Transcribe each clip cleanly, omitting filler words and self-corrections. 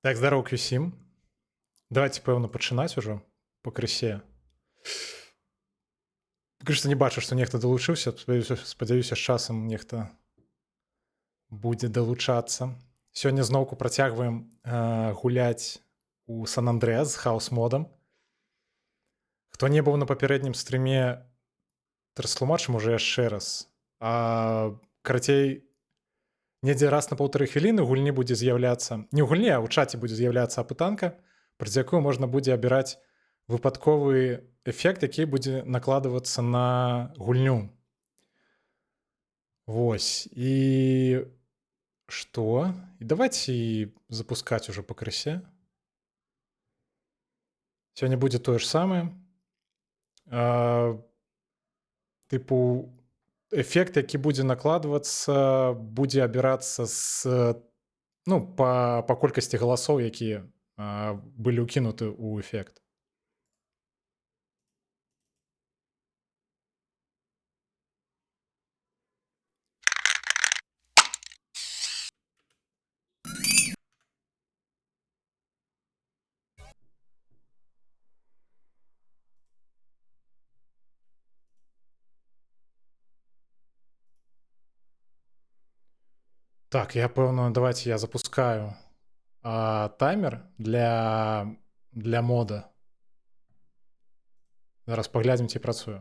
Так, здароўкі ўсім. Давайте, пэўна, пачынаць ужо пакрысе. Пакуль што не бачу, што нехта далучыўся. Спадзяюся, з часам нехта будзе далучацца. Сёння зноўку працягваем гуляць у Сан-Андрэас з хаус-модам. Хто не быў на папярэднім стрыме, растлумачым уже яшчэ раз. Карацей, недзе раз на 1,5 хвіліны гульні будзе з'яўляцца, не ў гульні, а ў чаце будзе з'яўляцца апытанка, праз якую можна будзе абіраць выпадковы эфект, які будзе накладвацца на гульню. Вось. І што? І давайте запускаць ужо пакрысе. Сёння будзе тое ж самае. Тыпу, эфект, які будзе накладвацца, будзе абірацца па колькасці галасоў, якія былі ўкінуты ў эфект. Так, я пэўна, давайте я запускаю таймер для мода. Зараз паглядзім, ці працуе.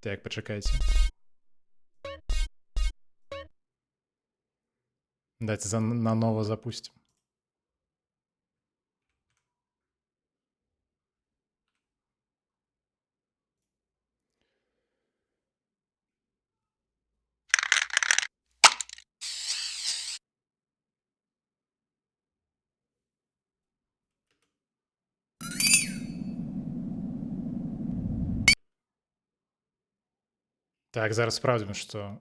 Так, пачакайце. Давайте наново запустим. Так, зараз спраўдзім, што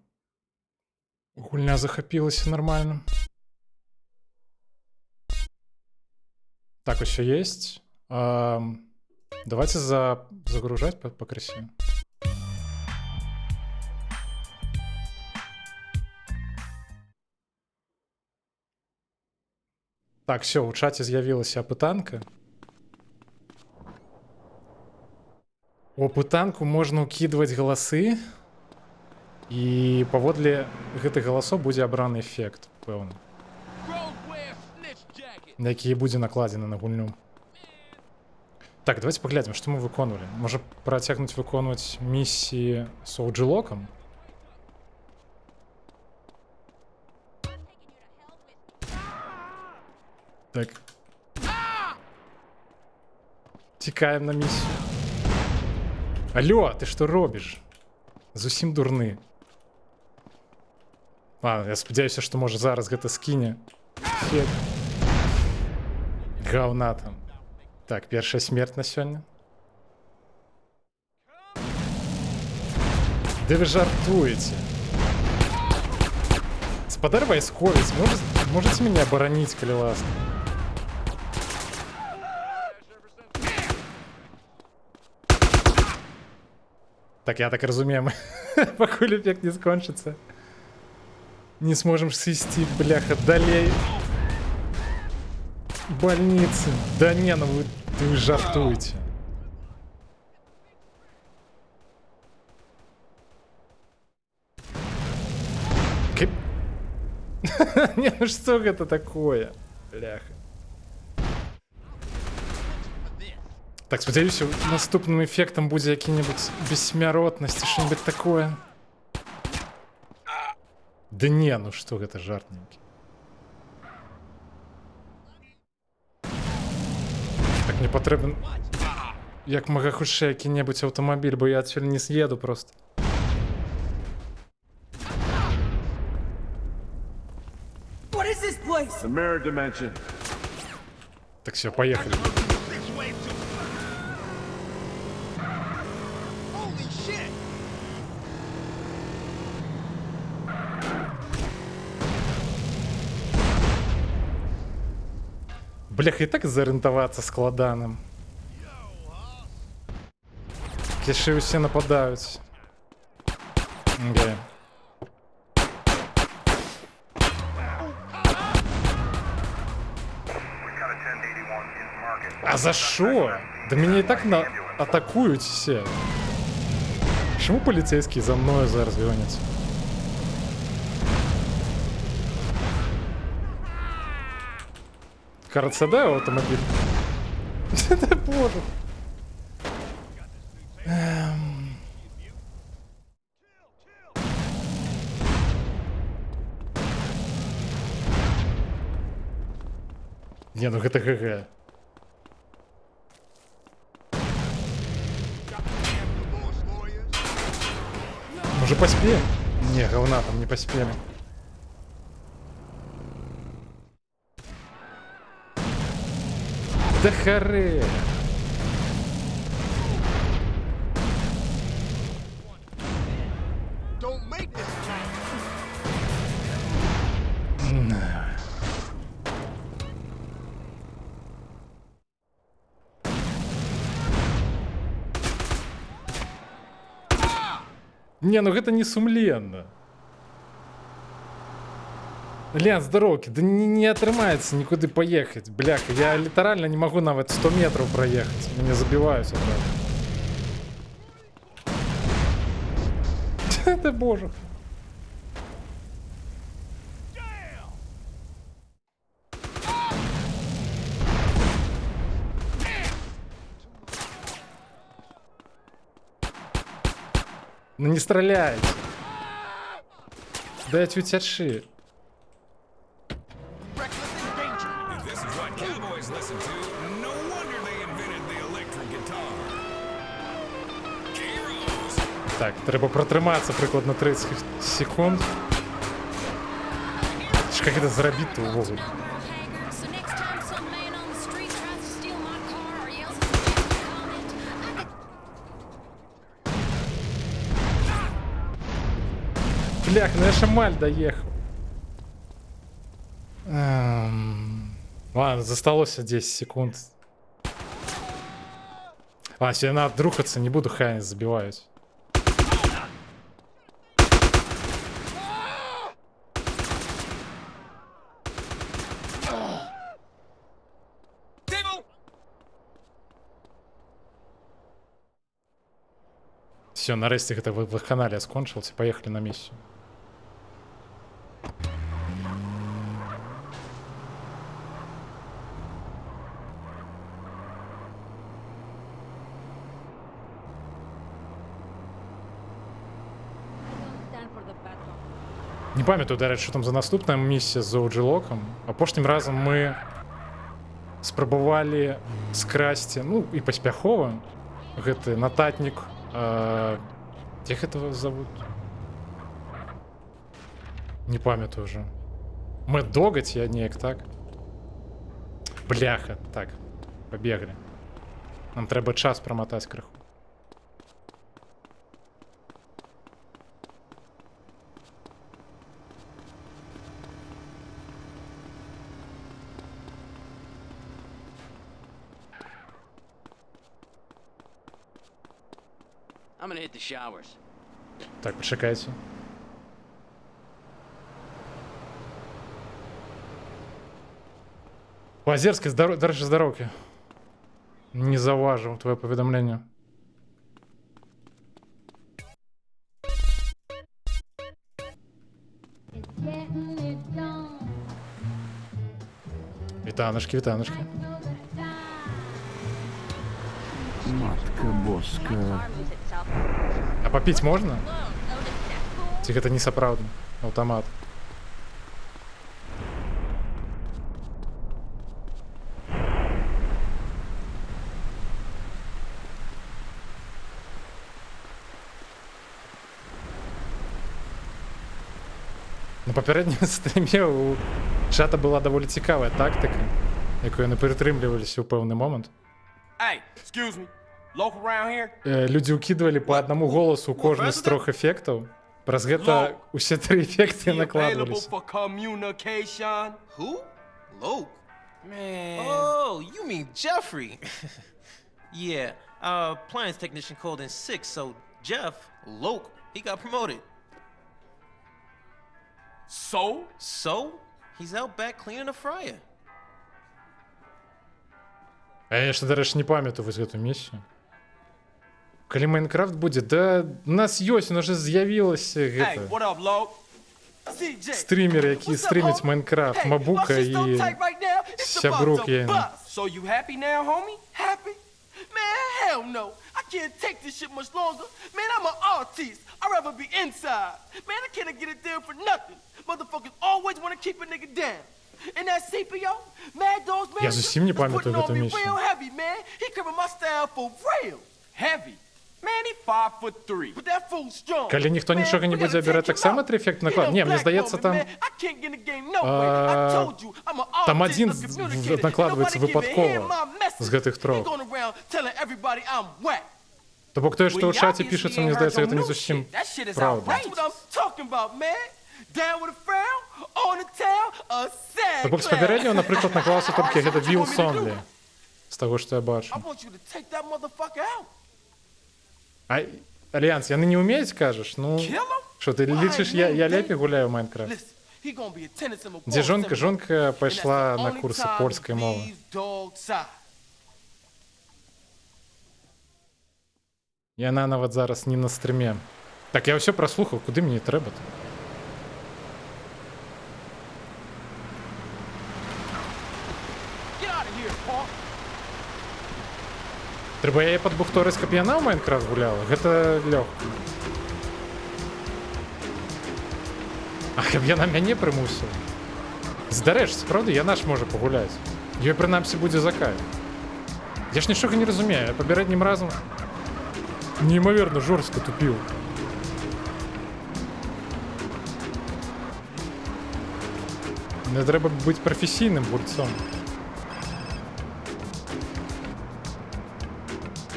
гульня захапілася нормально. Так, усё есть. Давайте загружать пакрысе. Так, все, у чаце з'явілася апытанка. У апытанку можна ўкідваць галасы, і паводле гэтых галасоў будзе абраны эфект, пэўна, на які будзе накладзены на гульню. Так, давайте паглядзім, што мы выконвалі. Можа працягнуць выконваць місіі з OG-локам? Так. Цікаем на місію. Алло, ты што робіш? Зусім дурны. Я спадзяюся, што можа зараз гэта скіне. Гаўна там. Так, першая смерць на сёння. Ды вы жартуеце? Спадар вайсковец, можаце мяне абараніць, калі ласка? Так, я так разумею, пакуль эфект не скончыцца, не сможем сысці, бляха, далей. Больницы. Да не, ну вы жартуете. Не, ну что это такое? Бляха. Так, спадзяюся, наступным эффектом будзе які-небудзь бессмяротнасць, што-небудзь такое. Да не, ну што гэта жартненькі. Так, мне патрэбен як мага хутчэй які-небудзь аўтамабіль, бо я адсюль не з'еду просто. Так, все, поехали. Бляха, і так зарыентавацца складаным. Яшчэ ўсе нападаюць. Окей. А за що? Да мене і так атакують всі. Чому поліцейський за мною зараз гоняться? КРЦД автомобіль? Це боже. Не, ну это ГГ. Может поспеем? Не, говна там не поспеем. Да харе. Не, ну гэта не сумленно. Лен, з дороги, да не атрымаецца нікуды поехать. Бляха, я літаральна не могу нават 100 метров проехать. Меня забиваюць адразу. Это боже. Ну не стреляйте. Дайте утячи. Так, треба протриматися прикладно 30 секунд. Ж як це зробити увогуле? Блях, ну я шамаль доехал. Ладно, засталось 10 секунд. Ладно, если надо друхаться, не буду, хай забиваюсь. Все, нарешті это вакханалия скончился, поехали на миссию. Не пам'ятаю, до речі, що там за наступна місія з Оуджилоком. А поштім разом ми спробували скрасти, ну і паспяхова, гэты нататнік, як этого зовут? Не памятаю уже. Мэтт Догать, я неяк, так? Бляха, так, побегли. Нам треба час промотать криху. I'm gonna hit the showers. Так, почекайте. Лазерський, держи здоровки. Не заважив твоє повідомлення. Вітаночки, вітаночки. Матка боска. А попить можно? Тихо, это не сапраўдны автомат. На папярэднім стріме у чата была даволі цікавая тактика, якою не перетрымліваліся ў пэўны момант. Hey, excuse me. Local around here? Людзі ўкідвалі па аднаму голасу кожны з 3 эфектаў. Праз гэта усе 3 эфекты накладваліся. For communication. Who? Loke? Man. Oh, you mean Jeffrey. Yeah, our appliance technician called in sick, so Jeff, Loke, he got promoted. So? So, he's out back cleaning a fryer. А я ж, дарэчы, не памятаю вось гэту місію. Калі Майнкрафт будзе, да у нас ёсць, у нас жа з'явілася Hey, гэта what up, Lo? CJ. стрімер, які What's up, стріміць homie? Майнкрафт, Hey, Мабука my shit so і tight right now, it's сябрук about to єйний. bust. So you happy now, homie? Happy? Man, hell no. I can't take this shit much longer. Man, I'm an artist. I'd rather be inside. Man, I can't get a deal for nothing. Motherfuckers always want to keep a nigga down. And that CPO, Mad Dog's Я manager, зовсім не is пам'ятаю putting on гэту me місію. real heavy, man. He cribbing my style for real. Heavy? Man, he 5'3". But that fool strong. Калі ніхто Man, нічога не we будзе gotta абіраць take him таксама out. 3 ефект He наклад. done Не, мені здається, blackballed me, там man. I can't get in the game no way. I told you, I'm an там artist, один a communicator. накладвається Nobody can even випадково hear my message. з гэтых He трох. going around telling everybody I'm whack. То бок тое, што Well, ў чаце y'all пішацца, obviously мне ain't здаецца, heard гэта no не new зусім shit. That shit is правда. outrageous. That's what I'm talking about, man. Down with a frown, on the tail, a sad То бок з clown. папярэднього, напрыклад, наклаўся толькі гэта What you Віл want me to do? Сонлі. З таго, што я бачу. I want you to take that motherfucker out. А Альянс, яны не ўмеюць, кажаш? Ну, Kill him? што, ты Why, лічыш, man, я they- лепей гуляю ў Майнкрафт? Listen, he gonna be attending some Дзе awards жонка? seminar. Жонка And that's пайшла the на only курсы time польскай he мовы. leaves dog side. Яна нават зараз не на стрыме. Так, я ўсё праслухаў, куды мне трэба? Get out of here, Paul. Трэба яе падбухторыць, каб яна ў Майнкрафт гуляла? Гэта лёгка. А каб яна мяне прымусіла? Здарэшся, правда, яна ж можа пагуляць. Ёй прынамсі будзе за кайф. Я ж нічога не разумею, я папярэднім разам неймаверна жорстка тупіў. Мне трэба быць прафесійным гульцом.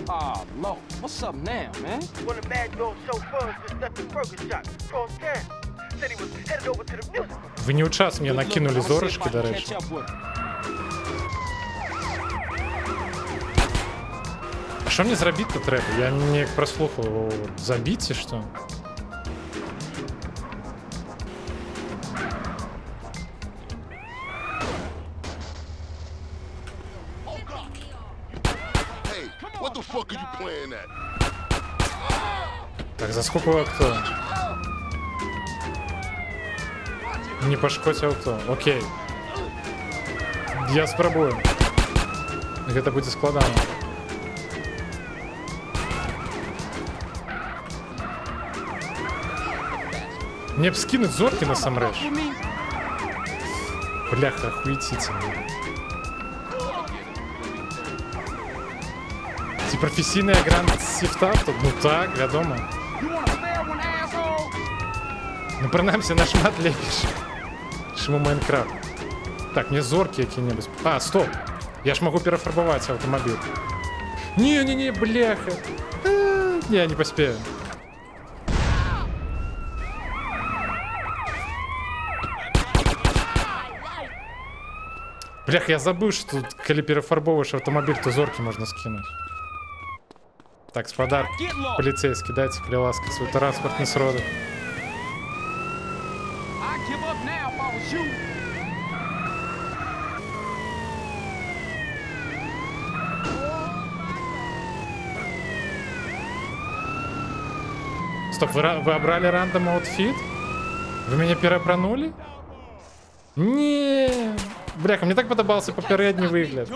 Ah, Lo, what's up now, man? One of Mad Dog's chauffeurs just left the burger shop across town. Said he was headed over to the music. Вы не ў час мне накінулі зорачкі, дарэчы. А що мені зробити треба? Я неяк прослухав. Забіць ці що? Hey, what the fuck are you playing at? Так, заскокував авто. Не пашкодзь авто. Окей. Я спрабую. Гэта будзе складана. Мне б скинуть зорки насамрэч. Бляха, охуетительно. Ці професійная гранд сіфта тут? Ну так, вядома. Ну прынамсі нашмат лепш, чым у Майнкрафт. Так, мне зорки які-небудзь. А, стоп! Я ж могу перафарбаваць аўтамабіль. Не-не-не, бляха. Не, не паспею. Блях, я забыл, что тут, калі перафарбовываешь автомобиль, то зорки можно скинуть. Так, спадар, полицейский, дайте, калі ласка, свой транспортный сродок. I give up now if I was you. Стоп, вы обрали рандом аутфит? Вы меня переапранули? Не, бляха, мне так подобался попередний выгляд.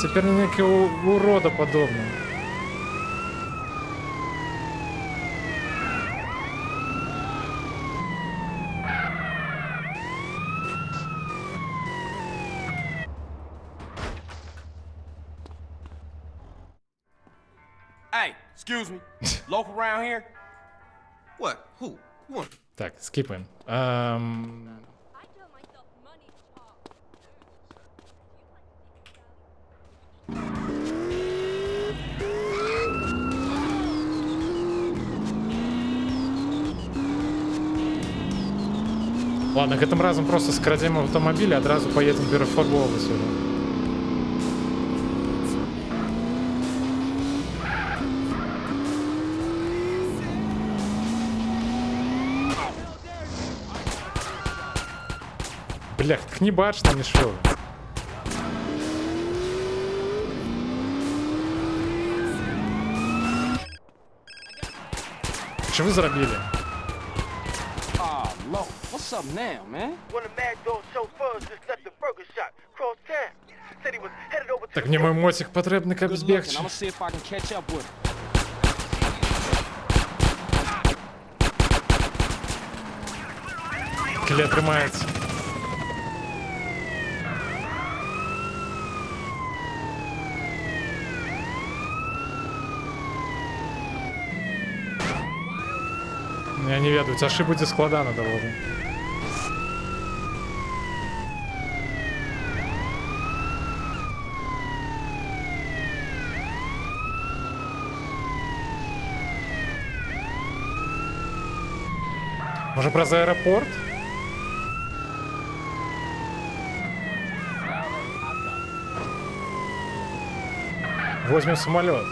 Теперь некий урода подобный. Hey, excuse me. Local around here? What? Who? You want? Так, скипаем. I tell myself money talks. Ладно, гэтым разам просто скрадзем аўтамабіль і адразу паедзем перафарбоўваць яго. Блях, так не бачно нічого. Що ви зробили? Oh, Lord. What's up now, man? One of Mad Dog's chauffeurs just left the burger shop across town. Said he was headed over to Так the мені мой мотик потрібний, як Good looking. збігчи. I'm gonna see if I can catch up with him. Кля тримається. Я не ведаю, цяжкі будзе складана даволі. Може праз аэропорт? Возьмем самолет.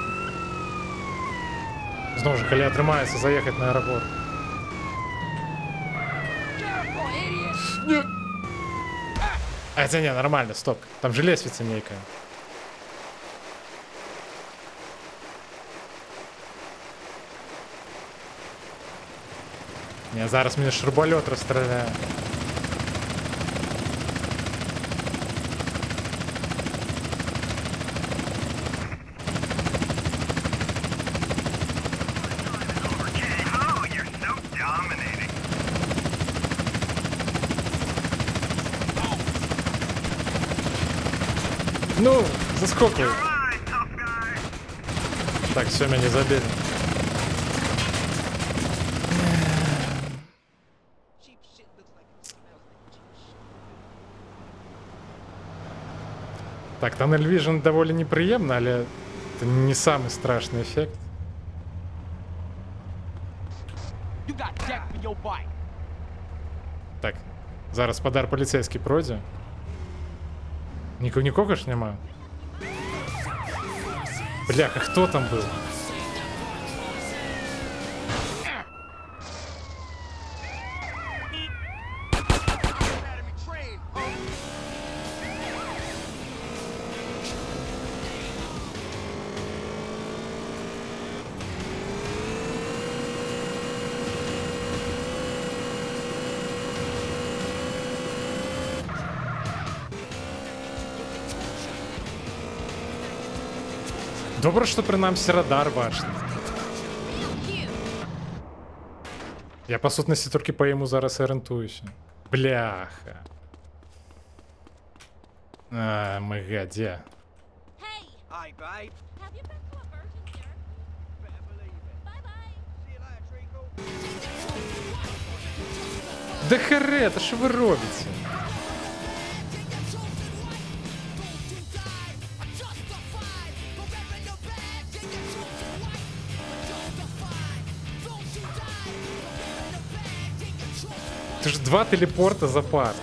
Знову ж, коли атрымаецца заехать на аэропорт. Не. А это не, нормально, стоп. Там же лесвица некая. Не, зараз меня шруболет расстреляет. Ну, заскокивай. Так, все, меня не забили. Так, Tunnel Vision довольно неприємно, але це не самый страшный эффект. You got deck for your bike. Так, зараз подар поліцейський пройде. Нікого ж нема. Бляха, хто там був? Добре, що принаймні радар бачний. Я по сутності тільки по йому зараз орієнтуюся. Бляха. А, мега, де? Hey, Hi, babe. have you been to a virgin here? Better believe it. Bye bye. See you later, Treacle. Да харе, та що ви робите? Це ж 2 телепорта за пар.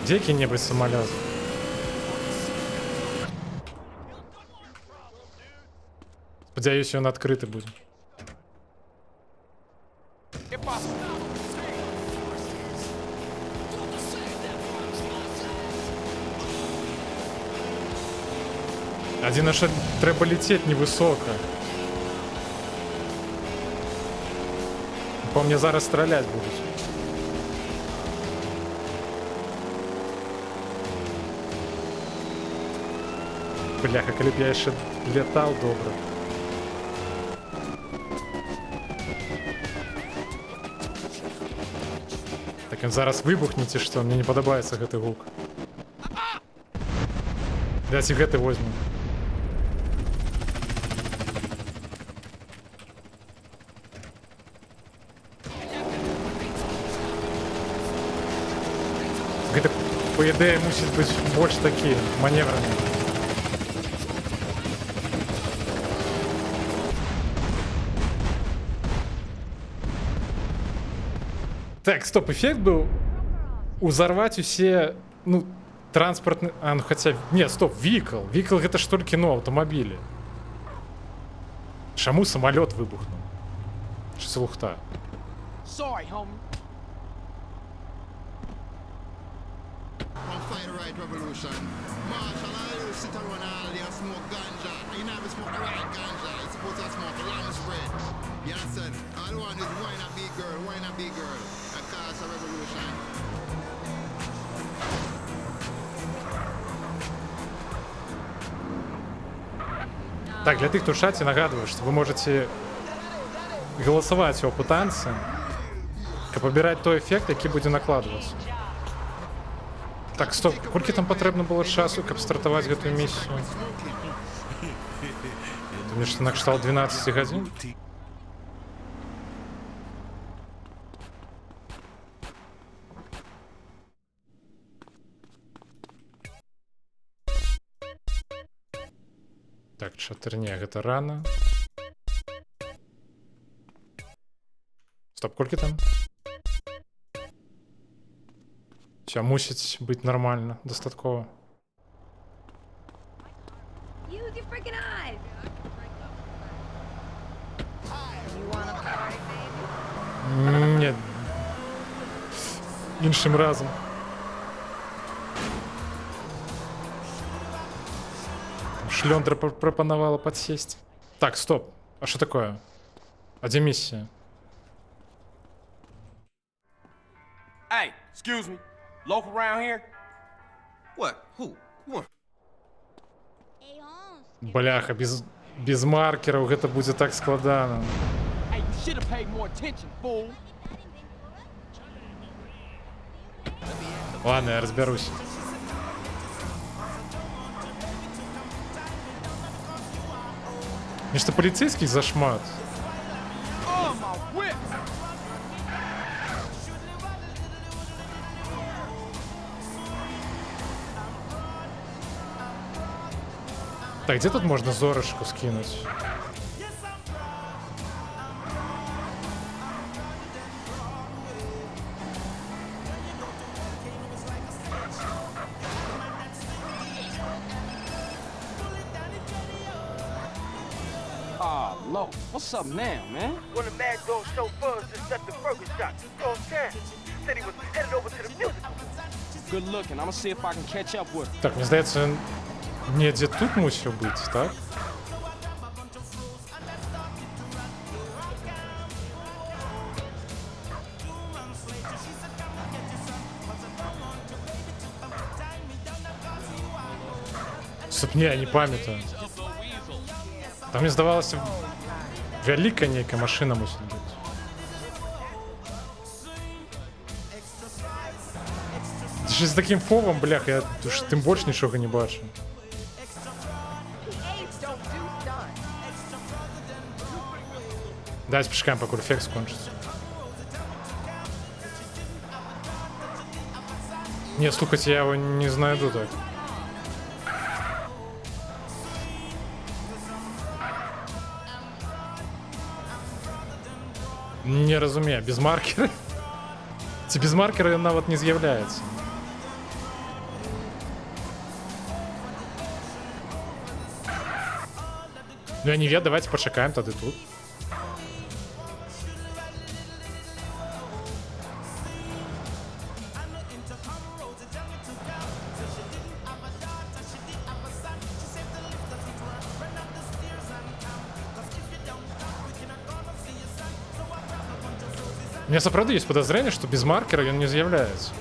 Де який-небудь самоліт? Сподіваюся, він відкритий буде. Один що треба летіти невисоко. По мне зараз стрелять будуть. Бляха, коли б я ще літав добре. Так він зараз вибухне, чи що? Мені не подобається гэты гук. Давайте гэты возьму. Гэта, по ідеї, мусить бути більш такі маневрені. Так, стоп, эффект был узорвать усе, ну, транспортные... А, ну хотя... Нет, стоп, vehicle. Vehicle это ж только, ну, автомобили. Чаму самолет выбухнул? Чи це лухта? Sorry, homie. On fight the right revolution. Marshall, I used to sit around all day and smoke ganja. You never smoke the right ganja. You're supposed to smoke the lamb's bread. You understand? All I want is why not be girl, why not be girl? And cause a revolution. Так, для тих, хто в чаті, нагадую, що ви можете голосувати у танці, каб обирати той ефект, який буде накладуватися. Так, стоп, колькі там потрібно було часу, каб стартувати гэту місію? Це нешта на кшталт 12 гадзін? Так, 4, не, гэта рано. Стоп, колькі там? Все, мусить бути нормально, достатково. Use your freaking eyes. You wanna party, baby? Ні. Іншим разом. Шлендра пропонувала подсесть. Так, стоп. А что такое? А где миссия? Hey, excuse me. Local around here? What? Who? You want? Hey, Holmes. Бляха, без маркеров гэта будзе так складана. Hey, you should have paid more attention, fool. Ладно, я разберусь. Мне что полицейских зашмат. Oh, my whip. Так, где тут можно зорышку скинуть? Oh, Lord, what's up now, man? One of Mad Dog's chauffeurs just left the burger shop across town. Said he was headed over to the musical. Good looking. I'm gonna see if I can catch up with him. Так, мне здається, недзе тут мусіў быць, так? Стоп, не, я не памятаю. Там мне здавалася вялікая нейкая машина мусіць быць. Ж з таким фовом, блях, я уж тым больш нічога не бачу. Давайте почекаем, пока эффект скончится. Не, слухайте, я его не знайду так. Не разумею, без маркера? Ці без маркера ён нават не з'яўляецца. Ну я не ведаю, давайте пачакаем тады тут. У меня сапраўды есть подозрение, что без маркера он не з'яўляецца.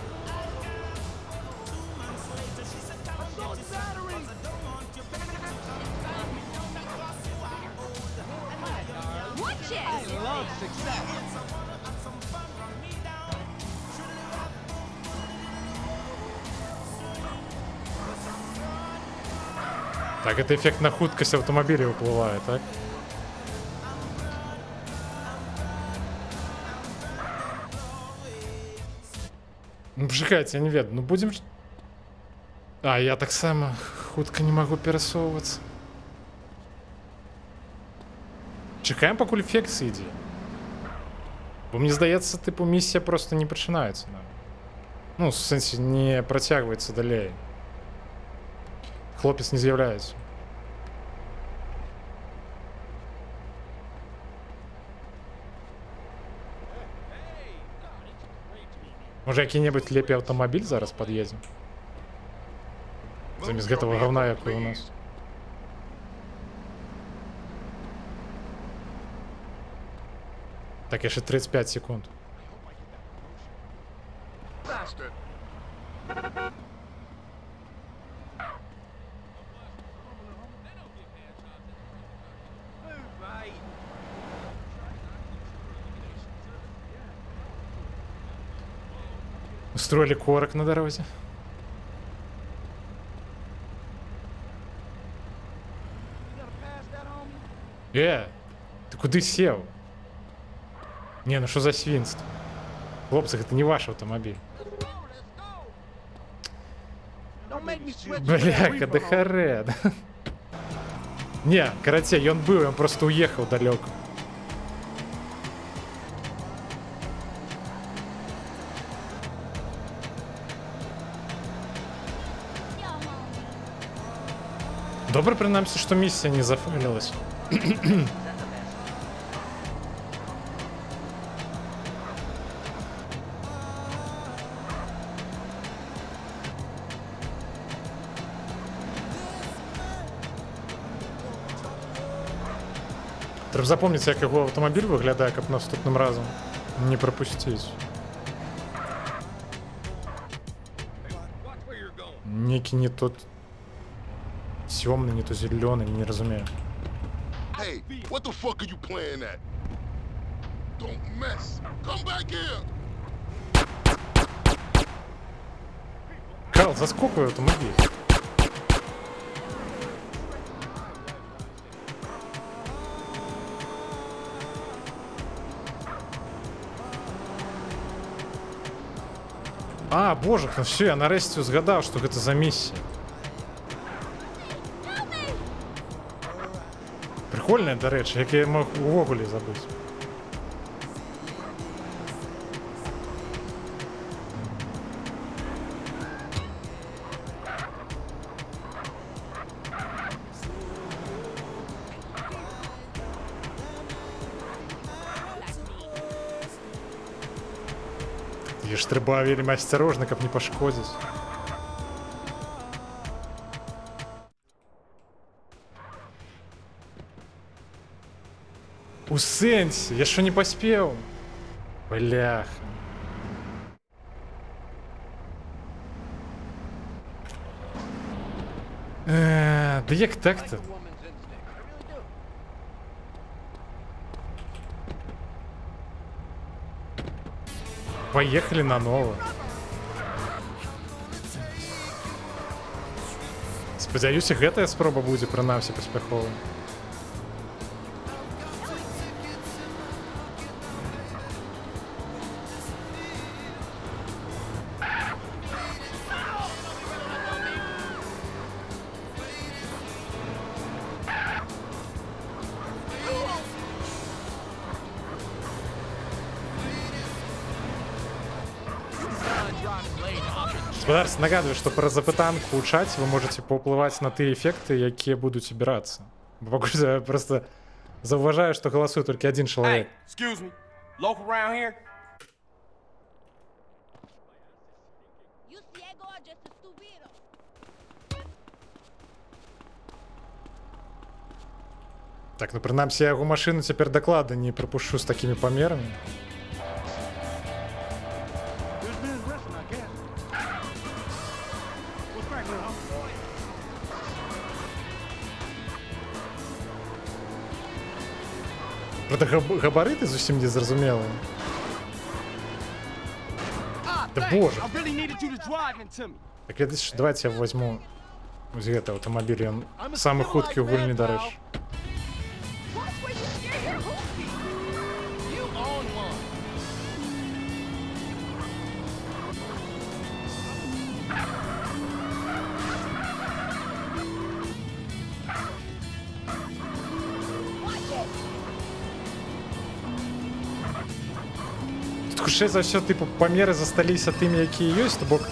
Watch it. Love success. Так, это эффект на хуткость автомобиля уплывает, так? Ну, почекайте, я не ведаю. Ну, будем... А, я так само хутка не могу пересовываться. Чекаем, пакуль эффект сыдзе. Бо мне здаецца, типу, миссия просто не пачынаецца. Ну, в сэнсе, не працягваецца далей. Хлопец не з'яўляецца. Може, який-небудь лепі автомобіль зараз під'їде? Замість гэтага говна, який у нас. Так, я ще 35 секунд. Устроили корок на дороге. Ты куди сел? Не, ну что за свинство? Хлопцы, это не ваш автомобиль. Don't make me sweat. Бляха, да харе. Не, карате, ён был, он просто уехал далеко. Добре, принаймні, що місія не зафейлилась. Треба запомнити, як його автомобіль виглядає, як наступним разом не пропустити. Некий не тот темный, не то зеленый, не разумею. Hey, what the fuck are you playing at? Don't mess. Come back here. Карл, заскокуй автомобиль. А, боже, ну все, я нарешті згадав, що це за місія. Прикольне, до речі, як я мог увогулі забути. І ж треба вельми осторожно, каб не пошкодить. У сенсі, я що не поспів? Бляха. Да як так-то? Поехали на ново. Спадзяюся, гэтая спроба будзе прынамсі паспяховай. Господарство, нагадываю, что про запытанку у чате вы можете поуплывать на те эффекты, якія будуть обираться. Я просто зауважаю, что голосует только один человек. Hey, excuse me. Local around here? You ciego or just a stupido? Так, ну принамсі я яго машину цяпер даклада не прапушчу з такімі памерамі. Правда, габарыты зусім не зразумелыя. Да боже. I really needed you to drive into me. Так, давайте я возьму з гэтага аўтамабіля, ён самы хуткі ў гульні, дарэчы. Watch where you steer your hoopty. You own one. Watch it. Тут хутчэй за ўсё, тыпу, памеры засталіся тымі, якія ёсць, то бок...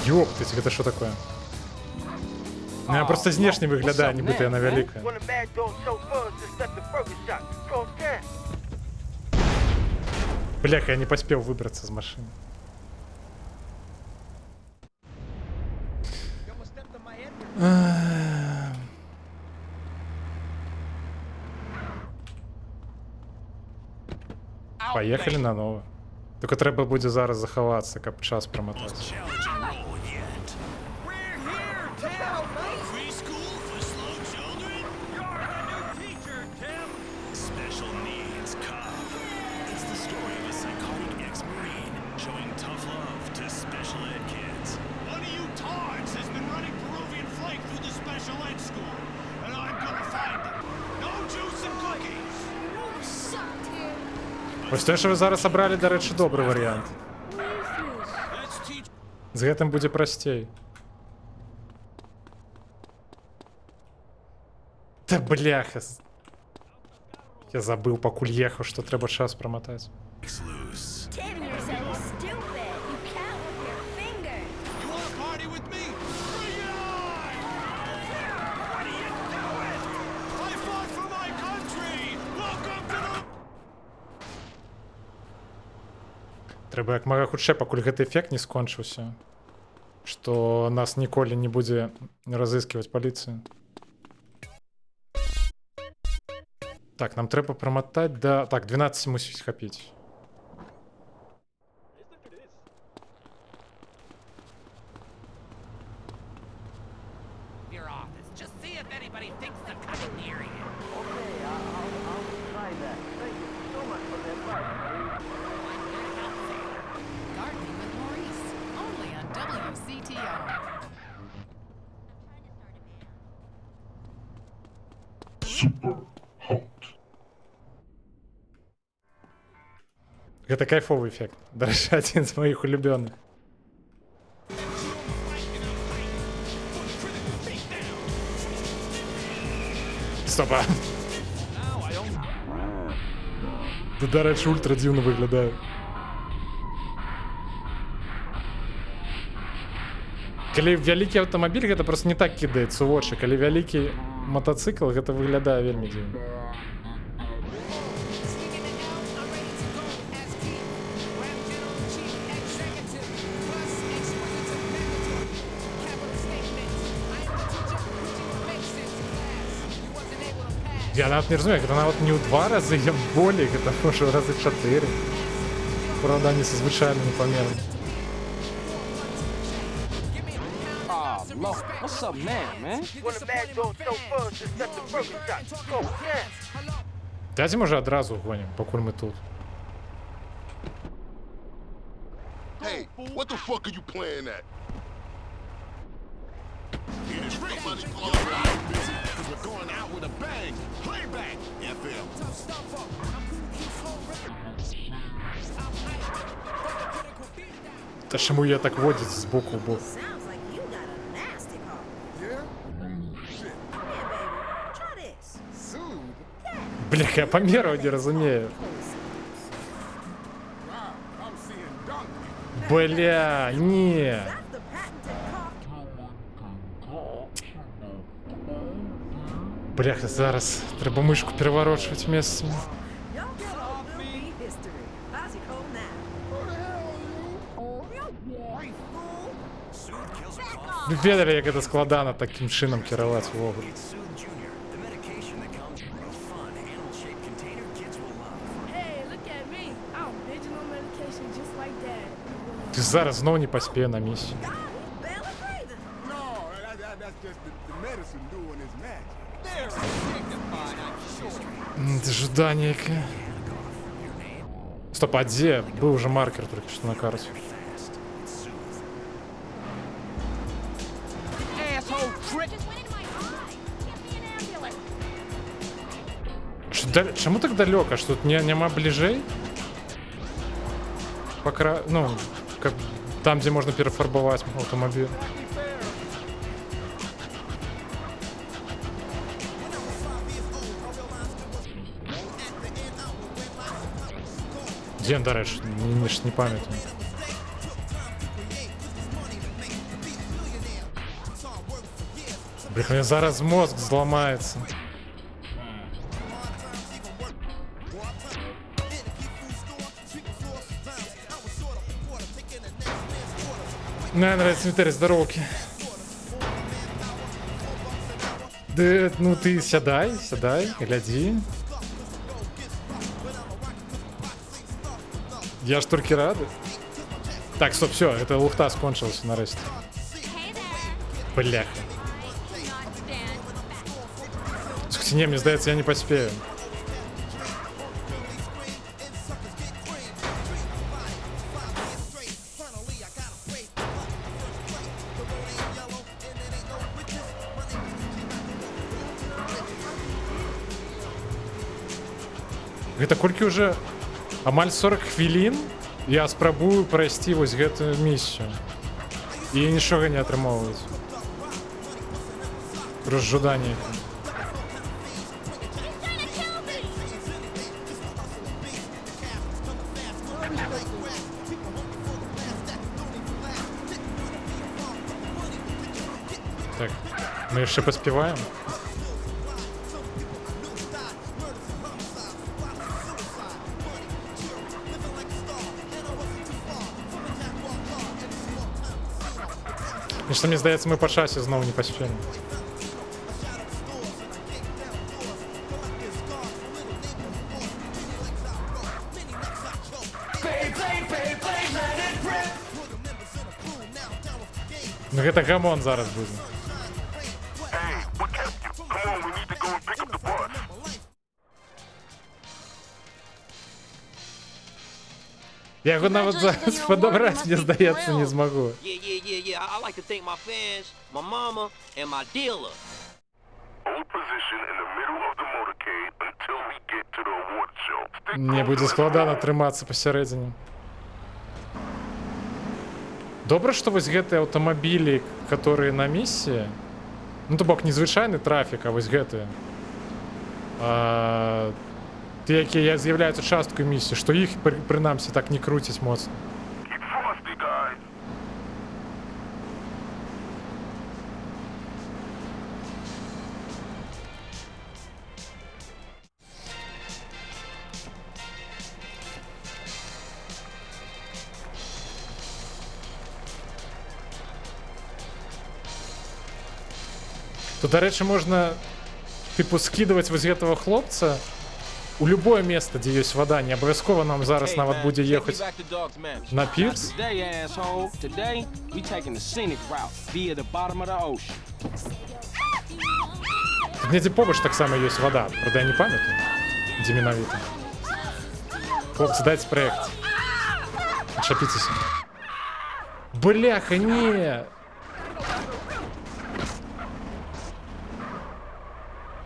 Ёптаць, гэта што такое? Ну, я просто знешне выглядаю, нібыта яна вялікая. One of Mad Dog's chauffeurs just left the burger shop across town. Бляха, я не паспеў выбрацца з машыны. Поехали на нове. Тільки треба буде зараз заховатися, каб час промотати. Ось те, що ви зараз обрали, до речі, добрий варіант. З гэтым буде простей. Та бляха. Я забыл, покуль ехал, что треба час промотать. Tim, you're so stupid. You count with your finger. You wanna party with me? Bring it on! What are you doing? I fought for my country! Welcome to the... Трэба як мага хутчэй, пакуль гэты эфект не скончыўся, што нас ніколі не будзе разыскиваць паліцыя. Так, нам трэба прамотаць да... Так, 12 мусіць хапіць. Your office. Just see if anybody thinks they're coming near you. Okay, I'll try that. Thank you so much for the advice. Gardening with Maurice, only on WCTR. Гэта кайфовы эфект. Дарэчы, адзін з маіх улюбёных. Стопа. Да, дарэчы, ультра дзіўна выглядае. Калі вялікі аўтамабіль, гэта просто не так кідаецца ў вочы. Калі вялікі матацыкл, гэта выглядае вельмі дзіўна. Я нават не разумею, гэта нават не ў 2 разы, я болей, гэта можа разы 4. Правда, не са звычайнымі памерамі. Oh, Lord. What's up now, man? When the mad dog so fuzz, just let the burger shot. Go, yeah. Дядзі, можа, адразу гонім, пакуль мы тут. Hey, what the fuck are you playing at? Yeah, straight money. Cause we're going out with a bang. Playback. FM. Та чому я так водить з боку в бок? Sounds like you got a nasty car. Yeah? Yeah, baby. Try this. Soon. Бляха, я поміру не розумію. Wow, I'm seeing donkey. Бля, ні. That's the patented car. Бляха, зараз треба мишку переворачувати місцем. Your flow will be history. How's your cold now? Ви ведали, як це складано таким чином керувати вогонь. Hey, look at me. I'm bitching on medication just like that. Ти зараз знов не поспіє на місію. God, he's barely breathing. No, that's just the medicine doing its magic. Це ждання яке. Стоп, а де? Був вже маркер тільки що на карті. Asshole prick. Just went into my eye. Get me an ambulance. Чому так далеко? Що тут нема ближей? Ну, как там, де можна перефарбувати автомобіль. Де, до речі, не пам'ятаю. Бля, у мене зараз мозг зламається. Мне нравится Виталий, здоровки. Да, ну ты сядай, гляди. Я ж толькі рады. Так, стоп, все, это лухта скончилась нарэшце. Бляха. Слушайте, не, мне здаецца, я не паспею. Гэта колькі уже амаль 40 хвілін я спрабую прайсці вось гэтую місію. І нічога не атрымоўваюць. Разжуданне. Так, мы яшчэ паспяваем. Нешта мне здаецца, мы па часе зноў не паспеем. Ну гэта гамон зараз будзе. Я яго нават зараз падабраць, мне здаецца, не змагу. Yeah. I like to thank my fans, my mama, and my dealer. Hold position in the middle of the motorcade until we get to the award show. Не будзе складана трымацца пасярэдзіне. Добра, што вось гэтыя аўтамабілі, которые на місіі, ну то бок незвычайны трафік, а вось гэтыя. Ті, якія з'яўляюцца часткай місіі, што іх прынамсі так не круціць моцна. Тут, дарэчы, можна тыпу скидываць вось гэтага хлопца у любое место, дзе ёсць вада. Не абавязкова нам зараз нават будзе ехаць на пірс. Тут недзе побач таксама ёсць вада, правда, я не памятаю, дзе менавіта. Хлопцы, дайце праехаць. Адчапіцеся. Бляха, не!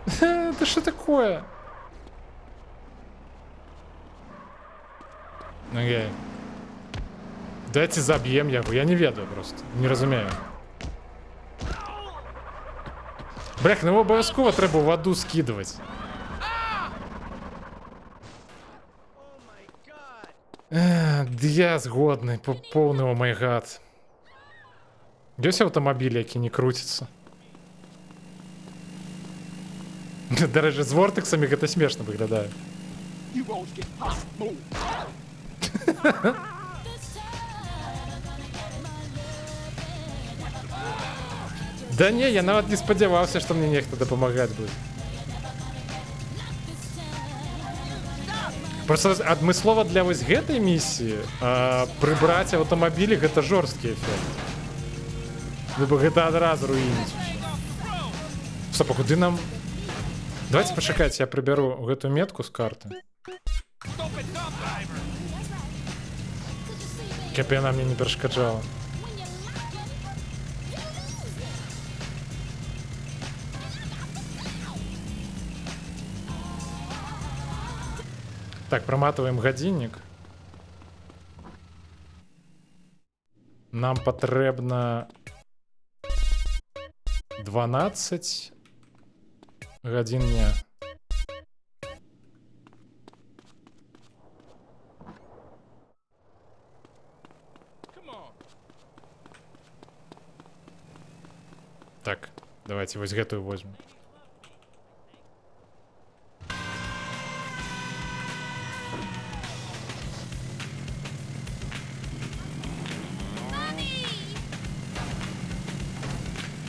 Это что такое? Окей. Дайте заб'ем яго, я не ведаю просто, не разумею. Блях, ну абавязкова трэба ў ваду скидывать. Я згодны, поўны о май гад. Ёсць аўтамабіль, які не круціцца. Дарэчы, з вортексамі гэта смешна выглядае. Да не, я нават не спадзяваўся, што мне нехта дапамагаць будзе. Просто адмыслова для вось гэтай місіі прыбраць аўтамабілі гэта жорсткі эфект. Гэта адразу руініць. Стоп, а куды нам... Давайте пачакайце, я прыбяру гэтую метку з карты. Каб яна мне не перашкаджала. Так, проматываем гадзіннік. Нам патрэбна 12 гадзін дня. Так, давайте вось гэтую возьмем.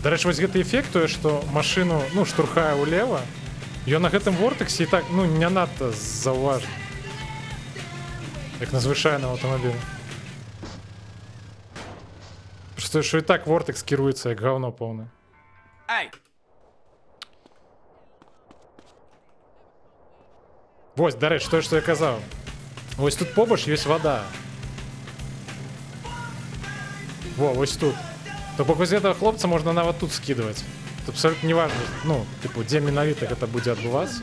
Дарэчы, вось гэты эфект тое, што машыну, ну, штурхае ўлева, ён на гэтым вортексе і так, ну, не надта заўважна. Як на звичайному автомобілі. Просто що і так Vortex керується як говно повне. Hey, Ось, до речі, що я казав. Ось тут побач є вода. Во, ось тут. Тобто ось этого хлопця можна навіть тут скидувати. Це абсолютно не важно, ну, типу, де міновито це буде відбуватися.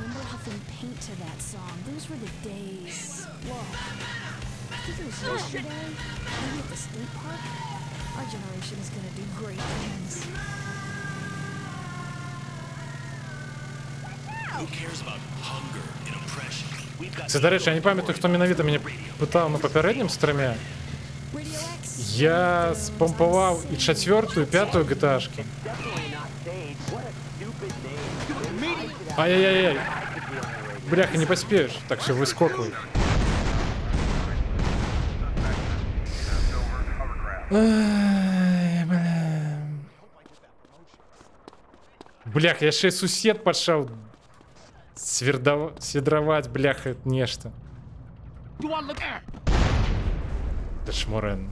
Це, до речі, я не пам'ятаю, хто міновито мене питав на попередньому стримі. Я спомпував і 4-ю, і 5-ю GTA-шки. Ай-яй-яй. Бляха, не поспеешь. Так, все, выскокивай. Ай, бля. Блях, я ще й сусід пішов свідровать, бляха, нечто. Це шморен.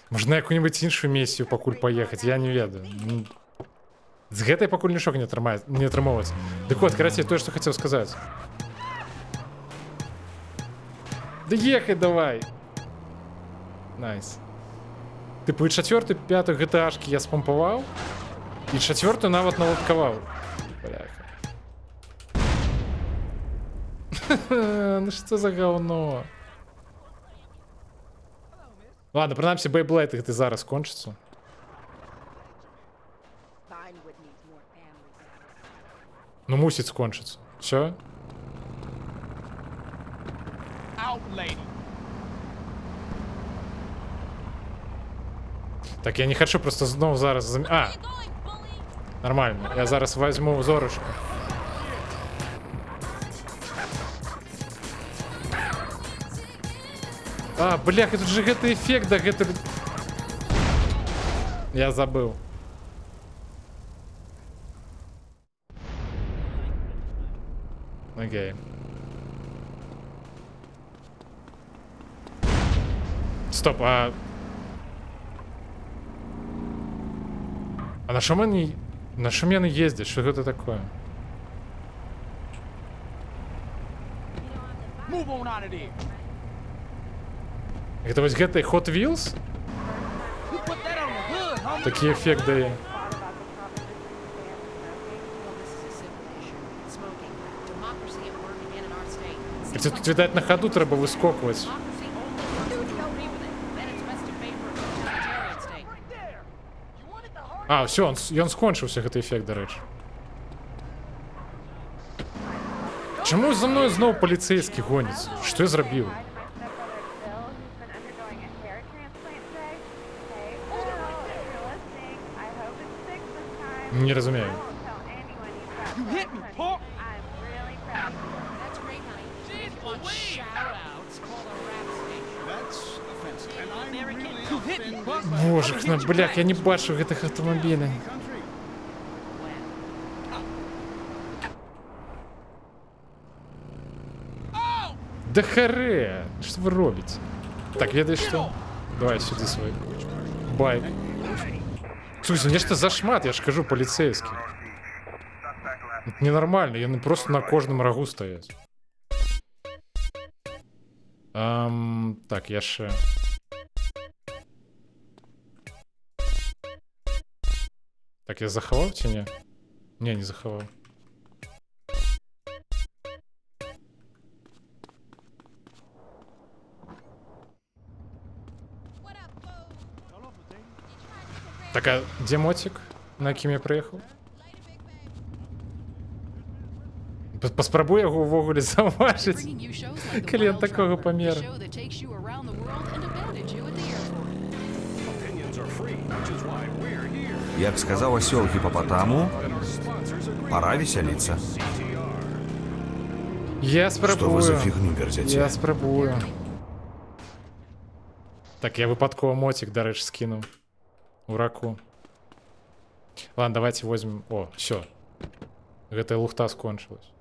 Можна яку-нибудь іншу місію пакуль поїхати, я не ведаю. З гэтай пакуль нічого не атрымоўваецца. Дык от, карацей, тое, што хацеў сказаць. Да ехай давай! Найс. Типу, і 4-ю, 5-ю GTA-шки я спампаваў, і 4-ю нават наладкаваў. Бляха. Ну што за говно? Ладно, принаймні, Beyblade гэты зараз кончыцца. Ну, мусить скончиться. Все? Так, я не хочу просто знову зараз... А! Нормально. Я зараз возьму зорочку. А, бляха, тут же гэты эффект, да гэты... Я забыл. Окей. Стоп, а на що мені... На що мені їздять? Що це таке? Это ось гэты Hot Wheels? Такий ефект дає. Це тут, видать, на ходу треба вискокувати. А, все, он скончився, гэты ефект, до речі. Чому за мною знову поліцейські гоняться? Що я зробив? Не розумію. Боже, блях, я не бачу гэтых автомобілей. Да харе! Что вы робите? Так, ведаешь что? Давай сюда свой байк. Слушай, мне что за шмат, я ж кажу, полицейский. Это ненормально, я просто на кожному рогу стоять. Так, я ще... Так, я заховав чи ні? Ні, не заховав. Так, а де мотик, на яким я приїхав? Паспрабуй його увогуле зауважити. Клієнт такого поміру. Як сказав осел гипопотаму, пора веселиться. Я спробую. Что вы за фигню верзете? Я спробую. Так, я випадково мотик, до речі, скинув. У раку. Ладно, давайте возьмем... О, все. Гэтая лухта скончилась.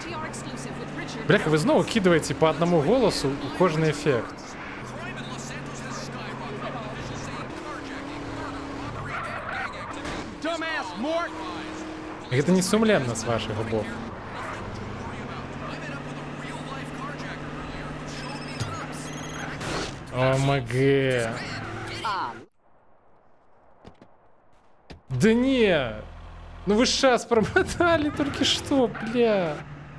GTR exclusive with Richard. Бляха, ви знову кидаєте по одному голосу у кожний ефект. Dumbass Mort! Гэта не сумленна з вашого боку. ОМГ. Да не! Ну вы сейчас промотали только что, бля.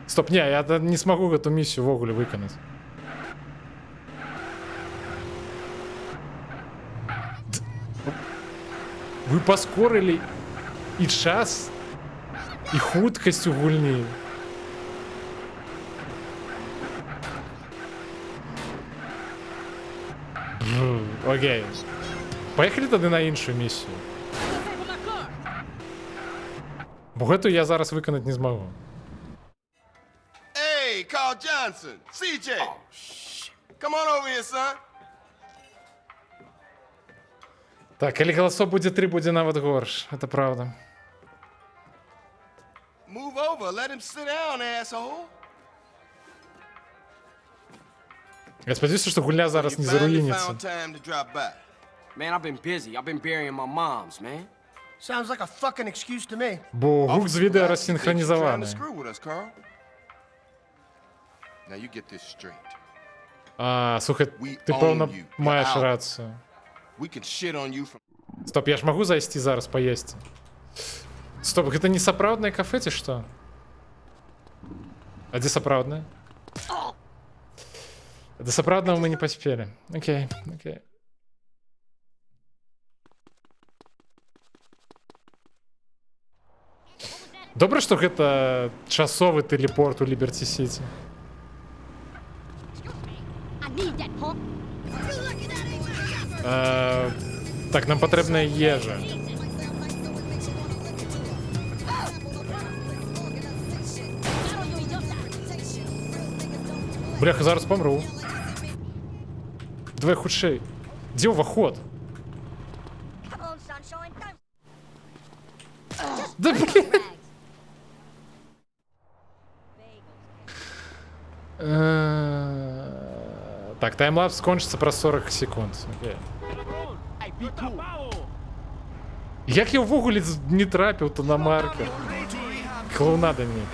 Стоп, не, я не смогу эту миссию в огуле выконать. Вы паскорили и час, и хуткость у гульни. Окей. Поехали тоді на іншу місію. Бо гэту я зараз виконати не змогу. Hey, Carl Johnson, CJ. Oh, shit. Come on over here, son. Так, калі голосов буде 3, буде нават горш. Это правда. Move over, let him sit down, asshole. Я сподіваюся, що гульня зараз не заруїниться. Man, I've been busy. I've been burying my moms, man. Sounds like a fucking excuse to me. Бо гук з відео розсинхронізований. Now you get this straight. А, слухай, ти певно маєш рацію. We can shit on you from... Стоп, я ж могу зайти зараз поесть? Стоп, это не сапраўднае кафе, ці што? А дзе сапраўднае? До сапраўднага мы не паспелі. Окей, окей. Добра, што гэта часовы тэлепорт у Ліберці-Сіці. Так, нам патрэбная ежа. Бляха, зараз помру. Давай хутчэй. Дзе ўваход? Да блин! Так, таймлапс скончится праз 40 секунд. Okay. Як я ўвогуле не трапіў-то на маркер? Клоунада мне.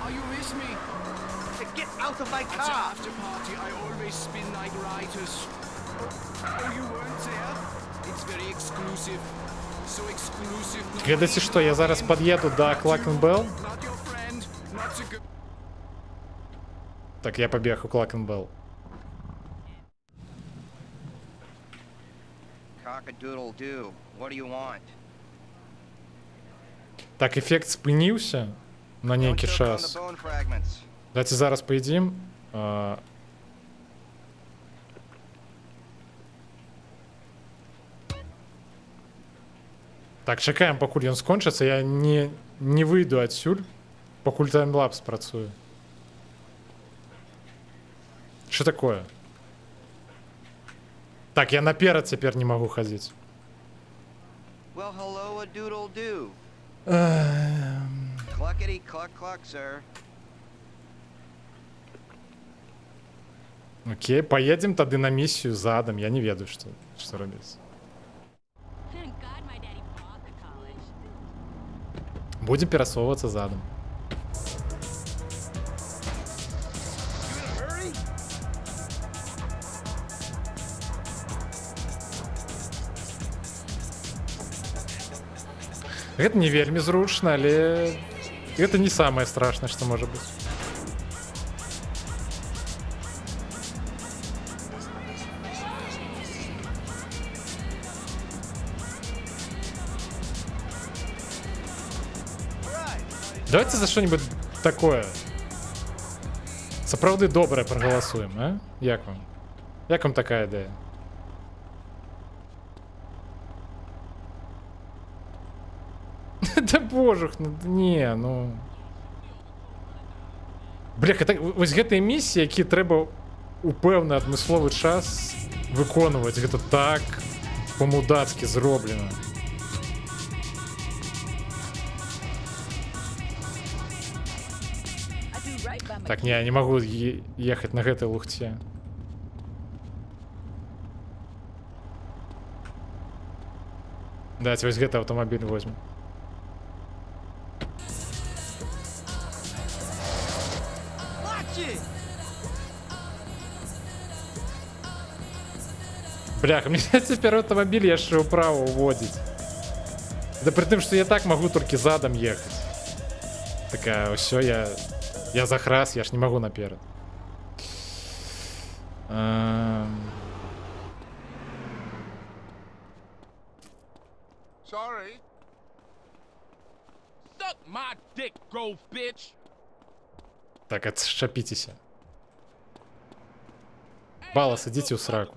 Ведаце што, я зараз пад'еду да Клакенбелл? Так, я побег у Клакенбелл. Cock-a-doodle-doo. What do you want? Так, эффект спыніўся на нейкі час. Давайте зараз поедим. Так, чакаем, пакуль ён скончыцца. Я не выйду адсюль, пакуль таймлапс працуе. Что такое? Так, я наперад цяпер не могу хадзіць. Well, hello, a doodle-doo. Cluckety-cluck-cluck, sir. Окей, поедем тады на миссию задом. Я не ведаю, что робіць. Будем перасоўвацца задом. Гэта не вельмі зручна, але гэта не самае страшнае, што можа быць. Давайте за что-нибудь такое. Сапраўды добрае прагаласуем, а? Як вам? Як вам такая ідэя? Да божух, ну не, ну. Бляха, так, вось гэтыя місіі, які трэба у пэўны адмысловы час выконваць, гэта так по-мудацкі зроблена. right by my Так, не, я не могу ехать на гэтай лухте. Давайте вось гэты аўтамабіль возьмем. Бляха, мне теперь автомобиль яшчэ ўправо уводзіць. Да при тым, што я так магу толькі задам ехаць. Такая, ўсё, я захрас, я ж не магу наперад. Sorry. Suck my dick, Grove bitch. Так, отшапитесь. Балас, идите в сраку.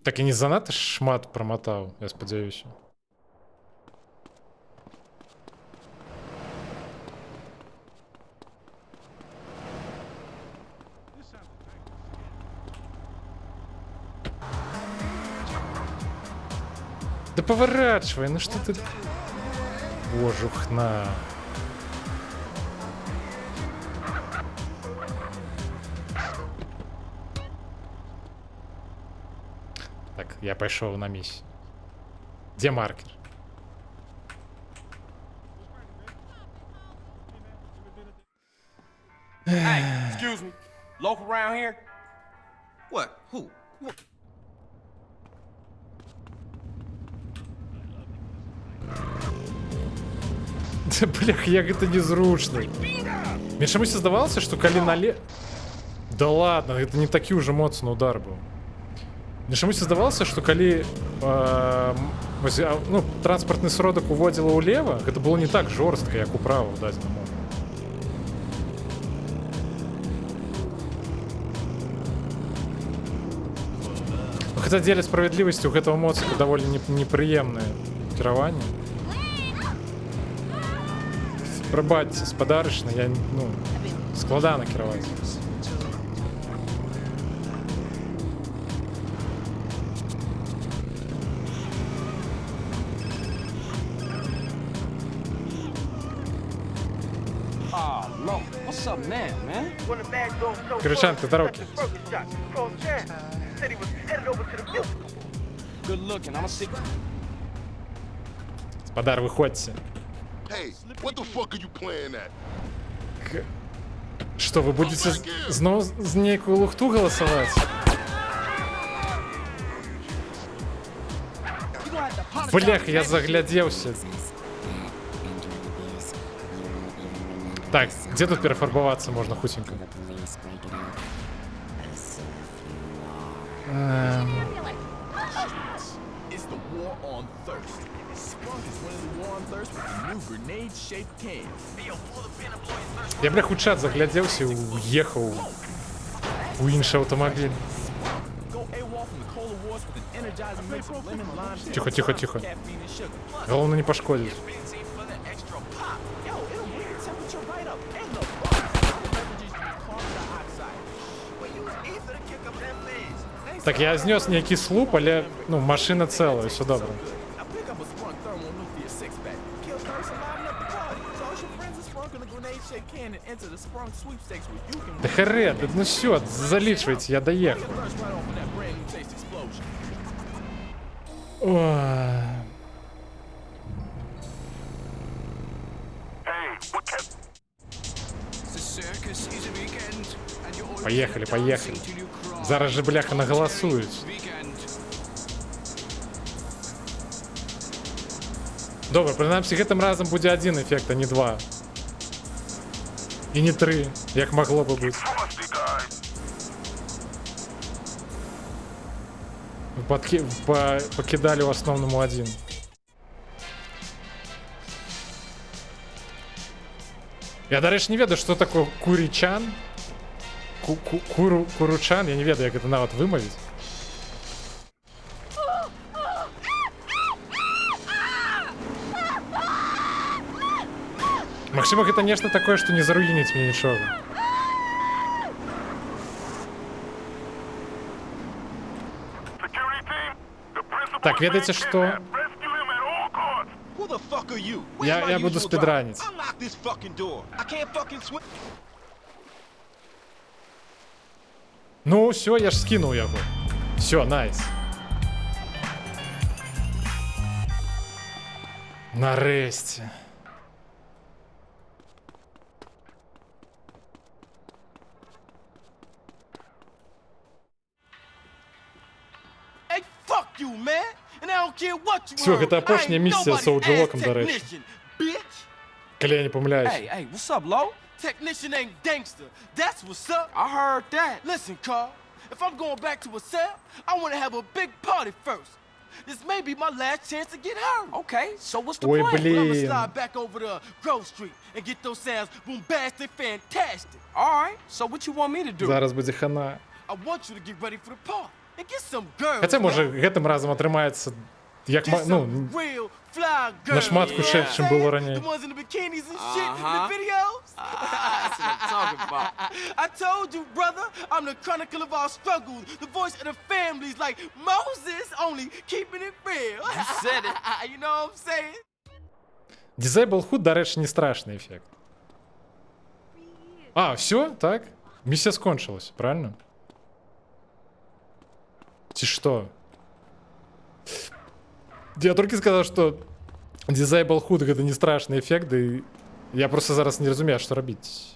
Так і не занадто шмат промотав, я сподіваюся. Да поворачивай, ну что ты... Божухна. Так, я пошел на миссию. Где маркер? Hey, excuse me. Local around here? What? Who? Блях, як это незручно. Мне чомусь здавалося, что калі нале... Да ладно, это не такі уже моцны удар быў. Мне чомусь здавалося, что калі ну, транспартны сродак уводзіла ўлева, гэта было не так жорстка, як управа ў дадзеным моманце. Ну, хотя дзеля справядлівасці у гэтага моцика даволі непрыемнае кіраванне. Прабачце, спадарычна, я, ну, складана кіраваць. Кричан, ты дороги. Спадар, выходите. Hey, what the fuck are you playing at? Что, вы будете зноў з нейкую лухту голосовать? Блях, я заглядеўся. Так, где тут перефарбоваться можно хутенько? Я, бля, хутчат заглядзеўся і уехаў у іншы аўтамабіль. Тихо, тихо, тихо. Головне не пошкодить. Так, я знес нейкі слуп, але, ну, машина цэлая, все добра. Да харе, да, ну все, залічвайте, я доехал. Поехали, поехали. Зараз же, бляха, наголосують. Добре, принаймні, гэтым разом буде один ефект, а не два. І не три, як могло би бути. Покидали в основному один. Я, до речі, не ведаю, що таке курічан. Куручан, я не ведаю, як гэта нават вымавіць. Магчыма, гэта нешта такое, што не заруініць мне нічога. Так, ведаеце што? Who the fuck are you? Я буду спидранить. Unlock this fucking door. I can't fucking swim. Ну, все, я ж скинув яго. Все, найс. Нарешті. Hey, fuck you, man. And I don't care what you Всё, heard. гэта апошняя I ain't місія з nobody's Соулджі-Локом, ass до речі. technician, bitch. Калі я не помиляюсь. Hey, what's up, Lo? Technician ain't gangster. That's what's up. I heard that. Listen, Carl. If I'm going back to a cell, I want to have a big party first. This may be my last chance to get heard. Okay, so what's the Ой, plan? Well, I'm gonna блин. slide back over to Grove Street and get those sounds bombastic, fantastic. All right, so what you want me to do? Зараз будзе хана. I want you to get ready for the party and get some girls. Хаця, можа, man. гэтым разам атрымаецца як Get ну, some real fly girls. нашмат хутчэй, чым было раней. The ones in the bikinis and shit in the videos. That's what I'm talking about. I told you, brother, I'm the chronicle of our struggles, the voice of the families, like Moses, only keeping it real. You said it. You know what I'm saying? Disable Hood, до речі, не страшний ефект. А, все, так? Місія скончилась, правильно? Ці що? Я тільки сказав, що Disable Hood гэта не страшны ефект, і я просто зараз не разумею, што рабіць.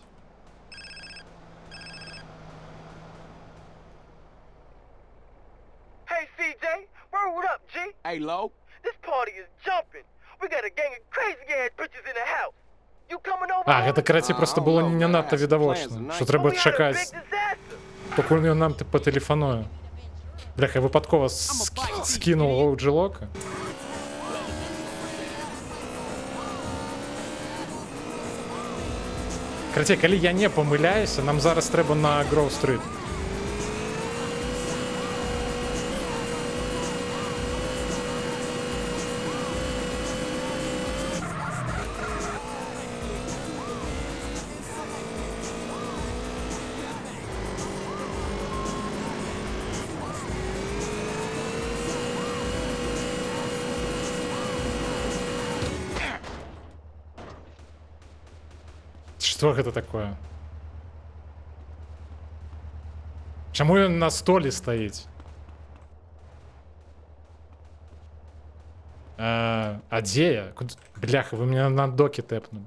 Hey, CJ, word up, G. Hey, Lo. This party is jumping. We got a gang of crazy ass bitches in the house. You coming over? А, гэта, карацей, просто было не надта відавочна, що треба чакаць, пакуль ён нам патэлефануе. Бляха, я випадково скинув Соулджі-Лока. Карацей, калі я не помиляюся, нам зараз треба на Гроув-стрит. Што гэта такое? Чаму ён на столе стаіць? А дзе я? Бляха, вы меня на доке тэпнули.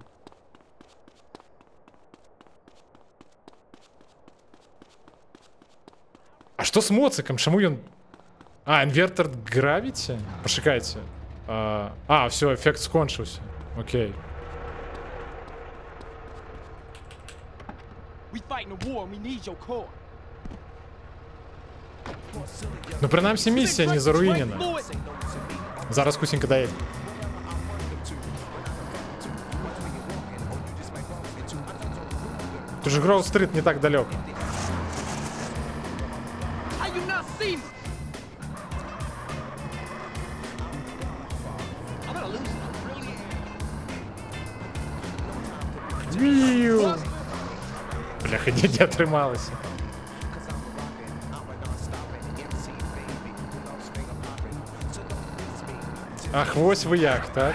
А што з моцыкам? Чаму ён... А, інвертор гравіці? Пачакайце. А, все, эфект скончыўся. Окей. Ну, прынамсі, місія не заруінена. Зараз хутенька даедем. Тут же Гроув-стрит не так далеко. Бляха, не атрымалася. Ах, вось вы як, так?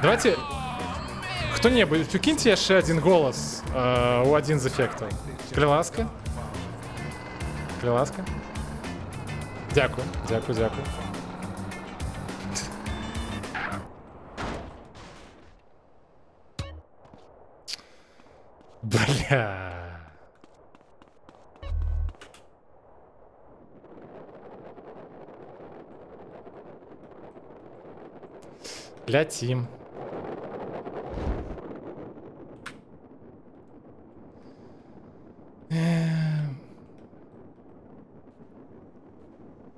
Давайте... Хто-небудь, укиньте яшчэ один голос у один з эфектаў. Калі ласка. Калі ласка. Дякую, дякую, дякую. Бля. Летим.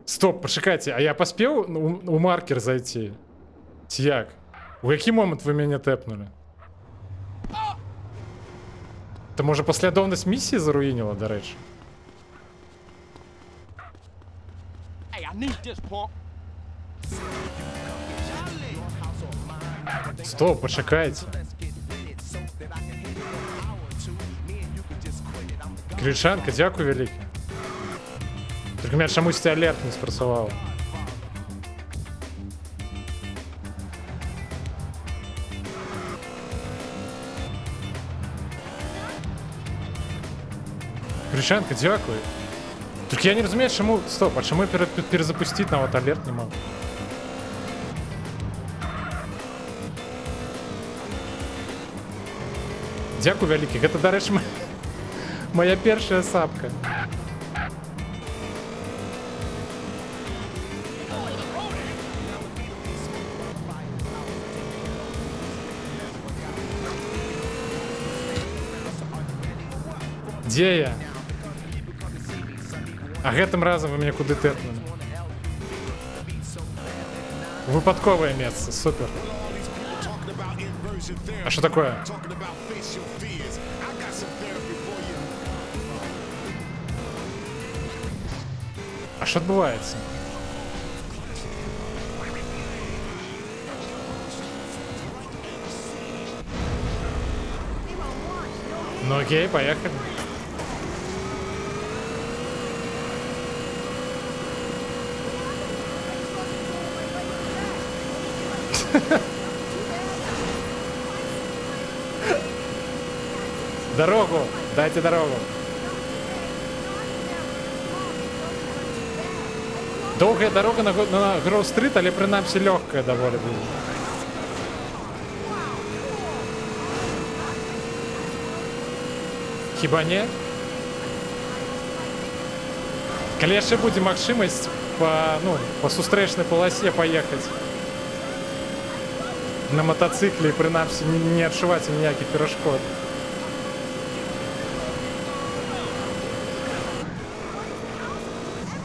Стоп, пачакайце, а я паспеў у маркер зайти? Ці як? У які момант вы мяне тэпнули? То можа паслядоўнасць місіі заруініла, дарэчы? Стоп, пачакайце. Крычанка, дзякуй вялікі. Только у меня чамусьці алерт не спрацаваў. Гришенко, дякую. Так я не розумію, чому... Стоп, а чому я перезапустити на вот алерт не можу? Дякую, великий. Гэта, дарэчы, моя першая сапка. Дзе я? А гэтым разам вы мяне куды тэпнули? Выпадковае месца, супер. А что такое? А что отбываецца? Ну окей, поехали. Дорогу! Дайте дорогу! Довгая дорога на Гроу-стрит, але прынамсі лёгкая даволі будзе. Хіба не? Калі яшчэ будзе магчымасць па сустрэчнай паласе паехаць на матацыкле і прынамсі не адчуваць ніякіх перашкод.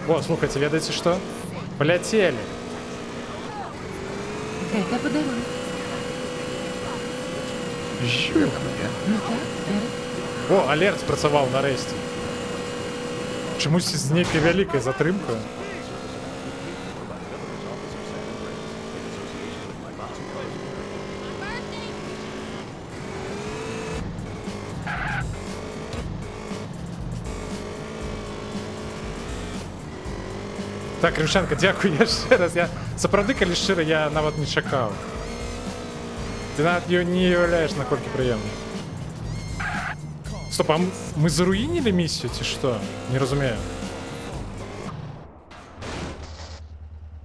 О, слухайте, ведаеце што? Паляцелі. Это по дороге. Жук. Ну так, Эрик. О, алерт спрацаваў нарэшце. Чамусьці з нейкай вялікай затрымкаю. Так, Гришенко, дякую яшчэ раз. Я сапраўды, калі шчыра, я нават не чакаў. Ты нават не уяўляеш, наколькі прыемна. Стоп, а мы заруінілі місію ці што? Не разумею.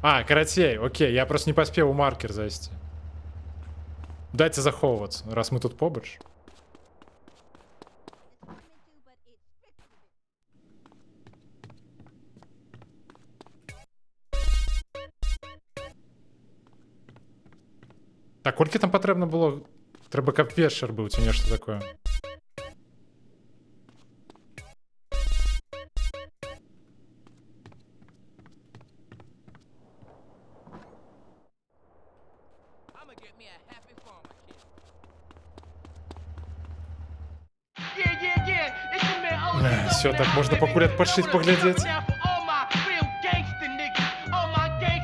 А, карацей, окей, я просто не паспеў у маркер зайсці. Дайце захоўвацца, раз мы тут побач. Так, колькі там патрэбна было? Трэба, каб вечар быў ці нешта такое. Все, так можна пакуль адпачыць паглядзець.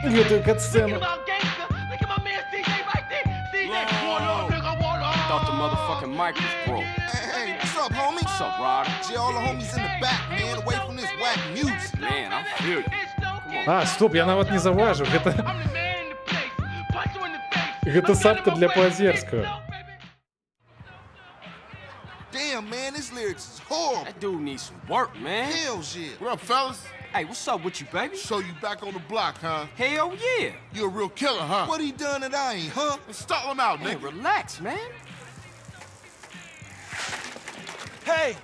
Гэтую кат-сцэну. Thought the motherfucking mic was broke. Hey, what's up, homie? What's up, Ryder? Gee, all the homies in the back, man, away from this whack music. Man, I feel you. А, стоп, я нават не заўважыў. Гэта сапка для Паазерскага. Damn, man, this lyrics is horrible. That dude needs some work, man. Hell yeah. What up, fellas? Hey, what's up with you, baby? So you back on the block, huh? Hell yeah. You a real killer, huh? What he done that I ain't, huh? Stall him out, man. Hey, relax, man. Hey,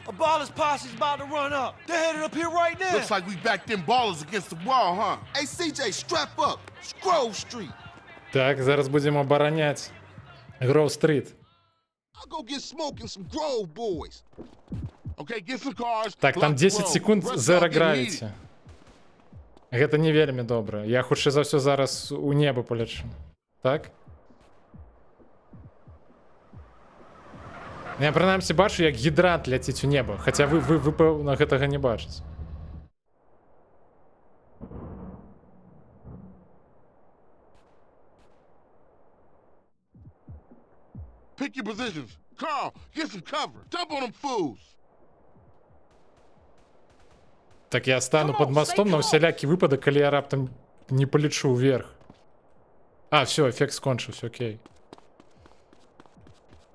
a baller's posse's about to run up. They're headed up here right now. Looks like we backed them ballers against the wall, huh? Hey, CJ, strap up. Scroll Street. Так, зараз будемо обороняти Гроу-стрит. I'll go get smoke and some Grove boys. Okay, get some cars. Так, там 10 секунд зера гравіті. Гэта не вельмі добра. Я хутчэй за ўсё зараз у неба полечу. Так? Я прынамсі бачу, як гідрант ляціць у неба, хаця вы пэўна гэтага не бачыце. Pick your positions. Carl, get some cover. Dump on them fools. Так я стану под мостом на усялякі выпадак, калі я раптам не полечу вверх. А, все, эффект скончыўся, окей.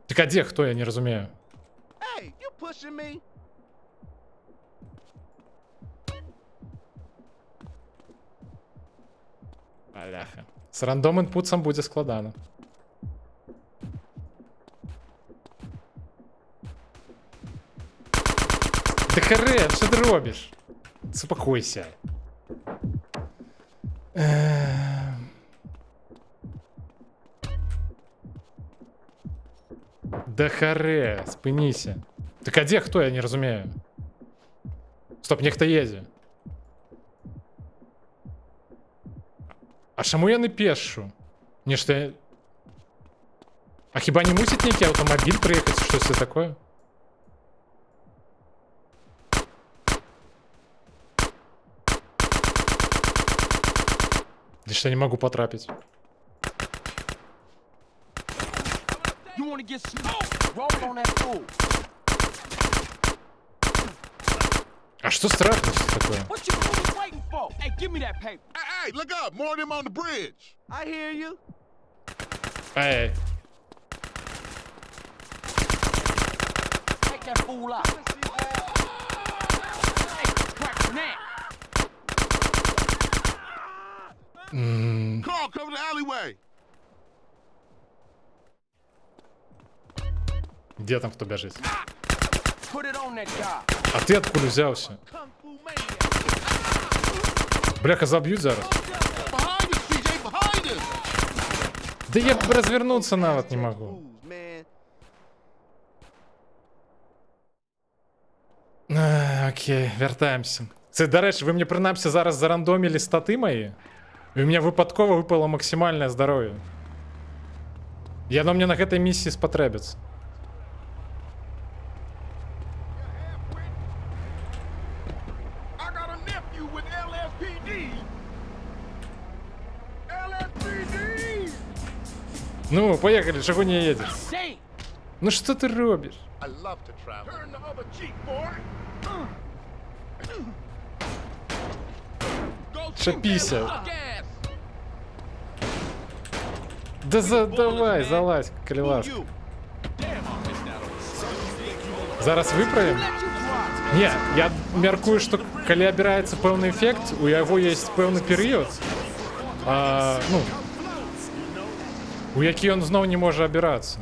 Так а дзе хто, я не разумею. Hey, you pushing me? Аляха. З рандом інпутсом буде складано. Та Харен, що ти робиш? Заспокойся. Да харе, спиніся. Так а де хто, я не розумію. Стоп, нехто їде. А чому я не пешу? Ні, що я... А хіба не мусить некий автомобіль приїхати, щось це таке? Лишь я не могу потрапить. You wanna get smoked? Roll on that fool. А что страшно такое? What you really waiting for? Hey, give me that paper. Hey, look up. More of them on the bridge. I hear you. Эй, Take that fool out. Hey, crack that. Carl, cover the alleyway. где там кто бежит? Put it on that guy. А ты откуда взялся? Бляха, забьют зараз. Behind us, CJ, behind us. Да я развернуться навод не могу. Окей, вертаємося. Це, до речі, ви мені принаймні зараз зарандомили стати мої? І у мене випадково випало максимальне здоров'я. І воно мені на этой місії спотребиться. I got a nephew with LSPD. LSPD. Ну, поїхали, чого не їдеш? Damn. Ну що ти робиш? I love to travel. Turn the other cheek, boy. Шапіся. Да давай, залазь, кліваска. Зараз виправимо? Ні, я мяркую, що коли обирається певний ефект, у його є певний період, ну, у який він знову не може обиратися.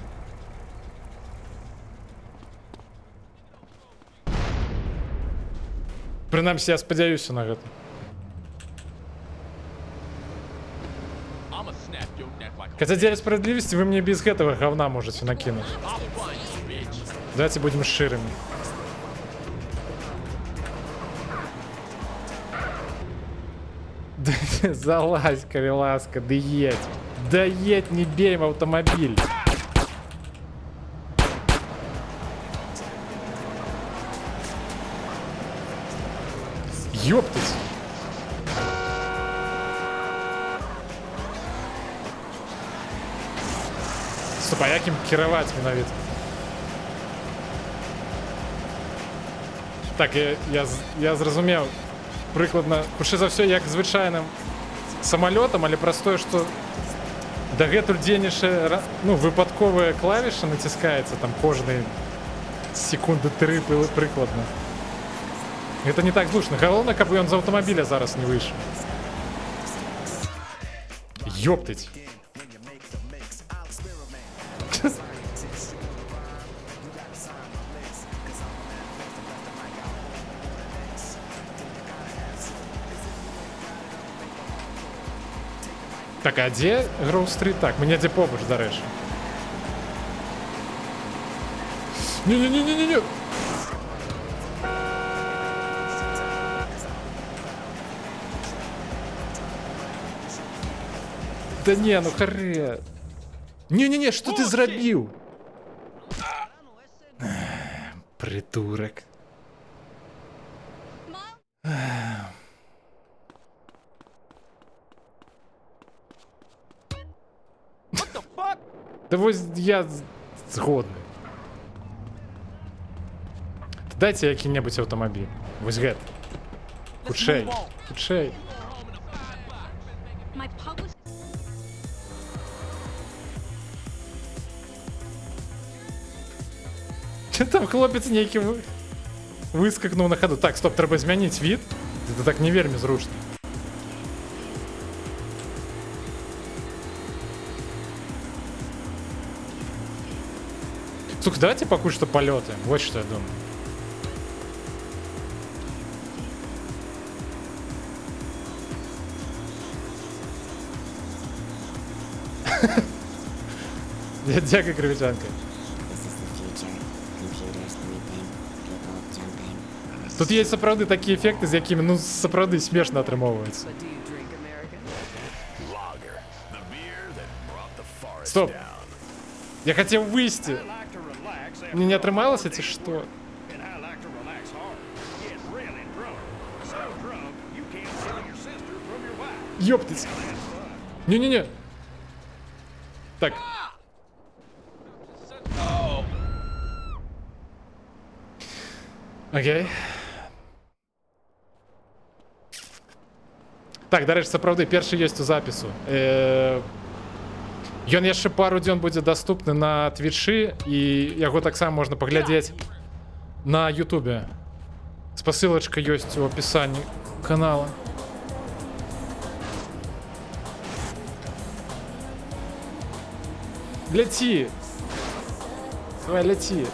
Принаймні, я сподіваюся на це. Хотя деле справедливости вы мне без этого говна можете накинуть. Давайте будем ширыми. Да залазь, Кавеласка, да едь. Да едь, не бей в автомобиль. Ёптать. Стоп, а як їм керувати менавіт? Так, я зрозумів прикладно, хутчэй за все, як звичайним самолітом, але простое, що дагэтуль дзейнейшая, ну, випадковая клавіша натискається там кожні секунди 3 прикладно. Это не так зручно. Головне, каб ён з автомобіля зараз не вийшов. Ёптать. Так, а де Гроув-стріт? Так, мені де побач, до речі. Ні-ні-ні-ні-ні! Да не, ну харе. Не-не-не, що ти зробив? Придурок. Да ось я згодний. Дайте який-небудь автомобіль. Ось гет. Хутчэй. Хутчэй. Там хлопець некий вискакнув на ходу. Так, стоп, треба змінити від. Це так не вельми зручно. Слухай, давайте пока что полетаем. Вот что я думаю. Дядя Кривичанка. Тут є сапраўды такі ефекти, з якими, ну, сапраўды смешно атрымоўваецца. Стоп! Я хотел выйти. Мне не атрымалася, ці што? Ёптыць. Не-не-не. Так. Окей. Так, дарэчы, сапраўды, першы ёсць у запісу. Ён яшчэ пару дзён будзе даступны на Твічы, і яго таксама можна паглядзець на Ютубе. Спасылачка ёсць у апісанні канала. Ляці! Давай, ляці!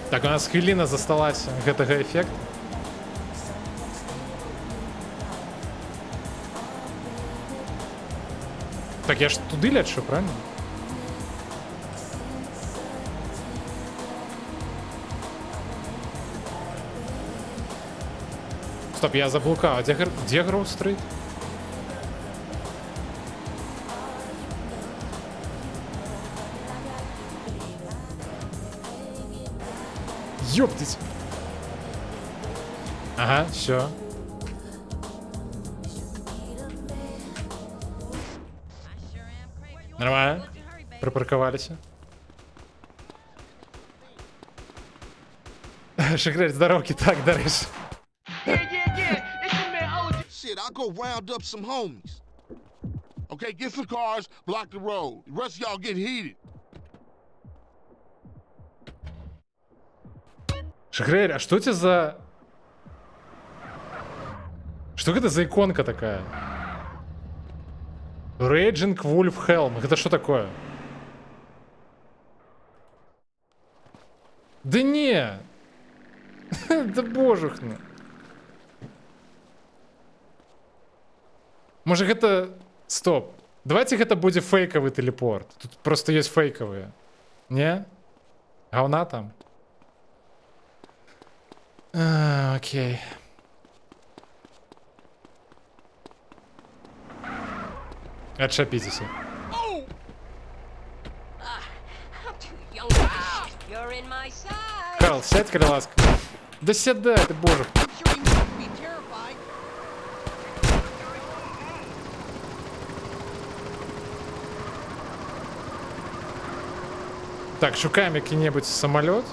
Так, у нас хвіліна засталася гэтага эфекту. Так, я ж туды лечу, правильно? Стоп, я заблукал. А где Гроу-стрит? Ёптыть. Ага, все. Нормально. Припарковались. Шагрель, здоровки, так, даришь. Shit, I'll go round up some homies. Okay, get some cars, block the road. The rest of y'all get heated. Шагрель, а что это за... Что это за иконка такая? Raging Wolf Helm. Это что такое? Да не! Да божухно. Может это... Стоп. Давайте это будет фейковый телепорт. Тут просто есть фейковые. Не? Говна там? Окей. Отшапитесь. Карл, сядь, крыласка. Да сядай, ты боже. Так, шукаем який-небудь самолет.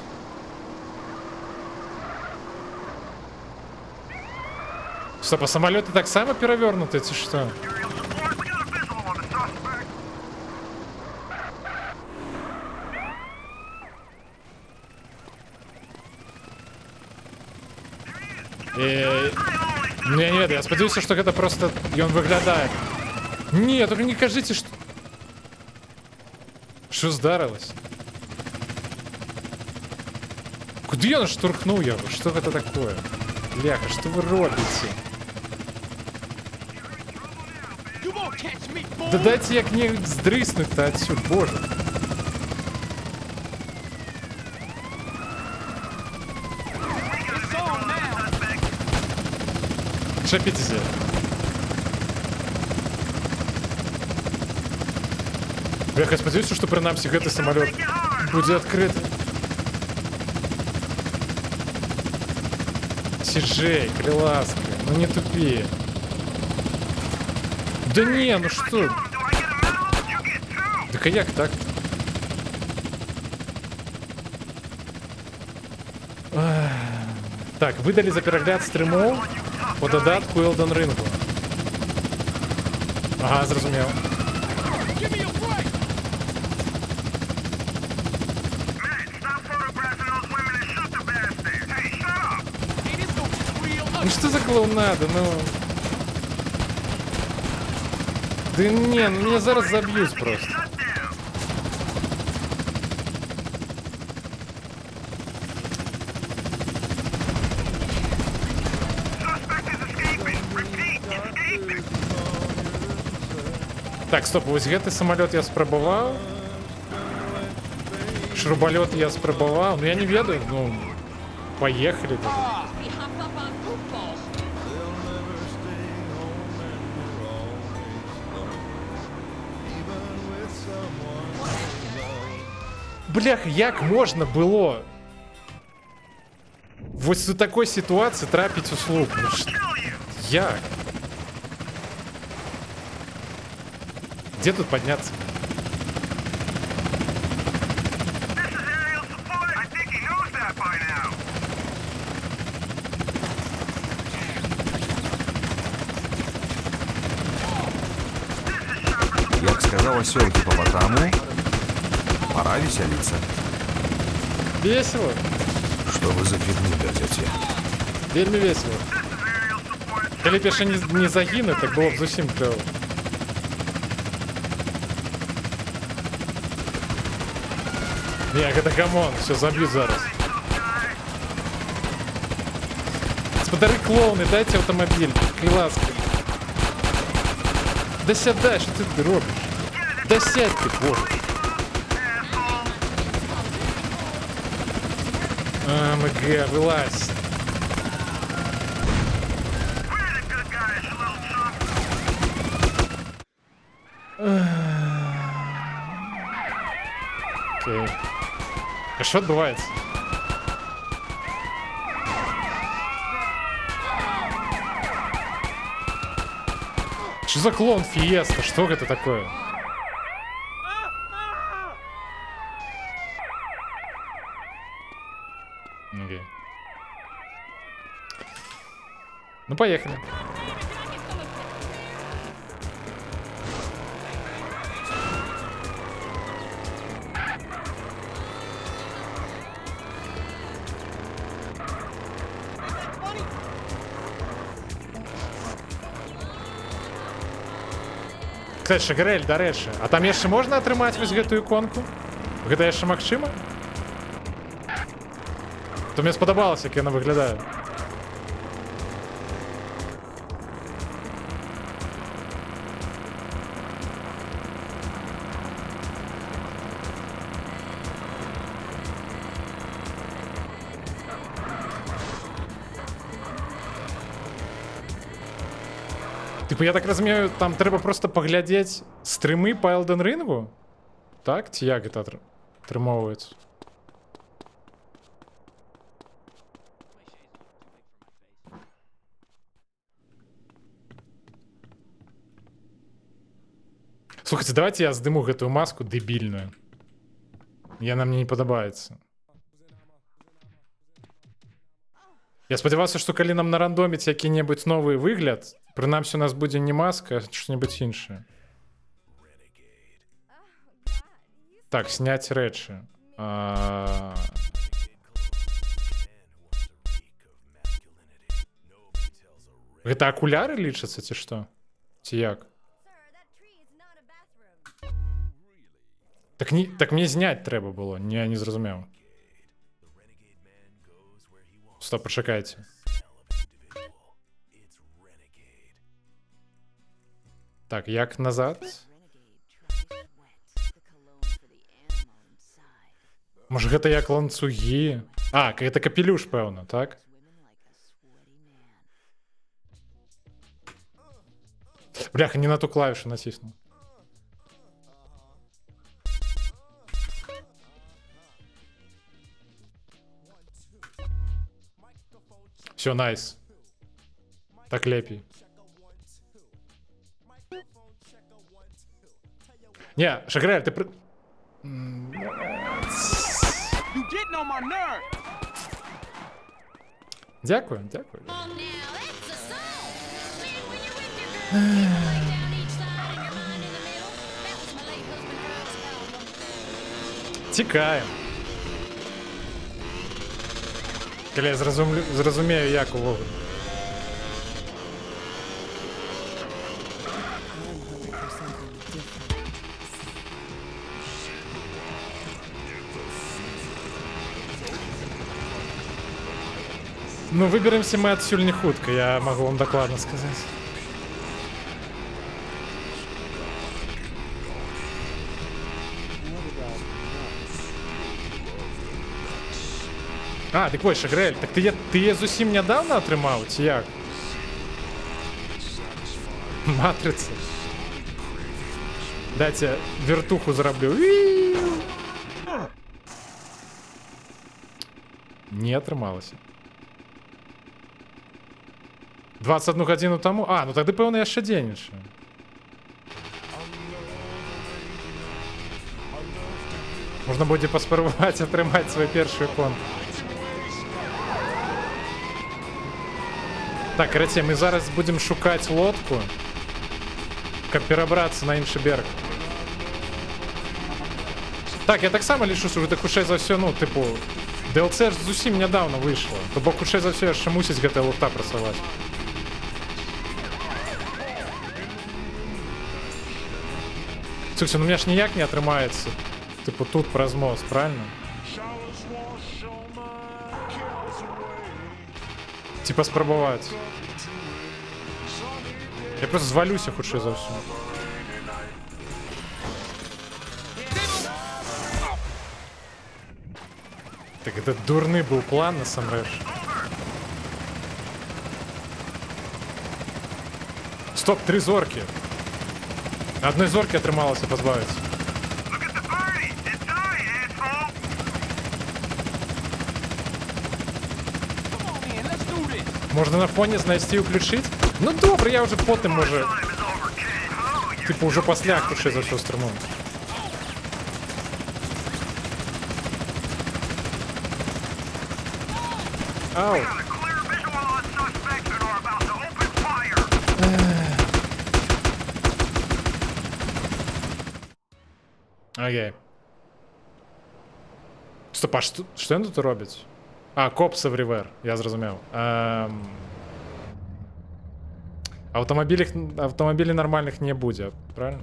Стоп, а самолеты так само перевернуты, это что? Не, я сподіваюся, что это просто... И он выглядает. Не, только не кажите, что... Что здарилось? Куди я наштурхнув його? Что это такое? Ляха, что вы робите? Да дайте як не здриснуть-то отсюда, боже. Шапитесь. Я сподіваюся, что принаймні гэты самолет будет открыт. Сиджей, крыласка, ну не тупи. Да не, ну что? Да як так? Так, выдали за перегляд стримов по додатку Elden Ring. Ага, зрозумів. Ну что за клоунада, ну... Да не, ну меня зараз забьют просто. Так, стоп, вось гэты самолет я спрабаваў. Шрубалёт я спрабаваў. Ну я не ведаю, ну... Поехали. Блях, як можна было вось у такой ситуации трапіць у слуп? Ну, як? Где тут подняться? Як сказал осел гипопотаму, пора веселиться. Весело. Что вы за фигню дадете? Вельми весело. Калі б яшчэ не загіну, так было б зусім клёва. Не, гэта камон, все забью зараз. Господары клоуны, дайте автомобиль, ласка. Да сядай, что ты робишь? Да сядь ты, боже. МГ, вылазь. Окей. А что отбывается? Что за клоун Фиеста? Что это такое? Окей. Ну, поехали. Кстати, Шагрель, дарэчы, а там яшчэ можна атрымаць вось гэтую іконку? Гэта яшчэ магчыма? То мне спадабалася, як яна выглядае. Типу, я так разумею, там трэба просто паглядзець стрымы па Elden Ring? Так? Ці як гэта атрымоўваецца? Слухайте, давайте я здыму гэтую маску дэбільную. Яна мне не падабаецца. Я спадзяваўся, што калі нам нарандоміць які-небудзь новы выгляд, прынамсі у нас будзе не маска, а што-небудзь іншае. Так, снять рэчы. Гэта акуляры лічацца ці што? Ці як? Так мне зняць трэба было, не зразумеў. Стоп, пачакайце. Так, як назад? Можа гэта як ланцугі? А, гэта капелюш, пэўна, так? Бляха, не на ту клавішу націснуў. Все, найс. Так лепей. Не, Шагрель, ты... Дякую, дякую. Тікаємо. Калі я зразумею, як увогуле. Ну, выберемся мы отсюль не хутка, я могу вам докладно сказать. А, дык вось, Шагрэль, так ты яе зусім нядаўна атрымаў, ці як? Матрыца. Дайце вертуху зраблю. Не атрымалася. 21 гадзіну таму? А, ну тады, пэўна, яшчэ дзейнічаю. Можна будзе паспрабаваць атрымаць свой першы конт. Так, карацей, мы зараз будзем шукаць лодку, каб перабрацца на іншы берег. Так, я таксама лічу, што гэта хутчэй за ўсё, ну, тыпу, DLC ж зусім нядаўна выйшла, то бок хутчэй за ўсё яшчэ мусіць гэтая лофта працаваць. Слухайте, ну у меня ж ніяк не атрымаецца, тыпу, тут праз мост, правильно? Типа спрабаваць. Я просто звалюся хутчэй за ўсё. Так это дурны был план, насамрэч. Стоп, 3 зоркі. Адной зоркі атрымалася пазбавіцца. Можна на фоне знайсці і ўключыць? Ну добра, я уже потым, можа... Типа уже пасля хутчэй за ўсё стрыму. Ау. Окей. Стоп, а што ён тут робіць? А, Cops Everywhere, я зразумеў. Аўтамабілей нармальных не будзе, правильно?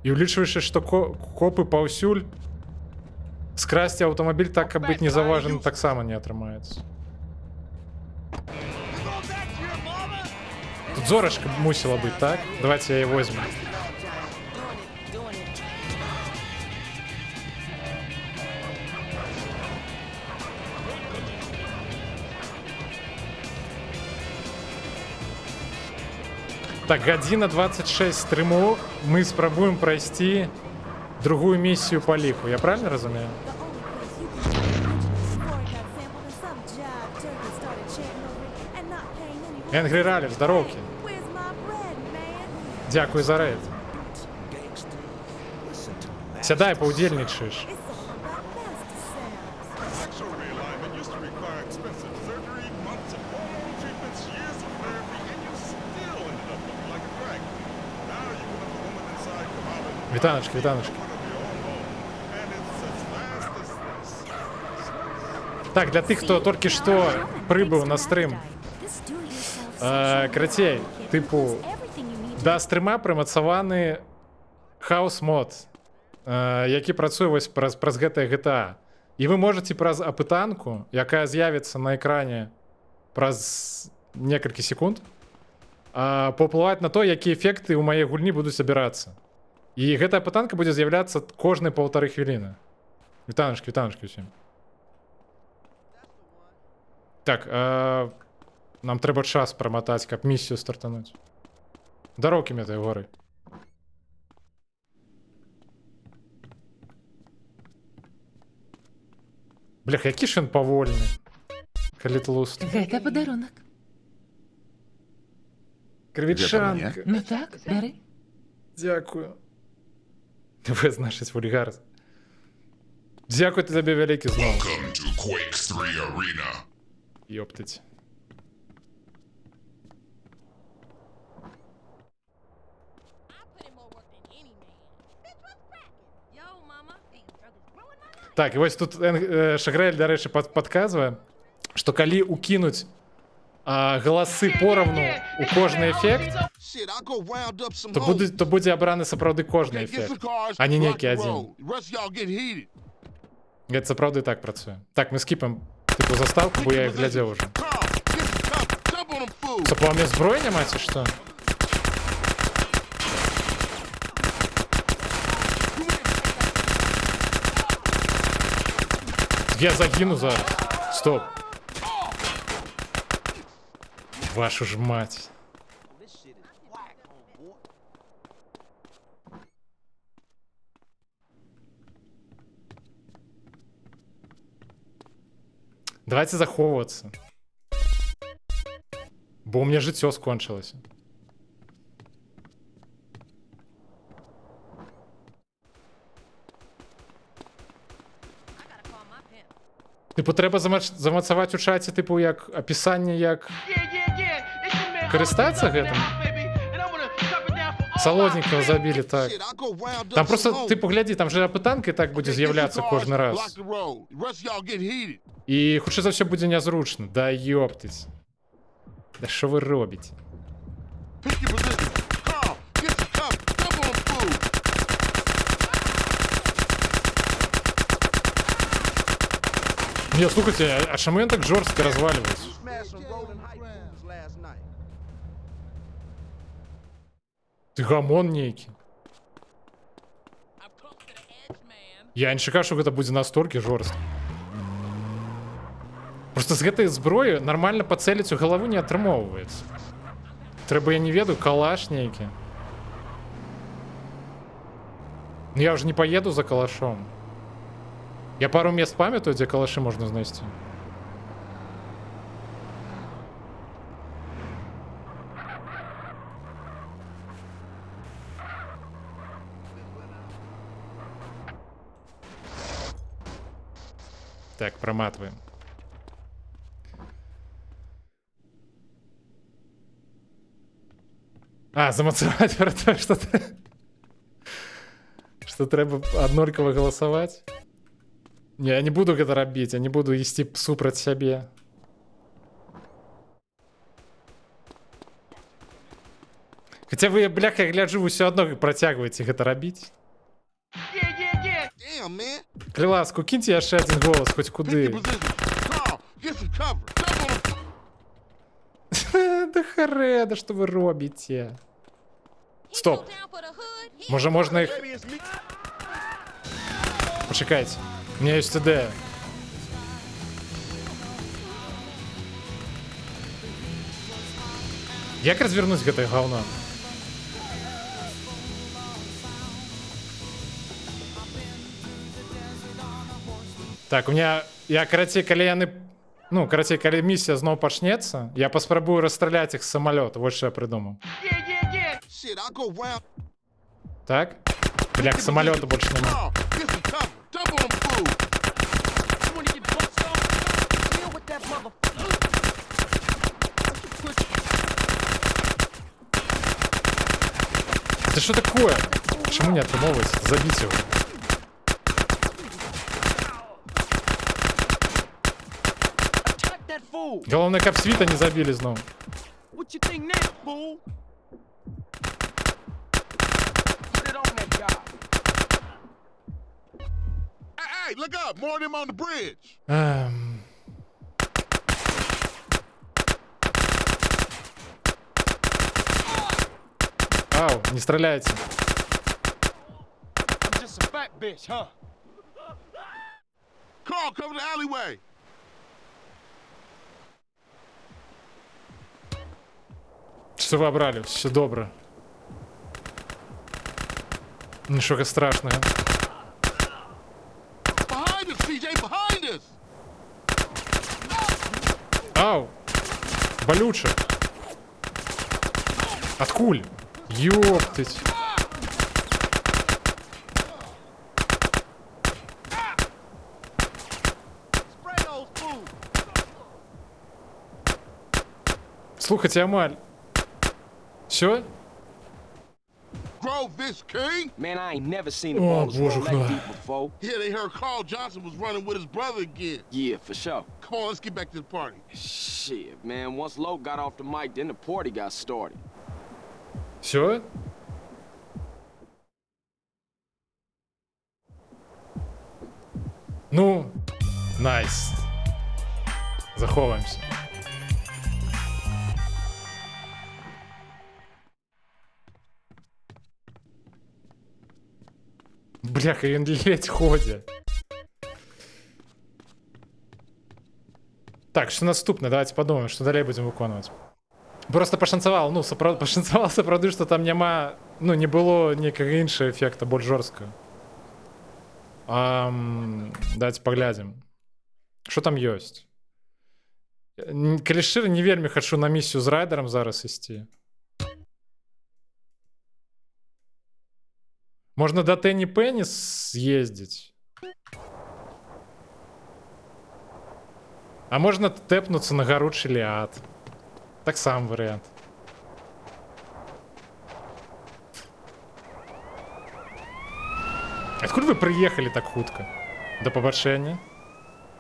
І улічваючы, што копы паўсюль, скрасці аўтамабіль так, каб быць незаўважаным, таксама не атрымаецца. Тут зорачка мусіла быць, так? Давайте я яе возьму. Так, гадзіна 26 стрыму. Мы спрабуем прайсці другую місію па ліку. Я правильно разумею? Энгри Раллі, здароўкі. Дзякуй за рэйд. Сядай, паўдзельнічаеш. Вітаначки, вітаначки. Так, для тых, хто толькі што прыбыў на стрым. Карацей, тыпу, да стрыма прымацаваны хаус-мод, які працуе вось праз гэтае GTA. І вы можаце праз апытанку, якая з'явіцца на экране праз некалькі секунд, паўплываць на то, якія эфекты ў маёй гульні будуць абірацца. І гэтая апытанка будзе з'яўляцца кожныя 1,5 хвіліны. Вітаначки, вітаначки усім. Так, нам трэба час праматаць, каб місію стартануць. Дароўкі мэтай горы. Блях, які ж ён павольны. Калі тлуст. Гэта падарунак. Крывічанка. Ну так, бяры. Дзякую. Вы значыць вульгарс. Дзякуй табе вялікі зноў. Ёптыць. Так, і вось тут Шагрэль, дарэчы, падказвае, што калі укінуць галасы пораўну у кожны эфект, то будзе абраны сапраўды кожны эфект, а не нейкі адзін. Гэта сапраўды так працуе. Так, мы скіпаем Типу заставку, бо я їх глядів уже. Це по мені зброї нема, чи що? Я загину зараз. Стоп. Вашу ж мать. Давайте заховуватися. Бо у мене життя скончилося. Типу, треба замацувати у чаті, типу, як описання, як користатися гэтым. Солодненького забили, так. Там просто, типу, гляди, там же опитанки так буде з'являтися кожен раз. І, хоча за все, буде незручно. Да йоптись. Да що ви робите? Не, слухайте, а чому я так жорстко розвалююсь? Ти гамон нейкий. Я не чекав, що гэта будзе настолькі жорстко. Просто з гэтай зброі нормально пацэліць у галаву не атрымоўваецца. Трэба, я не ведаю, калаш нейкі. Ну я уже не поеду за калашом. Я пару мест памятаю, где калаши можно знайсці. Так, проматываем. А, замацаваць про то, что трэба аднолькава галасаваць. Не, я не буду гэта рабіць, я не буду ісці супраць сябе. Хаця вы, бляха, я гляджу, вы ўсё адно працягваеце гэта рабіць. Калі ласку, кіньце яшчэ адзін голас, хоць куды. Да харе, да што вы робіце? Стоп. Можа, можна іх... Почекайте. У меня есть ТД. Як развернуть гэтае говно? Так, у меня... Я, карацей, калі яны... Ну, карацей, калі миссия зноў пачнецца, я паспрабую расстраляць іх з самалёта. Вот што я придумаў. Так? Бляк, самалёта больше нема. Это что такое? Почему не отрывалось? Забить его. Главное, кап свита не забили снова. Ау, не стреляйте. Что вы обрали? Все добро. Ничего страшного. Ау! Болюче. Откуль? Ёптыть. Слухайте, Амаль. Все? Man, I ain't never seen a О, ball боже roll мой. that deep before. Yeah, they heard Carl Johnson was running with his brother again. Yeah, for sure. Come on, let's get back to the party. Shit, man. Once Loke got off the mic, then the party got started. Все? Ну, найс. Заховаемся. Бляха, він ледь ходить. Так, що наступне? Давайте подумаем, що далі будемо виконувати. Просто пошанцевал, ну, пошанцевал сапраўды, што там няма, ну, не было ніякага іншага эфекта, больш жорсткага. Давайте паглядзім. Што там ёсць? Калі шчыра, не вельмі хачу на місію з райдерам зараз ісці. Можна да Тенні Пенні з'ездзіць. А можна тэпнуцца на гару Чиліад. Так сам варыянт. Адкуль вы прыехалі так хутка? Да пабачэння?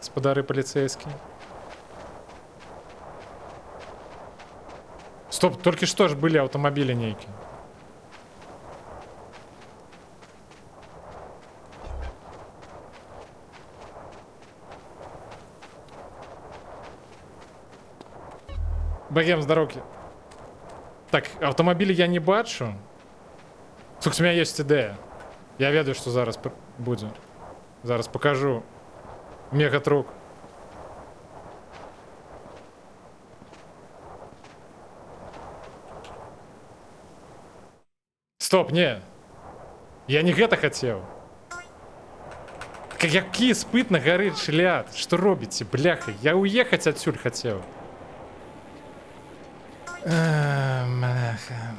Гаспадары паліцэйскія. Стоп, толькі што ж былі аўтамабілі нейкія. Богем, с дороги. Так, автомобиль я не бачу. Слухай, у меня есть идея. Я ведаю, что зараз будет. Зараз покажу. Мегатрук. Стоп, не. Я не гэта хотел. Які спыт на горы Чиліад? Что робите, бляха? Я уехать отсюда хотел. Бляха.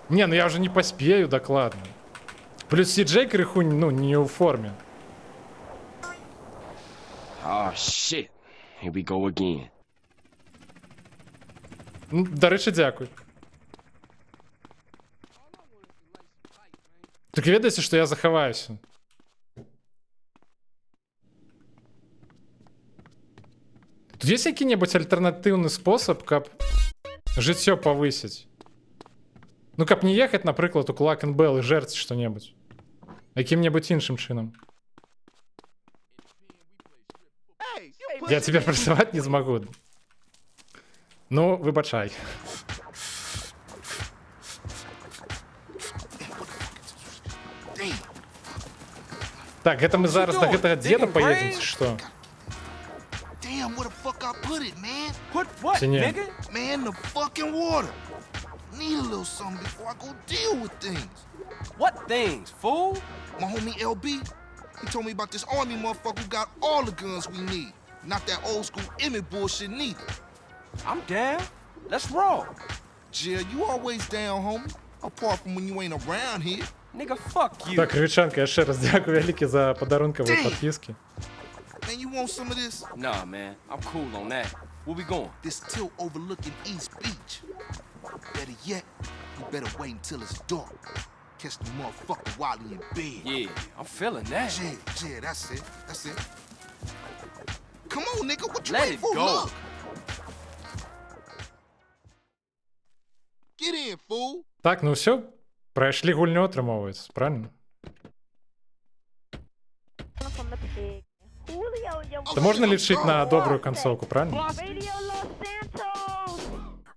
Не, ну я уже не поспею, докладно. Плюс Си-Джей крыху, ну, не у форме. Oh shit. Here we go again. Ну, до речі, дякую. Так ведаеце, што я захаваюся. Тут есть які-небудзь альтэрнатыўны спосаб, каб жыццё павысіць? Ну, каб не ехаць, напрыклад, у Клакенбелл і жэрці што-небудзь. Якім-небудзь іншым чынам. Я цяпер працаваць не змагу. Ну, выбачай. Так, гэта мы зараз да гэтага дзеда поедем, ці што? Damn, where the fuck I put it, man? Put what, Ці не? nigga? Man, the fucking water. Need a little something before I go deal with things. What things, fool? My homie LB, he told me about this army motherfucker who got all the guns we need. Not that old school Emmett bullshit neither. I'm down. Let's roll. Jill, you always down, homie. Apart from when you ain't around here. Nigga, fuck you. Так, Гречанка, я ще раз дякую велике за подарункові підписки. Man, you want some of this? Nah, man. I'm cool on that. Where we going? This tilt overlooking East Beach. Better yet, you better wait until it's dark. Catch the motherfucker while he in bed. Yeah, I'm feeling that. Yeah, that's it. That's it. Come on, nigga, what you Let waiting it for? go. Look. Get in, fool. Так, ну все, пройшли гульню, атрымоўваецца, правильно? То можна лічыць на добрую канцоўку, правильно?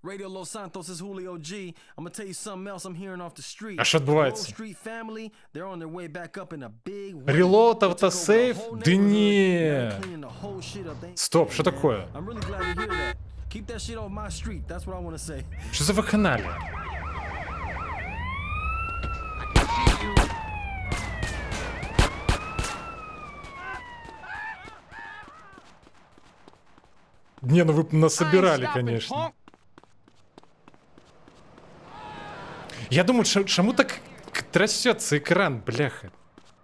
Radio Los Santos is Julio G. I'm gonna tell you something else I'm hearing off the street. А що відбувається? The Wall Street family, they're on their way back up in a big Reload автосейв? Да не. Стоп, що такое? I'm really glad to hear that. Keep that shit off my street. That's what I want to say. Що за вакханалія? Не, ну вы б насобирали, конечно. Я думаю, чему так трясется экран, бляха.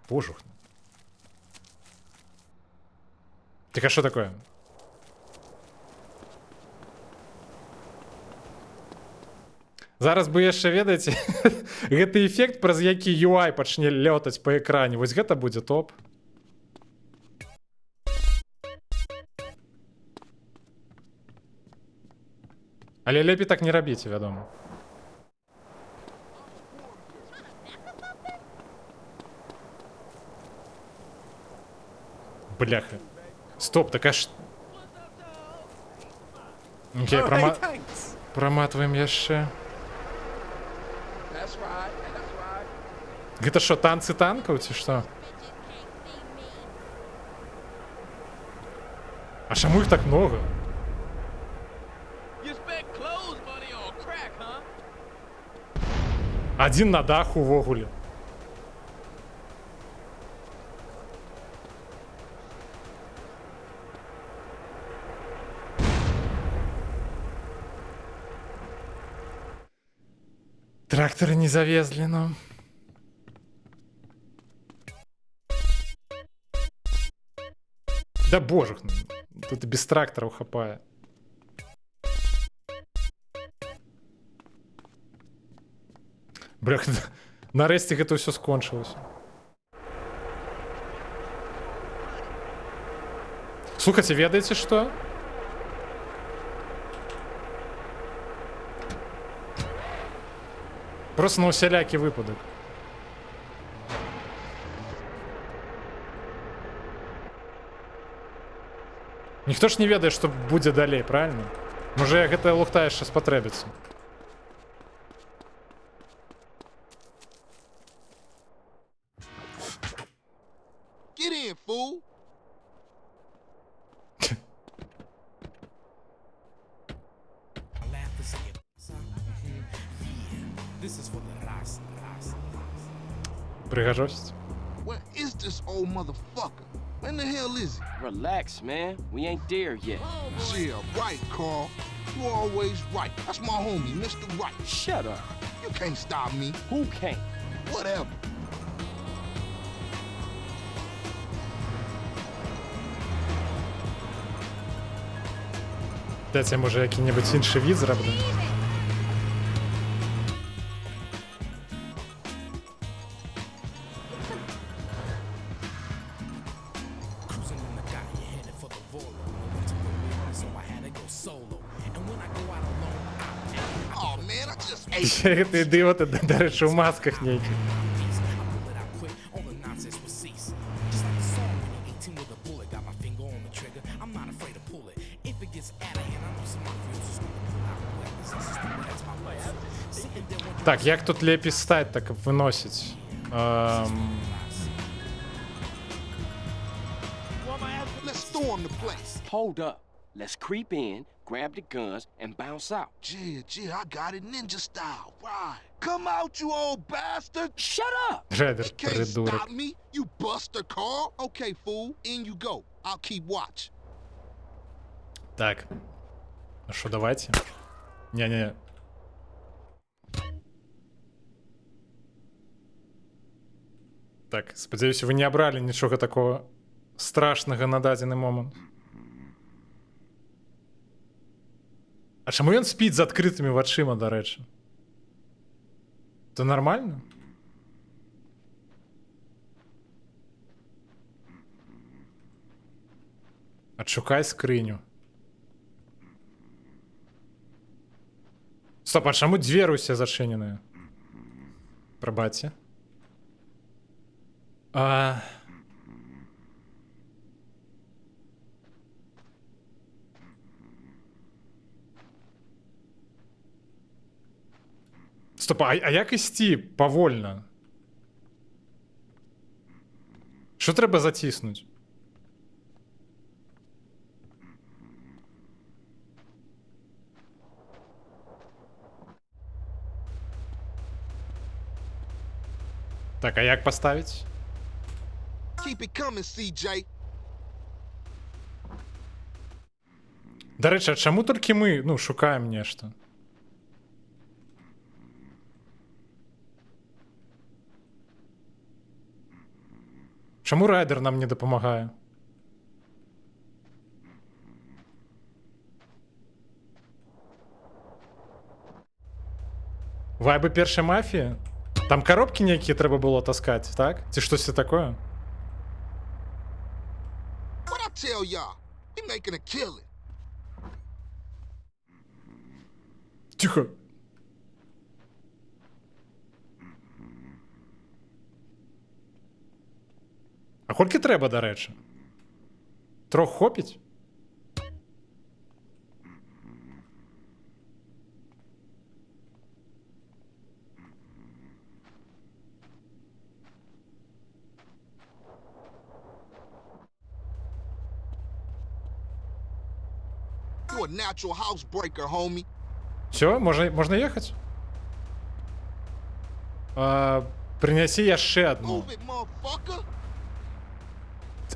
Божух. Так а что такое? Зараз бы яшчэ ведаеце, гэты эфект, праз які UI пачне лётаць па экране. Вось гэта будзе топ. Але лепей так не рабіце, вядома. Бляха. Стоп, так аж... Окей, Oh, hey, thanks. проматываем яшчэ. That's right, that's right. Гэта што, танцы танкаў ці што? А чаму іх так много? You spent clothes money on crack, huh? Адзін на даху увогуле. Тракторы не завезли нам. Да боже, тут без трактораў хапае. Блях, нарэшце гэта ўсё скончылася. Слухайце, ведаеце што? Просто на усялякі выпадак. Ніхто ж не ведае, што будзе далей, правильно? Можа, гэтая лухта яшчэ спатрэбіцца. Get in, fool. Прыгажосць. Where is this old motherfucker? When the hell is he? Relax, man. We ain't there yet. Yeah, right, Carl. You always right. That's my homie, Mr. Right. Shut up. You can't stop me. Who can't? Whatever. Дайце, може, який-небудь інший від зроблю. Oh, man, I just ate. Ти ідіоти, до речі, у масках ніяких. Так, як тут лепей стать, так виносить? Let's storm the place. Hold up. Let's creep in, grab the guns, and bounce out. Yeah, I got it ninja style. Right. Come out, you old bastard. Shut up. Рейдер, Can't придурок. stop me, you buster, Carl. Okay, fool, in you go. I'll keep watch. Так. Ну що, давайте. Не-не. Так, спадзяюся, вы не абралі нічога такого страшнага на дадзены момант. А чаму ён спіць з адкрытымі вачыма, дарэчы? То нормально? Адшукай скрыню. Стоп, а чаму дзверы ўсе зачыненыя? Прабачце. Стоп, а як ісці павольна? Що треба заціснуць? Так, а як поставіць? Keep it coming, CJ. Дарэчы, а чаму толькі мы, ну, шукаем нешта? Чаму райдер нам не дапамагае? Вайбы першай мафіі? Там коробкі нейкія трэба было таскаць, так? Ці штосьці такое? What I tell y'all? We making a killing. Тихо. А колькі трэба, дарэчы? Трох хопить? You a natural housebreaker, homie. Все, можна ехать? Принеси яшчэ одну. Move it, motherfucker.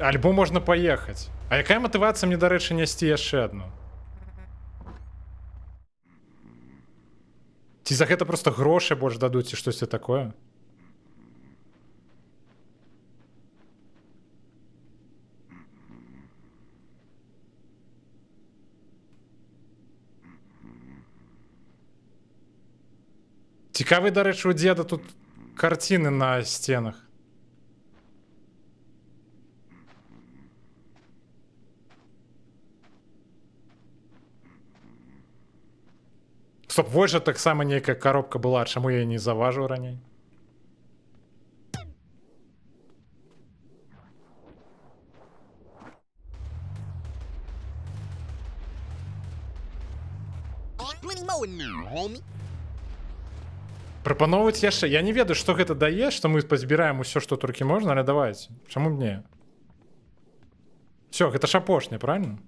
Альбо можна паехаць. А якая матывацыя мне, дарэчы, нясці яшчэ одну? Ці за гэта просто грошы больш дадуць ці штосьці такое? Цікавы, дарэчы, у дзеда тут карціны на сценах. Стоп, вось жа таксама нейкая коробка была, чаму я не заўважыў раней? Plenty more in there, homie. Прапаноўваць яшчэ. Я не ведаю, што гэта дае, што мы пазбіраем усё, што толькі можна, але давайце. Чаму мне? Всё, гэта ж апошняе, правильно?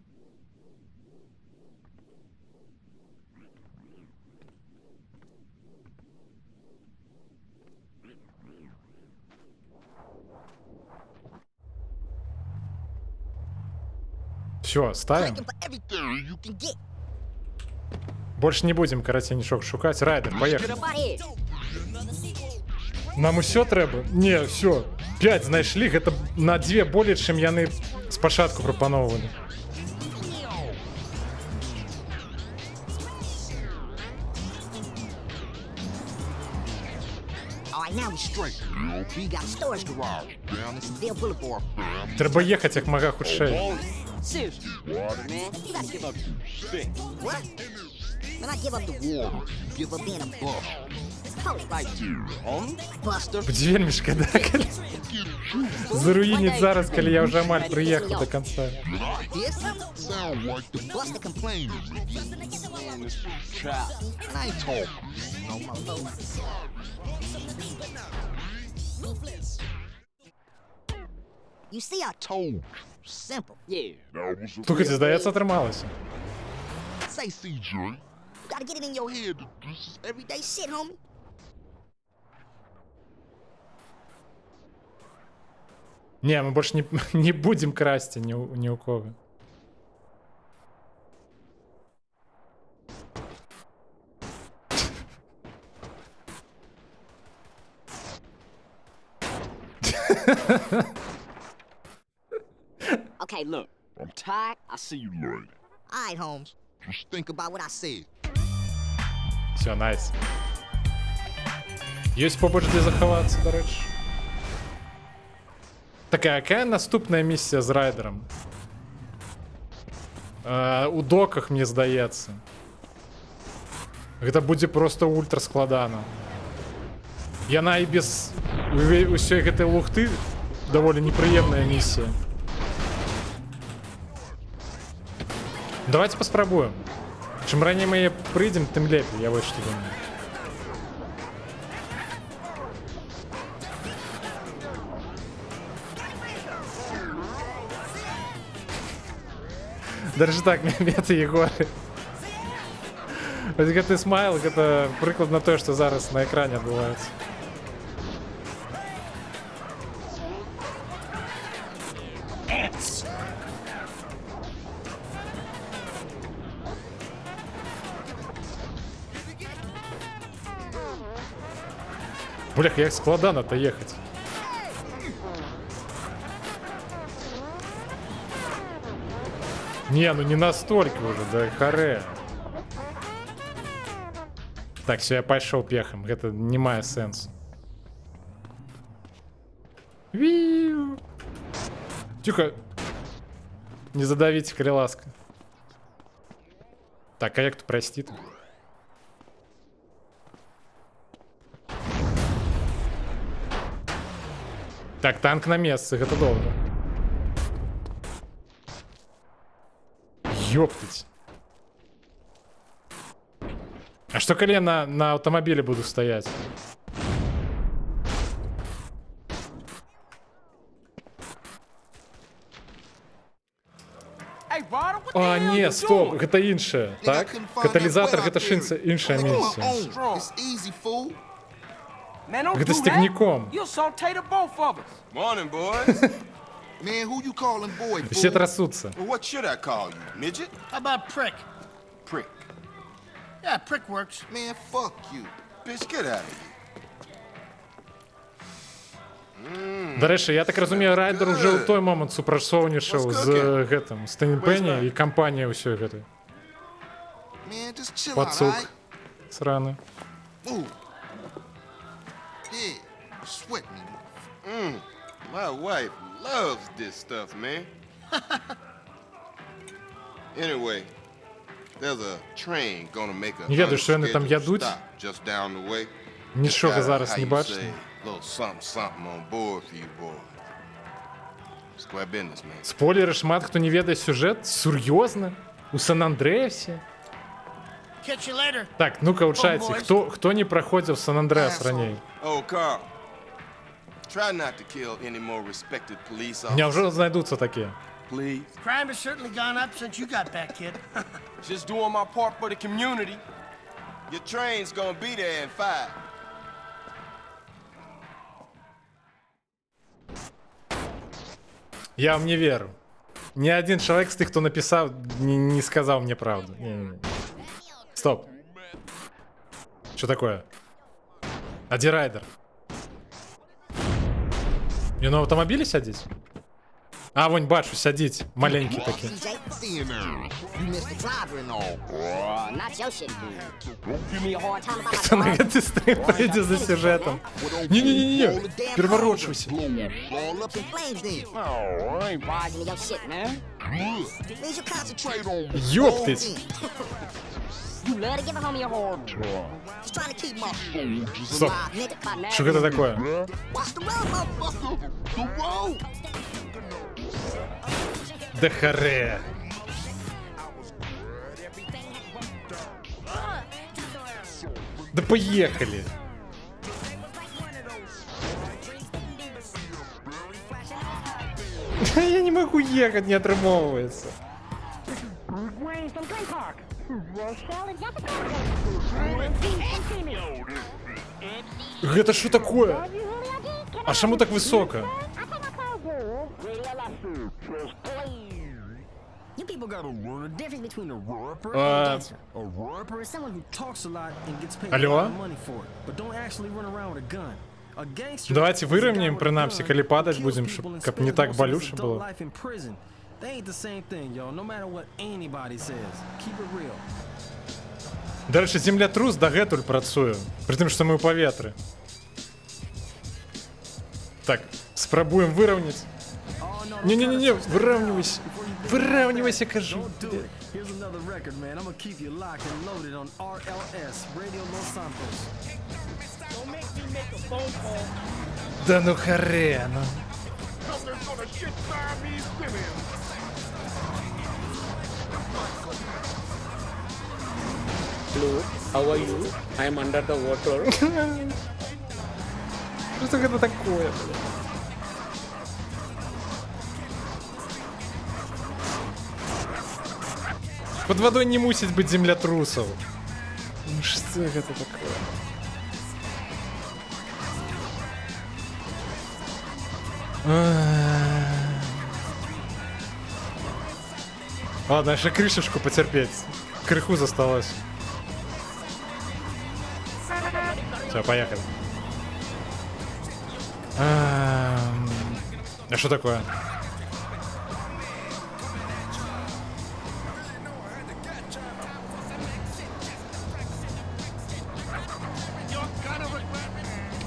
Все, ставим. Больше не будем, карацей, нічога шукаць. Райдер, поехали. Нам усё трэба? Не, все. 5 знайшлі, гэта на 2 болей, чым яны спачатку прапаноўвалі. Трэба ехаць як мага хутчэй. Будзе вельмі шкада, калі заруініць зараз, калі я ўжо амаль прыехаў да канца. You see, I told you. Simple. Yeah. Слухайте, здаецца, атрымалася. Say, CJ, you gotta get it in your head. This is Everyday shit, homie. Не, мы больше не будем красти ни у кого. Okay, look. I'm tired. I see you later. All right, Holmes. Just think about what I said. Все, найс. Есть побач, де заховатися, до речі. Так, а яка наступна місія з райдером? У доках, мне здаецца. Гэта будзе просто ультра складана. Яна і без усёй гэтай лухты даволі непрыемная місія. Давайте паспрабуем. Чым раней мы прыйдзем, тым лепей, я вот што думаю. Даже так, мета Егоры. Вось гэты смайл, гэта прыкладна тое, што зараз на экране адбываецца. Блях, як складана-то ехать. Не, ну не настолько уже, да харе. Так, все, я пайшоў пехам, гэта не мае сэнсу. Тихо. Не задавите, калі ласка. Так, а як тут прайсці тут? Так, танк на месцы, гэта добра. Ёптать. А что, коли я на автомобиле буду стоять? Hey, Ryder, what the А, hell не, you стоп, doing? гэта іншае, так? Каталізатор гэта ж іншая місія. It's easy, fool. Man, don't Гэта do з that. техніком. You'll saute the both of us. Morning, boys. Man, who you calling boy, Все fool? трясутся. Well, what should I call you, midget? How about prick? Prick. Yeah, prick works. Man, fuck you. Bitch, get out of here. До речі, я так розумію, Райдер уже у той момент супрацоўнічаў з гэтым, з Тэнні Пенні і кампаніяй усёй гэтай. Man, just chill out, Пацук alright? сраны. Move. Yeah, sweat me. My wife loves this stuff, man. Anyway, there's a train gonna make a Не ведаю, що вони там unscheduled ядуть. stop just down the way. Нічого Got a, зараз how не you бачите. say, little something on board for you boys. Square business, man. Спойлери, шмат хто не ведае сюжэт. Сур'ёзна? У Сан-Андрэасе? Catch you later. Так, ну-ка, учайце. Хто не праходзіў Сан-Андрэас раней? Oh, Carl. Try not to kill any more respected police officers. Няўжо знайдуцца такія? Please. Crime has certainly gone up since you got back, kid. Just doing my part for the community. Your train's gonna be there in 5. Я вам не веру. Ни один человек з тих, хто написав, не сказав мне правду. Не. Стоп. Что такое? А де Райдер? Він на автомобілі сядить? А, вон, бачу, сядить. Маленький такий. You missed the driver and all. Not your shit, dude. Give me a hard time about Хто на гэты стрим поїде за сюжетом? Ні-ні-ні, переворочуйся. Roll up in flames then. Oh, I ain't riding your shit, man. Means you concentrate on Ёптыть. You love to give a homie a hard time. Just trying to keep my Стоп. Що це такое? Watch the road, motherfucker. The road. Да харе. Да поехали. Я не могу ехать, не отрымовывается. Это что такое? А чему так высоко? You people gotta learn the difference between a rapper and a dancer. A rapper is someone who talks a lot and gets paid a Алло? lot of money for it, but don't actually run around with a gun. A gangster Давайте is a guy выровняем, with a принамсі, gun коли who падать kills будем, people and щоб не spends так most of his болюче adult було. life in prison. They ain't the same thing, yo. No matter what anybody says. Keep it real. До речі, землятрус дагэтуль працуе, при тым, што мы ў паветры. Так, спрабуем выраўняць. Не-не-не, выравнивайся. Выравнивайся, кажу. Here's another record, man. I'm gonna keep you locked and loaded on RLS, Radio Los Santos. Don't make me make a phone call. Да ну харе, ну. Something's gonna shit Siamese women. Hello, how are you? I'm under the water. Что это такое, блядь? Под водой не мусить быть землятрусов. Ну что это такое? Ладно, еще крышечку потерпеть. Крыху засталось. Все, поехали. А что такое?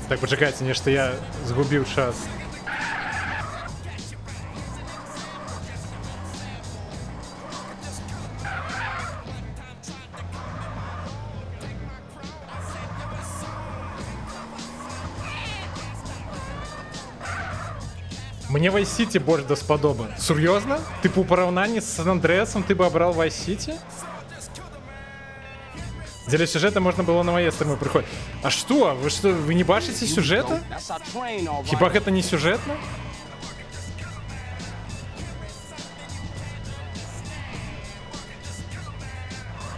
Так, почекайте, нечто я згубив час. Мне Vice City больше дасподобы. Серьезно? Типа у параўнанні з Сан-Андреасом ты бы обрал Vice City? Дзеля сюжета можна было на мае стрымы прыходзіць. А што? Вы не бачыце сюжета? Хіба гэта не сюжетна?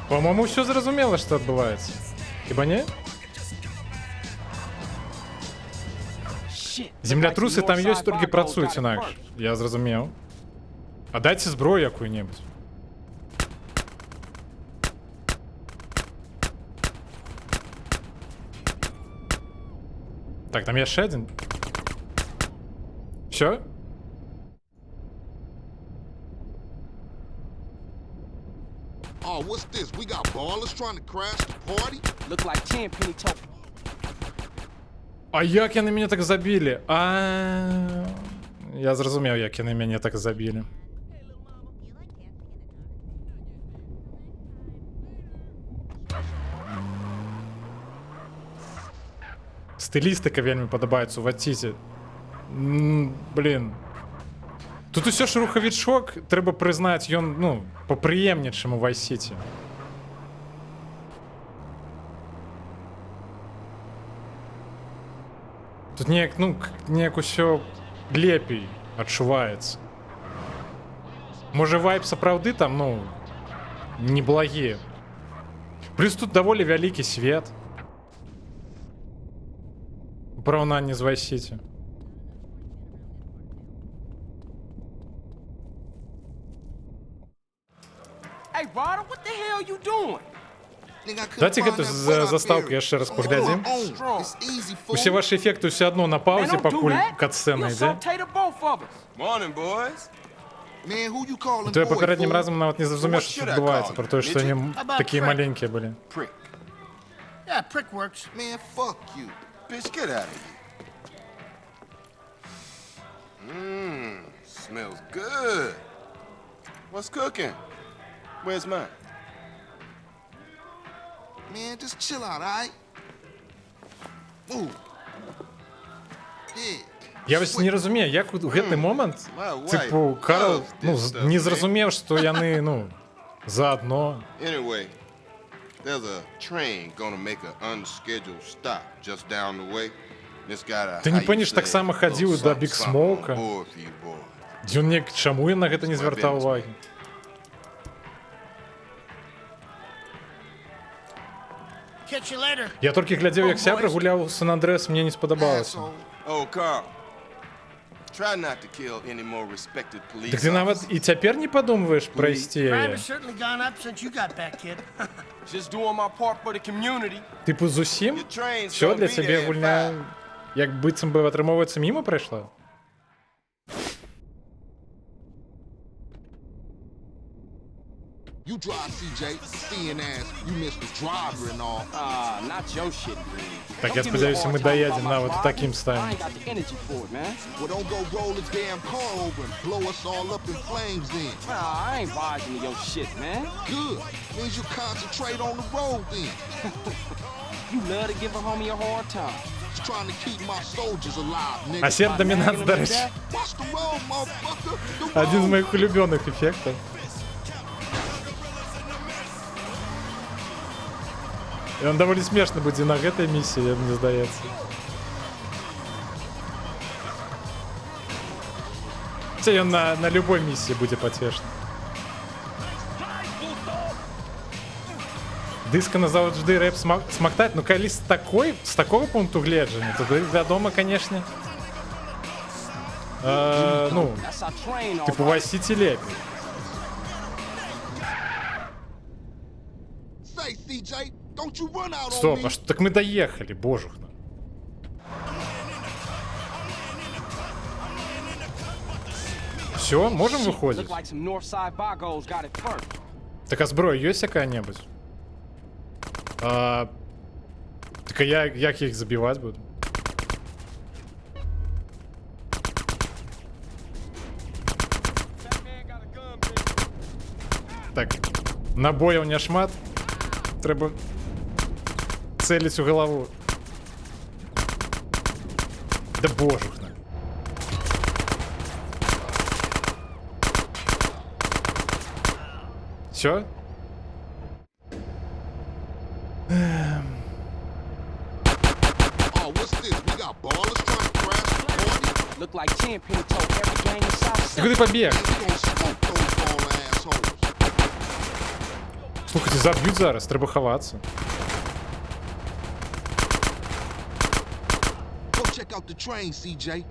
По-моему, ўсё зразумела, што адбываецца. Хіба не? Землятрусы там ёсць, толькі працуюць інакш. Я зразумеў. А дайце зброю якую-небудзь. Так, там яшчэ адзін. Всё? Oh, what's this? We got ballers trying to crash the party? Look like Tenpenny Token. А як яны мяне так забілі? Я зразумеў, як яны мяне так забілі. Стылістыка вельмі падабаецца у Ваціці. Блін. Тут усё ж рухавічок, трэба прызнаць, ён, ну, папрыемнейшым у Vice City. Тут неяк, ну, неяк усё лепей адчуваецца. Можа, вайб сапраўды там, ну, неблагі. Плюс тут даволі вялікі свет. У параўнанні з Vice City. Hey, Ryder, what the hell you doing? Давайте гэту заставку яшчэ раз паглядзім. Усе ваши эфекты ўсё адно на паузе, пакуль катсцэна ідзе. То я папярэднім разам нават не зразумеў, што тут адбываецца, про тое, што яны такія маленькія былі. Yeah, prick works. Man, fuck you. Bitch, get out of here. Smells good. What's cooking? Where's mine? Man, just chill out, alright? Move. Yeah. Я вось не разумею, як у гэты момант, типу, Карл, ну, не зразумеў, што яны, ну, заадно. Anyway, there's a train gonna make an unscheduled stop just down the way. Ты не памятаеш, таксама хадзіў да Big Smoke, дзе ён чаму ён на гэта не звяртаў увагі? Я толькі глядзеў, як сябра гуляў у Сан-Андрэас, мне не спадабалася. Так ты нават і цяпер не падумваеш прайсці яе? Тыпу зусім? Всё для цябе гульня, як быццам бы атрымоўваецца міма прайшла? You drive, CJ, seeing ass, you missed the driver and all. Not your shit, man. Так, я спадзяюся, мы даедем нават у такім стане. Well, don't go roll this damn car over and blow us all up in flames then. Nah, I ain't barging to your shit, man. Good. Means you concentrate on the road then. You love to give a homie a hard time. Just trying to keep my soldiers alive, nigga. А серд доминант, до речі. Watch the road, motherfucker. Один з моїх улюблених ефектів. І він доволі смішно буде на гэтай місії, мені здається. Це він на любой місії буде потішно. Дыска назавжди рэп смактаць, ну калі з такого пункту гледжання, то вядома, конечно, ну, типу Vice City лепей. Стоп, а что, так мы доехали, божухна. Все, можем выходить? Так, а зброя есть какая-нибудь? Так, а як их забивать буду? Так, набояў няшмат. Трэба цэліць у галаву. Да божухна. Все? Oh, what's this? We got ballers trying to crash the party? Look like Tenpenny told every gang in South Куда ты побег? We gonna smoke those ball assholes. Слухайте, заб'ють зараз, треба ховатися. Go check out the train, CJ.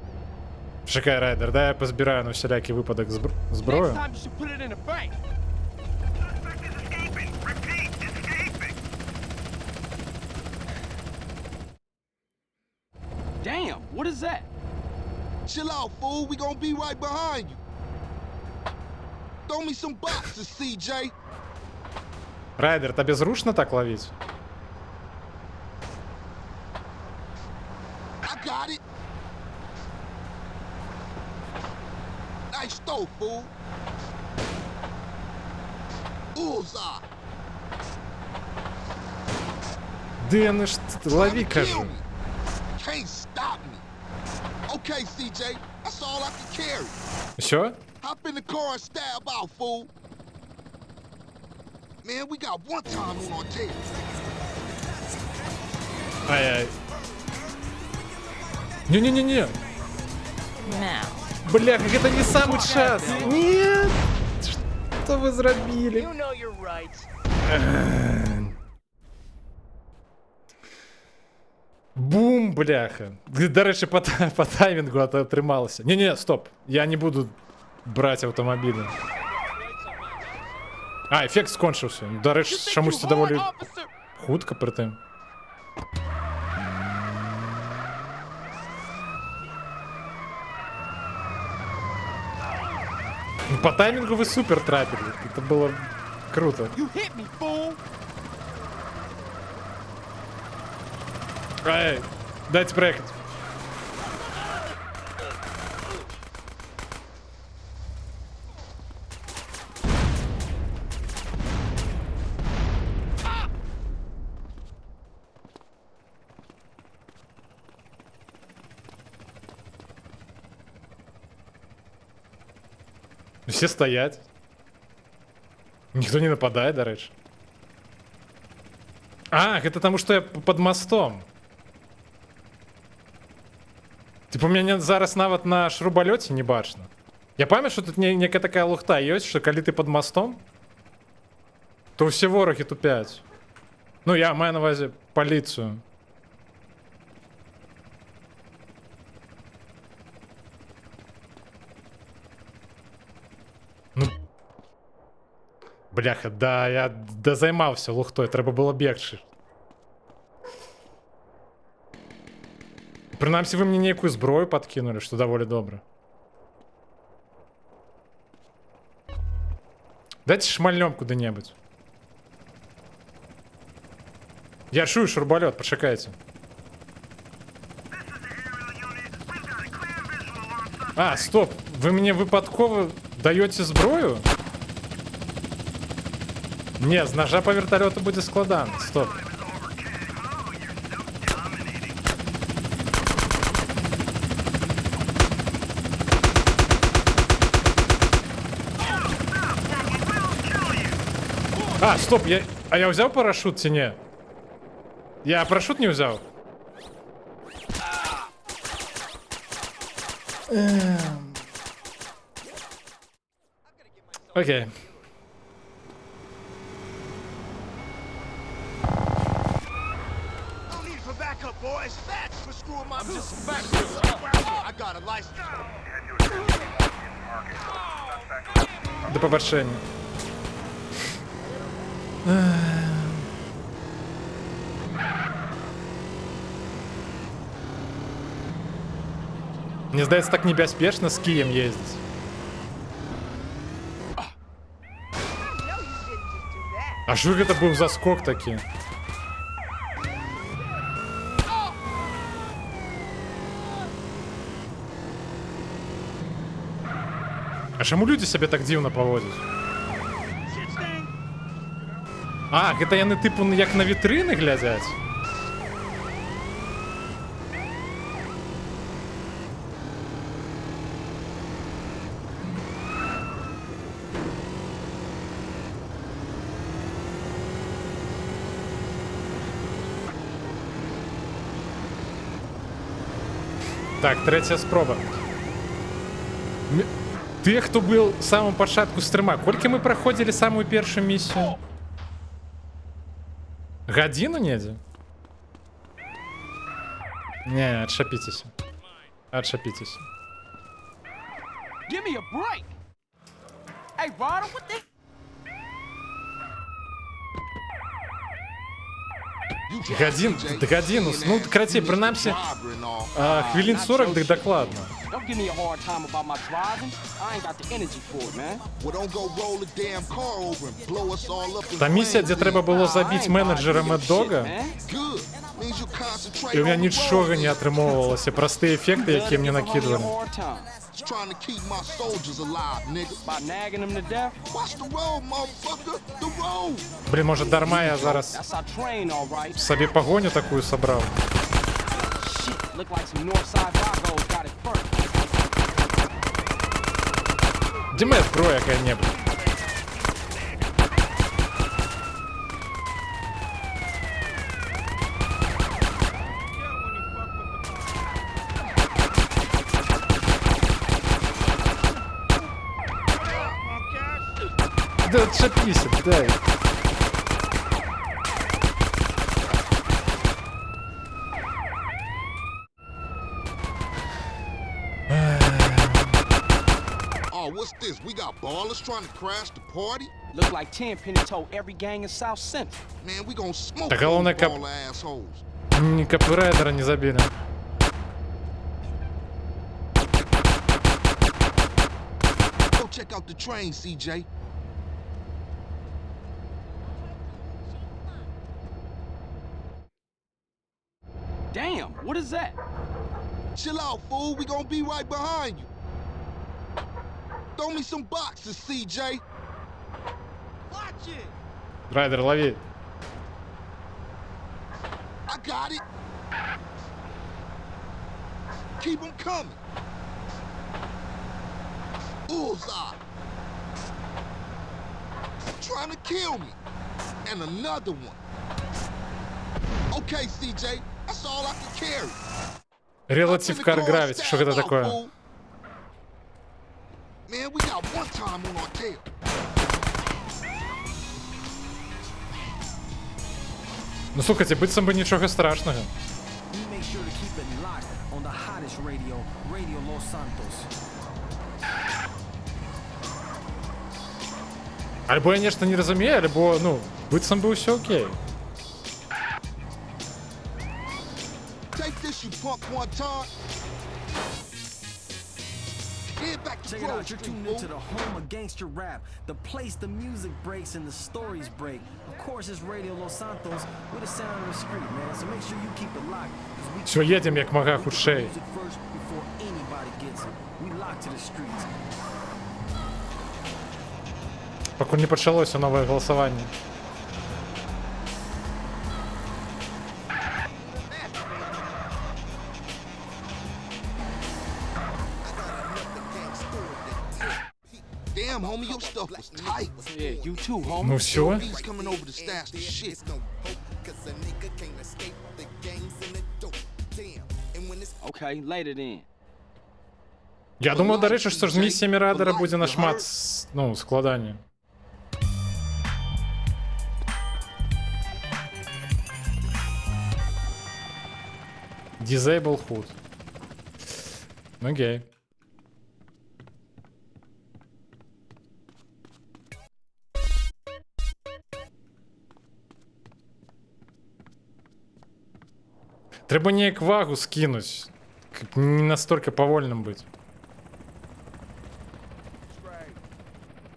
Чекай, Райдер, дай я позбираю на всілякий випадок зброю. Next time you should put it in a bank. Damn, what is that? Chill out, fool. We gonna be right behind you. Throw me some boxes, CJ. Райдер, та безрушно так ловить? I got it. Nice throw, fool. Bullseye. Дэн, лови, Kill кажу. me. Can't stop me. Okay, CJ. That's all I can carry. Все? Hop in the car and stab out, fool. Man, we got one time on our tail. Ай-ай. Не-не-не-не. Now. Бля, как это не самый час. Нет. Что вы зробили? You know you're right. Бум, бляха. До речі, по таймінгу отрималося. Не-не, стоп. Я не буду брать автомобілі. А, ефект скончився. До речі, чомусь це доволі хутко при тим. Ну, по таймингу вы супер трапили. Это было круто. You hit me, fool. Ай, дайте проехать. Все стоять. Никто не нападает, до речі. А, это потому что я под мостом. Типа у меня зараз нават на шрубалёце не бачно. Я памятаю, что тут некая такая лухта есть, что коли ты под мостом, то все вороги тупят. Ну, я маю на увазі полицию. Ну, бляха, да, я займався лухтой, треба було бігти. Принаймні, ви мені ніяку зброю подкинули, що доволі добре. Дайте шмальнем куди-небудь. Я шую шурбалет, почекайте. А, стоп, ви мені випадково даєте зброю? Не, з ножа по вертольоту буде складано. Стоп. А, стоп, а я взяв парашут чи ні? Я парашут не взяв. Окей. No need for backup, boys. That's for screwing my Just a back. I got a license. До побачення. Мне здається, так небезпечно з Києм їздити. А що це був за скок такий? А чому люди себе так дивно поводять? А, це вони типу як на вітрини глядять? Так, третя спроба. Тих, хто був в самому початку стріма, колькі ми проходили саму першу місію? Годину недзе? Не, отшапитесь. Отшапитесь. Give me a break. Hey, Ryder, what the? Годину, ну, краці, принаймні, хвилин 40, так докладно. Don't give me a hard time about my driving. I ain't got the energy for it, man. Well, don't go roll the damn car over and blow us all up in Та місія, де треба було забити менеджера Меддога, Good. Means you concentrate і у мене on the нічого road. не отримовувалося, прості ефекти, які мені накидували. Just trying to keep my soldiers alive, nigga. By nagging them to death. Watch the road, motherfucker. The road. Блін, може дарма я зараз That's our train, all right. собі погоню таку собрав. Shit, look like some Northside Vagos got it first. Де моя зброя яка-небудь? Да отшапись, дай. Oh, what's this? We got ballers trying to crash the party? Look like Tenpenny told every gang in South Central. Man, we gonna smoke Да those головне baller assholes. Ни копирайдера не забили. Go check out the train, CJ. Damn, what is that? Chill out, fool. We gonna be right behind you. Throw me some boxes, CJ. Watch it. Райдер, лови. I got it. Keep them coming. Bullseye. Trying to kill me. And another one. Okay, CJ. That's all I can carry. Relative Car Gravity, что это такое? Man, we got one time on our tail. Ну слухайте, быццам бы нічого страшного. Альбо я нешта не разумею, альбо, ну, быццам бы ўсё окей. Take this, you punk one time. Get back to Check it out, you're tuned into the home of gangster rap, the place the music breaks and the stories break. Of course, it's Radio Los Santos with the sound of the street, man. So make sure you keep it locked. Все, едем як мага худшей. First, before anybody gets it, we lock to the streets. Поки не почалося нове голосування. Damn, homie, your stuff was tight. Yeah, you too, homie. Ну все. He's coming over to stash the shit. Okay, later then. Я думаю, до речі, що з місіями Райдера буде нашмат, ну, складання. Disable HUD. Окей. Треба неяк вагу скинуть. Не настолько повольным быть.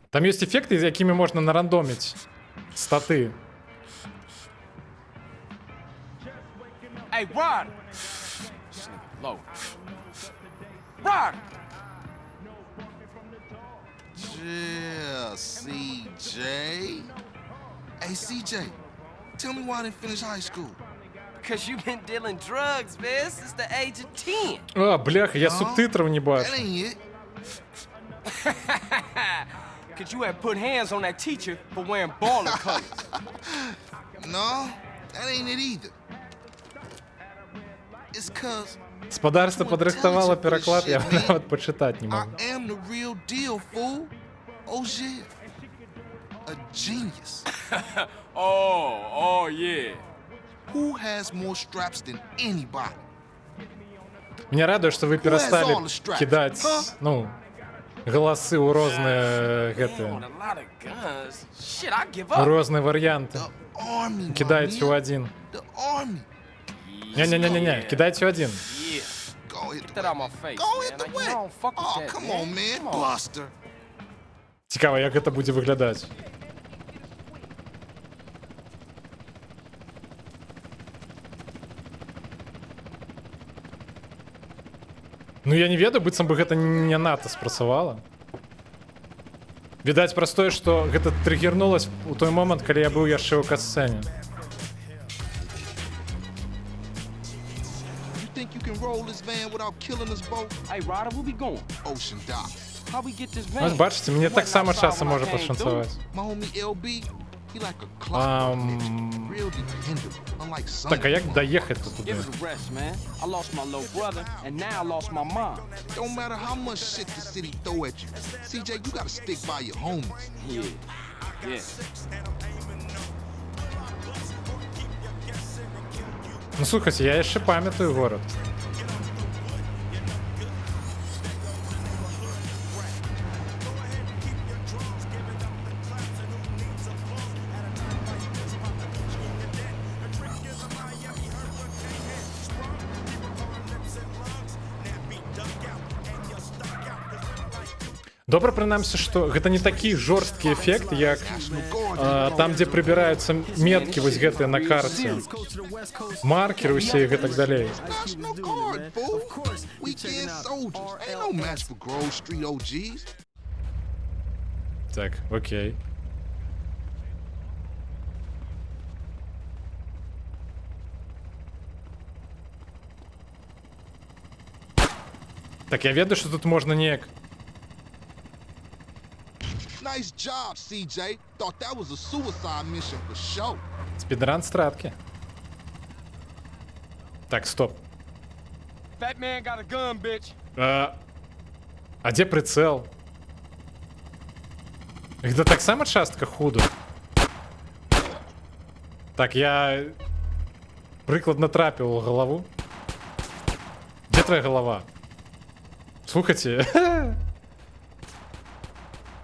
Там есть эффекты, якими можно нарандомить статы. Hey, Rod! Low. Rod! Yeah, CJ. Hey, CJ, tell me why I didn't finish high school. Because you've been dealing drugs, man, since the age of 10. А, бляха, я субтитров не бачу. That ain't it. Because you had put hands on that teacher for wearing baller colors. No, that ain't it either. It's cause Господарство подрихтовало переклад, я вот почитать не могу. I am the real deal, fool. Oh shit. A genius. Oh, yeah. Who has more straps than anybody? Меня радует, что вы перестали кидать, ну, голосы у розные, Damn, a lot of guns. Shit, I give у up. розные варианты. Army, Кидайте у один. The army. Не-не-не-не, кидайте у один. Yeah. Go hit Get the that out my face, Go man. hit the Like, you wet. don't fuck with Oh, that, come on, man. Come on. Buster. Цікаво, як це буде виглядати. Ну я не ведаю, быццам бы гэта не НАТО спрацавала. Відаць простое, што гэта трыгернулось у той момант, калі я быў яшчэ ў катсцэне. You think you can roll this van without killing us both? Hey, Ryder, where we going? Ocean docks. How we get this van? Ось бачите, мені так само часом може пошанцевать. My homie LB, he like a clock. Real dependable, unlike some. Так, а як доехать тут Give туда? it a rest, man. I lost my little brother, and now I lost my mom. Don't matter how much shit the city throw at you. CJ, you gotta stick by your homies. Yeah. Yeah. Ну слухайте, я яшчэ памятаю город. Добра прынамсі, што гэта не такі жорсткі эфект, як там, дзе прыбіраюцца меткі вось гэтыя на карце. Маркеры ўсе і гэтак далей. National Guard, fool. Weekend soldiers. Ain't no match for Grove Street OGs. Так, окей. Так, я ведаю, што тут можна неяк. Nice job, CJ. Thought that was a suicide mission for sure. Спідран стратки. Так, стоп. Fat man got a gun, bitch. А дзе прыцэл? Гэта таксама частка худу. Так, я прыкладна трапіў у галаву. Дзе твоя голова? Слухайте.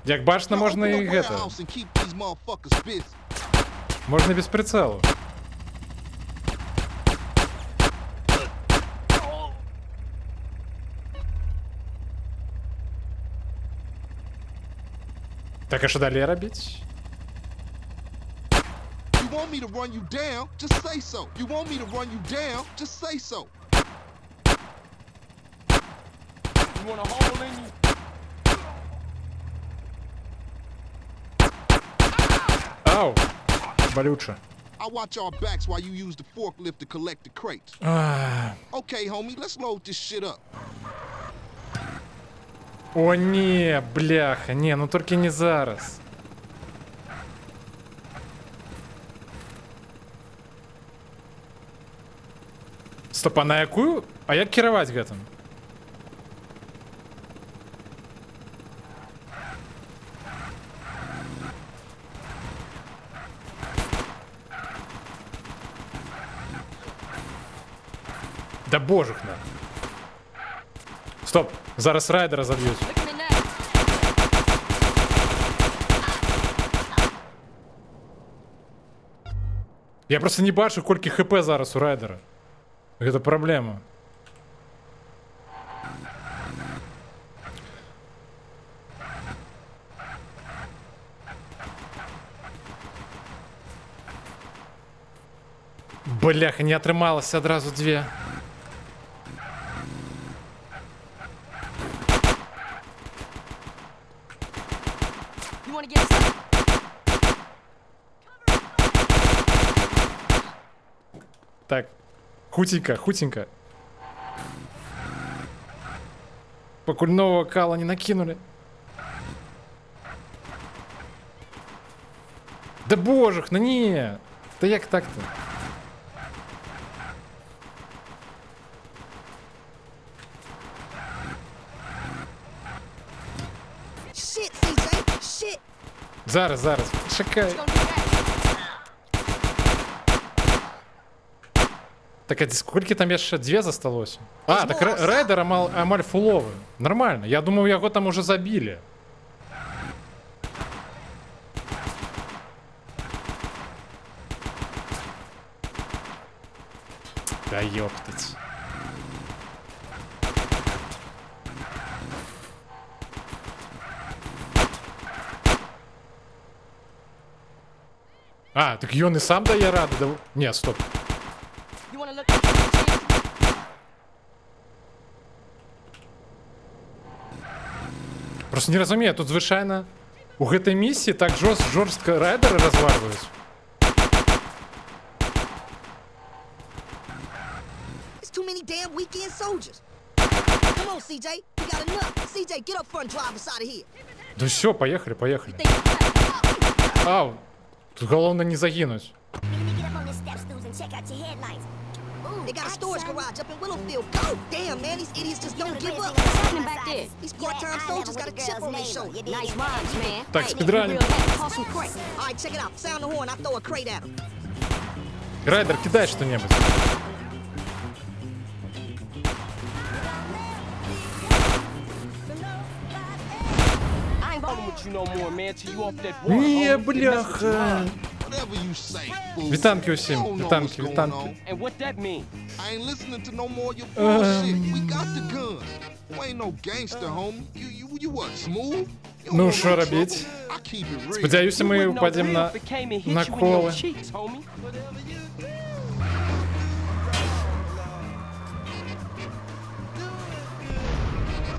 Як бачна, можна і гэта. Можна без прицелу. Так, а що далі робити? You want me to run you down? Just say so. You want me to run you down? Just say so. You want a hole in you? Ау, болюче. I watch our backs while you use the forklift to collect the crates. Okay, homie, let's load this shit up. О, не, бляха, не, ну тільки не зараз. Стоп, а на якую? А як керувати гэтым? Да божих на. Стоп, зараз райдера заб'ють. Я просто не бачу, колькі хп зараз у райдера. Гэта праблема. Бляха, не атрымалася адразу дзве. Так, хутенько, хутенько. Покульного кала не накинули. Да божих, ну не. Да як так-то? Зараз. Чекай. Так, а скільки там яшчэ? 2 засталося? А, так рейдер амаль фуловы. Нормально. Я думаў, яго там уже забілі. Да ёптать. А, так ён і сам дае раду. Да... Не, стоп. Просто не разумею, тут звычайна у гэтай місіі так жорстка райдеры разварваюць. Too many damn weekend soldiers. Come on, CJ. We got enough. CJ, get up front and drive us out of here. Да все, поехали. Ау, тут головне не загинуть. They got a storage garage up in Willowfield. Go! Damn, man, these idiots just don't give up. These part-time soldiers got a chip on their shoulder. Nice rhymes, man. Так, спидраним. All right, check it out. Sound the horn. I throw a crate at him. Райдер, кидай что-нибудь. Не, бляха. Вітанки усім. Вітанки. Ну, що робіть? Сподіваюся, ми впадемо на коли.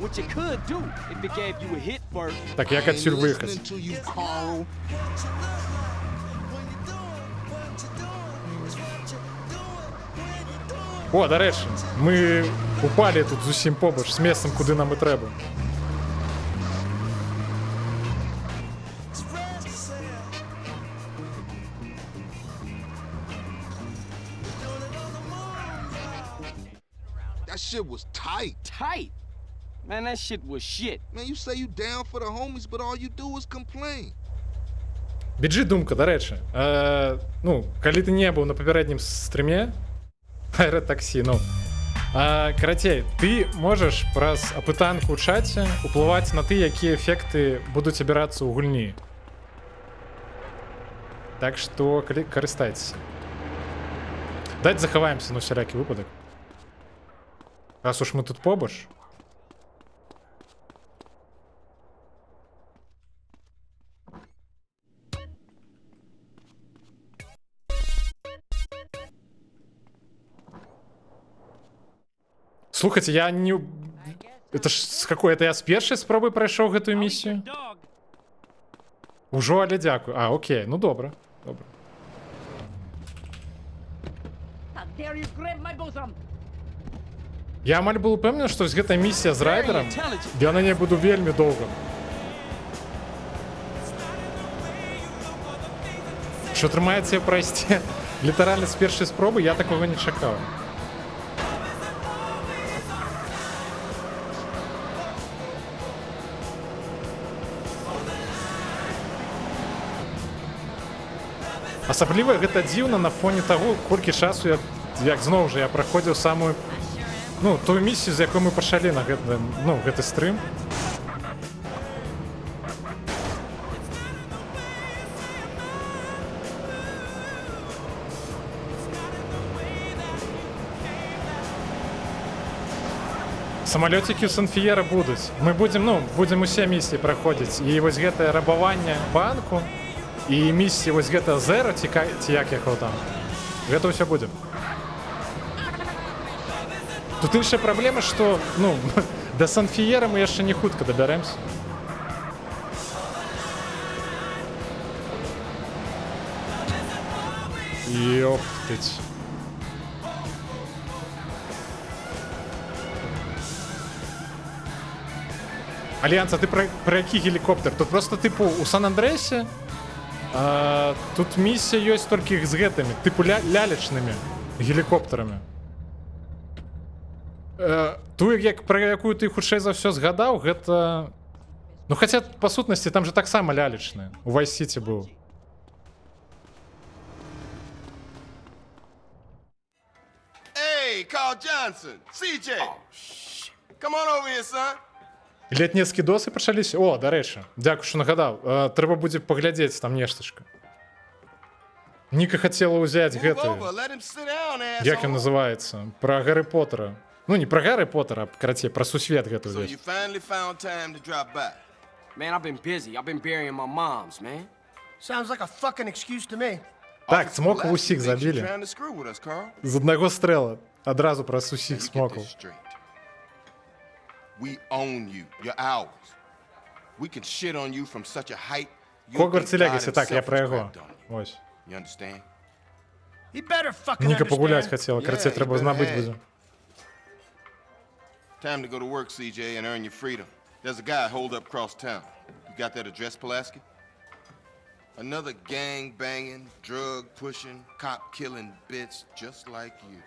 What you could do if it gave you a hit first. Так, як отсюль виїхати? О, до речі, ми упали тут з усім побач, з місцем, куди нам і треба. That shit was tight. Tight? Man, that shit was shit. Man, you say you down for the homies, but all you do is complain. Біджі думка, до речі. Ну, коли ти не був на попереднім стрімі, аэротаксі, ну, карацей, ти можеш праз апытанку ў чаце уплываць на ты, якія эфекты будуць абірацца ў гульні. Так што, карыстайцеся. Дайце захаваемся на усялякі выпадак. Раз уж мы тут побач. Слухайте, я не... Это ж с какой? Это я с першай спробы прайшоў гэтую місію? Ужо, але дзякую. А, окей, ну добра. Я амаль был упэўнены, што з гэтай місія з райдерам я на ней буду вельмі доўга. Што атрымаецца прайсці літаральна з першай спробы, я такога не чакаў. Асабліва гэта дзіўна на фоне таго, колькі часу як зноў жа я праходзіў самую, ну, тую місію, з якой мы пачалі на гэты стрым. Самалёцікі ў Сан-Фіера будуць. Мы будзем усе місіі праходзіць. І вось гэтае рабаванне банку, і місіі вось гэта Зеро, ці як яго там. Гэта ўсё будзе. Тут іншая праблема, што, ну, да Сан-Фіера мы яшчэ не хутка дабярэмся. Ёптыць. Альянс, а ты пра які гелікоптер? Тут просто, типу, у Сан-Андрэсе тут місія ёсць толькі з гэтымі, типу лялечнымі гелікоптарамі. Ту, пра якую ты хутчэй за ўсё згадаў, гэта Ну, хотя, по сутнасці, там же таксама лялечны. У Vice City быў. Hey, Carl Johnson, CJ. Oh, shit. Come on over here, son. Летнія скідосы пачаліся? О, дарэчы, дзякуй, што нагадаў. Трэба будзе паглядзець там нештачка. Ніка хацела ўзяць гэты. Як ён называецца? Пра Гаррі Поттера. Ну, не пра Гаррі Поттера, а карацей, пра сусвет гэты So ўзяць. you finally found time to drop by. Man, I've been busy. I've been burying my moms, man. Sounds like a fucking excuse to me. Так, смокаў усіх забілі. Trying to screw with us, Carl. З аднаго стрэла. Адразу праз усіх Let me get смокаў. this straight. We own you. You're ours. We can shit on you from such a height. you Хогвартс think God Легаси, так, я himself про has яго. crapped on you. Ось. You understand? He better fucking Ніка погуляць understand. хацела, Yeah, карацей, you трэба better знабыць have. будзе. Time to go to work, CJ, and earn your freedom. There's a guy holed up across town. You got that address, Pulaski? Another gang-banging, drug-pushing, cop-killing bitch just like you.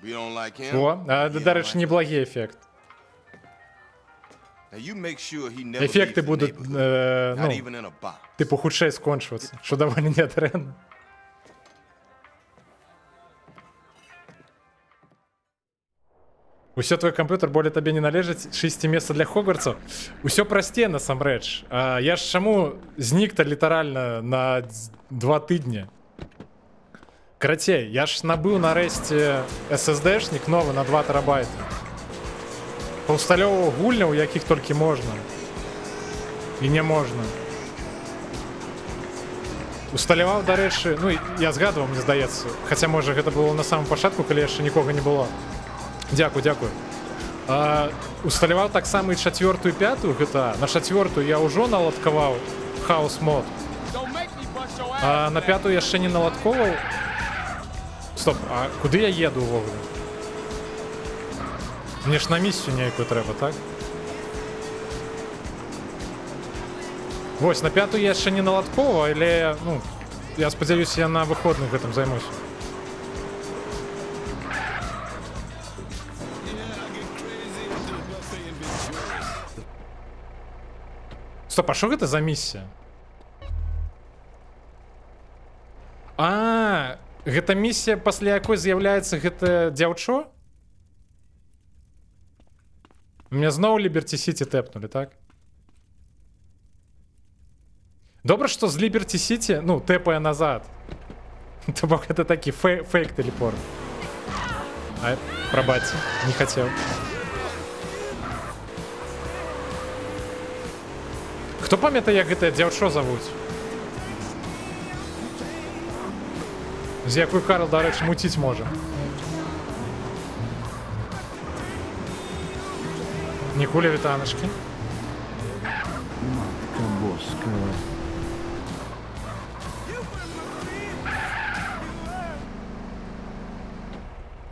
We don't like him. О, he don't дарэчы, like неблагі эфект. Now you make sure he never Эфекты leaves the будуць, neighborhood, not ну, even in a box. типу, хутчэй скончвацца, што даволі нядрэнна. Усё, твой камп'ютер более табе не належыць, 6 месца для Хогвартсаў. Усё прасцей насамрэч. Я ж чаму знік-то літаральна на 2 тыдні. Карацей, я ж набыў нарэшце SSD-шнік новы на 2 тэрабайты. Паўсталёваў гульняў, якіх толькі можна. І не можна. Усталяваў, дарэчы, ну, я згадваў, мне здаецца. Хаця, можа, гэта было на самым пачатку, калі яшчэ нікога не было. Дзякуй, дзякуй. Усталяваў таксама і 4-ю і 5-ю GTA. На 4-ю я ўжо наладкаваў House Mod. А на 5-ю яшчэ не наладковаў. Стоп, а куды я еду ўвогуле? Мне ж на місію нейкую трэба, так? Вось, на 5-ю я яшчэ не наладковаў, але, ну, я спадзяюся, я на выходных гэтым займусь. Стоп, а што гэта за місія? Гэта місія, пасля якой з'яўляецца гэта дзяўчо? Мне зноў Liberty City тэпнулі, так? Добра, што з Liberty City, ну, тэпае назад. То бок гэта такі фейк-тэлепорт. Прабачце, не хацеў. Хто памятае, як гэтае дзяўчо завуць? З якой Карл, дарэчы, муціць можа. Нікуля, вітаначкі. Матка боская.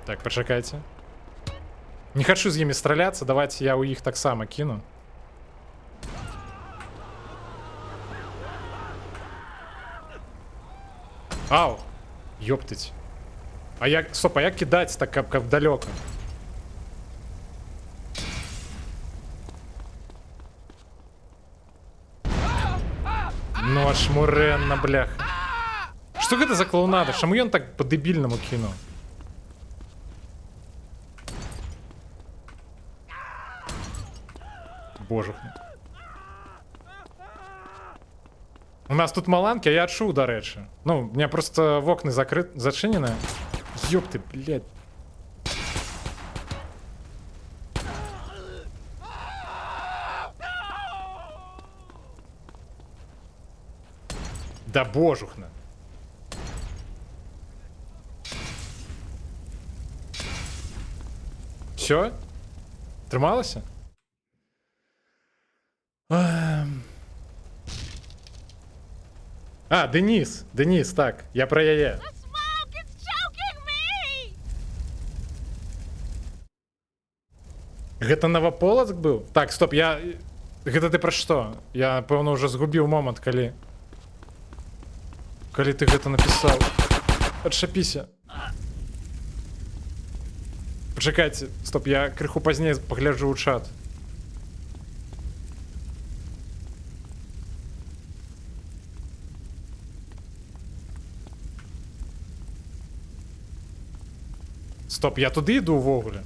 Так, пачакайце. Не хачу з імі страляцца, давайце я ў іх таксама кіну. Ау! Ёптыць. А як... Стоп, а як кідаць так, каб далёка? Ну, аж мурэнна, блях. Што гэта за клоунада? Чаму ён так па-дэбільнаму кінуў? Боже. У нас тут маланки, а я адчуў, дарэчы. Ну, у меня просто вокны зачыненыя. Ёпты, блядь. Да божухна. Всё? Трымалася? Денис, так, я про яе. Гэта Наваполацк быў? Так, стоп, я... Гэта ты пра што? Я, пэўна, ўжо згубіў момант, калі ты гэта напісаў. Адшапіся. Пачакайце, стоп, я крыху пазней пагляджу ў чат. Стоп, я туди йду ввогуле.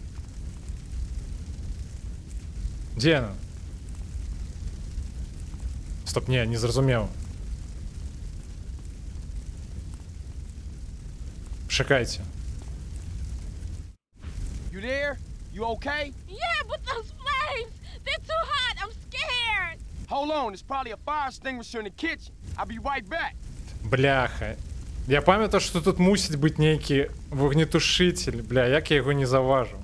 Де вона? Стоп, ні, не зрозумів. Чекайте. You there? You okay? Yeah, but those flames! They're too hot! I'm scared! Hold on, there's probably a fire extinguisher in the kitchen. I'll be right back. Бляха. Я пам'ятаю, що тут мусить бути некий вогнетушитель. Бля, як я його не заважу.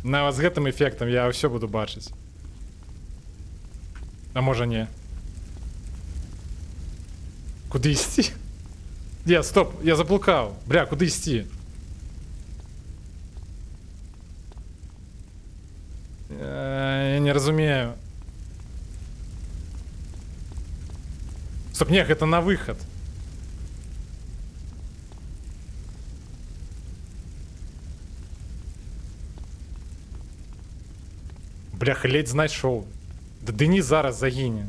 На з гэтым ефектом я все буду бачити. А може ні. Куди йти? Ні, стоп, я заблукав. Бля, куди йти? Я не розумію. Стоп, ні, це на виход. Бляха, ледь знайшов. Да Денис зараз загине.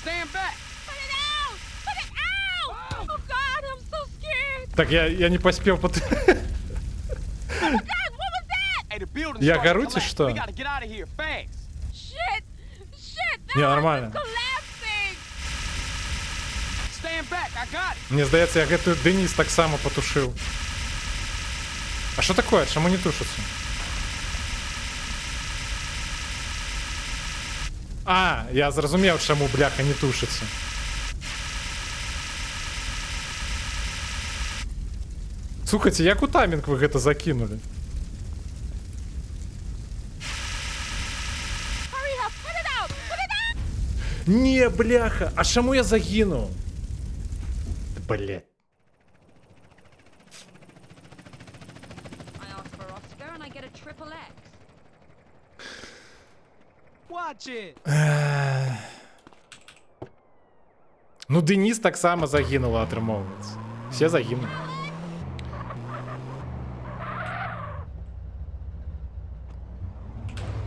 Stand back. Put it out! Put it out! Oh God, I'm so scared! Так, я не поспел Oh God, what was that? Hey, the building's Я starting to горю, ты collapse. что? We gotta get out of here fast. Shit! Shit! Не, The house нормально. is collapsing! Stand back, I got it. Мне здається, я гэтую Денис так само потушив. А що таке? Чому не тушиться? А, я зрозумів, чому бляха не тушиться. Слухайте, як у таймінг ви гэта закинули? Hurry up! Put it out! Put it out! Не, бляха, а чому я загинув? Блять. I ask for Oscar and I get a triple X. Watch it. Ну, Денис так само загинула, отримовується. Всі загинули.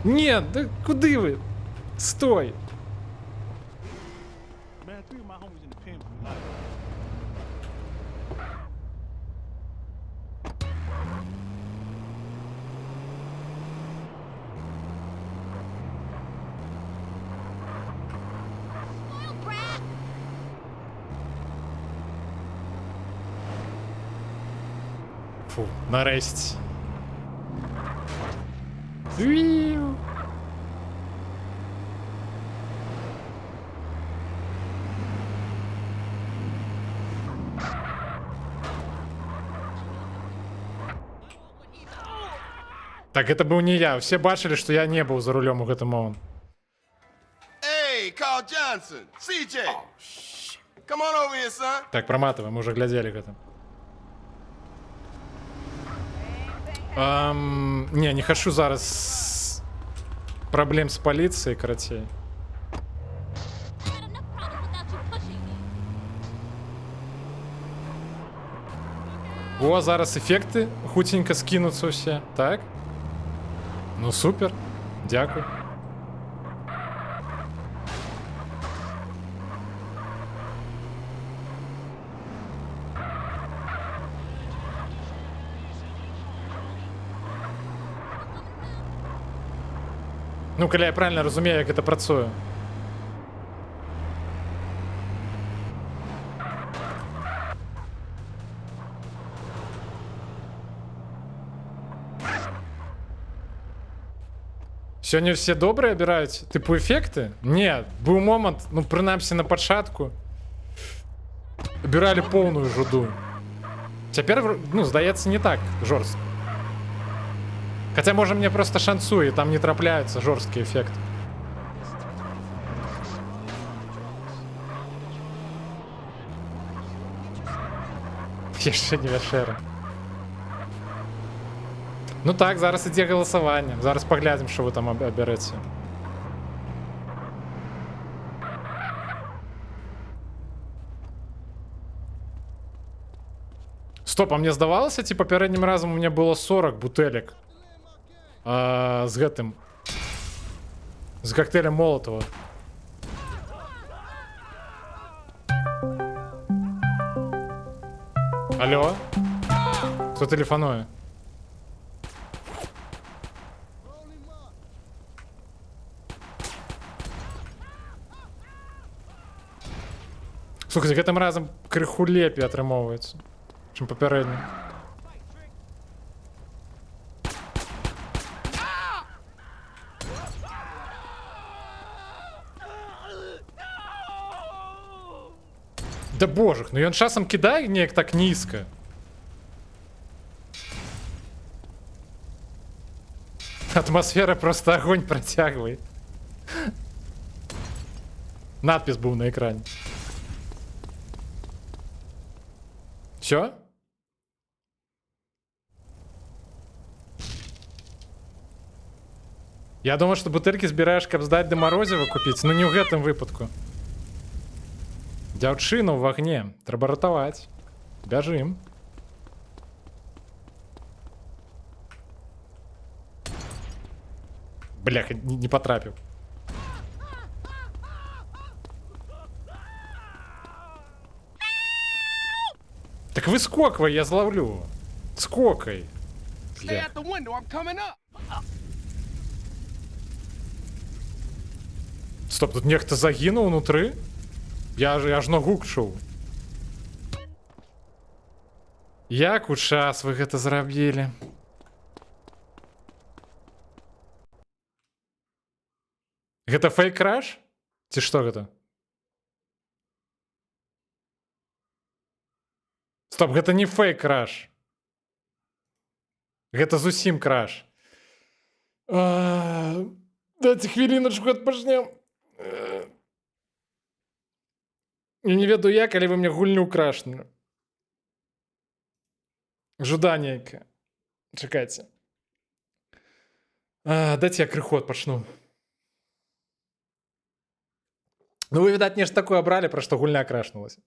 Ні, да куди ви? Стой! Man, 3 of my homies in the pen for life. Фу, нарешті. Віу. Так, это был не я. Все бачили, что я не был за рулем у гэтым момент. Hey, Carl Johnson, CJ. Oh, shit. Come on over here, son. Так, проматываем, мы уже глядели к этому. Не хочу зараз проблем з поліцією, короче. О, зараз ефекти хутенько скинуться все. Так. Ну супер. Дякую. Ну, коли я правильно розумію, як це працює. Сьогодні всі добре обирають, типу, ефекти? Ні, був момент, ну, принаймні на початку. Обирали повну жуду. Тепер, ну, здається, не так жорстко. Хотя, може, мне просто шансує, там не трапляются жорсткие эффекты. Ще не вершера. Ну так, зараз іде голосування. Зараз поглядим, що ви там оберете. Стоп, а мне здавалося, типа, попереднім разом у меня було 40 бутелек. З гэтым. З коктейлем Молотова. Алло? Хто телефонує? Слухайте, гэтым разам крыху лепей атрымоўваецца, чым папярэдні. Да божах, ну ён часам кідае неяк так нізка. Атмасфера просто огонь працягвае. Надпіс быў на экране. Всё? Я думаю, што бутэлькі збіраеш, каб здаць да марозіва купіць, но не ў гэтым выпадку. Дзяўчына ў агне. Трэба ратаваць. Бяжым. Бляха, не потрапіў. Так выскоквай, я зловлю. Скокай. Stay at the window, I'm coming up. Стоп, тут нехта загінуў унутры? Я ж на гук чуў. Як у час вы гэта зрабілі? Гэта фейк-краш? Ці што гэта? Стоп, гэта не фейк-краш. Гэта зусім краш. Дайце хвіліначку адпачнем. Я не ведаю як, але вы мне гульню крашнули. Жуда нейкая. Чакайце. Дайце я крыху адпачну. Ну вы, відаць, нешта такое абралі, пра што гульня крашнулася.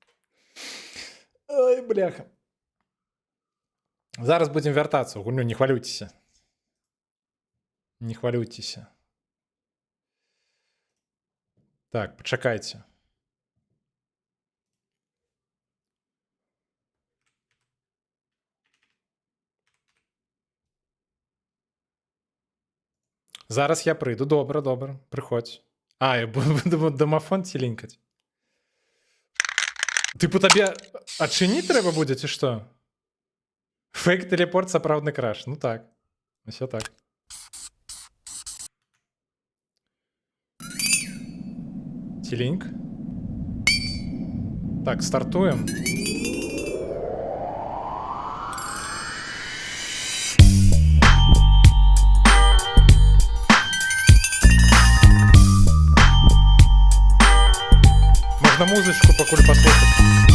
Ой, бляха. Зараз будзем вяртацца ў гульню, не хвалюйцеся. Не хвалюйцеся. Так, пачакайце. Зараз я прыйду. Добра, добра. Прыходзь. Я буду домафон целенькаць. Тыпу табе адчыніць трэба будзе, ці што? Фейк-тэлепорт, сапраўдны краш. Ну так. Усё так. Целеньк. Так, стартуем. Можно музычку покуль послушать.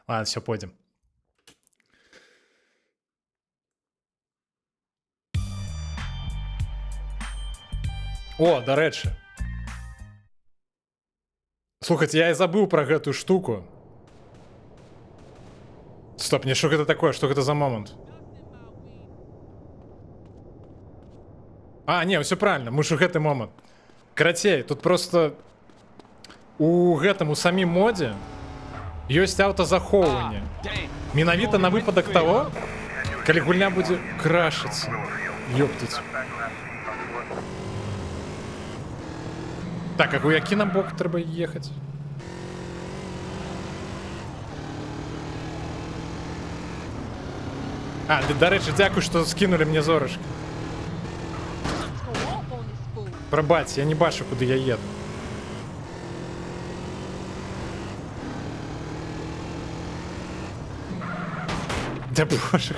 Ладно, все, пойдем. О, дарэчы. Слухайте, я и забыл про гэтую штуку. Стоп, не, что это такое? Что это за момент? Не, все правильно, мы ж у гэты момент. Карацей, тут просто у гэтым, у самім моде ёсць аўтазахоўванне. Менавіта на выпадак таго, калі гульня будзе крашыцца. Ёптаць. Так, а у які нам бок трэба ехаць? Дарэчы, дзякуй, што скінулі мне зорачку. Пробачь, я не бачу, куди я їду. Да боже.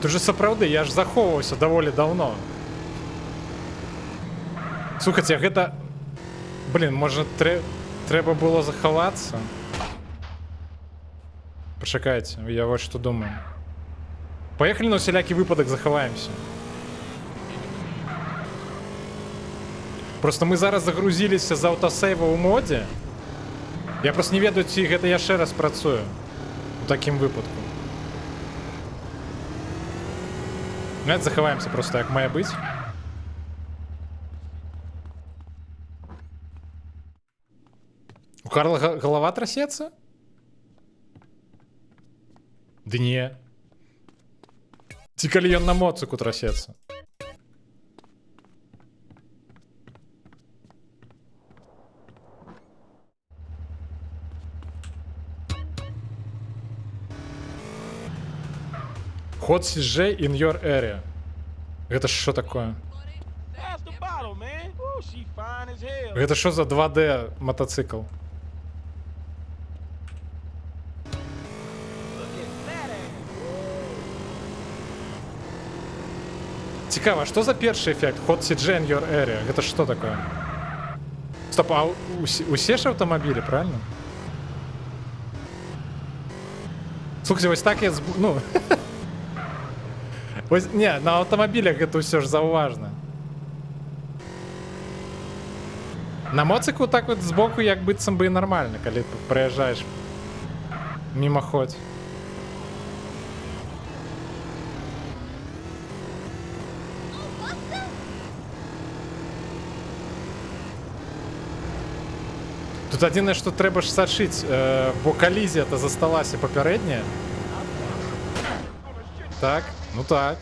Тут же сапраўды, я ж захоўваўся даволі давно. Слухайте, гэта... Блин, можа трэба было захавацца? Пачакайце, я вот што думаю. Поехали на усялякі выпадак захаваемся. Просто мы зараз загрузіліся з аўтасейва ў модзе. Я просто не ведаю, ці гэта яшчэ раз працуе у такім выпадку. Давайте захаваемся просто як мае быць. У Карла голова трасецца? Ды не. Ці калі ён на моцыку трасецца? Hot CJ in your area. Гэта що такое? Гэта що за 2D мотоцикл? Цікаво, што за першы эфект? Hot CJ in your area. Гэта што такое? Стоп, а усе ж аўтамабілі, правильно? Слухайте, вось так я... Ну... Вось, не, на аўтамабілях гэта ўсё ж заўважна. На моцыку так вот збоку як быццам бы і нармальна, калі праязджаеш мімаходзь. Тут адзінае, што трэба ж сачыць, бо калізія-то засталася папярэдняя. Так, ну так.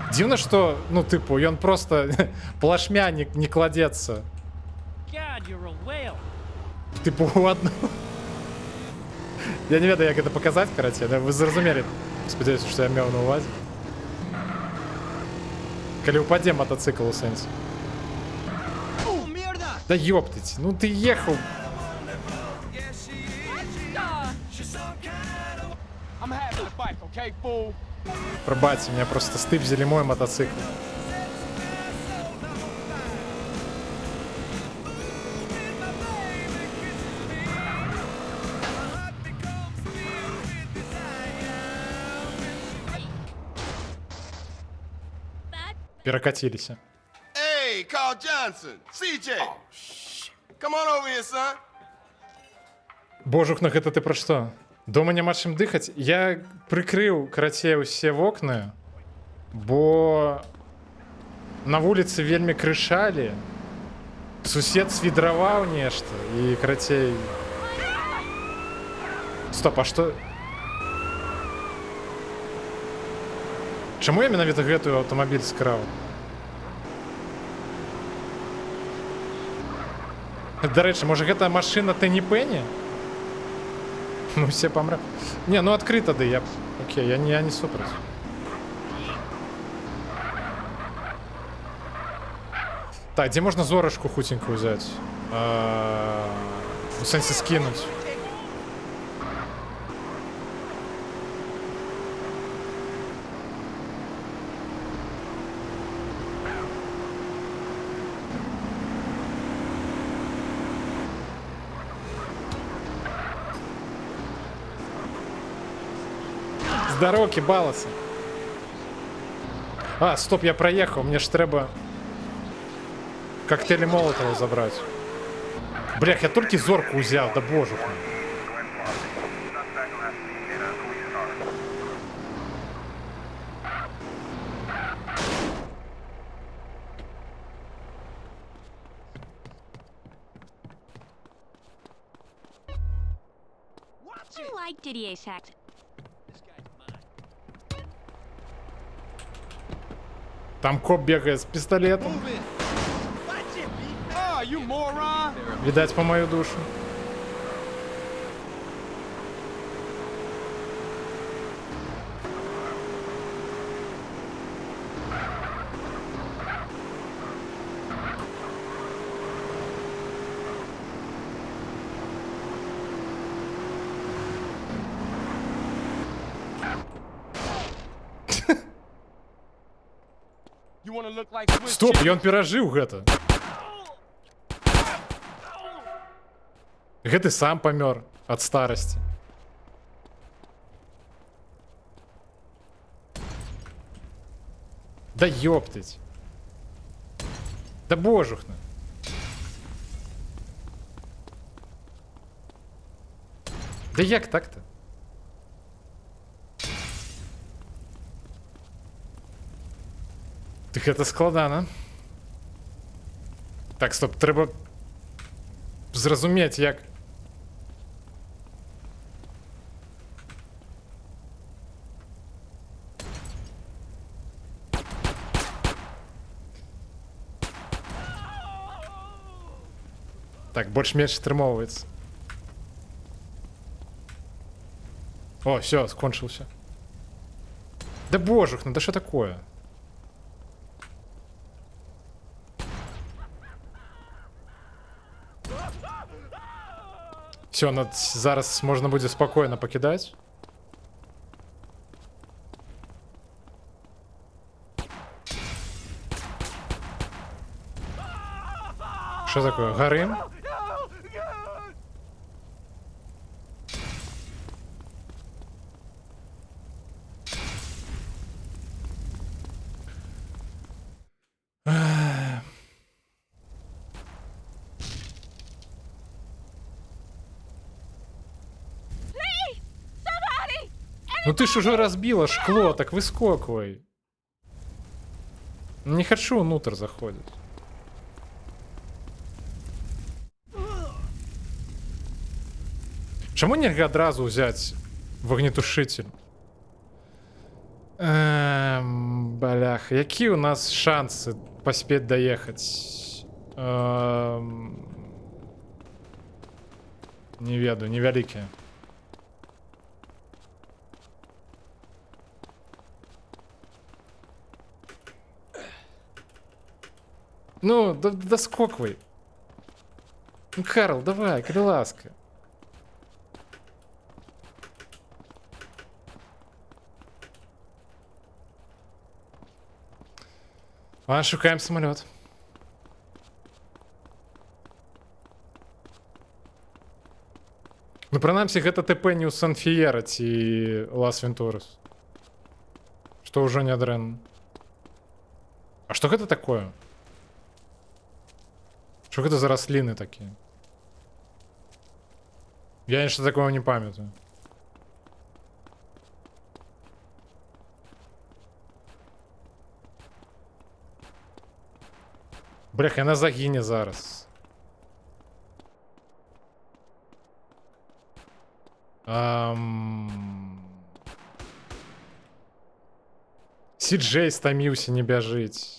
Дзіўна, што, ну, тыпу, ён просто плашмя не кладецца. Тыпу, у адну... Я не ведаю, як гэта паказаць, караце, вы зразумелі, спадзяюся, што я меў на увазе. Калі упадзе мотоцикл у сэнсе. Да ёптыць, ну ты ехаў. Пробачьте, меня просто стыбзили мой мотоцикл. Перекатились. Hey, Carl Johnson, CJ. Oh, shit. Come on over here, son. Божухнах, гэта ты пра што? Дома няма чым дыхаць. Я прыкрыў, карацей, усе вокны, бо на вуліцы вельмі крышалі. Сусед свідраваў нешта і, карацей... Стоп, а што... Чаму я менавіта гэтую аўтамабіль скраў? Дарэчы, можа гэта машына Тэнні Пенні? Ну, все помрем. Не, ну открыто, да, я... Окей, я не супраць. Так, где можно зорашку хутенькую взять? В сенсе скинуть. Здорово, кібалася. А, стоп, я проехал. Мне ж треба коктейли Молотова забрать. Блях, я только зорку взял, да боже мой. I like Didier's act. Там коп бегает с пистолетом. Видать, по мою душу. You wanna look like Swiss Стоп, cheese? ён перажыў гэта. Гэты сам памёр ад старасці. Да ёптыть. Да божухна. Да як так-то? Так гэта складана. Так, стоп, трэба зразумець, як... Так, больш-менш атрымоўваецца. О, все, скончыўся. Да божухна, да што такое? Все, зараз можна будзе спакойна пакідаць. Што такое? Гарым? Ну ты ж уже разбила шкло, так выскокивай. Не хочу внутрь заходить. Чаму нельга адразу взять вогнетушитель? Бляха, якія у нас шансы паспеть доехать? Не ведаю, невялікія. Ну, доскоквай. Ну, Карл, давай, калі ласка. Ладно, шукаем самолет. Ну, прынамсі, гэта ТП не ў Сан-Фіера ці Лас-Вентурас. Што ўжо не дрэнна. А што гэта такое? Что это за рослины такие? Я ничего такого не памятаю. Блях, яна загіне зараз. Сі-Джей стаміўся не бяжыць.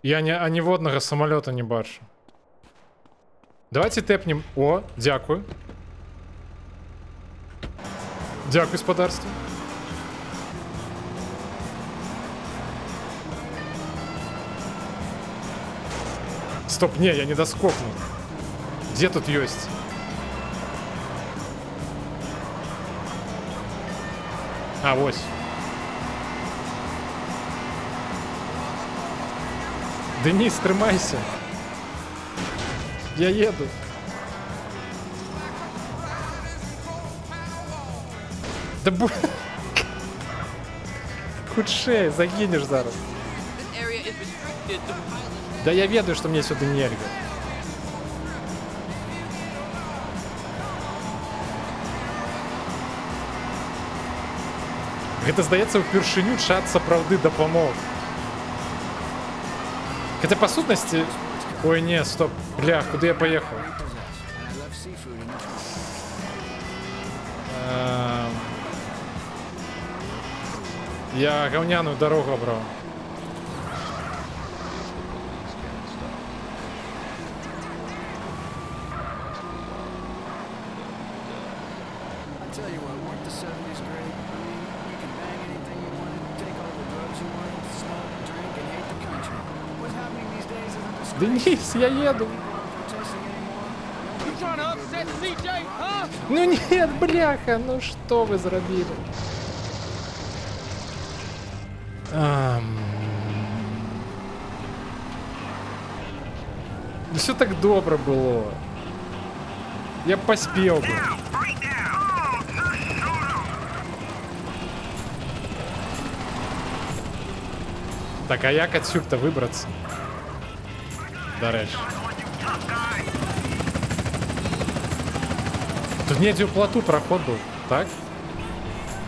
Я ніводнага самолета не бачу. Давайте тэпнем. О, дякую. Дякую, спадарство. Стоп, не, я не доскокну. Где тут ёсць? А, вось. Денис, трымайся. Я еду. Да бу... Хутчэй, загінеш зараз. Да я ведаю, што мне сюды нельга. Гэта, здаецца, упершыню чат сапраўды дапамог. Хотя по сутности... Ой, не, стоп. Бля, куда я поехал? Я говняную дорогу брал. Денис, я еду. You trying to upset CJ, huh? Ну нет, бляха, ну что вы зробили? Все так добре було. Я б поспел бы. Так, а як отсюда вибратися? До речі. Тут недзе ў плоту проход был, так?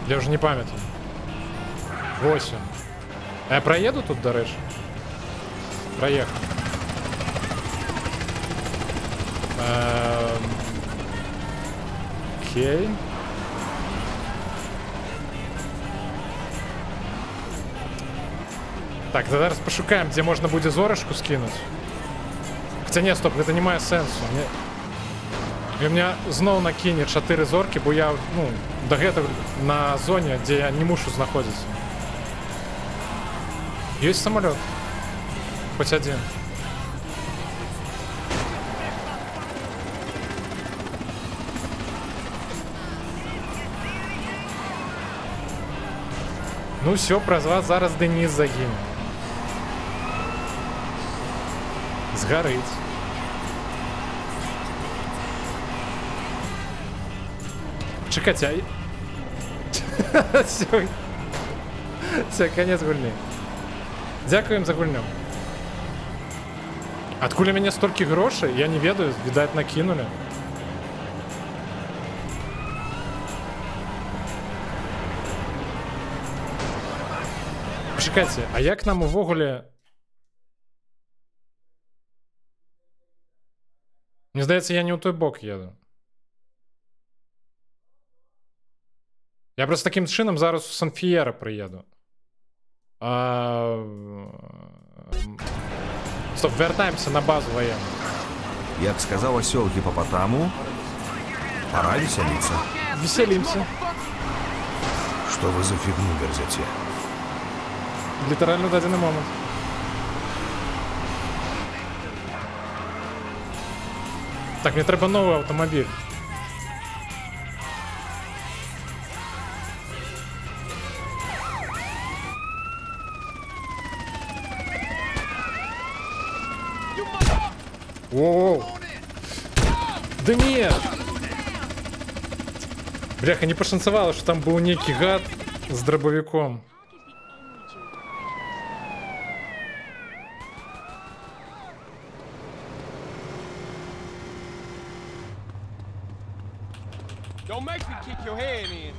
Я уже не памятаю. 8. А я проеду тут, до речі? Проехал. Окей. Так, зараз пошукаем, где можно будет зорашку скинуть. Хотя не, стоп, это не мае сенсу. І у меня зноў накіне 4 зорки, бо я, ну, до гэтага на зоне, где я не мушу знаходиться. Есть самолет. Хоть один. Ну все, праз вас зараз Денис загіне. Згарыць. Чекайте, а... Все, конец гульни. Дякуем за гульню. Откуль у меня столько грошей? Я не ведаю, видать, накинули. Чекайте, а як нам увогуле... Мне здається, я не у той бок еду. Я просто таким чином зараз у Сан-Фієра приїду. Стоп, вертаемся на базу военную. Як сказал осел гипопотаму, пора веселиться. Веселимся. Что вы за фигню верзете? Литерально даденный момент. Так, мне треба новый автомобиль. Воу. Да нет! Бляха, не пошансовало, что там был некий гад с дробовиком. Don't make me kick your head in.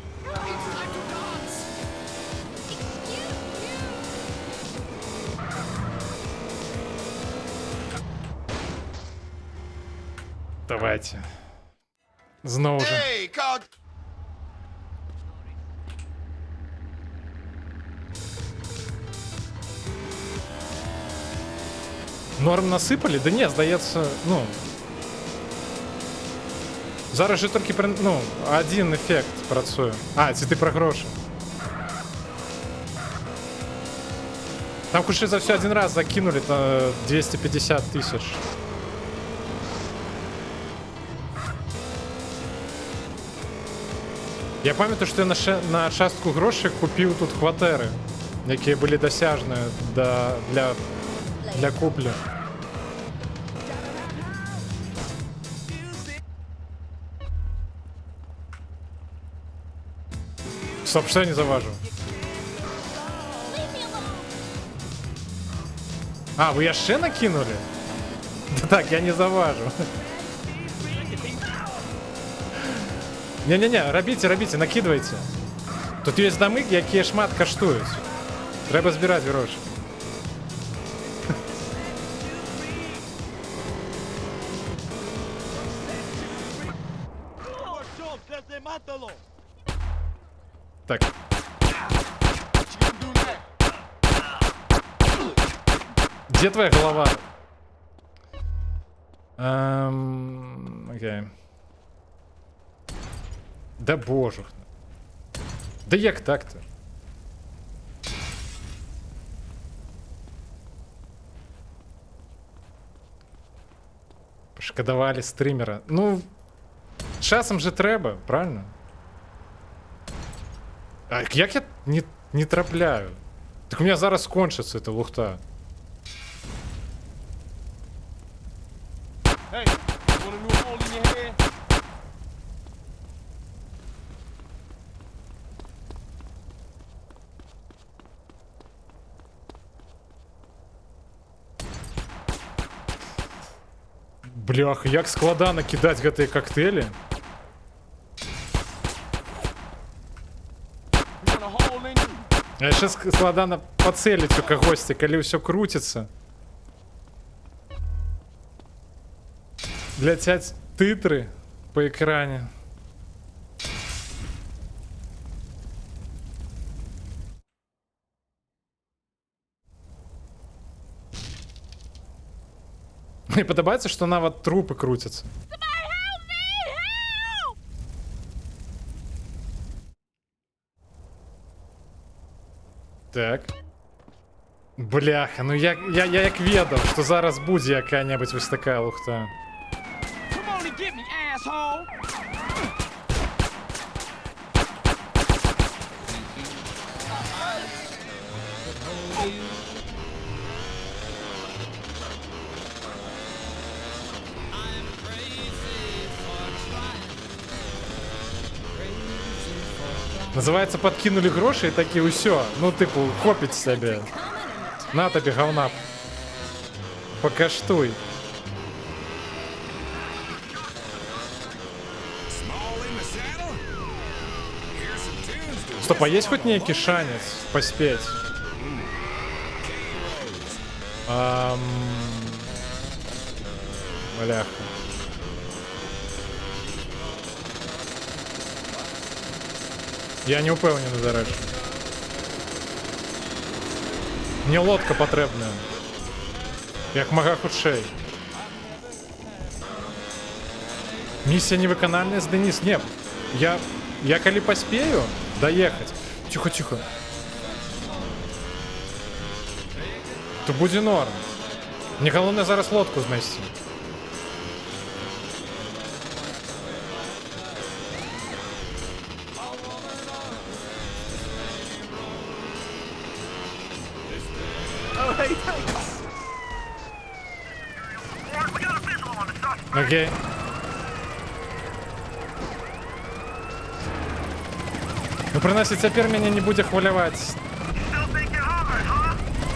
Давайте. Знову же. Hey, call... Норм насипали? Да ні, здається, ну... Зараз же тільки, ну, один ефект працює. А, це ти про гроші. Там хоч за все один раз закинули, то 250 тысяч. Я пам'ятаю, що я на частку грошей купив тут квартири, які були досяжні для куплі. Стоп, что я не заважу? А, вы яшчэ накинули? Да так, я не заважу. Не-не-не, робите, накидывайте. Тут есть дамы, якія шмат каштуюць. Трэба збіраць грошы. Так. Где твоя голова? Окей. Да боже. Да як так-то? Пошкодовали стримера. Ну, Часом же треба, правильно? А як я не трапляю? Так у меня зараз кончится эта лухта. Hey, want a new hole in your head? Бляха, як складано кидать гэтыя коктейлі. А яшчэ складана пацэліць у кагосьці, калі ўсё круціцца. Ляцяць тытры па экране. Мне падабаецца, што нават трупы круцяцца. Так. Бляха, ну я як ведаў, што зараз будзе якая-небудзь вось такая лухта. Come on and get me, asshole! Называется, подкинули гроши и такие, усё. Ну, типу, хопить себе. На тобі говна. Покаштуй. Стоп, а есть хоть некий шанец поспеть? Бляха. Я не упевнений, до речі. Мені лодка потрібна. Як мага худшей. Миссия невыкональная с Денис. Нет, я коли поспею доехать. Тихо, тихо. То буде норм. Мне головне зараз лодку знайти. Окей. Ну, приносить цяпер меня не будзе хваляваць.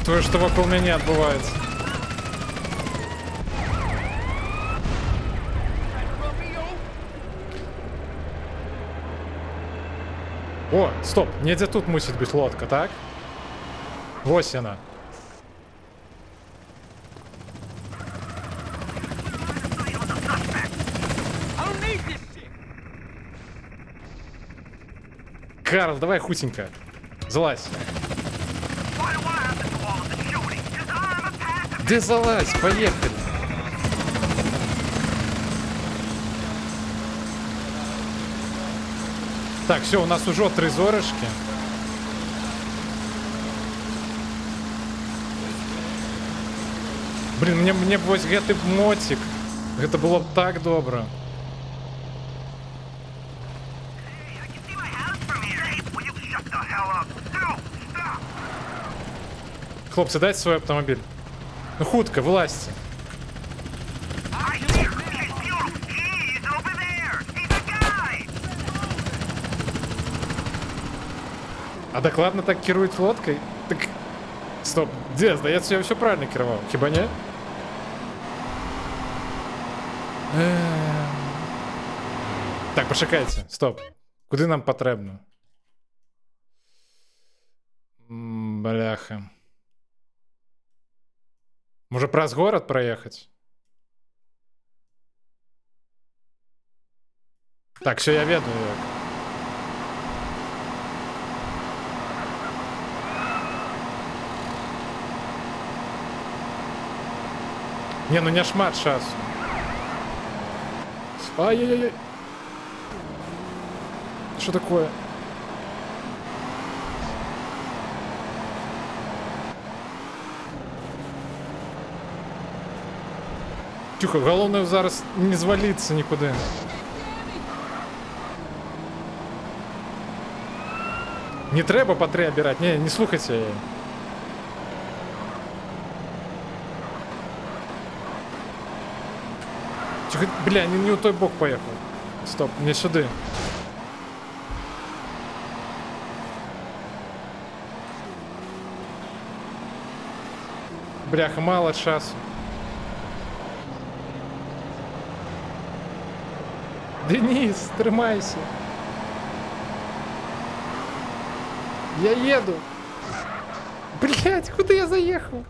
То, что вокруг меня отбывается. О, стоп, недзе тут мусіць быць лодка, так? Вось яна. Карл, давай хутенько. Залазь. Где залазь? Поехали. Так, все, у нас уже 3 зорышки. Блин, мне вось гэты мотик. Это было так добро. Хлопцы, дайте свой автомобиль. Ну хутка, вылазьте. А докладно так керует лодкой? Так... Стоп, где? Здається, я все правильно керував. Хіба не? Так, почекайте. Стоп. Куди нам потрібно? Бляха. Може праз город проехать? Так, все, я веду як. Не, ну не шмат часу. Ай-яй-яй. Что такое? Тихо, головне зараз не звалиться никуда. Не треба по 3 обирать. Не слухайте її. Тихо, бля, не у той бок поехал. Стоп, не сюди. Бляха, мало часу. Денис, тримайся. Я еду. Блять, куда я заехал?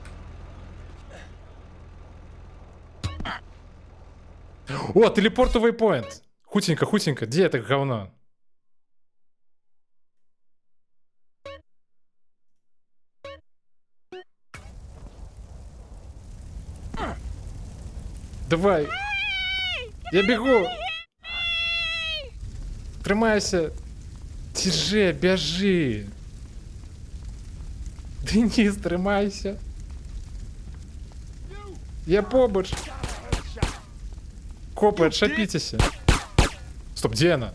О, телепорт waypoint. Хутенько, хутенько. Где это говно? Давай. Я бегу. Тримайся. Тиже, бежи. Денис, тримайся. Я побач. Копы, отшапитесь. Стоп, где она?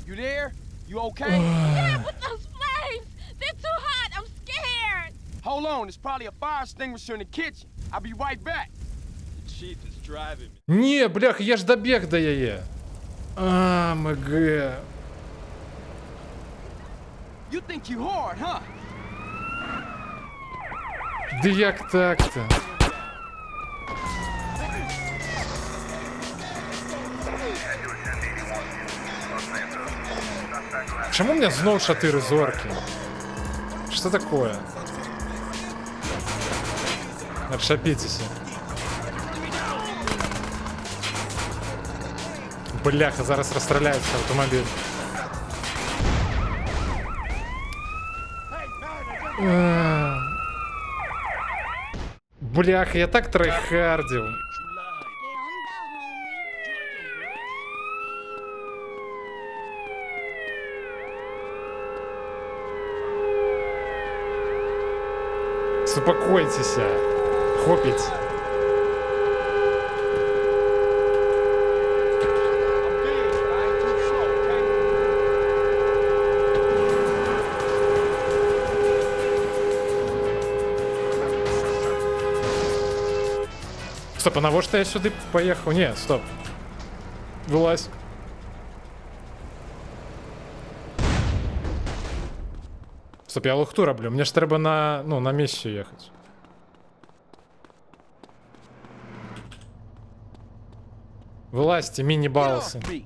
You there? You okay? Yeah, with those flames! They're too hot! I'm scared! Hold on, there's probably a fire extinguisher in the kitchen. I'll be right back. The chief is driving me. Не, бляха, я ж добег до яе. МГ. You think you hard, huh? Да як так-то? Чему у меня знову 4 зорки? Что такое? Отшапитесь. Бляха, зараз розстріляється автомобіль. Бляха, я так трайхардил. Успокойтесь, хопить. Стоп, а на что я сюда поехал? Не, стоп. Вылазь. Стоп, я лухту роблю. Мне ж треба на, ну, на миссию ехать. Вылазьте, мини-балсы. You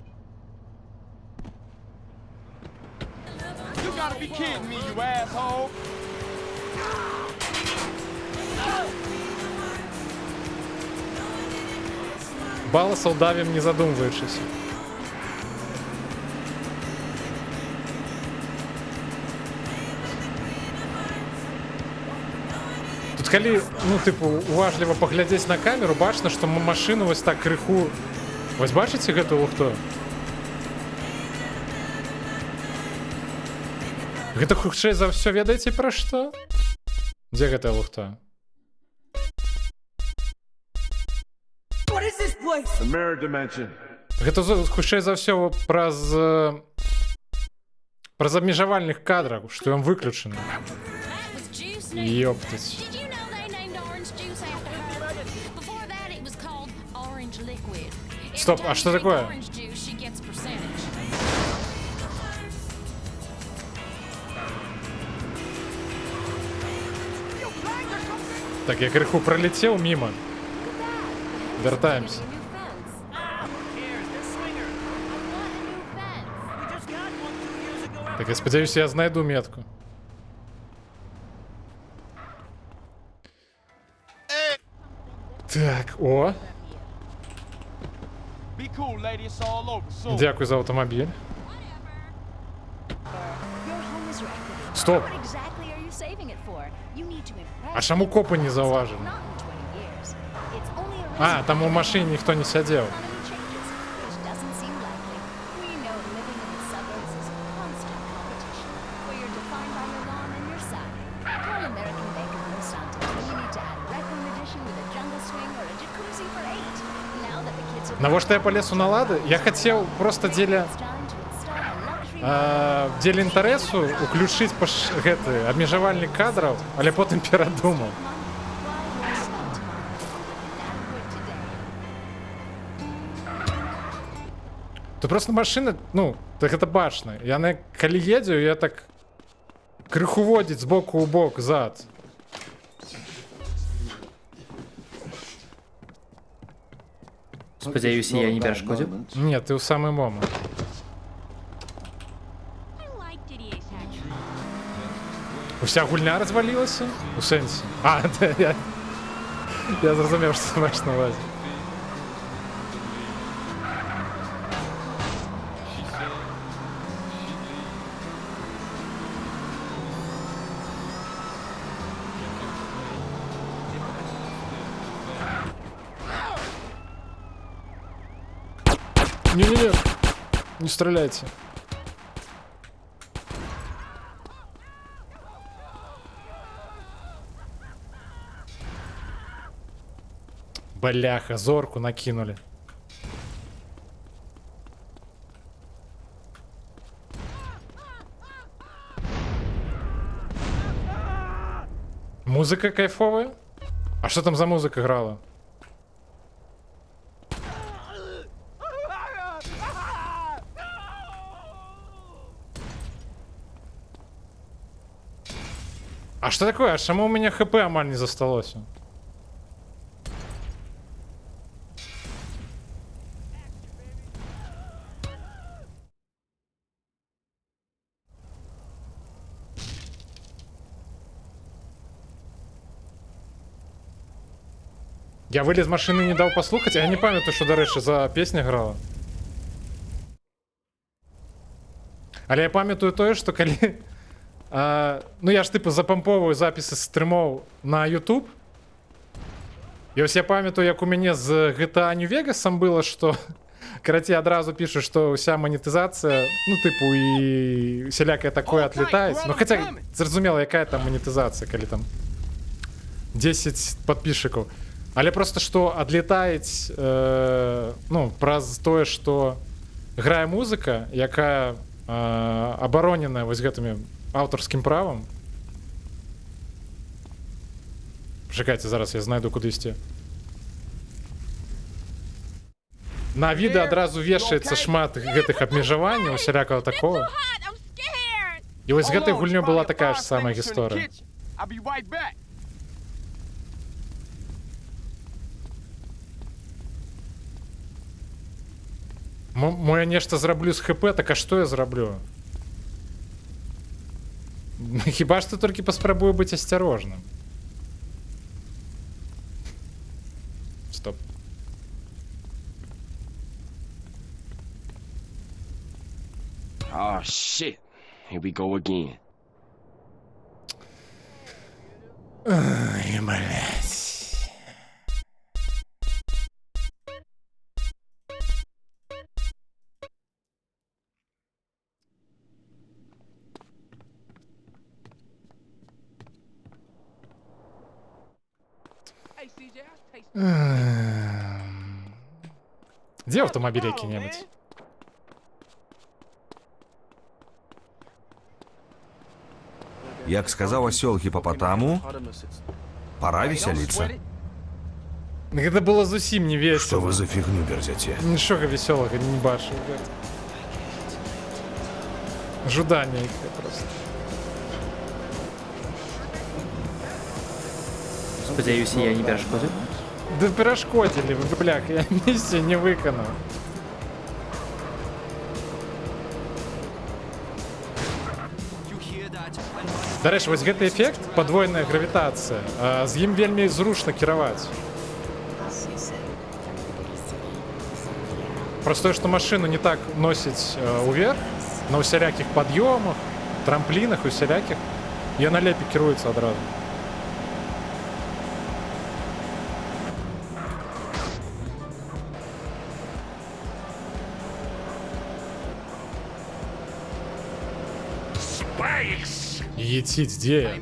gotta be kidding me, you asshole. Балласов давим, не задумываючись. Тут калі, ну, типу, уважліва паглядзець на камеру, бачна, што машыну вось так крыху... Вось бачыце гэту лухту? Гэта хутчэй за ўсё ведаеце пра што? Дзе гэтая лухта? Гэта хутчэй за ўсё праз абмежавальных кадрах, што ён выключаны. Ёптаць. Стоп, а что такое? Так, я крыху пролетел мимо. Вертаемся. Так, я сподіваюся, я знайду метку. Так, о. Дякую за автомобіль. Стоп. А чому копи не зауважили? А, там у машині ніхто не сидів. Навошта я полез у налады? Я хотел просто дзеля дзеля інтарэсу уключыць гэты абмежавальнік кадраў, але потым перадумаў. Тут просто машина, ну, так гэта бачна. Яна калі едзе, я так крыху водзіць з боку ў бок зад. Спадзяюся, я не перашкодзіў? Не, ты ў самы момант. Уся гульня развалілася? У сэнсе? А, я зразумеў, што ты маеш на ўвазе. Не-не-не, не стреляйте. Бляха, зорку накинули. Музыка кайфовая? А что там за музыка играла? А что такое? А чему у меня хп амаль не засталось? Я вылез з машины, не дал послухать, я не памятаю, что, до речі, за песня грала. Але я памятаю тое, что калі... ну я ж типу запамповую записи стрімов на YouTube. І ось я пам'ятаю, як у мяне з GTA New Vegas было, что караці адразу пишут, что уся монетизация, ну типу і всялякое такое отлетает. Ну хотя зразумела, якая там монетизация, калі там 10 подписчиков. Але просто что отлетает, ну праз тое, что грае музыка, якая абароненая вось гэтымі аўтарскім правам. Чакайце, зараз я знайду куды ісці. На відэа адразу вешаецца шмат гэтых абмежаванняў, усялякага такого. І вось з гэтай гульнёй была такая ж самая гісторыя. Мо я нешта зраблю з ХП, так а што я зраблю? Хіба што толькі паспрабую быць асцярожным. Стоп. Oh shit. Here we go again. Ой, блядь. Где автомобили какие-нибудь? Як сказал осел гипопотаму, пора веселиться. Это было зусім не весело. Что вы за фигню берзете? Ничего веселого не бачу. Жудание их просто. Спадзяюся, я не перашкодзіў? Да перашкодзілі вы, блях, я миссию не выканаў. Дарэчы, вось гэты эффект, падвойная гравітацыя, з ім вельмі зручна кіраваць. Просто што машыну не так носіць уверх, на усялякіх пад'ёмах, трамплінах, усялякіх, яна лепей кіруецца адразу. Етить, где я?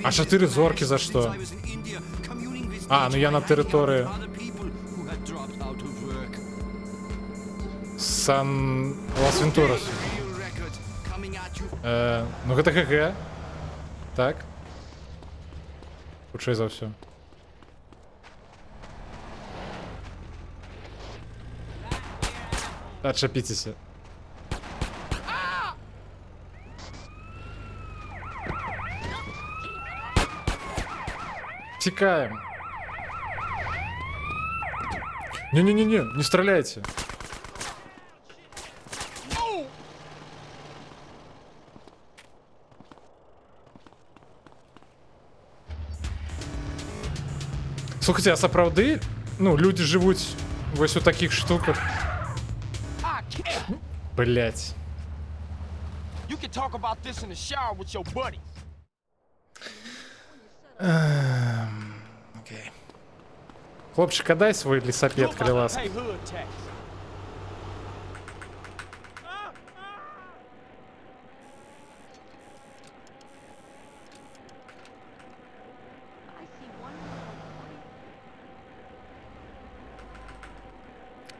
А 4 зорки за что? А, ну я на территории. Сан Лас Вентурас. Ну гэта ГГ. Так. Хутчэй за ўсё. Отчепитесь. Текаем. Не-не-не-не, не стреляйте. Слухайте, а сапраўды, ну, люди жывуць вось у таких штуках. Блять. You can talk about this in the shower with your buddies. Окей. Хлопчик, отдай свой лесопед, коли ласка. Pay hood tax.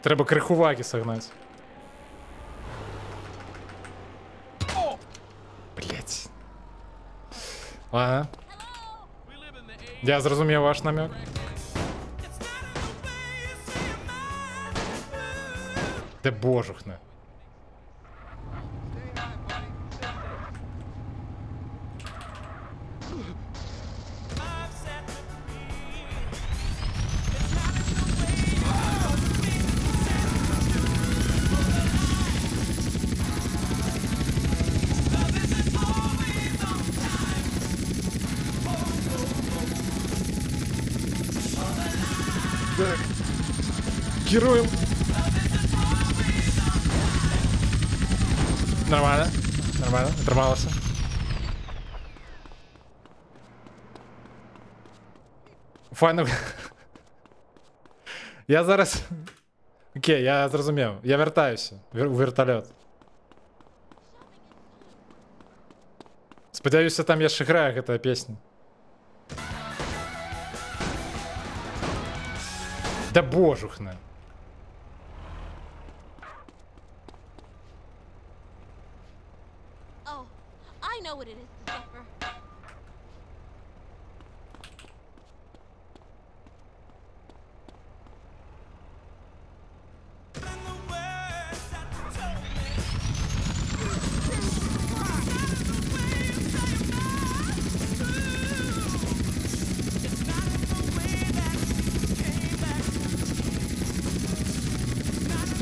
Треба криху уваги согнать. Блять. Ладно. Я зрозумів ваш намек. Де божухне. Так. Героем. Нормально. Нормально. Трималося. Файно. Я зараз... Окей, я зрозумів. Я вертаюся у вертольот. Сподіваюся, там яшчэ грає гэтая песня. Да божухне. Oh, I know what it is to suffer.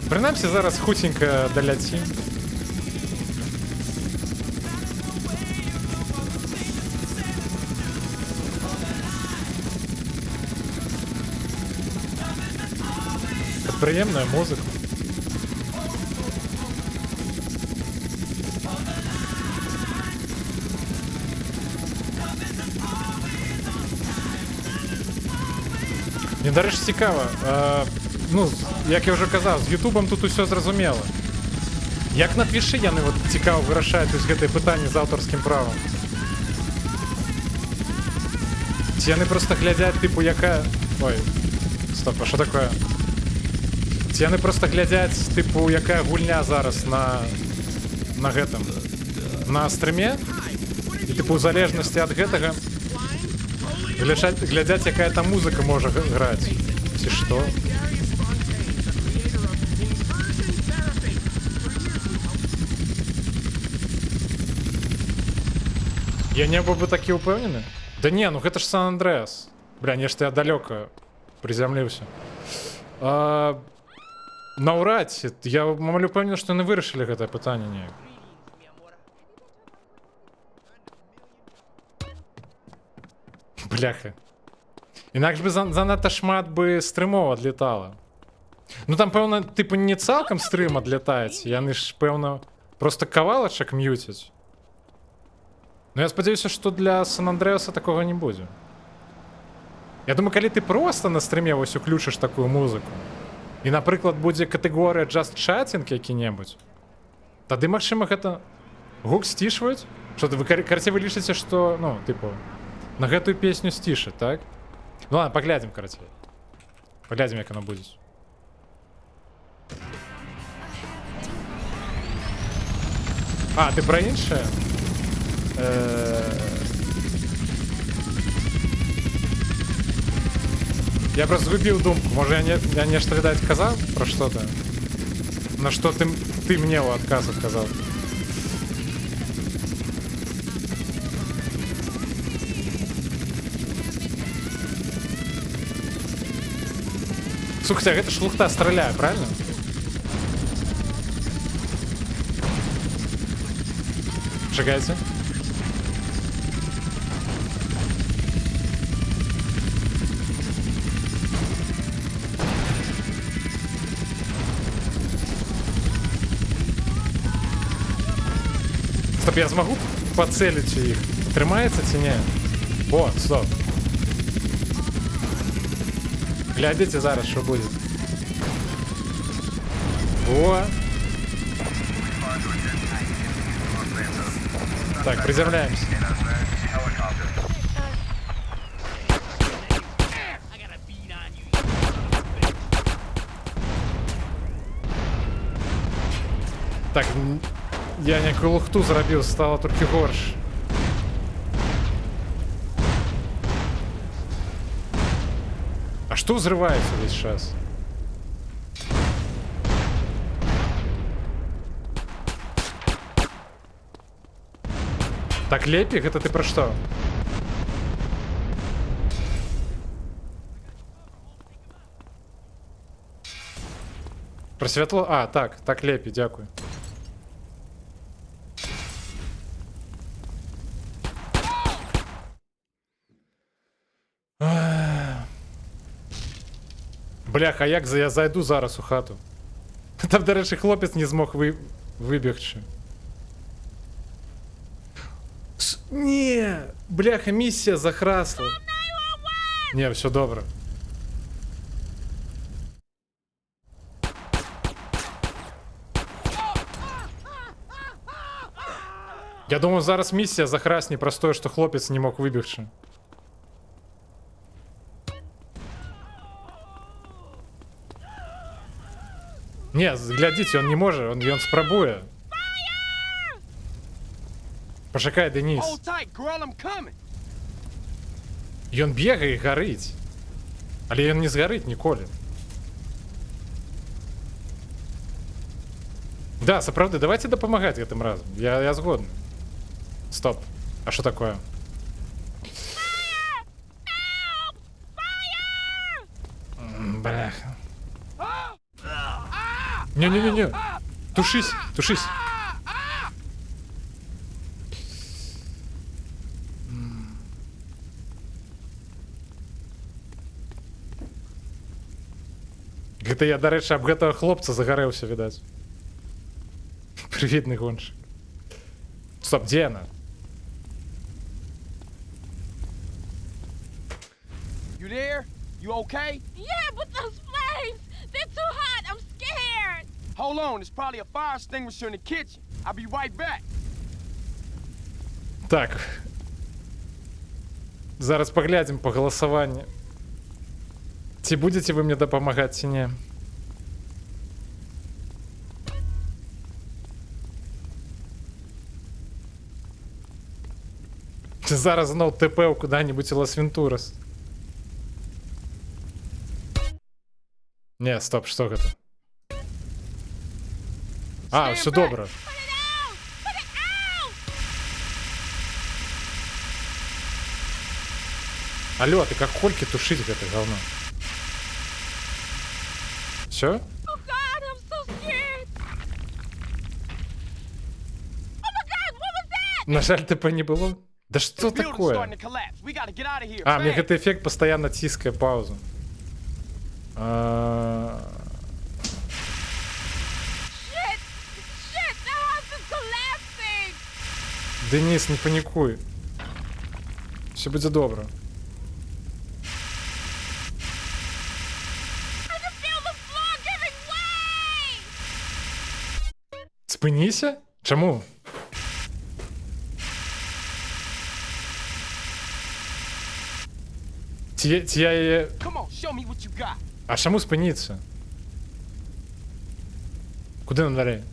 Принаймні зараз хутенько долетим. Как приємна музика. Мені, до речі, цікаво. Ну, як я вже казав, з Ютубом тут усе зрозуміло. Як на Твічі яны от цікаво вирішають ось гэты питання з авторським правом? Ці яны просто глядять, типу, яка... Ой, стоп, а що таке? Ці яны просто глядять, типу, яка гульня зараз на гэтым, на стрімі? І, типу, у залежності від гэтага глядять, яка там музика може грати. Ці що? Я не был бы такі упевнений. Да не, ну гэта ж Сан-Андреас. Бля, нешта я далёка приземлился. Наўрад ці. Я амаль упэўнены, што яны вырашылі гэтае пытанне неяк. Бляха. Інакш бы занадта шмат бы стрымоў адлетала. Ну там, пэўна, типу не цалкам стрым адлятаецца. Яны ж, пэўна, просто кавалачак мьюцяць. Ну я спадзяюся, што для Сан-Андреаса такога не будзе. Я думаю, калі ты просто на стрыме вось уключыш такую музыку, і, напрыклад, будзе катэгорыя Just Chatting які-небудзь, тады, магчыма, гэта гук сцішваюць? Што вы, карацей, вы лічыце, што, ну, типу, на гэтую песню сцішаць, так? Ну ладно, паглядзім, карацей. Паглядзім, як яно будзе. А, ти про інше? Я просто згубив думку. Може я нечто, видать, казав про что-то? На что ты мне отказ отказал? Слухайте, гэта ж лухта стреляе, правильно? Чекайте. Стоп, я змогу поцелить їх? Тримається чи ні? О, стоп. Глядите зараз, що буде. О! Так, приземляемся. Так, я некую лухту зробив, стало трохи горше. А что взрывается весь сейчас? Так, Лепик, это ты про что? Про світло? А, так, Лепі, дякую. Бляха, як я зайду зараз у хату? Там, до речі, хлопець не змог вибігти. Ні, бляха, місія захрасла. Ні, все добре. Я думаю, зараз місія захрасне простое, що хлопець не мог вибігти. Не, глядите, он не может, он спробує. Почекай, Денис. Ён бегае і гарыць. Але ён не згарыць ніколі. Да, сапраўды, давайте дапамагаць гэтым разам. Я згодны. Стоп. А что такое? Бляха. Не-не-не-не. Тушись, тушись. Гэта я, дарэчы, аб гэтага хлопца загарэўся, відаць. Прывітны гоншчык. Стоп, дзе яна? You there? You okay? Yeah, but those flames! They're too hot! I'm scared! Hold on, there's probably a fire extinguisher in the kitchen. I'll be right back. Так. Зараз паглядзім па галасаванні. Ці будете вы мне дапамагаць, ці не? Зараз зноў ТП куда-нибудь Лас-Вентурас. Не, стоп, что гэта? А, все добра. Алло, ты как хольки тушить гэта говно? Все? На жаль, ТП не было. Да что такое? А, мне этот эффект постоянно тискает паузу. Денис, не паникуй. Все будет добро. Спыніся? Чому? Ці я її... А чому спиніться? Куди нам далі?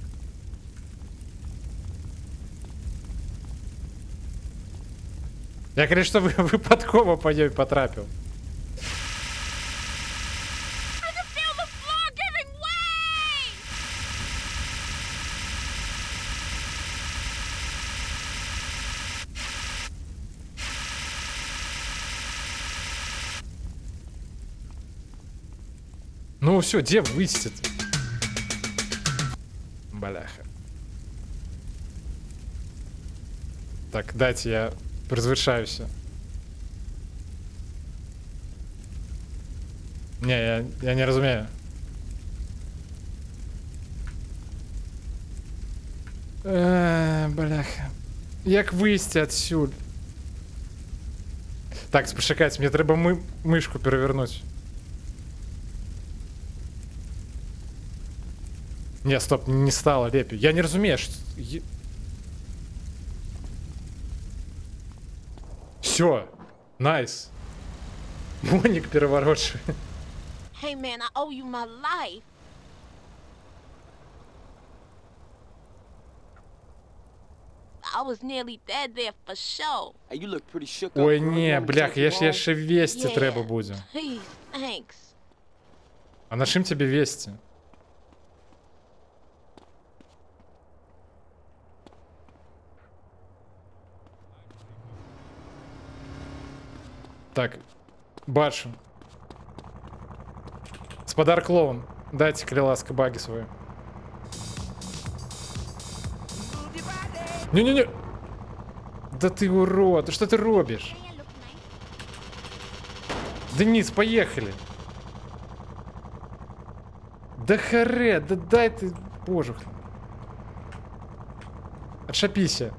Я, конечно, випадково по ній потрапив. Ну все, где высит? Бляха. Так, дайте я призвышаюся. Не, я не разумею. Бляха. Як вийти отсюда? Так, почекайте, мне треба мышку перевернуть. Не, стоп, не стало лепи. Я не разумею, что... Все, найс. Моник переворотший. Hey man, I owe you my life. I was nearly dead there for sure. Hey, you look pretty shook up. Ой, bro. You не, want me to блях, take you я home? ще вести треба буде. Please, thanks. А на чим тебе вести? Так, бачу. Господар клоун, дайте кляласка баги свою. Не-не-не! Да ты урод, что ты робишь? Денис, поехали! Да харе, да дай ты, боже. Отшапися.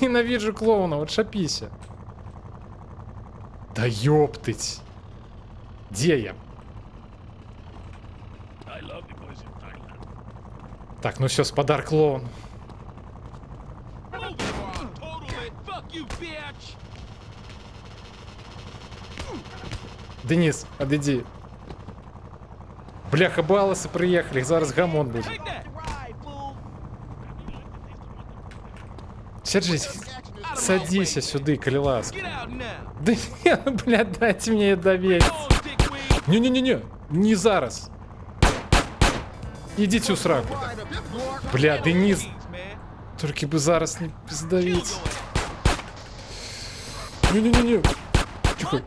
Ненавижу клоунов, отшапися. Да ёптыть. Где я? Так, ну все, спадар клоун. Денис, отойди. Бляха, баласы приехали, зараз гамон будет. Сержись, садись сюда, Калиласка. Да не, блядь, дайте мне доверить. Не-не-не-не, не зараз. Идите у сраку. Бля, Денис. Только бы зараз не сдавить. Не-не-не-не. Тихо.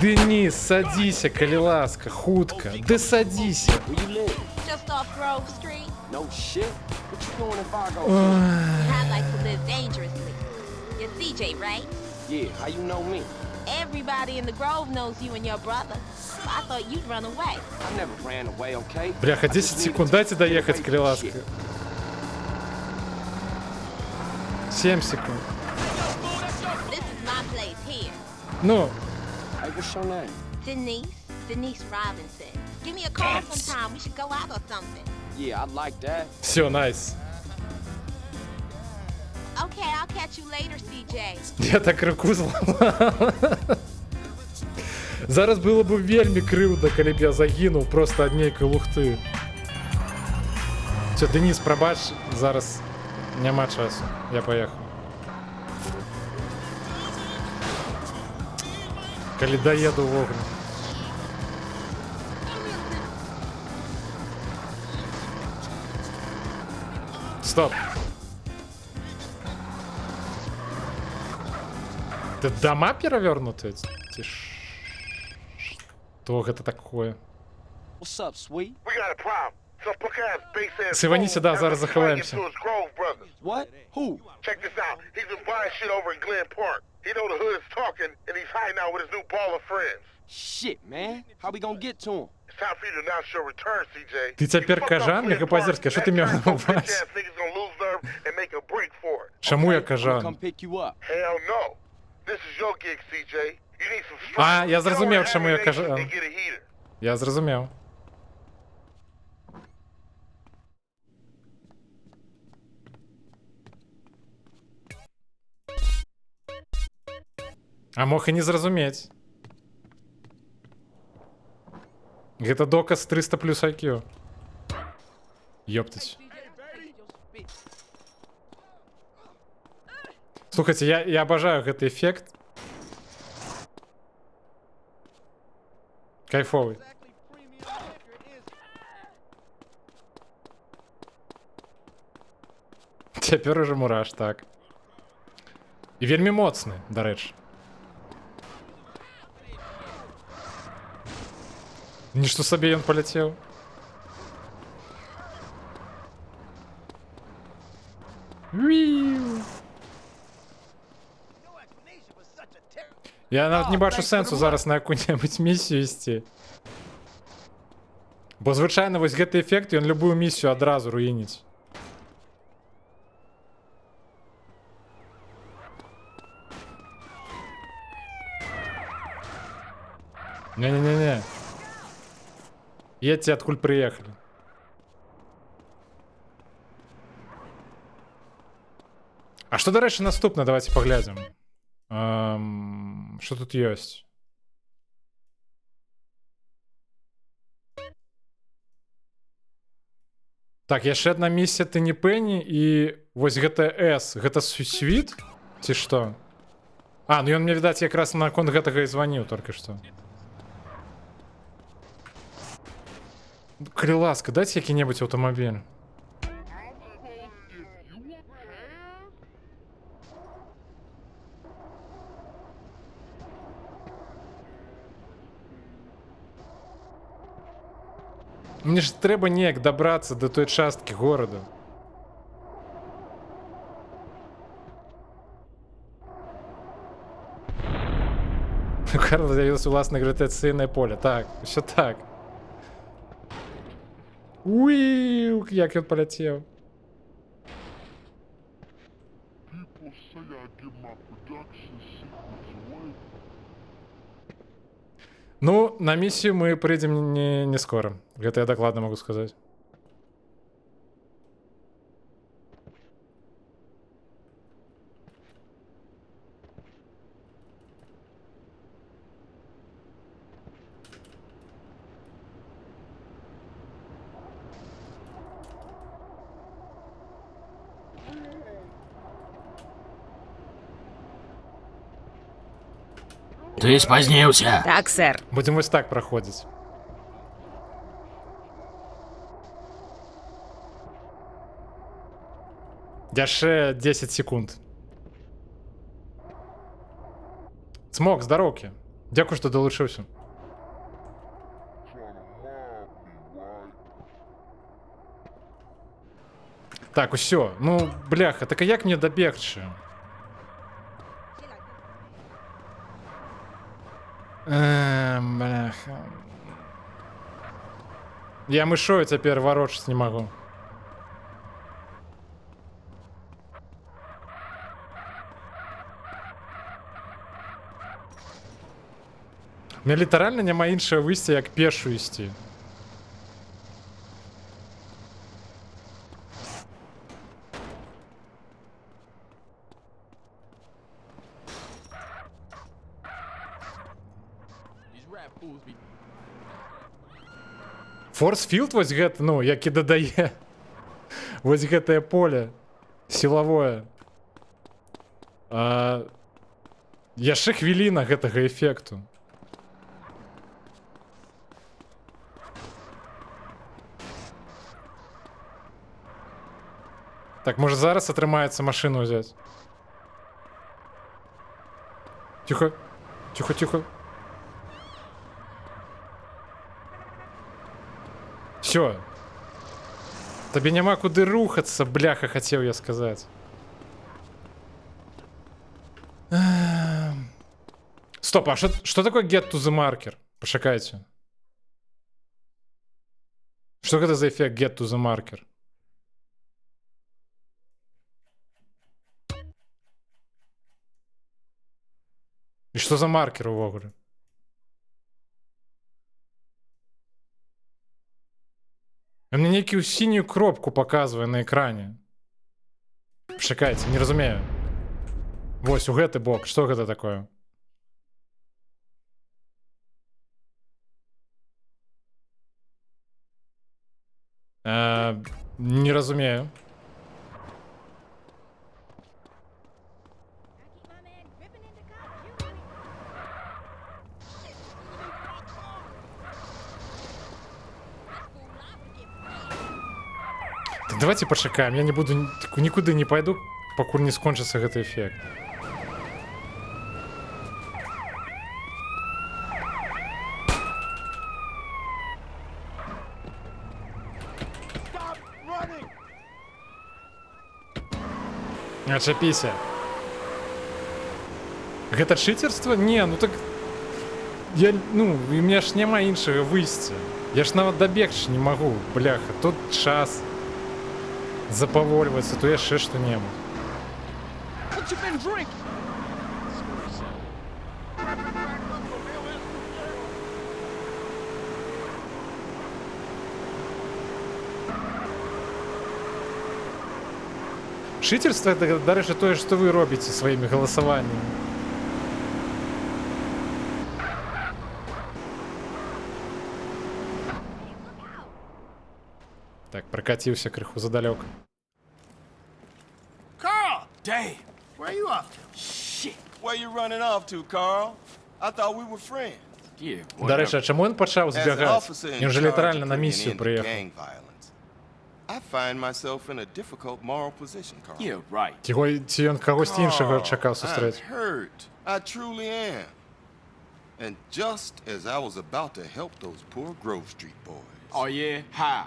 Денис, садись, Калиласка, хутка. Да садись. Just off Grove Street. No shit. What you doing in Fargo? I like to live dangerously. You're CJ, right? Yeah, how you know me? Everybody in the Grove knows you and your brother. I thought you'd run away. I never ran away, okay? Бляха, 10 секунд, дайте доехать, Калиласка. 7 секунд. This is my place here. Ну. Hey, what's your name? Denise Robinson. Give me a call sometime. We should go out or something. Yeah, I like that. Все, найс. Okay, I'll catch you later, CJ. Я так руку зламав. Зараз було б вельми кривдно, коли б я загинув просто однієї лухти. Все, Денис, пробач, зараз нема часу. Я поїхав. Коли доїду в огонь. Стоп. Это дома перевернутые? Что это такое? What's up, sweet? We got a problem. Some punk-ass bass-ass Сивані сюда, зараз заховаємося. What? Who? Check this out. He's been buying shit over in Glen Park. He know the hood is talking, and he's hiding out with his new ball of friends. Shit, man. How we gonna get to him? It's time for you to announce your return, CJ. Ты теперь кажан, Мегапозерский, что ты меня называешь? Чему я кажан? Hell no. This is your gig, CJ. You need some А, я зрозумів, чому я кажан. Я зрозумів. А мог и не зразуметь. Это доказ 300 плюс IQ. Ёптать. Слухайте, я обожаю гэты эффект. Кайфовый. Цяпер уже мураш, так. І вельмі моцны, дарэчы. Нішто сабе ён паляцеў. Я нават не бачу сэнсу зараз на якую-небудзь місію ісці. Бо звычайна вось гэты эфект, ён любую місію адразу руініць. Не-не-не-не. Едьте, откуль приехали. А что, дарэчы, наступна? Давайте поглядим. Что тут есть? Так, яшчэ одна миссия ты не Пенни и вось гэта С. Гэта світ? Ці што? А, ну ён мне, відаць, якраз на конт гэтага і званіў только што. Калі ласка, дайце які-небудзь аўтамабіль. Мне ж трэба неяк дабрацца да той часткі горада. У Карла з'явілася уласне гравітацыйнае поле. Так, усё так. Уиу, як ён паляцеў. Ну, на миссию мы прыйдзем не скоро. Гэта я дакладна могу сказаць. Ты спозднился. Так, сэр. Будем вось так праходзіць. Яшчэ 10 секунд. Смок, здароўкі. Дзякуй, што далучыўся. Так, усё. Ну, бляха, так а як мне дабегчы? Бляха. Я мышою цяпер варочаць не магу. У меня літаральна няма іншага выйсця, як пешу ісці. Форсфілд вось гэта, ну, які дадае вось гэтае поле сілавое. Яшчэ хвіліна гэтага эфекту. Так, можа зараз атрымаецца машыну ўзяць. Тихо, тихо, тихо. Всё. Табе няма куды рухацца, бляха, хацеў я сказаць. Стоп, а што такое get to the marker? Пачакайце. Што гэта за эфект get to the marker? І што за маркер увогуле? А мне нейкую синюю кропку показывае на экране. Чакайце, не разумею. Вось, у гэты бок, што гэта такое? Не разумею. Давайте пачакаем, я не буду нікуды не пойду, пакуль не скончыцца гэты эфект. Ачапіся. Гэта чыцерства? Не, ну так я, ну, у меня ж няма іншага выйсця. Я ж нават дабегчы не магу, бляха. Тут час запавольваецца, то яшчэ што-небудзь. What you been drinking? Чыцерства это, дарэчы, тое, што вы робіце сваімі галасаваннямі. Так, прокатился крыху задалёк. Carl! Damn! Where are you off to? Shit! Where you running off to, Carl? I thought we were friends. Yeah, Дарэчы, а чаму ён пачаў збягаць? Ён жа літаральна на місію прыехаў. I find myself in a difficult moral position, Carl. Yeah, right. Ці ён кагосьці іншага чакаў сустрэць? I'm hurt. I truly am. And just as I was about to help those poor Grove Street boys. Oh yeah? How?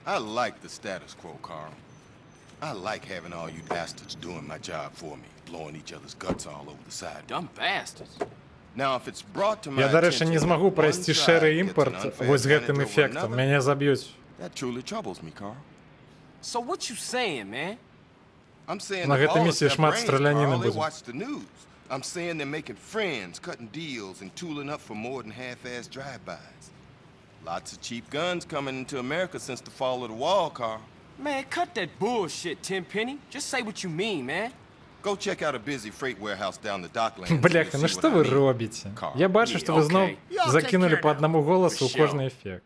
I like the status quo, Carl. I like having all you bastards doing my job for me, blowing each other's guts all over the side. Dumb bastards. Now, if it's brought to my Я, дарэчы, не attention змагу that прайсці one side шэры gets an імпарт unfair вось з гэтым advantage over эфектам. another, Мяне заб'юць. that truly troubles me, Carl. So what you saying, man? I'm saying На the гэтай boss місіі got шмат brains, страляніны Carl. They будзе. watch the news. I'm saying they're making friends, cutting deals, and tooling up for more than half-assed drive-bys. Lots of cheap guns coming into America since the fall of the wall, Carl. Man, cut that bullshit, Tenpenny. Just say what you mean, man. Go check out a busy freight warehouse down the docklands. Бляха, ну што вы робіце? Я бачу, што вы зноў закінулі па аднаму голасу ў кожны эфект.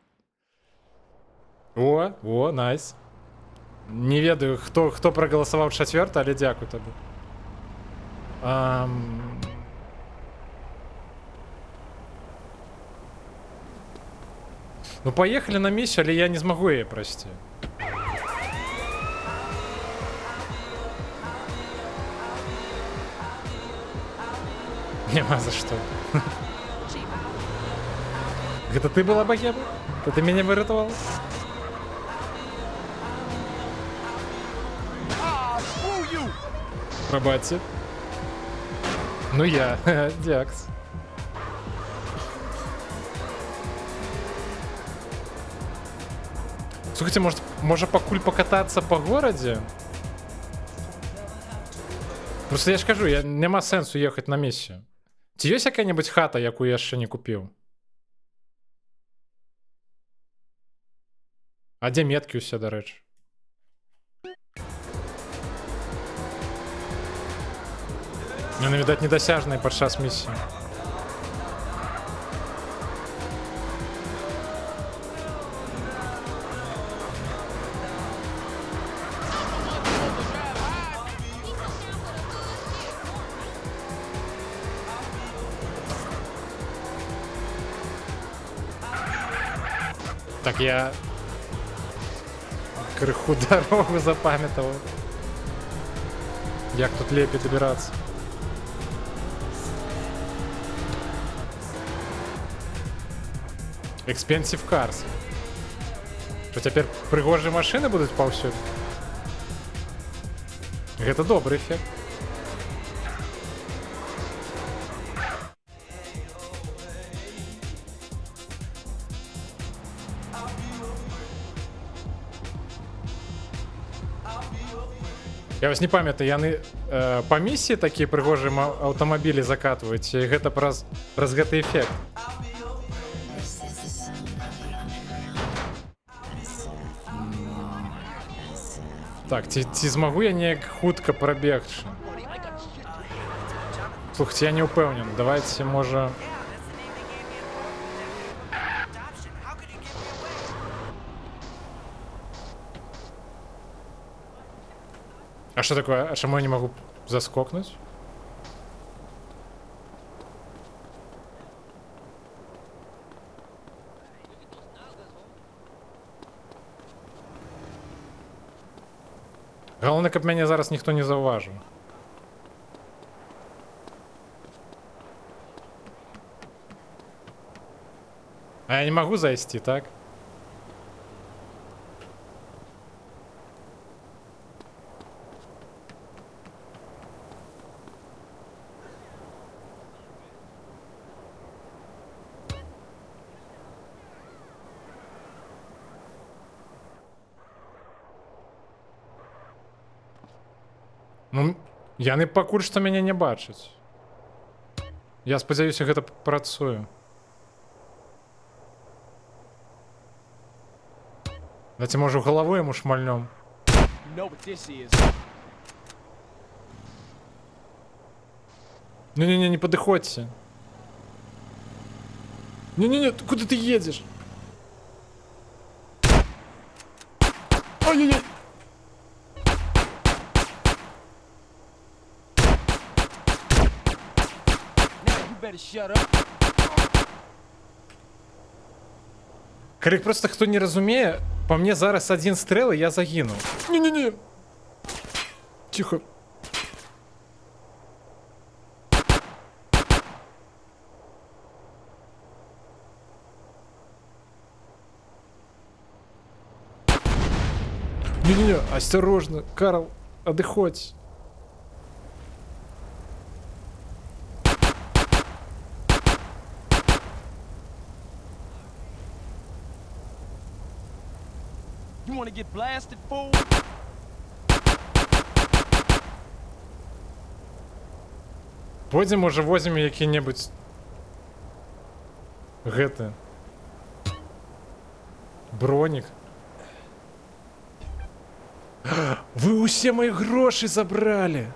О, найс. Не ведаю, хто прагаласаваў чацвёрты, але дзякуй табе. Ну, паехалі на місію, але я не змагу яе прайсці. Нема за што. Гэта ты была богема? То ты мяне выратавала? Прабачце. Ну я, дзякс. Слухайте, можа пакуль покатацца па горадзе? Просто я ж кажу, няма сэнсу ехаць на місію. Ці ёсць якая-небудзь хата, якую я яшчэ не купіў? А дзе меткі ўсе, дарэчы? Яны, відаць, недасяжныя падчас місіі. Так, я крыху дорогу запамятовал. Як тут лепей добираться? Expensive cars. Что, теперь прыгожие машины будут паўсюль? Это добрый эффект. Я вас не памятаю, яны па місіі такія прыгожыя аўтамабілі закатваюць, і гэта праз гэты эфект. Так, ці змагу я неяк хутка прабегчы? Слухайте, я не ўпэўнен. Давайте, можа... А что такое? А чему я не могу заскокнуть? Галоўнае, каб мяне зараз ніхто не заўважыў. А я не магу зайсці, так? Ну, яны пакуль што мяне не бачаць. Я спадзяюся, гэта працуе. Давайте, можа, ў галаву яму шмальнём. Не-не-не, не падыходзьце. Не-не-не, куды ты едзеш? Ой-ой-ой! Калі просто хто не разумее, по мне зараз один стрэл, і я загіну. Не-не-не. Тихо. Не-не-не, осторожно, Карл, отдыходь. You wanna get blasted, fool? Пойдзем, може, возьмем які-небудзь гэты бронік. Вы усе мои грошы забрали.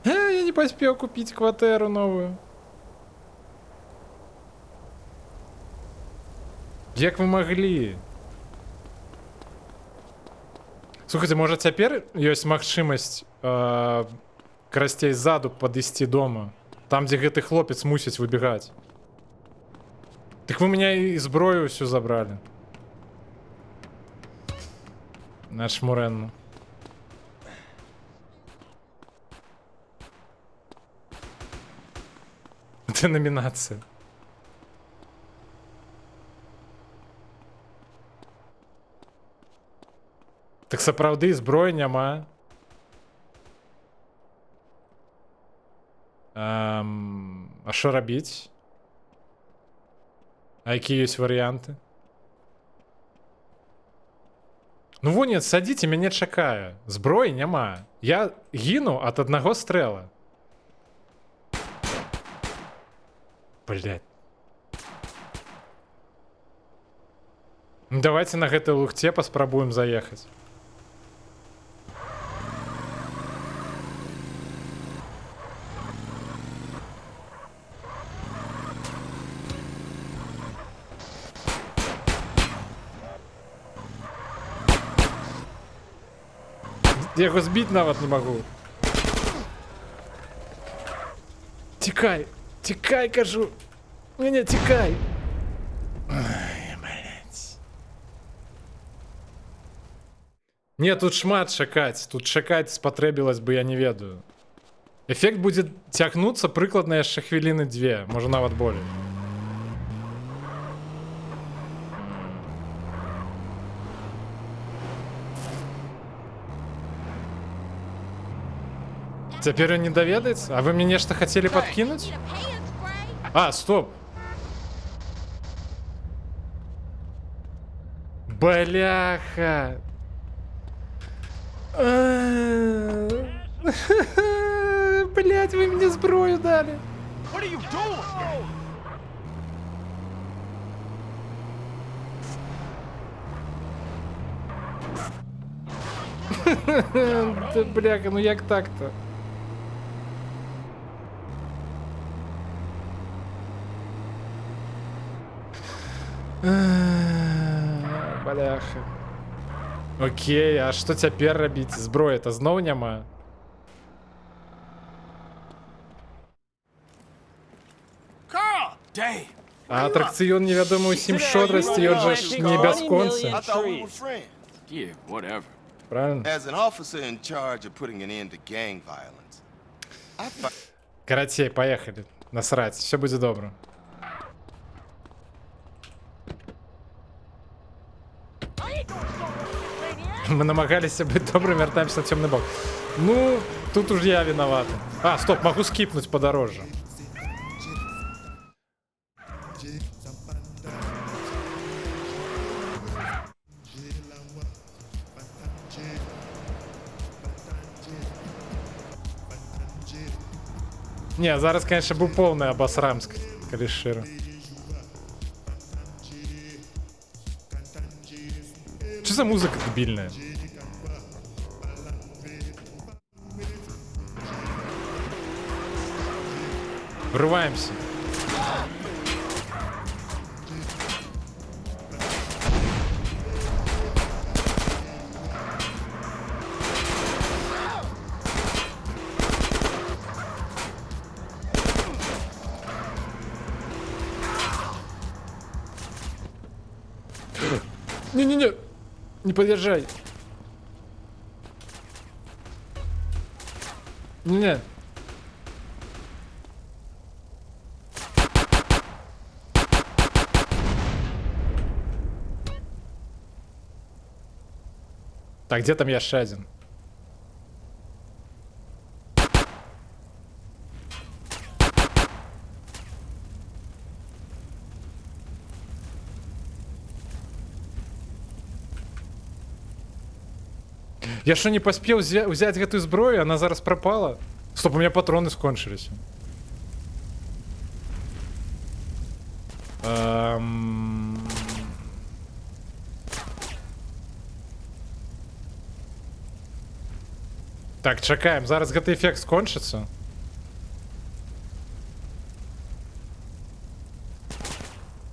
Я не поспел купить квартиру новую. Як вы могли? Слухайте, может, теперь есть магчымасць красцей ззаду падысці дома, там, где гэты хлопец мусіць выбегать. Так вы меня и зброю всю забрали. Наш Мурен. Это номинация. Так сапраўды зброі няма. А што рабіць? А якія ёсць варыянты? Ну во нет, садзіце, мяне чакае. Зброі няма. Я гіну ад аднаго стрэла. Блядь. Ну давайте на гэтай лухце паспрабуем заехаць. Я его сбить нават не могу. Тікай, тікай, кажу. Не, тікай. Ой, блядь. Не, тут шмат чакаць. Тут чакаць спатрэбілась бы, я не ведаю. Эфект будет цягнуцца прыкладна яшчэ хвіліны 2, можа нават болей. Теперь он не доведается? А вы мне нечто хотели подкинуть? А, стоп. Бляха. Блять, вы мне зброю дали. Да бляха, ну як так-то? Бляха. Окей, а што цяпер рабіць? Зброя это зноў няма. Carl! Dang, А атракцыён невядома ўсім шодрасці, ён жа ж не бясконцы. I thought we were friends. Yeah, whatever. Правильно? As an officer in charge of putting an end to gang violence, I find... Карацей, поехали. Насрать, все будет добро. Мы намагаліся быць добрым, вяртаемся на цёмны бок. Ну, тут уж я виноват. А, стоп, могу скипнуть подороже. Не, зараз, конечно, быў поўны абасрамск, калі шчыра. Что за музыка дебильная? Врываемся. Не-не-не, не подержай. Не-не. Так, где там яшчэ один? Я что, не поспел взять эту зброю, она зараз пропала? Стоп, у меня патроны скончились. Так, чекаем, зараз гэты эффект скончится.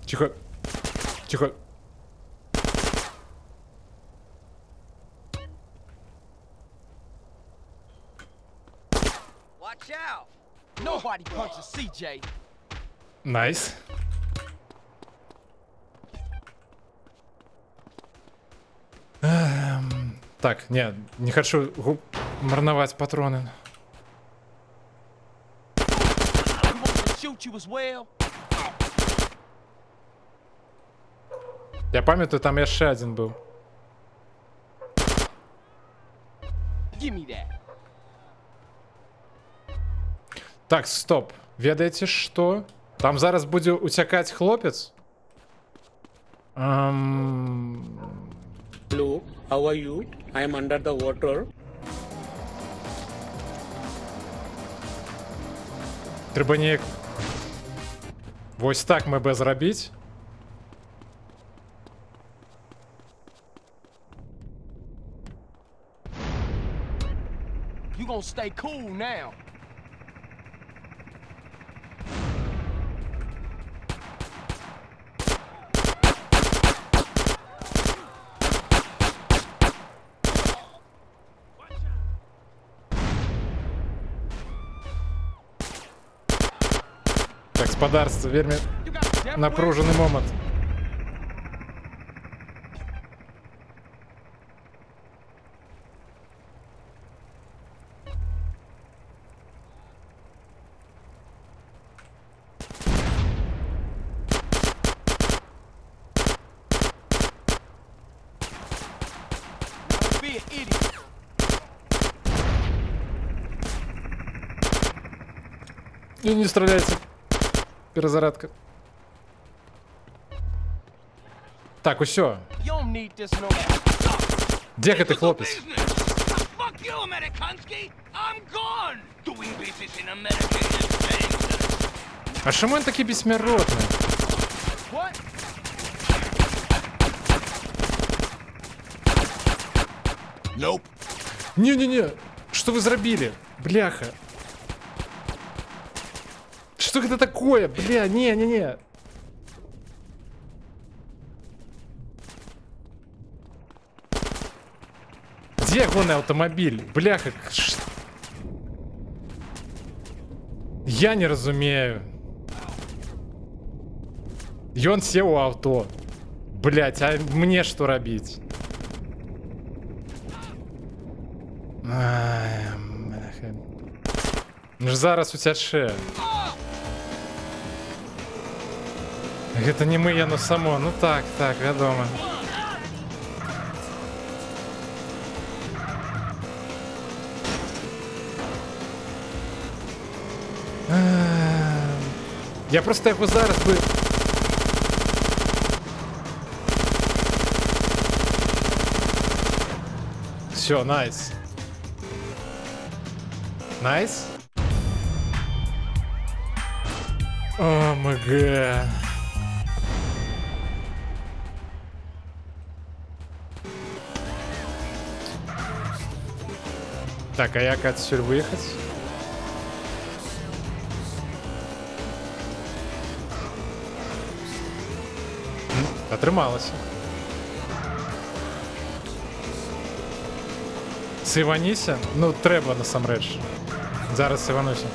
Тихо. Тихо. Watch out! Nobody punches CJ. Найс. Так, не хочу марновать патроны. Я памятаю, там яшчэ один был. Так, стоп. Ведаеце што? Там зараз будзе уцякаць хлопец. Hello, how are you? I am under the water. Трэба неяк... Вось так мы бы зрабіць. You gonna stay cool now. Господарство, вельмі напружены момент. И не стреляйте. Перезарядка. Так, усё. Где гэты хлопец? А чому він такий безсмертний? Nope. Не-не-не, что вы зробили? Бляха. Что это такое? Бля, не-не-не. Где гонный автомобиль? Бляха. Я не разумею. Ён сеў у аўто. Блять, а мне што рабіць? Ай, бляха. Ну ж зараз уцячэ. Гэта не мы, яно само. Ну так, вядома. Я просто яго зараз бы... Все, найс. Найс? ОМГ. Так, а як отсюда выехать? Атрымалася. Сываніся? Ну, трэба насамрэч. Зараз сывануся.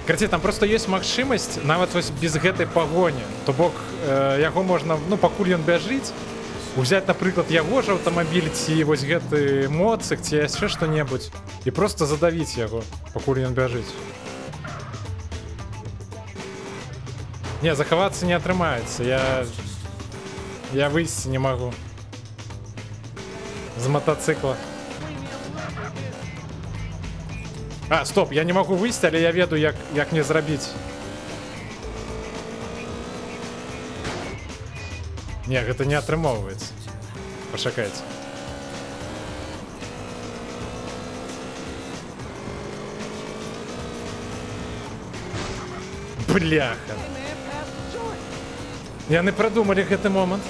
Карацей, там просто ёсць магчымасць, нават вось без гэтай пагоні. То бок, яго можна, ну, пакуль ён бяжыць, узяць, напрыклад, яго ж аўтамабіль, ці вось гэты моцык, ці яшчэ што-небудзь, і просто задавіць яго, пакуль ён бяжыць. Не, захавацца не атрымаецца, я выйсці не магу. З матацыкла. А, стоп, я не магу выйсці, але я ведаю, як мне зрабіць. Не, гэта не атрымоўваецца. Пачакайце. Бляха. Яны прадумалі гэты момант.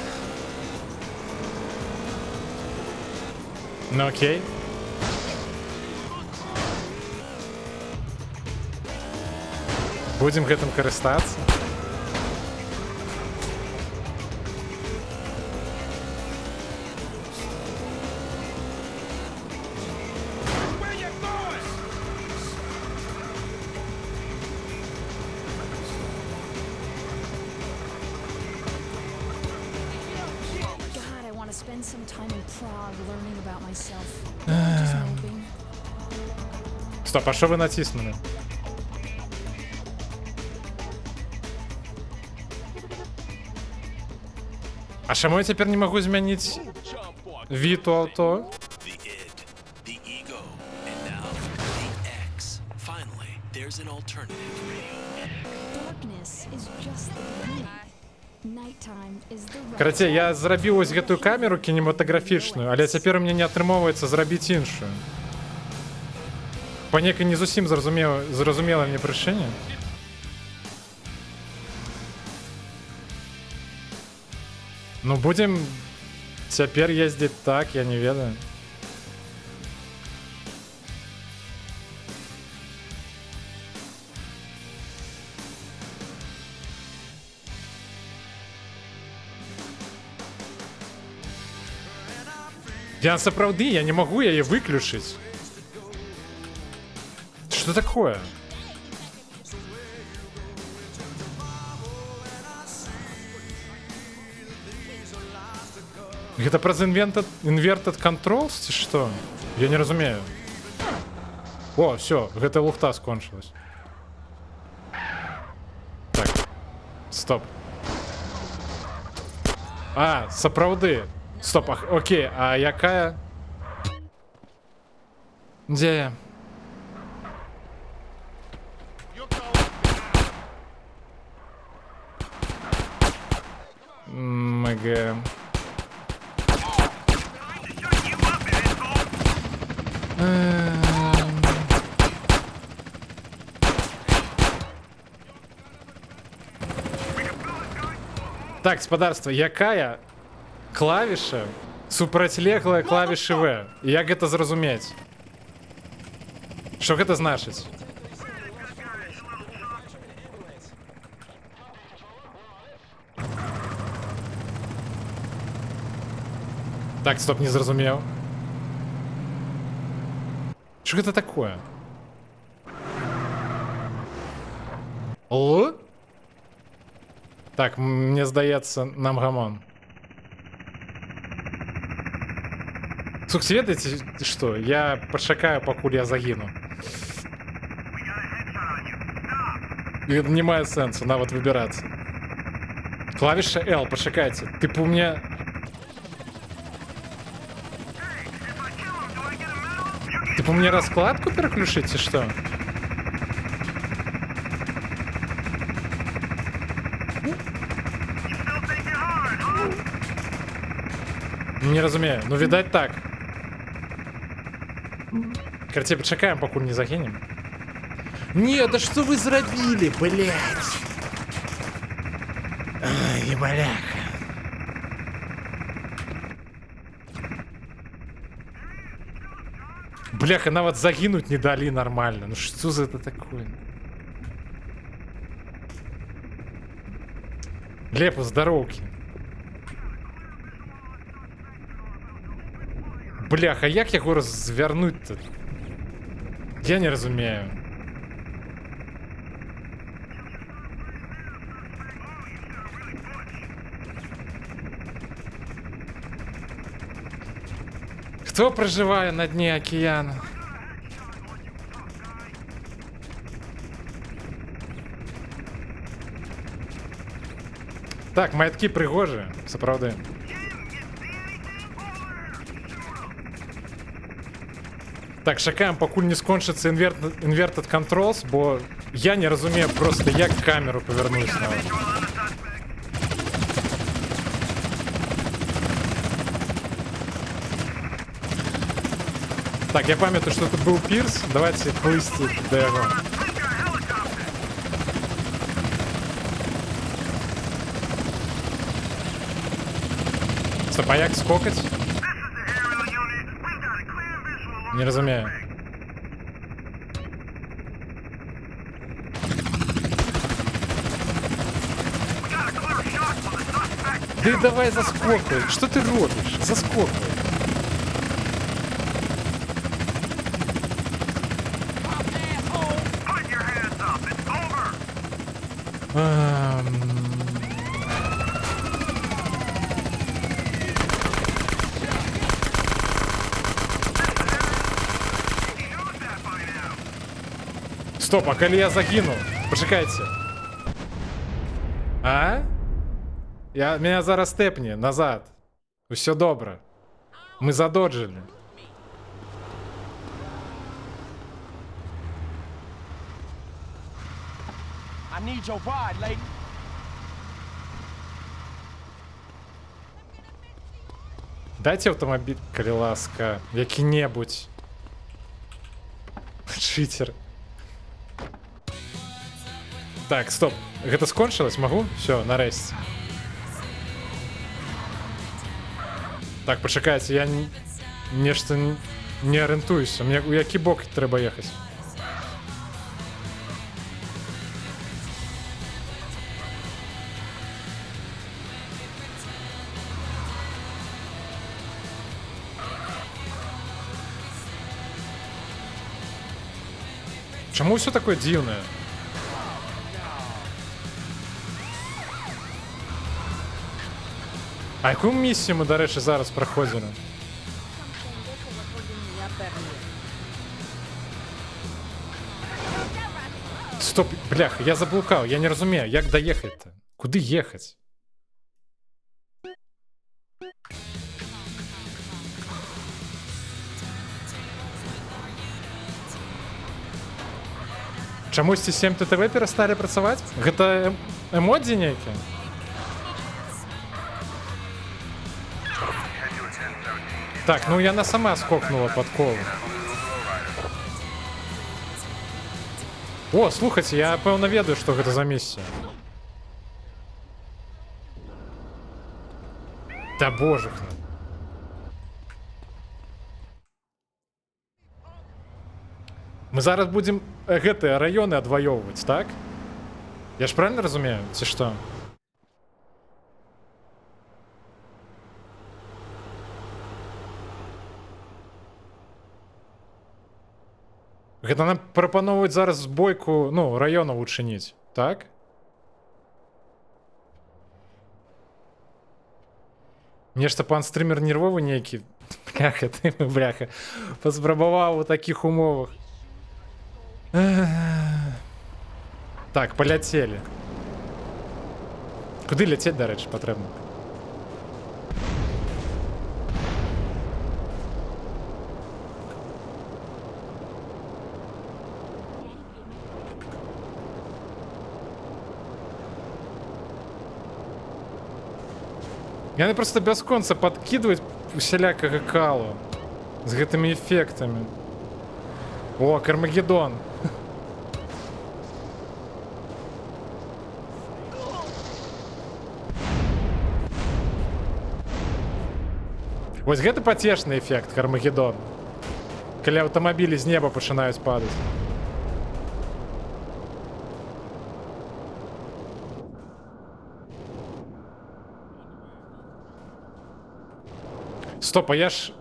Ну окей. Будзем гэтым карыстацца. Spend some time in Prague learning about myself. Стоп, а що ви натиснули? А чому я тепер не можу змінити від у авто? Карацей, я зрабіў ось гэтую камеру кінематаграфічную, але цяпер у мяне не атрымоўваецца зрабіць іншую. Па некай не зусім зразумела мне прычыне. Ну, будем цяпер ездзіць так, я не ведаю. Я сапраўды, я не магу яе выключыць. Что такое? Гэта праз inverted controls ці што? Я не разумею. О, все, гэта лухта скончылась. Так. Стоп. А, сапраўды. Стоп, окей, а якая? Дзе я? МГ. Так, спадарства, якая клавіша супрацьлеглая клавішы В? Як гэта зразумець? Што гэта значыць? Так, стоп, не зразумеў. Што гэта такое? Л? Так, мне здаецца, нам гамон. Слухайте, ведаеце, што? Я пачакаю, пакуль я загіну. І не мае сэнсу нават выбірацца. Клавіша L, пачакайце. Типу мне... Типу мне раскладку переключить, ці што? Не разумею. Ну, відаць так. Карацей, пачакаем, пакуль не загінем. Не, да что вы зрабілі, блядь? Ай, бляха. Бляха, нават загінуць не далі нормально. Ну что за это такое? Лепу, здароўкі. Бляха, як яго развярнуць-то? Я не разумею. Хто проживає на дні океану? Так, маятки пригожі, сапраўды. Так, чакаем, пакуль не скончыцца Inverted Controls, бо я не разумею просто, як камеру павярнуць нават. Так, я памятаю, что тут был пирс. Давайте плысти до его. Стоп, а як скокать? Не разумею. Да давай заскокай. Что ты робишь? Заскокай. Стоп, а калі я загіну? Пачакайце. А? Меня зараз тэпне назад. Усё добра. Мы задоджылі. I need your ride, lady. Дайте аўтамабіль, калі ласка, які-небудзь. Читер. Так, стоп. Гэта скончылась? Магу? Всё, нарэшце. Так, пачакайце, я нешта не арыентуюся. Мне у які бок трэба ехаць? Чаму ўсё такое дзіўнае? А якую місію ми, до речі, зараз проходили? Стоп, блях, я заблукав, я не розумію, як доїхати-то? Куди їхати? Чомусь ці 7 ТТВ перестали працювати? Гэта емодзі нейкі? Так, ну яна сама скокнула под колу. О, слухайте, я пэўна ведаю, што гэта за місія. Да божухна. Мы зараз будем гэтыя раёны адваёўваць, так? Я ж правильно разумею, ці што? Гэта нам прапаноўваюць зараз збойку, ну, раёнаў учыніць. Так? Нешта пан стрімер нервовий нейкі. Бляха, ты, бляха. Паспрабаваў у такіх умовах. Так, поляцелі. Куды ляцець, дарэчы, патрэбна? Яны просто бясконца падкідваюць усялякага калу з гэтымі эфектамі. О, Кармагеддон. Вось гэта пацешны эфект, Кармагеддон. Калі аўтамабілі з неба пачынаюць падаць. Стоп, а я ж...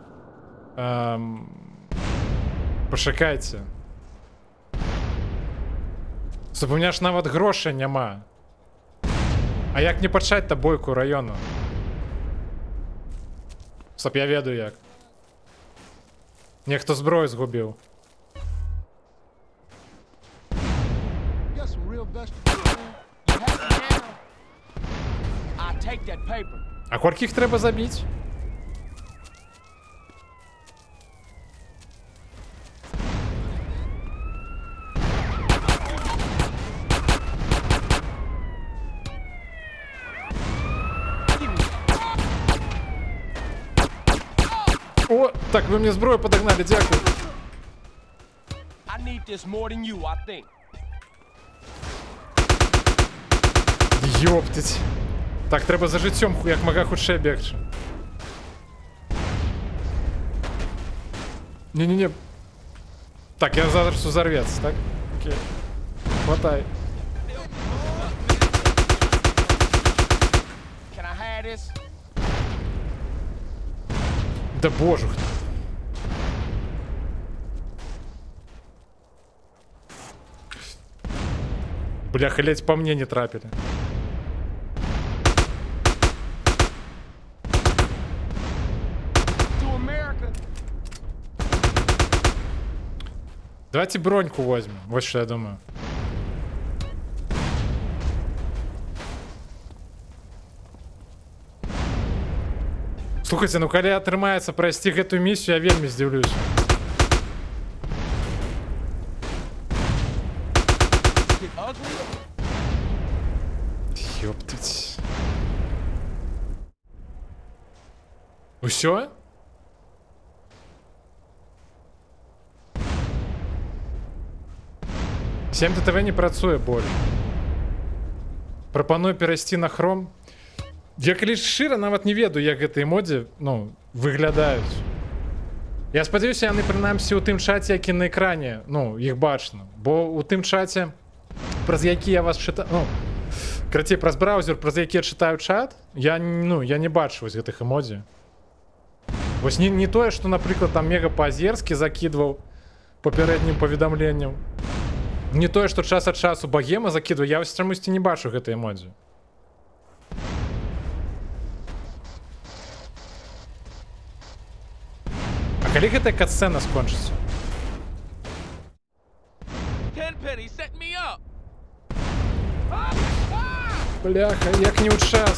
Пачакайце. Стоп, у меня ж нават грошай няма. А як не пачаць-то бойку раёну? Стоп, я ведаю як. Нехто зброю згубіў. А колькі іх трэба забіць? О, так, вы мне зброю подогнали, дякую. Ёптить. Так, треба за життям як мага хутчэй бегчы. Не-не-не. Так, я зараз узорвется, так? Окей. Хватай. Да боже. Бляха, ледь по мне не трапили. Давайте броньку возьмем. Вот что я думаю. Слухайте, ну калі атрымаецца прайсці гэтую місію, я вельмі здзіўлюся. Ёптаць. Усё? Сем ТТВ не працуе болей. Прапаную перайсці на хром. Я калі шчыра нават не ведаю, як гэтыя модзі, ну, выглядаюць. Я спадзяюся, яны прынамсі ў тым чаце, які на экране, ну, іх бачна. Бо ў тым чаце, праз які я вас чытаю, ну, крацей, праз браузер, праз які я чытаю чат, я не бачу вось гэтых эмодзі. Вось не тое, што, напрыклад, там Мега па-азерскі закідваў папярэднім паведамленнем. Не тое, што час ад часу Багема закідваў, я вось чамусьці не бачу гэтай эмодзі. А калі гэтая катсцэна скончыцца? Бляха, як не ў час.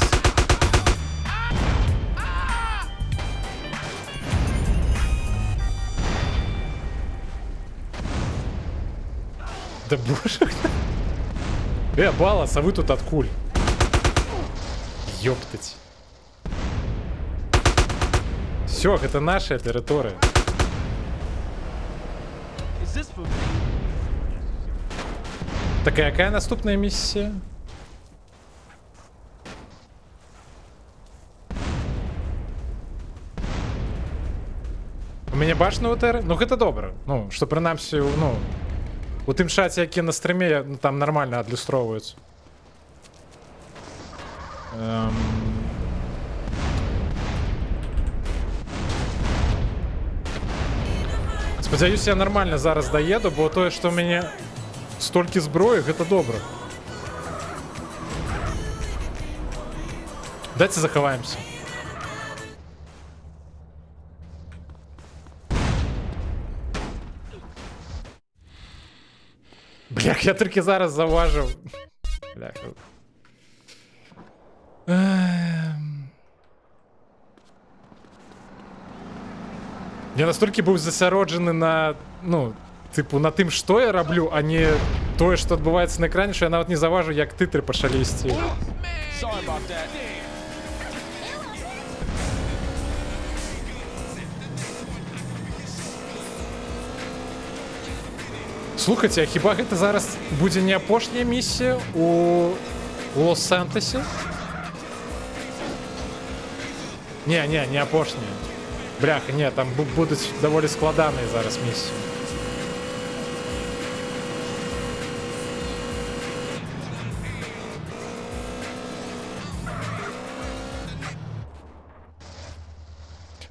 Да боже. Балас, а вы тут откуль? Ёптать. Все, гэта наша тэрыторыя. Так, а якая наступная місія? У мяне бачна УТР? Ну гэта добра. Ну, што прынамсі, ну, у тым чаце, які на стрыме, ну, там нормально адлюстроўваюцца. Спадзяюся, я нормально зараз даеду, бо тое, што ў мяне столькі зброі, гэта добра. Давайте заховаємося. Блях, я тільки зараз заважив. Бляха. Я настільки був засяроджений на, ну, типу, на тим, що я роблю, а не те, що відбувається на екрані, що я навіть не заважу, як титри почали йти. Слухайте, а хіба гэта зараз будзе не апошняя місія у Лос-Сантосе? Не апошняя. Бляха, не, там будуть доволі складані зараз місії.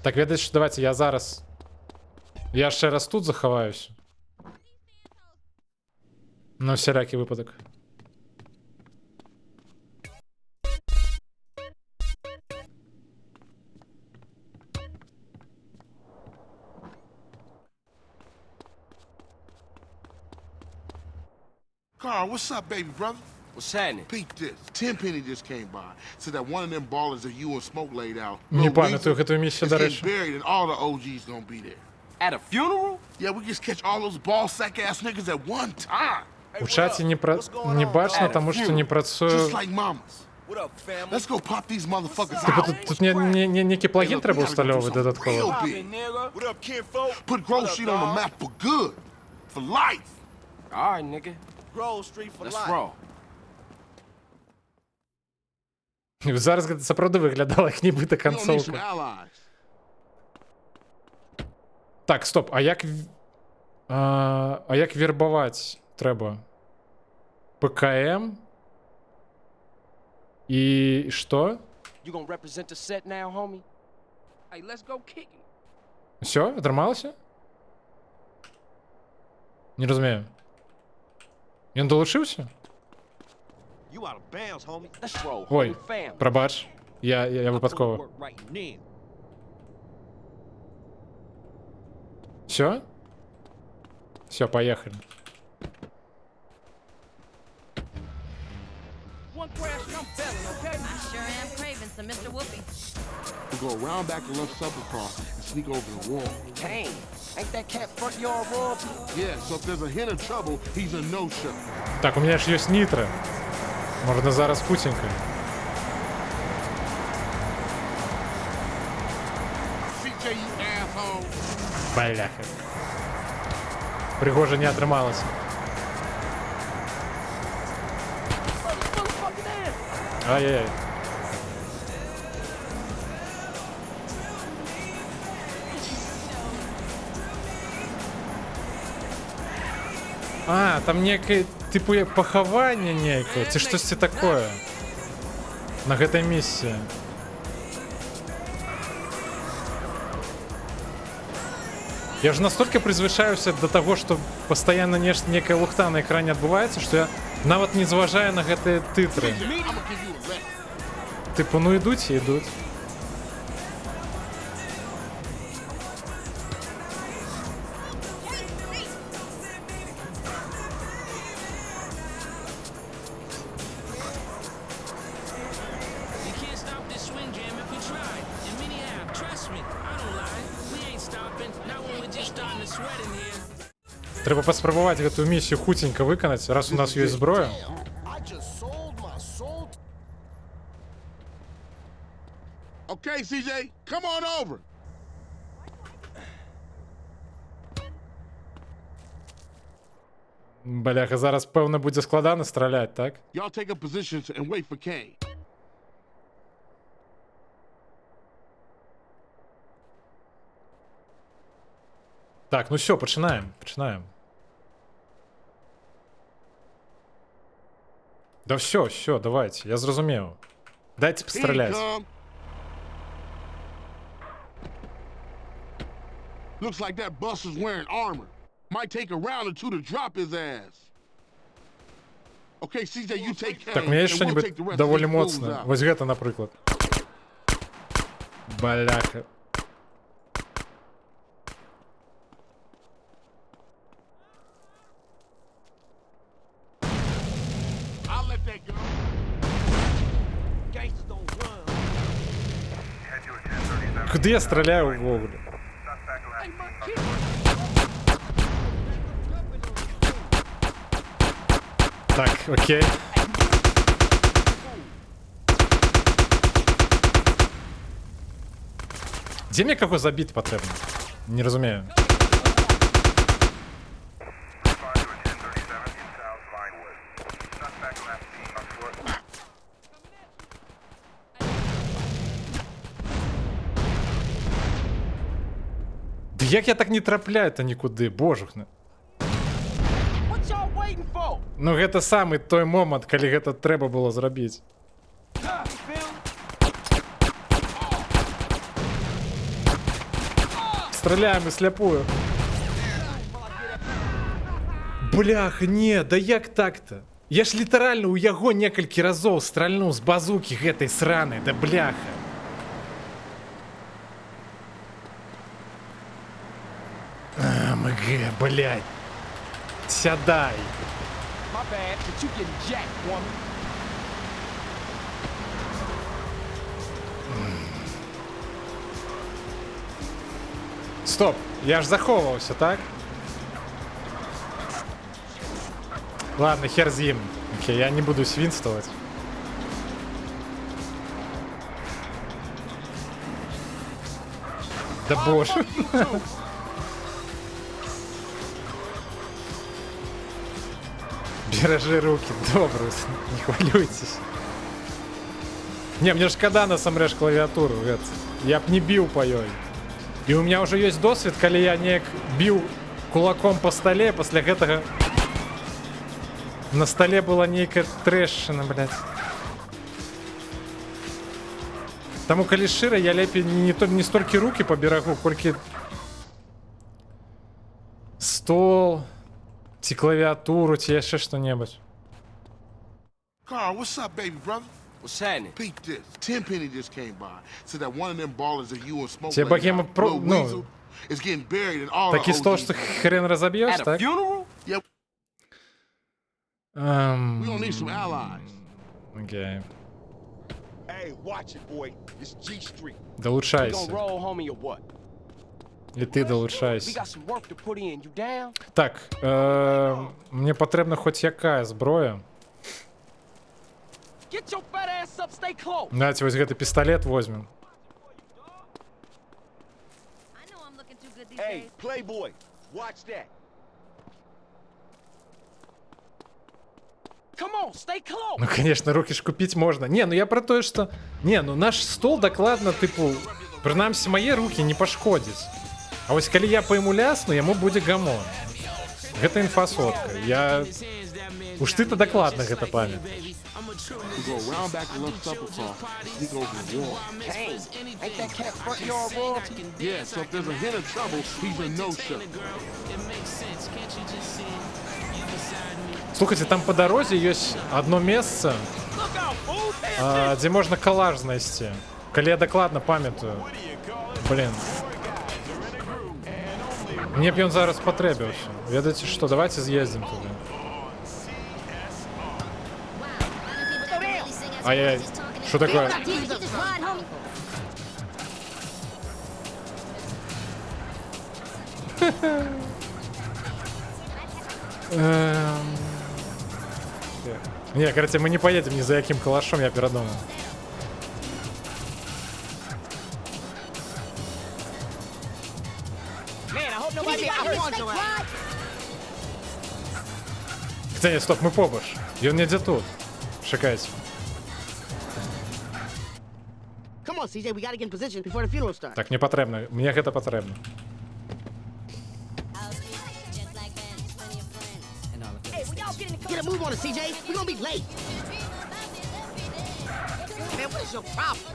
Так, ведаєш, що давайте я зараз... Я ще раз тут заховаюсь. На всякий випадок. Carl, what's up, baby brother? What's happening? Peep this. Tenpenny just came by. Said that one of them ballers that you and Smoke laid out. Не пам'ятаю, гэтую місію, до речі. Buried and all the OGs gonna be there. At a funeral? Yeah, we just catch all those ball sack ass niggas at one time. У чаті не бачно, тому що не працює. Just like mamas. Let's go pop these motherfuckers Типу, out. тут некий плагін треба встановити додатково. Put Grove Street on the map for good. For life. All right, nigga. Grove Street for Let's life. roll. Зараз це правда виглядало, як нібито We don't need some концовка. allies. Так, стоп, а як вербувати треба? ПКМ? І що? You gonna represent the set now, homie? Hey, let's go kick it. Все, отрималося? Не розумію. Він долучився? You out of bounds, homie. Let's roll. Ой, homie, fam. пробач. Я випадково. Work right then. Все? Все, поехали. One crash and I'm failing, okay? I sure am craving some Mr. Whoopi. We go around back to Left Supper Car and sneak over the wall. Dang, ain't that cat front yard royalty? Yeah, so if there's a hint of trouble, he's a no-show. Так, у меня ж есть нитро. Можно зараз путенько. CJ, you asshole. Бляха. Пригожа не отрималась. Ай-яй-яй. А, там некое, типу, як поховання некое, ці щось це такое. На гэтай місії. Я ж настолько призвычаюся до того, что постоянно некая лухта на экране отбывается, что я нават не зважаю на гэтые титры. Типу, ну ідуть і ідуть. You can't stop this swing jam if we try. And many have, trust me, I don't lie. We ain't stopping, not when we're just starting to sweat in here. Треба поспробувати гэтую місію хутенько виконати, раз у нас є зброя. I just sold my soul. Okay, CJ, come on over. Бляха, зараз певно буде складано стріляти, так? Y'all take up positions and wait for Kane. Так, ну все, починаємо. Да все, давайте, я зрозумів. Дайте постріляти. Looks like that bus is wearing armor. Might take a round or two to drop his ass. Okay, CJ, you take Kane, Так, у мене є and we'll take the щось rest of доволі these fools моцне. out. Ось гэта, наприклад. Бляха. I'll let that go. Gangsters don't run. Куди я стріляю вовлю? Так, окей. Де мені кого забити потрібно? Не розумію. Да як я так не трапляю-то нікуди, божухне. What y'all waiting for? Ну гэта самы той момант, калі гэта трэба было зрабіць. Стреляем и сляпую. Бляха, не, да як так-то? Я ж літаральна ў яго некалькі разоў стральнуў з базукі гэтай сранай, да бляха. МГ, блядь. Сядай. My bad, but you getting jacked, woman. Стоп, я ж заховывался, так? Ладно, хер з ним. Окей, я не буду свинствовать. Да боже. Бережи руки, добрый, не хвалюйтесь. Не, мне шкода насамрэч клавиатуру, гэта. Я б не біў па ёй. І у меня уже ёсць досвед, калі я неяк біў кулаком по столе, пасля гэтага на столе была нейкая трэшчына, блядь. Таму калі шчыра, я лепей не столькі руки па берагу, колькі стол, ці клавиатуру, ці яшчэ што-небудзь. Carl, what's up, baby brother? What's happening? Peep this. Tenpenny just came by. Said that one of them ballers of you and Smoke Тебе богема про... ну, is getting buried in all такий the стол, OGs. что хрен разобьешь, At a так? funeral? Yep. We gonna need some allies. Окей. Hey, watch it, boy. It's G Street. You Долучайся. gonna roll, homie, or what? І ти We долучайся. got some work to put in. You down? Так, мені потрібна хоч яка зброя. Get your fat ass up, stay close. Давайте ось гэты пістолет возьмем. Hey, playboy, watch that. Come on, stay close. Ну, конечно, руки ж купить можно. Не, ну я про то, что... Не, ну наш стол докладно, типу, принамсі, мае руки не пашкодзіць. А вось калі я пойму лясну, яму будзе гамон. Гэта інфасотка. Я... Уж ты-то докладно гэта памятаеш. We go around back to left supper car, sneak over the wall. Hey, ain't that cat front yard royalty? Yeah, so if there's a hint of trouble, he's a no-show. Слухайте, там по дорозе ёсць одно месца, дзе можна калаш знайсці. Калі я дакладна памятаю. Блин. Мне б ён зараз патрэбіўся. Ведаеце што, давайте з'ездзім туды. Ай-яй, что такое? Не, короче, мы не поедем ни за яким калашом, я передумал. Хотя нет, стоп, мы побач. Ён недзе тут. Чекайте. Come on, CJ, we gotta get in position before the funeral starts. Так, не патрэбна. Мне гэта патрэбна. Get a move on it, CJ. We're gonna be late. Man, what is your problem?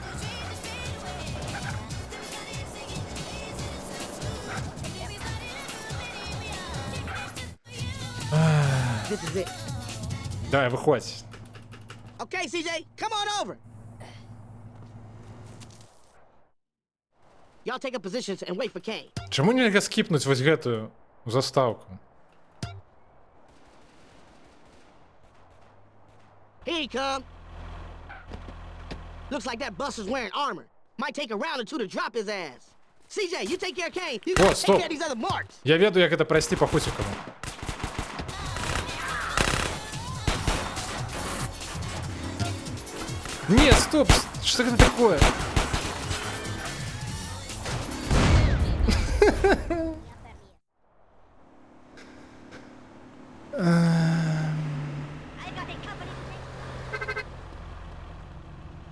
This is it. Давай, выходь. Okay, CJ, come on over. Y'all take up positions and wait for Kane. Чаму нельга скіпнуць вось гэтую заставку? Here he come. Looks like that Buster's wearing armor. Might take a round or two to drop his ass. CJ, you take care of Kane. You О, gotta take стоп. care of these other marks. Я веду, як гэта прайсці па хусікаву. Не, стоп! Что это такое?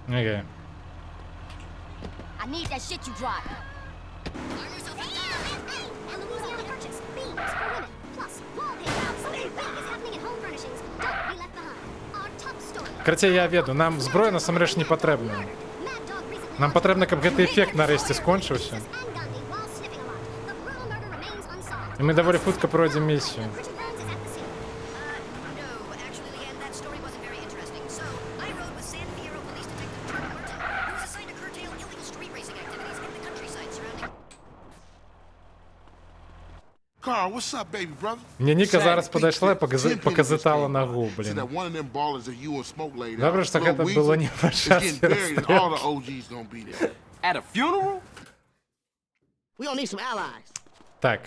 Окей. I need that shit you dropped. Arm yourself up. And Louisiana Purchase. Beams for women. Plus, wall paint. Something big is happening in home furnishings. Don't be left behind. Our top story. Карацей, я веду, нам зброя насамрэч не патрэбна. Нам патрэбна, каб гэты эфект нарэшце скончыўся. І мы даволі хутка пройдзем місію. Carl, what's up, baby brother? Мне Ніка зараз падайшла і показытала нагу, So блін. that one of them ballers that you and Smoke laid Добре, out. што Lil гэта Weezy было не is падчас getting buried and all the перастрэлкі. OGs gonna be there. At a funeral? We gonna need some allies. Так,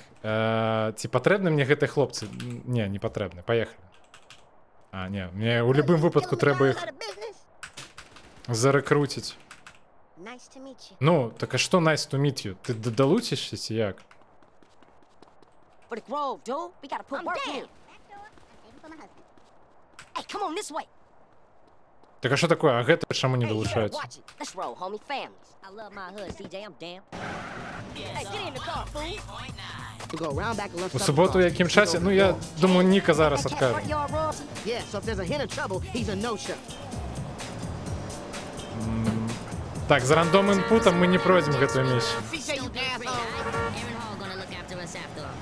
ці патрэбны мне гэтыя хлопцы? Не, не патрэбны, паехалі. А, не, мне ў любым выпадку трэба іх зарэкруціць. Nice to meet you. Ну, так а што nice to meet you? Ты далуцішся ці як? For the Grove, dude. We gotta put work in. Hey, come on this way. Так а што такое? А гэта чаму не Hey, you better далучаюцца? watch it. Let's roll, homie. Families. I love my hood, CJ. I'm damn. Hey, get in the car, fool. We go round back and lunch. У суботу у якім часе? Ну, я думаю, Ніка зараз адкаже. Yeah, so if there's a hint of trouble, he's a no-show. Так, з рандом інпутом ми не пройдем гэтую місію. CJ, you asshole. Aaron Hall gonna look after us after all.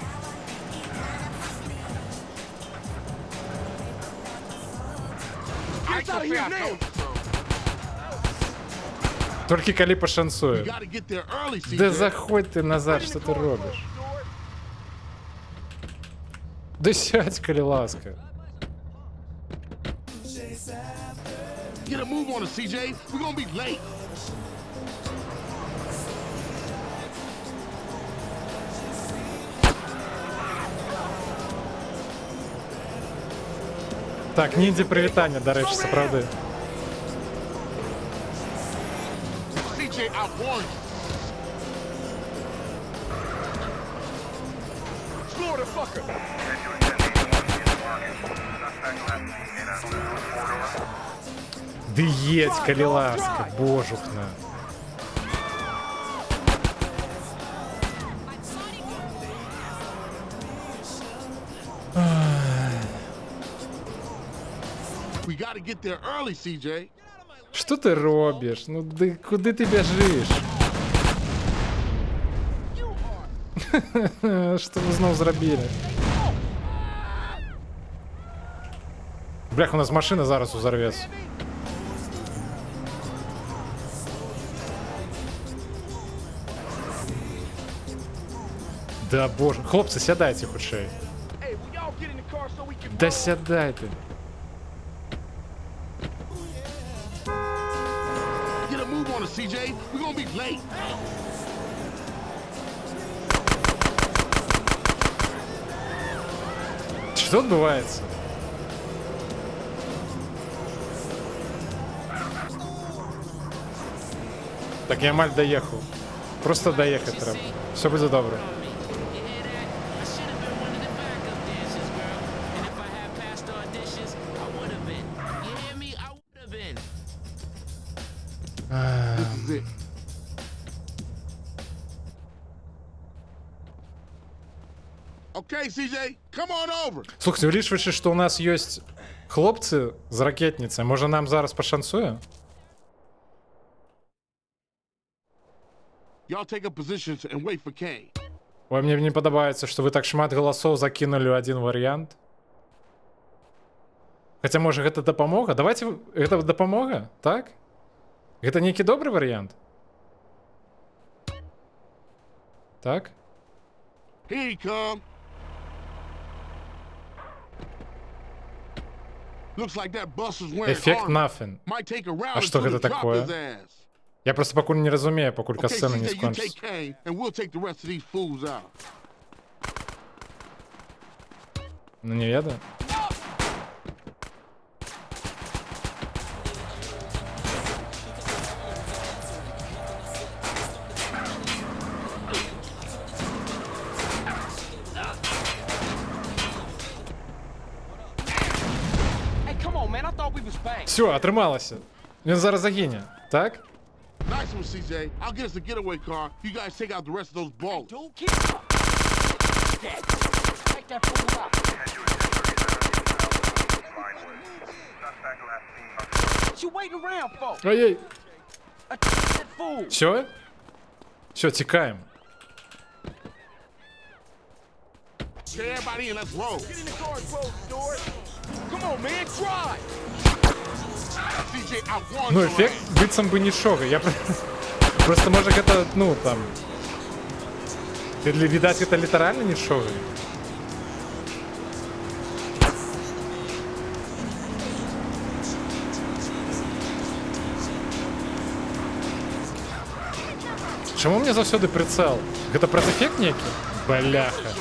Get out of here now. Толькі калі пашанцуе. You gotta get there early, CJ. Да заходь ти назад, що ти робиш? Да сядь, калі ласка. Get a move on us, CJ. We're gonna be late. Так, ніндзя прывітання, дарэчы, сапраўды. CJ, I warned you. Slow the fucker. Ды едь, калі ласка, божухна. We gotta get there early, CJ. Што ти робиш? Ну, куди ти біжиш? Що ви знов зробили? Блях, у нас машина зараз узорветься. Да боже. Хлопці, сядайте хутчей. Да сядайте. Get a move on us, CJ. We're gonna be late. Що відбувається? Так, я маль доїхав. Просто доїхати треба. Все буде добре. This is it. Okay, CJ, come on over. Слухайте, улічваючи, що у нас є хлопці з ракетниці, може нам зараз пошансує? Y'all take up positions and wait for Kane. Ой, мені не подобається, що ви так шмат голосов закинули у один варіант. Хоча, може, гэта дапамога? Давайте, гэта дапамога, так? Гэта нейкі добры варыянт? Так? Here he come. Looks like that bus is wearing Эффект armor. nothing. Might take a round А or что two to это drop такое? his ass. Я просто покуль не разумею, покуль Okay, сцена не CJ, you take скончится. Kane, and we'll take the rest of these fools out. Ну не ведаю. Hey, come on, man. I thought we was bang. Все, отрималося. Він зараз загине. Так? Nice one, CJ. I'll get us a getaway car. You guys take out the rest of those balls. Dude, keep up. Take that fool out. What you waiting around for? Ой-ой. Attack that fool. Все? Все, тікаємо. Okay, everybody in, let's roll. Get in the car and close the door. Come on, man. Drive. CJ, I won. Ну, your ефект ass. быццам бы нічога. Я просто, може, гэта, ну, там... Відаць, гэта літаральна нічога. Чаму мне заўсёды прыцэл? Гэта прэтэфект нейкі? Бляха.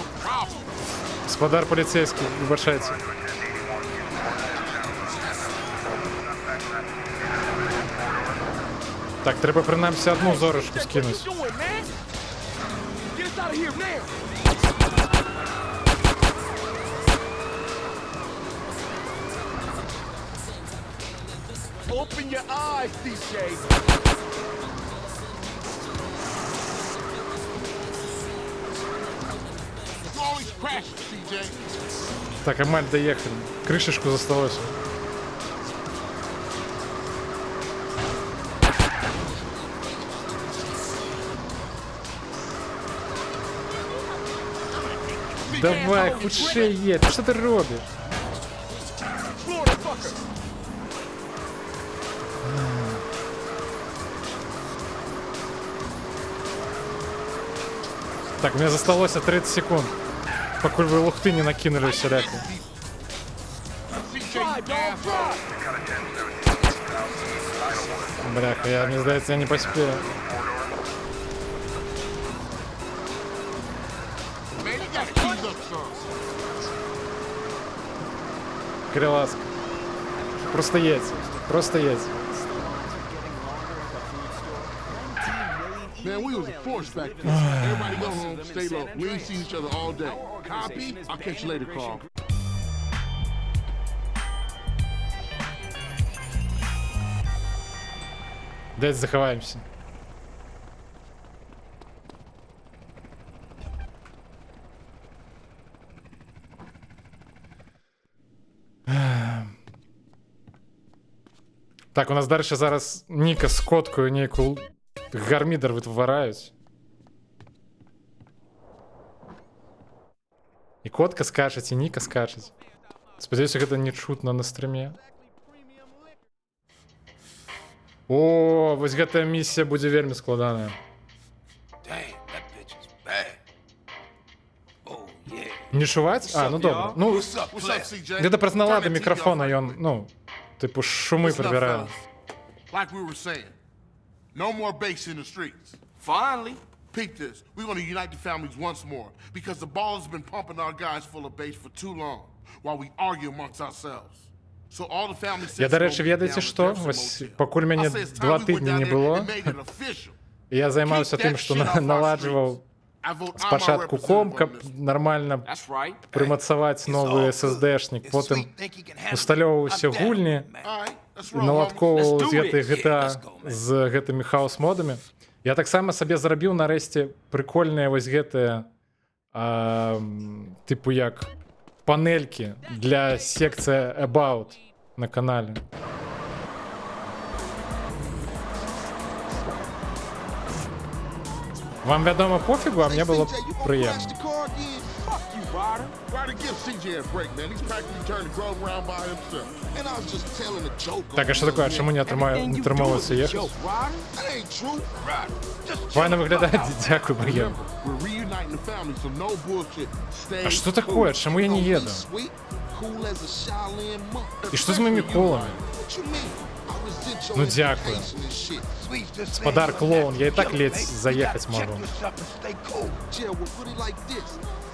Гаспадар паліцейскі, выбачайце. Так, трэба прынамсі одну зорачку скінуць. Get us out of here now. Open your eyes, DJ. You always crash, CJ. Так, Амаль, доехали. Крышечку засталось. Давай, худшее едь. Что ты робишь? Florida fucker. Так, у меня засталось 30 секунд. Покуль вы лухты не накинули всяляко. Drive, dog, drive. Бляха, мне здається, я не поспею. Man, you gotta ease up some. Криласка. Просто едь. Просто едь. Man, we was a force back then. Everybody go home, stay low. We ain't seen each other all day. Copy? I'll catch you later, Carl. Десь заховаємося. Так, у нас далі зараз Ніка з коткою ніяку гармідер витворають. І котка скачуть, і Ніка скачуть. Сподіваюся, гэта не чутно на стрімі. О, вось гэтая місія будзе вельмі складаная. Не чуваць? А, ну добра. Ну, где-то праз налады мікрафона ён, ну, типу шумы прибирае. Like we were saying, no more base in the streets. Finally. Peep this. We're gonna unite the families once more because the ball has been pumping our guys full of base for too long while we argue amongst ourselves. So all the families. Я, до речі, ведаєте що? Ось, покуль мене 2 тижні не було, я займався тим, що наладжував спочатку комп, каб нормально примацаваць новый SSD-шник, потым усталёўваў усе гульні і наладкоўваў з гэтай GTA з гэтымі хаос-модамі. Я таксама сабе зарабіў нарэшце прикольныя вось гэтыя типу як панелькі для секцыі About на канале. Вам, вядома, пофігу, а мне было прыемна. Fuck you, Ryder. Ryder, give CJ a break, man. He's practically turned the grove around by himself. And I was just telling a joke. Так, а що таке? А чому не трималося їхати? That ain't true. Ryder, just Файно виглядає, дякую, приємно. we're reuniting the family, so no bullshit. Stay А що таке? Чому я не їду? sweet, cool as a Shaolin monk. І що з моїми колами? What you mean? I resent your Ну дякую. education and shit. Господар клоун, я и так ледь заехать могу. Jill, we'll put it like this.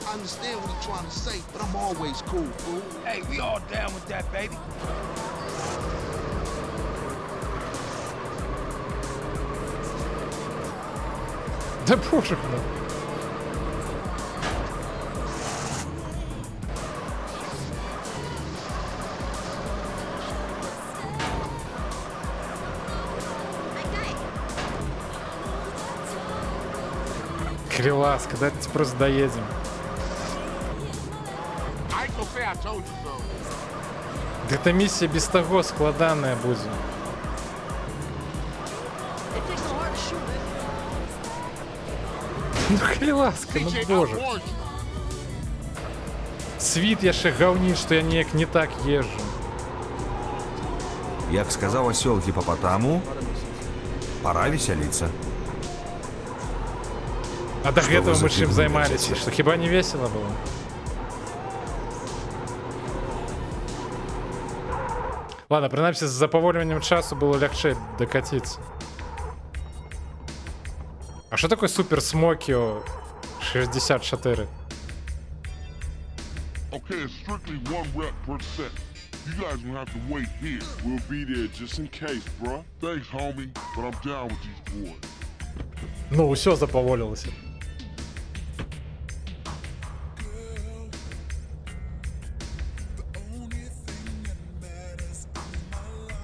I understand what you're trying to say, but I'm always cool, fool. Hey, we all down with that, baby. Да пофиг, ну. Крилас, когда ты просто доедем? I ain't gonna say I told you so. Гэта миссия без того складаная будет. Ну хліласка, ну боже. Світ яшчэ гаўніць, што я неяк не так езжу. Як сказаў асёл гіпапатаму, пора весяліцца. А до Что этого вы за мы чем фигню займались? несете? Что, хіба не весело было? Ладно, принаймні з заповолюванням часу було легче докатитися. А що таке Супер Смокіо 64? Okay, it's strictly 1 rep per set. You guys will have to wait here. We'll be there just in case, bruh. Thanks, homie, but I'm down with these boys. Ну, все заповолилося.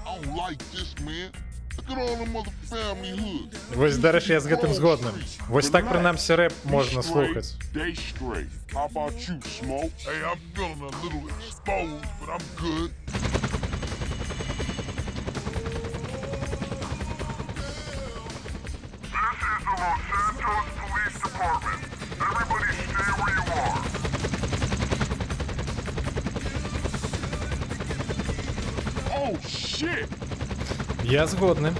I don't like this, man. Look at all them other family hoods. Вось, до речі, я з гэтым згодным. Вось так, прынамсі, рэп можна слухаць. They straight. How about you, Smoke? Hey, I'm feeling a little exposed, but I'm good. Oh, shit! Я згодны.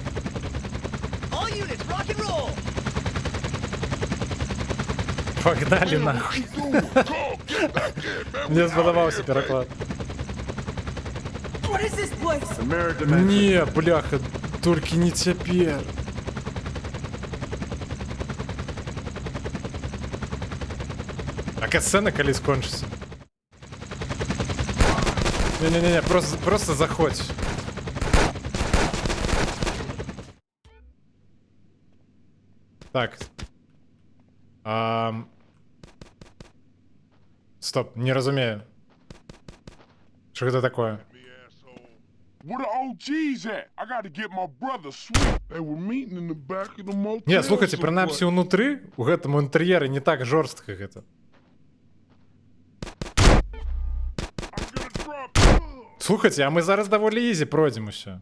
All units, rock and roll. Погнали нахуй. Мне сподобався переклад. What is this place? Не, бляха, тільки не тепер. А катсцена коли скончится? Не-не-не, просто заходь. Так. Стоп, не разумею. Что это такое? Where the OGs at? I gotta get my brother Sweet. They were meeting in the back of the motel. Не, слухайте, принаймні внутрі у гэтаму інтэр'еры не так жорстка гэта. Слухайте, а мы зараз даволі ізі пройдем усё.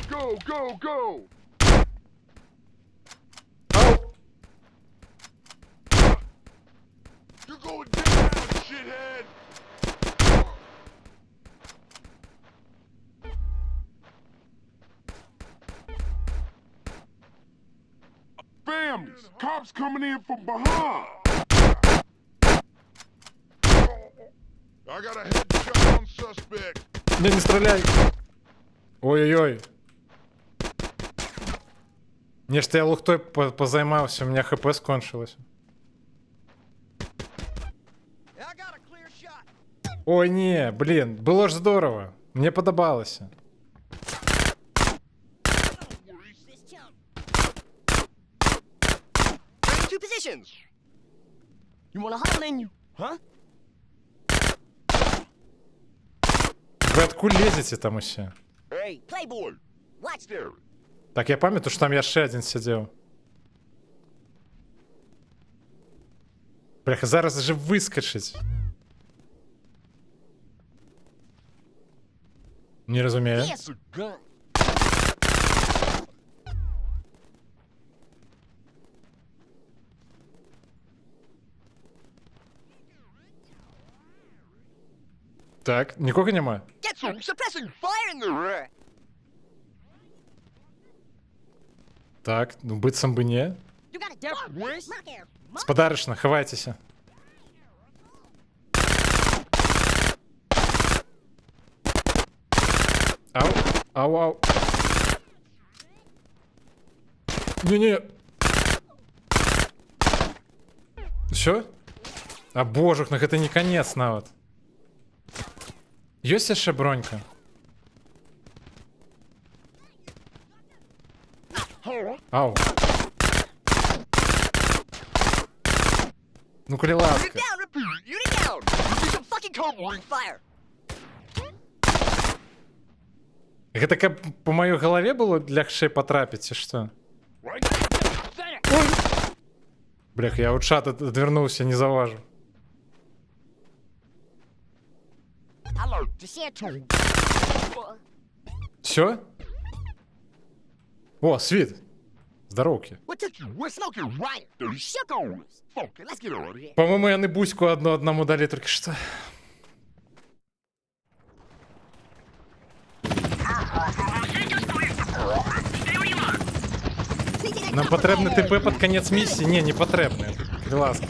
Go, go, go! You're going down, shithead! Families! Cops coming in from behind! I got a headshot on suspect. Не стреляй! Ой-ой-ой. Не, что я лухтой позаймався, у меня хп скончилось. Ой, не, блин, было ж здорово. Мне подобалося. Two positions. You want to huddle in you, huh? Вы откуда лезете там усе? Hey, playboy. Watch there. Так, я памятаю, что там яшчэ один сидел. Бляха, зараз же выскочить. Не разумею. Так, нікого нема. Get some suppressing fire in the rear. Так, ну быццам бы не. You got it, Dirk. Спадарышна, хавайцеся. Ау, ау, ау. Не-не. Що? А божухнах, это не конец нават. Ёсць яшчэ бронька? Ау. Ну, коли ласка. Unit down. Use some fucking cold fire. Гэта каб по маёй галаве было лягчэй патрапіць, ці што? Блях, я ў чат адвярнуўся, не заўважыў. Всё? О, Світ! Здароўкі. Па-моему, яны буську аднаму далі толькі што. Нам патрэбны ТП пад канец місіі? Не, не патрэбны. Калі ласка.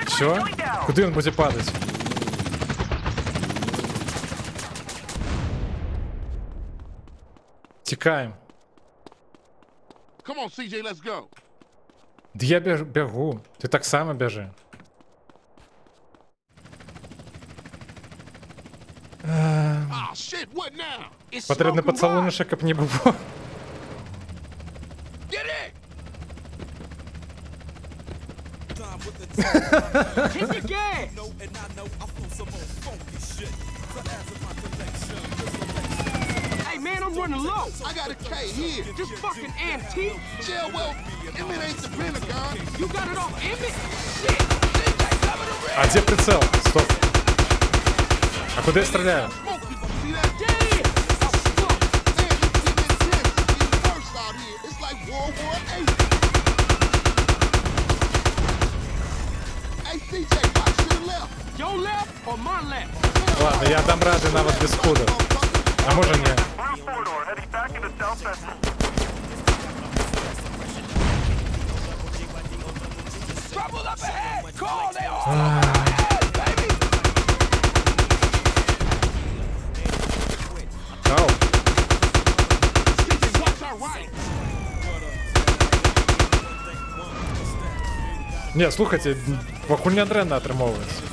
Всё? Куды ён будзе падаць? Тікаем. Come on, CJ, let's go. Ды я бягу. Ты таксама бяжы. Ah, shit, what now? Патрэбны пацалунашак, каб не было. Get it! Hit the gas! Hey man, I'm running low. I got a K here. Just fucking antique. Yeah, well, Emmett ain't the Pentagon. You got it off Emmett? Shit! А где прицел? Стоп. А куда я стреляю? Ладно, я дам рады нават без худа. А може не. Ау. Не, слухайте, пакуль не дрэнна атрымоўваецца.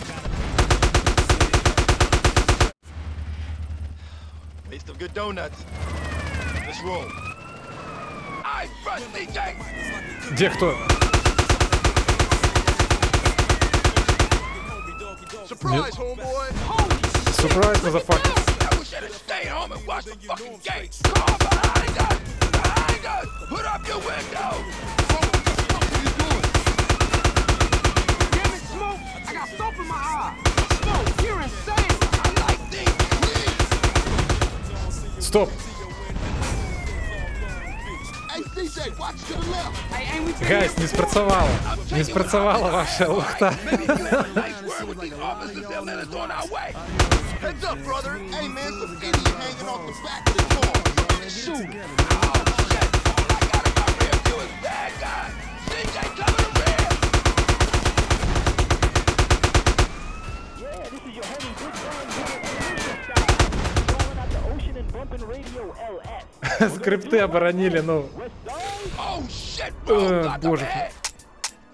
Taste of good donuts. Let's roll. I trust DJ. Где кто? Surprise, homeboy. Surprise, motherfucker. We should have stayed home and watched the fucking game. Come behind us. Behind us. Put up your window. Damn it, Smoke. I got soap in my eye. Smoke, you're insane. I like these. Стоп. Гайс, не спрацавала. Не спрацавала ваша лухта. Heads up, brother. Hey, man, some idiot hanging off the back of the car. Shoot. Oh, shit. All I got in my rear view is bad guys. CJ coming to rear. Yeah, this is your homie Big Bang calling out the Ocean and Bumpin' Radio LS. Скрипты оборонили, ну. Oh, shit, bro. Got the Боже. head.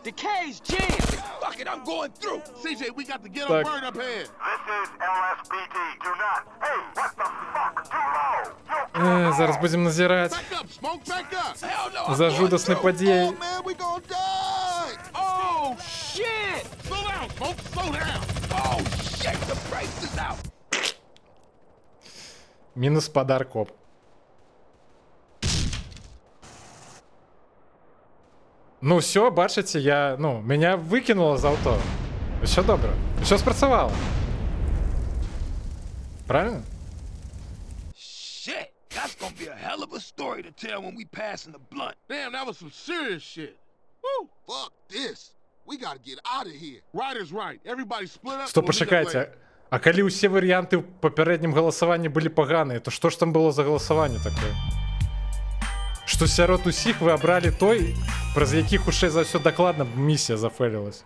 The K's jammed. Fuck it, I'm going through. CJ, we got to get Так. on burn up here. This is LSPD. Do not. Hey, what the fuck? Too low. Зараз будем назирать Back up, Smoke, back up. Hell no. I'm за going жудасной through. подеей. Oh, man, we gonna die. Oh, shit. Slow down, Smoke, slow down. Oh, shit. The brakes is out. Минус подаркоп. Ну все, бачите, я, ну, меня выкинуло з авто. Все добре. Все спрацювало. Правильно? Shit, that's gonna be a hell of a story to tell when we passing the blunt. Damn, that was some serious shit. Woo! Fuck this. We gotta get out of here. Right is right. Everybody split up. Стоп, почекайте. А коли усі варіанти в попереднім голосуванні були погані, то що ж там було за голосування таке? Що серед усіх ви обрали той, про яких уже за все докладно місія зафейлилась.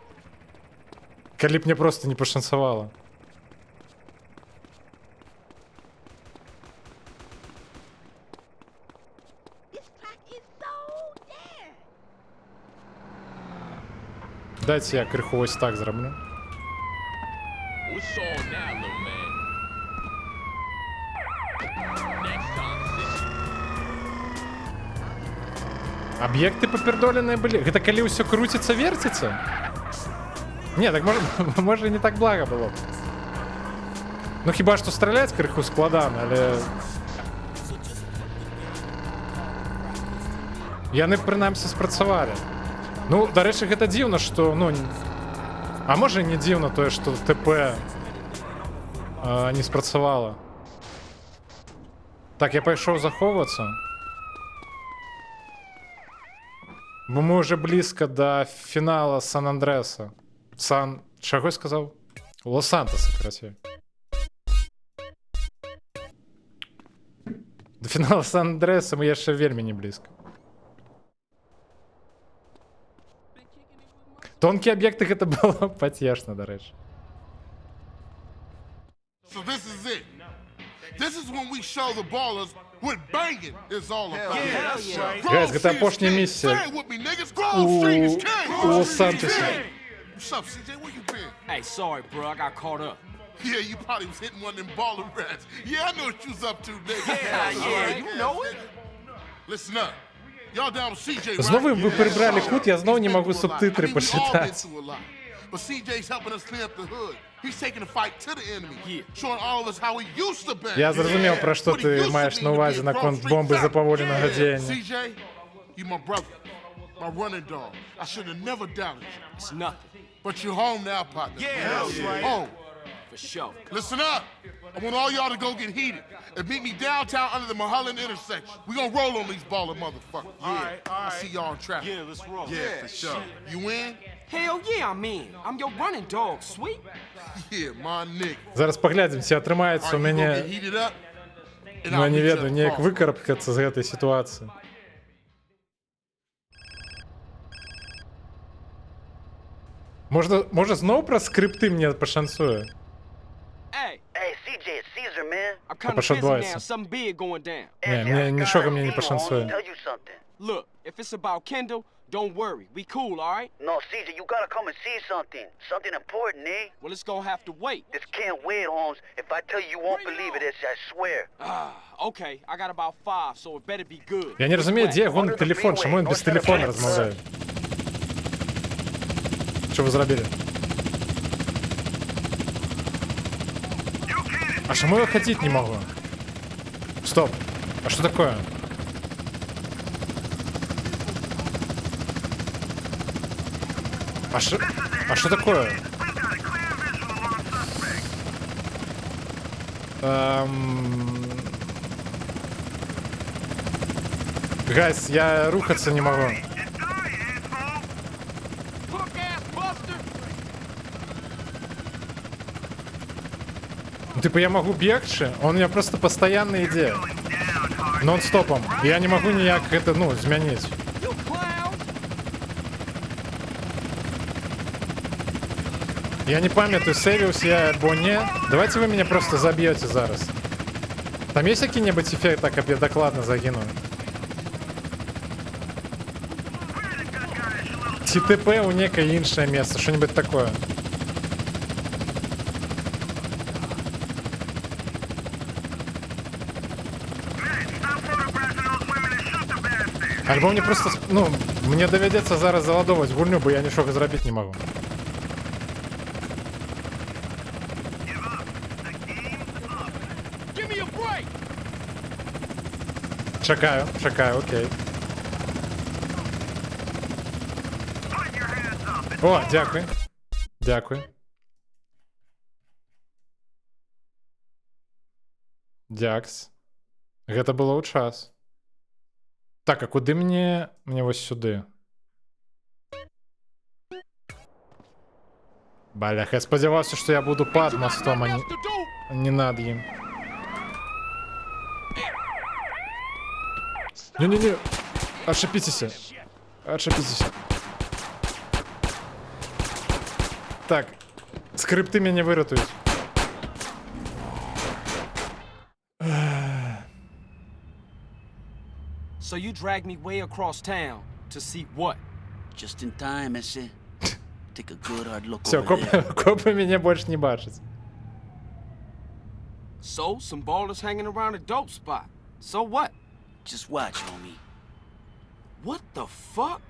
Коли б мені просто не пошансувало. Дайте я криху ось так зроблю. What's on now, little man? Next time, sis. Об'єкти попердоленные были. Это коли все крутится, вертится? Не, так може не так благо було. Ну хіба що стрілять криху складно, але... Яны принаймні спрацювали. Ну, до речі, гэта дзіўна, што, ну... А може не дзіўна тое, што ТП не спрацавала. Так, я пайшоў захоўвацца. Бо мы уже близко до финала Сан-Андреаса. Чего я сказал? Лос-Сантоса, короче. До финала Сан-Андреаса мы еще вельми не близко. Тонкие объекты это было потешно, до речі. So this is it. This is when we show the ballers what banging is all about. Yeah, that's right. Guys, это опошня миссия у Лос-Сантосе. What's up, CJ? Where you been? Hey, sorry, bro. I got caught up. Yeah, you probably was hitting one of them baller rats. Yeah, I know what you was up to, nigga. Yeah, you know it. Listen up. Y'all down with CJ, right? Знову ви перебрали кут, я знову не можу субтитри почитати. But CJ's helping us clean up the hood. He's taking the fight to the enemy, showing all of us how he used to be. Я зрозумів, про що ти маєш на увазі на конт бомби заповоленого діяння. CJ, you my brother, my running dog. I should have never doubted you. It's nothing. But you're home now, partner. Yeah, that's right. Home. For sure. Listen up. I want all y'all to go get heated and meet me downtown under the Mulholland intersection. We gonna roll on these baller motherfuckers. All right. I see y'all in traffic. Yeah, let's roll. Yeah, for sure. You in? Hell yeah, I'm in. I'm your running dog, sweet. Yeah, my nigga. Зараз поглядим, ці отримається у мене... Ну, я не веду, ніяк викарабкатися з цієї ситуації. Може знову про скрипти мені пошансує? Hey, CJ, it's Caesar, man. I'm kind of busy now. Something big going down. Ні, мені нічого мені не пошансує. Look, if it's about Kendall, don't worry. We cool, all right? No, Caesar, you gotta come and see something. Something important, eh? Well, it's gonna have to wait. This can't wait, Holmes. If I tell you, you won't believe it, I swear. Okay. I got about 5, so it better be good. Я не розумію, де гонить телефон, чому він без телефона розмовляє? Що ви зробили? А чому я ходить не могу? Стоп. А что такое? А что такое? Гайс, я рухаться не могу. Ну, типа я могу бегче, он у меня просто постоянно идет. Нон-стопом. Я не могу никак это, ну, изменить. Я не памятаю, сейвился я або не. Давайте вы меня просто забьете зараз. Там есть какие-нибудь эффекты, так как я докладно загину? ТТП у некое иншее место, что-нибудь такое. Альбо мне просто, ну, мне доведется зараз заладовать гульню, бо я ничего зробить не могу. Чекаю, окей. О, дякую. Дзякс. Гэта было ў час. Так, а куды мне вось сюды? Балях, я спадзяваўся, што я буду пад мостом, а не над ім. Не-не-не, отшипитесь. Отшипитесь. Так, скрипты меня выратуют. So you dragged me way across town to see what? Just in time, Messi. Take a good hard look Все, over there. копы меня больше не бачат. So, some ballers hanging around a dope spot. So what? Just watch, homie. What the fuck?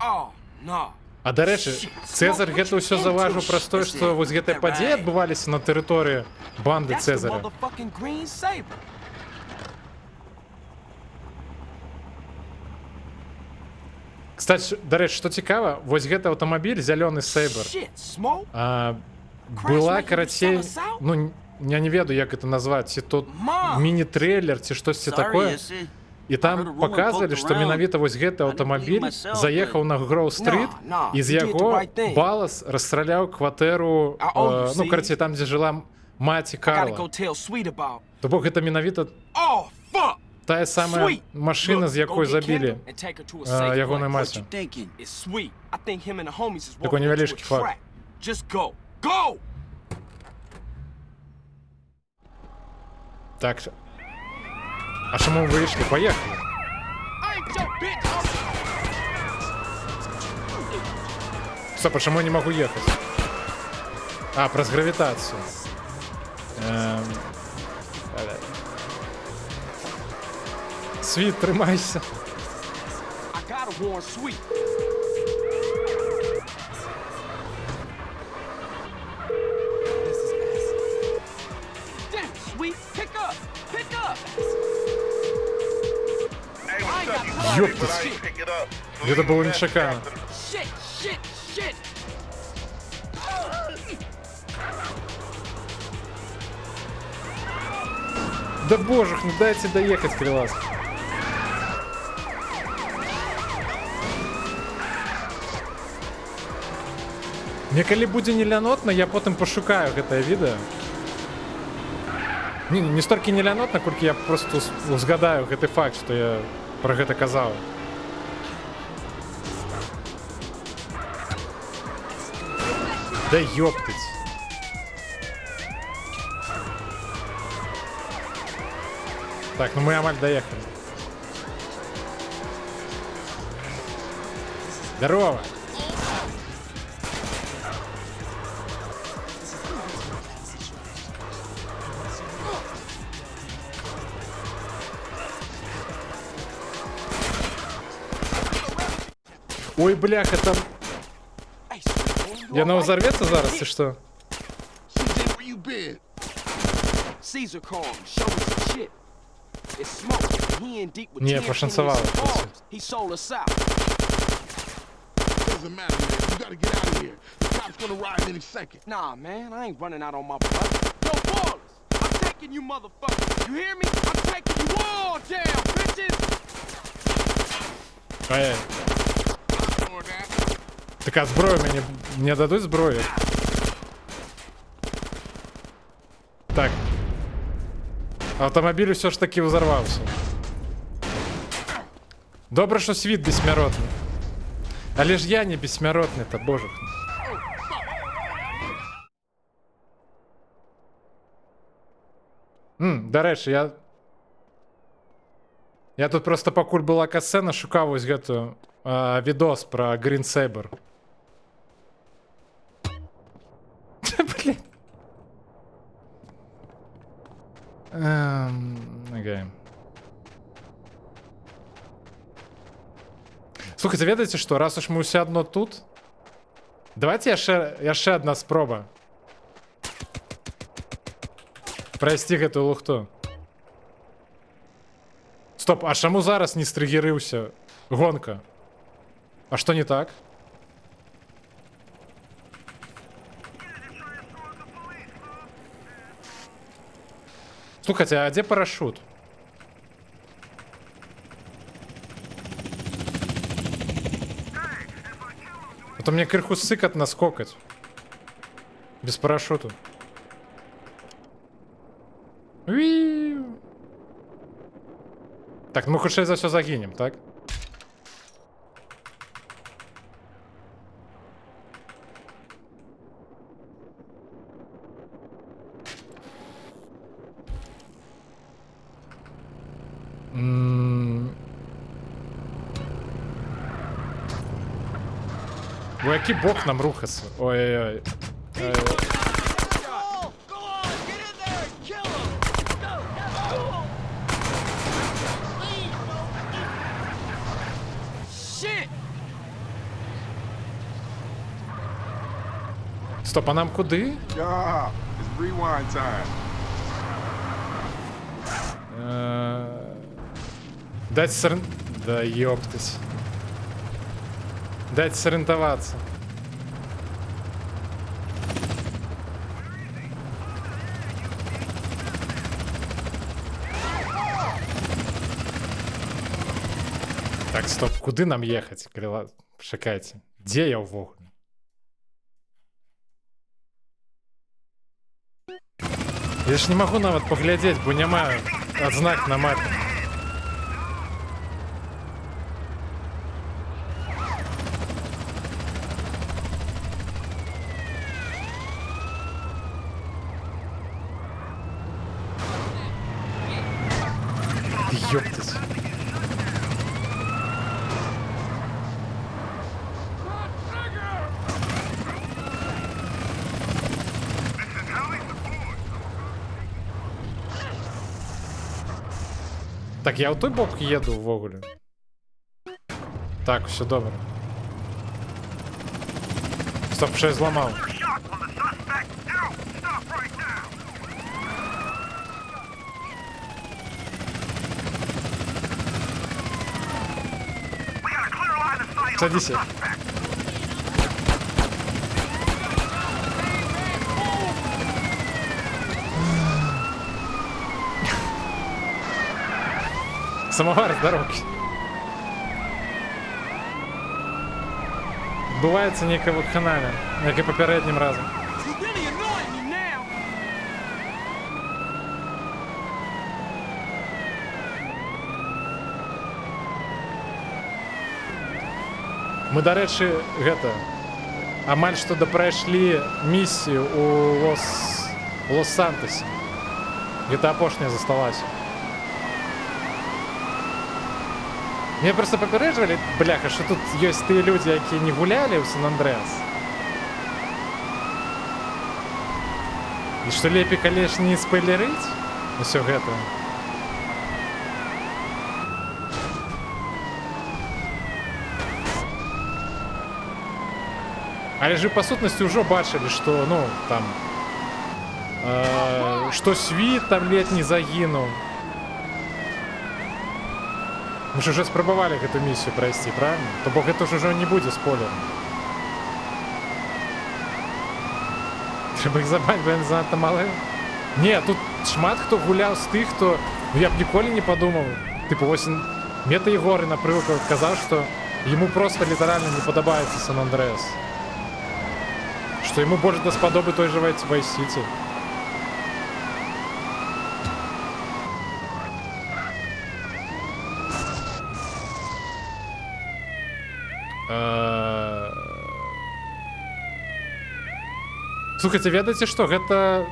Oh, no. А да рэчы, Цезарь гэта ўсё заўважыў праз тое, што вось гэтыя падзеі адбываліся на тэрыторыі банды Цезаря. Кстати, да рэчы, што цікава, вось гэты аўтамабіль, зялёны Сейбр, была, карацей, ну, я не ведаю, як это назваць, ці тут міні-трейлер, ці штосьці такое. І там паказвалі, што менавіта вось гэты аўтамабіль заехаў на Гроу-стрыт, і з яго Балас расстраляў кватэру, ну, карацей, там, дзе жыла маці Карла. То бок гэта менавіта тая самая машына, з якой забілі ягонай маці. Такой невялічкі факт. Так, а чому ми вийшли? Поїхали. Стоп, а чому я не можу їхати? А, праз гравітацію. Світ, тримайся. Ёптать. Это было нечакано. Да боже, ну дайте доехать, крылас. Мне калі будзе нелянотна, я потым пошукаю гэтае відэо. Не столькі нелянотна, колькі я просто узгадаю гэты факт, што я про гэта казаў. Да ёптыть. Так, ну мы амаль доехали. Здорово. Ой, бляха, там... Яно взорвется зараз, ці што? Не, пошансовало. Nah, man, I ain't running out on my brother. Yo, ballers, I'm taking you motherfuckers. You hear me? I'm taking you all down, bitches. Ай. Так, а зброю мне дадуть зброю? Так. Автомобіль все ж таки взорвався. Добре, що світ безсмертний. Але ж я не безсмертний, та боже. До речі, я тут просто пакуль была касцена, шукав ось гэтую відос про Green Saber. Блин. Окей. Слухайте, ведаеце што, раз уж мы ўсе адно тут, давайте яшчэ адна спроба прайсці гэтую лухту. Стоп, а чаму зараз не стрыгерыўся гонка? А што не так? Слухайте, а где парашют? А то мне кверху сыкотно скокать. Без парашюту. Уи. Так, мы хутчэй за все загинем, так? У який бок нам рухаться? Ой-ой-ой. Стоп, а нам куди? Yeah, it's rewind time. Дать сорен... Да ёптать. Дать сориентоваться. Так, стоп, куди нам ехать? Крила... Чекайте. Де я увогуле? Я ж не могу нават поглядеть, бо няма адзнак на мапе. Ёптать. Так, я у той бок еду ввогуле. Так, все добре. Стоп, що я зламав? Садися. Самовар з дороги. Бувається ніяка вакханалія, як і попереднім разом. Мы, до речі, амаль што допрайшлі місію у Лос-Сантосе. Гэта апошняя засталась. Мне просто папярэджвалі, бляха, што тут ёсць тыя людзі, якія не гулялі ў Сан-Андрэас. І што лепей, калі ж не спойлерыць усё гэта. Але ж па сутнасці ўжо бачылі, што, ну, там, што світ там летні загінуў. Мы ж уже спрабавалі гэту місію прайсці, правильно? То бок гэта ж ужо не будзе спойлером. Трэба іх забаць, бо яны занадта малы. Не, тут шмат хто гуляў з тых, хто... Ну, я б ніколі не падумаў. Тыпу, вось Мета Егоры, напрыклад, казаў, што яму проста літаральна не падабаецца Сан-Андрэас. Што яму больш даспадобы той же Вайс-Сіці. Слухайце, ведаеце што, гэта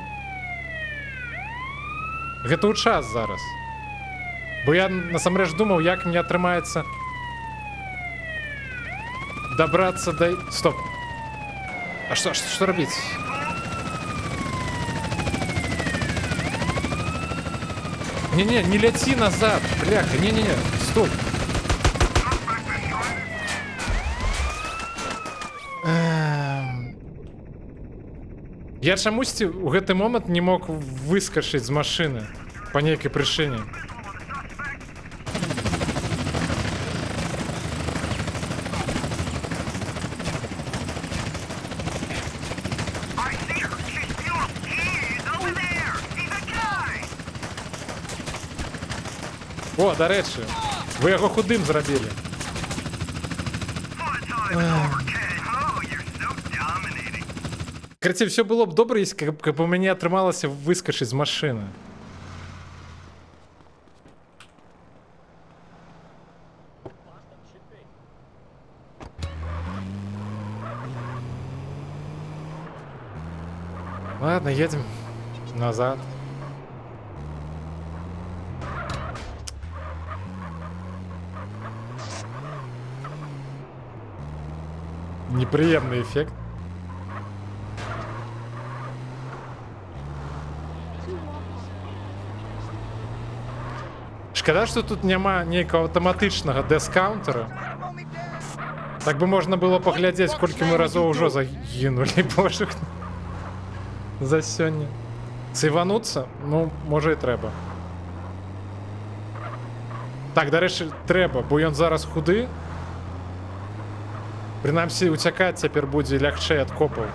ў час зараз. Бо я насамрэч думаў, як мне атрымаецца дабрацца да... Стоп. А што рабіць? Не-не, не ляці назад, бляха, не-не-не, стоп. Я чамусьці ў гэты момант не мог выскачыць з машыны па нейкай прычыне. О, до речі, ви його худим зробили. Короче, все було б добре, якщо б у мене отрималося вискочити з машини. Ладно, едем назад. Неприємний ефект. Шкода, що тут нема ніякого автоматичного дискаунтера. Так би можна було поглядіти, скільки ми разів уже загинули, боже. За сьогодні. Сейвануться? Ну, може і треба. Так, до речі, треба, бо він зараз худий. Принаймні, утікати тепер буде легше від копів.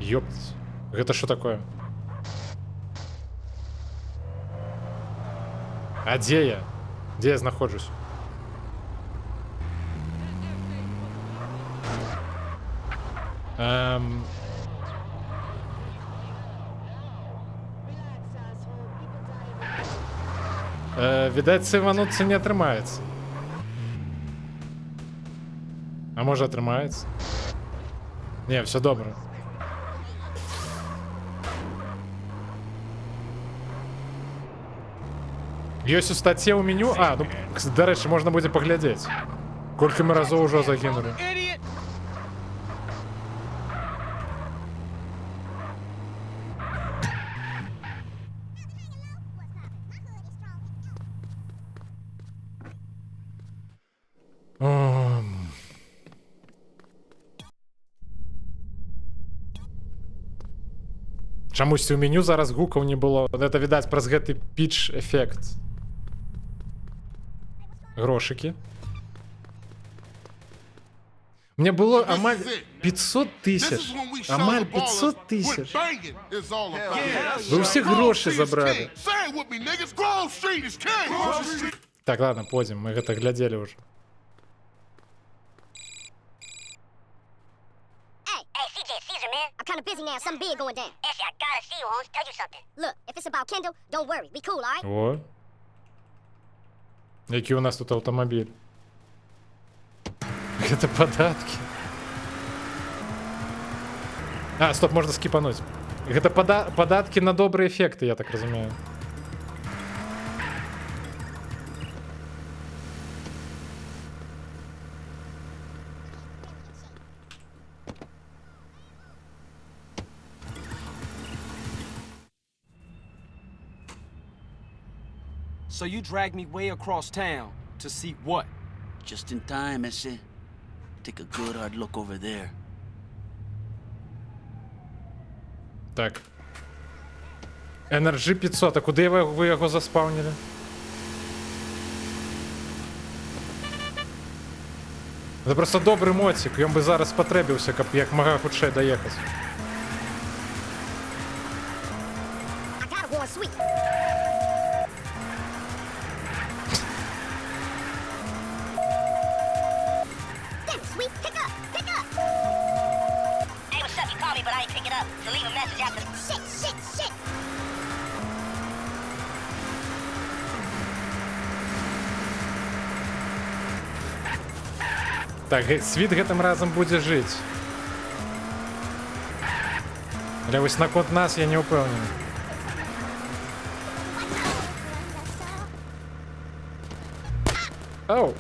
Ёптать. Это что такое? А где я? Где я нахожусь? Видать, сейвануться не отримається. А може отримається? Не, все добре. Есть у статье у меню. А, ну, до речі, можна буде поглядеть. Скільки ми разів уже загинули. Чомусь у меню зараз гуков не було. Це, видать, праз гэты піч ефект. Грошики. Мне було амаль 500 тисяч. Амаль 500 тисяч. Ви всі гроші забрали. Так, ладно, пойдем. Мы это глядели уже. I'm kind of busy now. Something big going down. Actually, I gotta see you, Holmes. Tell you something. Look, if it's about Kendall, don't worry. Be cool, all right? О. Який у нас тут автомобіль? Это податки. А, стоп, можно скипануть. Это податки на добрые эффекты, я так разумею. So you dragged me way across town to see what? Just in time, ese. Take a good hard look over there. Так. Energy 500. А куди ви його заспавнили? Це просто добрий мотик. Він би зараз потребився, як мога худше доїхати. I gotta go on sweet. Sweet, pick up, pick up. Hey, what's up? You called me, but I ain't pick it up. So leave a message after. Shit. Так, світ гэтым разом буде жити. Але ось на код нас я не упевнений. Оу.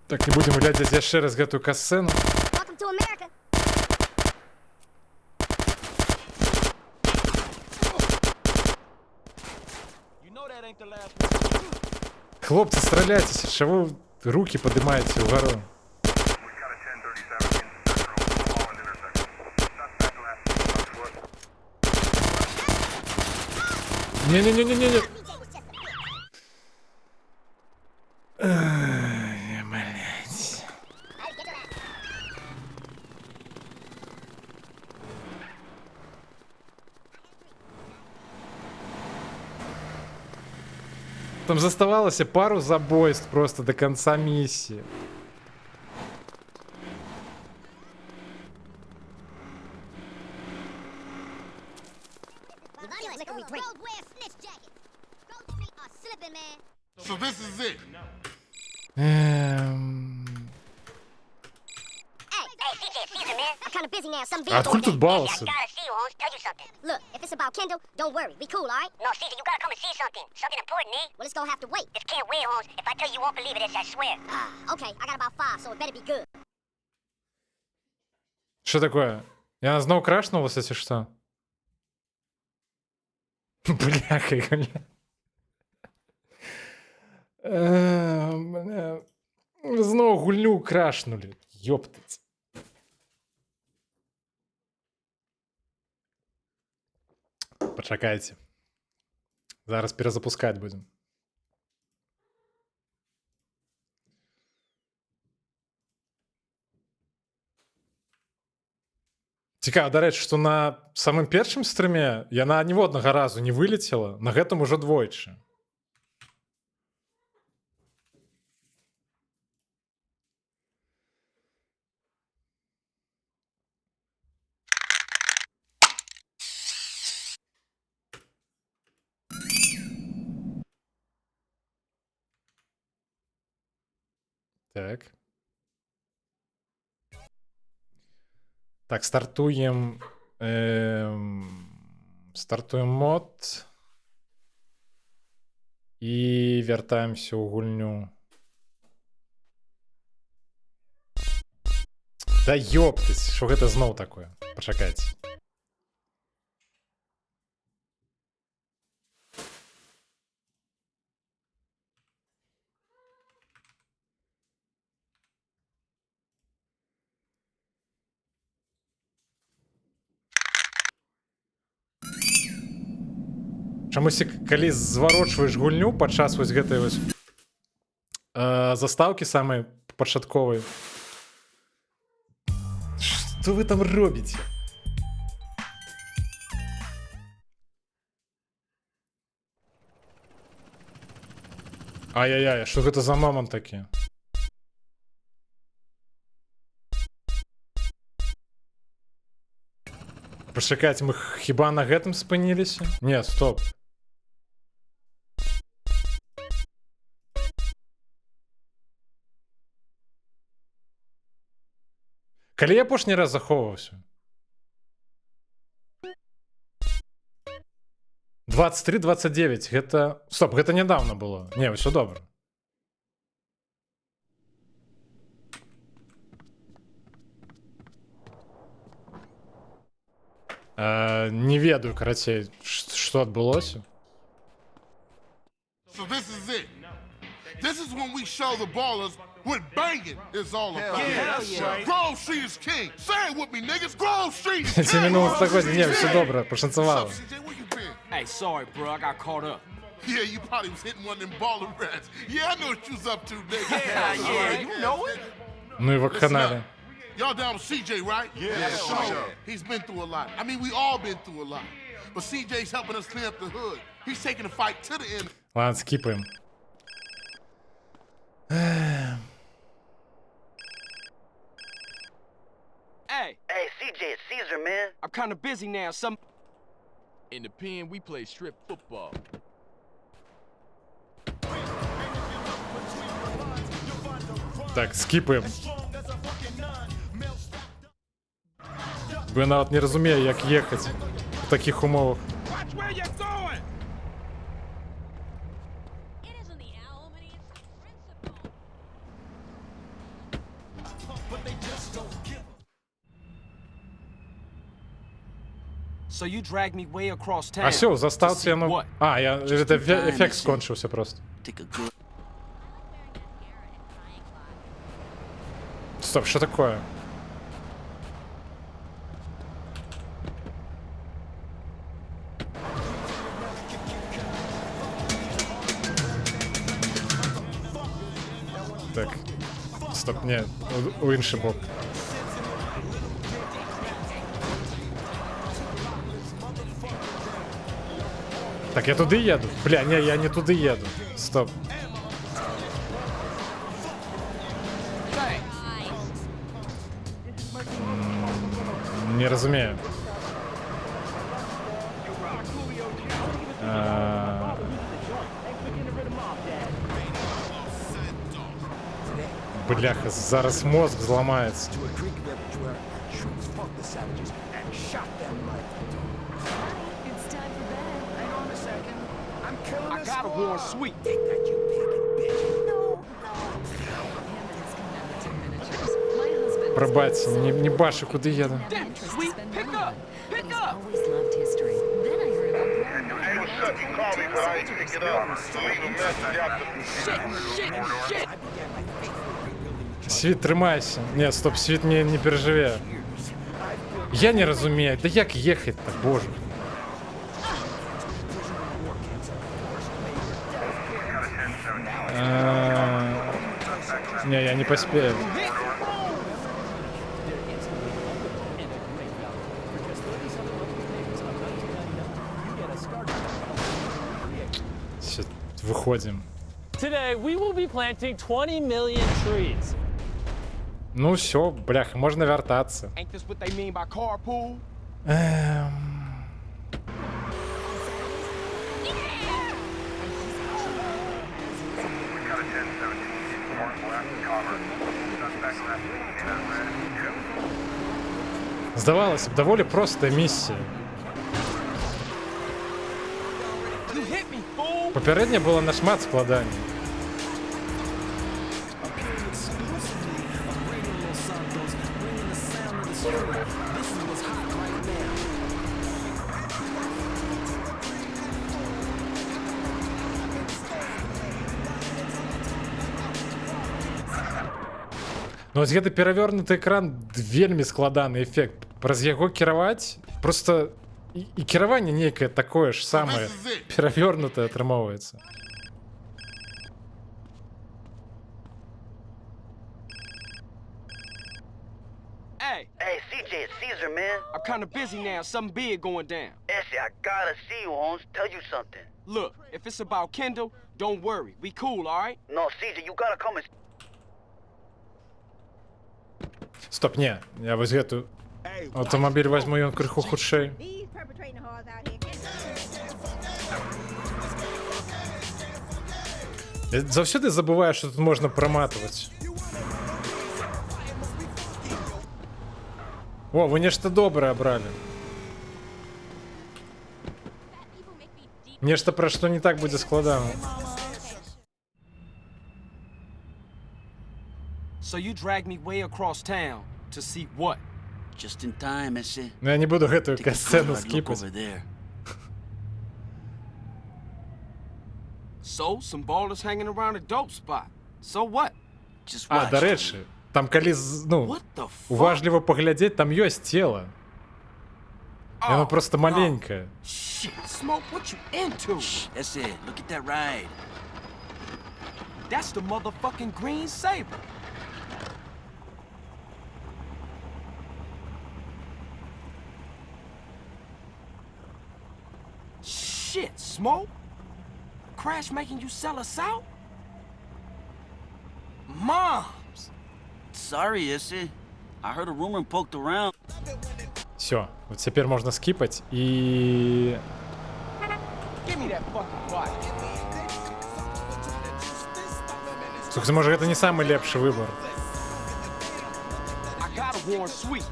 Так, не будем глядеть яшчэ раз гэтую касцэну. Хлопцы, стреляйтесь, что вы руки поднимаете вгору? Не-не-не-не-не. Ай, блядь. Там заставалося пару забойств просто до конца миссии. So this is it. I'm kind of busy now. Some А откуда тут балласы? Look, if it's about Kendall, don't worry. We cool, all right? No, CJ, you gotta come and see something. Something important, eh? Well, it's gonna have to wait. It can't wait, Holmes. If I tell you, you won't believe it, I swear. Okay, I got about 5, so it better be good. Что такое? Я снова крашнулась, если что? Бляха, бля. Бля. Знову гульню крашнули. Ёптать. Почекайте. Зараз перезапускать будем. Цікаво, до речі, що на самым першым стріме яна ніводнага разу не вылетела, на гэтым ужо двойчы. Так. Так, стартуем. Стартуем мод. И вяртаемся ў гульню. Да ёптаць, што гэта зноў такое? Пачакайце. Чамусь, калі зварочваеш гульню падчас вось гэтай вось застаўкі самай пачатковай. Што вы там робіце? Ай-яй-яй, што гэта за момант такі? Пачакайце, мы хіба на гэтым спыніліся? Не, стоп. Калі я апошні раз захоўваўся? 23-29, гэта... Стоп, гэта нядаўна было. Не, ўсё добра. Не ведаю, карацей, што адбылося. So this is it. This is when we show the ballers what banging is all about. Yeah. Grove Street is king. Say it with me, niggas. Grove Street is 7 king. минут стагодні, не, все добре, пошанцевало. CJ, where you been? Hey, sorry, bro. I got caught up. Yeah, you probably was hitting one of them baller rats. Yeah, I know what you was up to, nigga. Yeah, you know it. Ну и вакханале. Y'all down with CJ, right? Yeah, sure. He's been through a lot. I mean, we all been through a lot. But CJ's helping us clean up the hood. He's taking the fight to the end. Ладно, скипаем. Hey. Hey, CJ, it's Caesar, man. I'm kind of busy now. In the pen, we play strip football. Так, скипаем. Бо я нават не разумею, як ехаць у такіх умовах. So you dragged me way across town. А все, заставці яно... А, я... это эффект скончився просто. Стоп, что такое? Ні, у інший бок. Так, я туди їду? Бля, ні, я не туди їду. Стоп. Не розумію. Бляха, зараз мозг зламається. I got a warm sweet. Пробачте, не бачу, куди їду. Damn, sweet, pick up, pick up. Світ, тримайся. Ні, стоп, світ не переживе. Я не розумію, да як їхати-то, боже. Не, я не поспею. Все, выходим. Today we will be planting 20 million trees. Ну все, бляха, можно вертаться. Ain't this what they mean by carpool? Здавалося б, доволі проста місія. Попередня була на шмат складання. Ну, ось гэты перавернуты экран вельмі складаны эфект. Праз яго кіраваць просто і кіраванне нейкае такое ж самае перавернутае атрымоўваецца. Hey, CJ, it's Caesar, man. I'm kind of busy now. Something big going down. Essie, I gotta see you, Holmes. Tell you something. Look, if it's about Kendall, don't worry. We cool, all right? No, CJ, you gotta come and... Стоп, не, я вось гэту аўтамабіль возьму, ён крыху хутчэй. Я заўсёды забываю, што тут можна праматваць. О, вы нешта добрае абралі. Нешта, пра што не так будзе складана. So you dragged me way across town to see what? Just in time, Missy. Ну, я не буду гэтую сцену скіпаць. So, some ballers hanging around a dope spot. So what? Just А, watch. дарэчы, там калі, ну, уважліва паглядзець, там ёсць цела. Яно просто маленькае. Shit, Smoke, what you into? That's it. Look at that ride. That's the motherfucking Green Saber. Shit, Smoke? Crash making you sell us out? Moms! Sorry, Issy. I heard a rumor and poked around. Все, вот теперь можно скипать и... Give me that fucking body. Слухайте, может, это не самый лепший выбор. I got a warm sweet.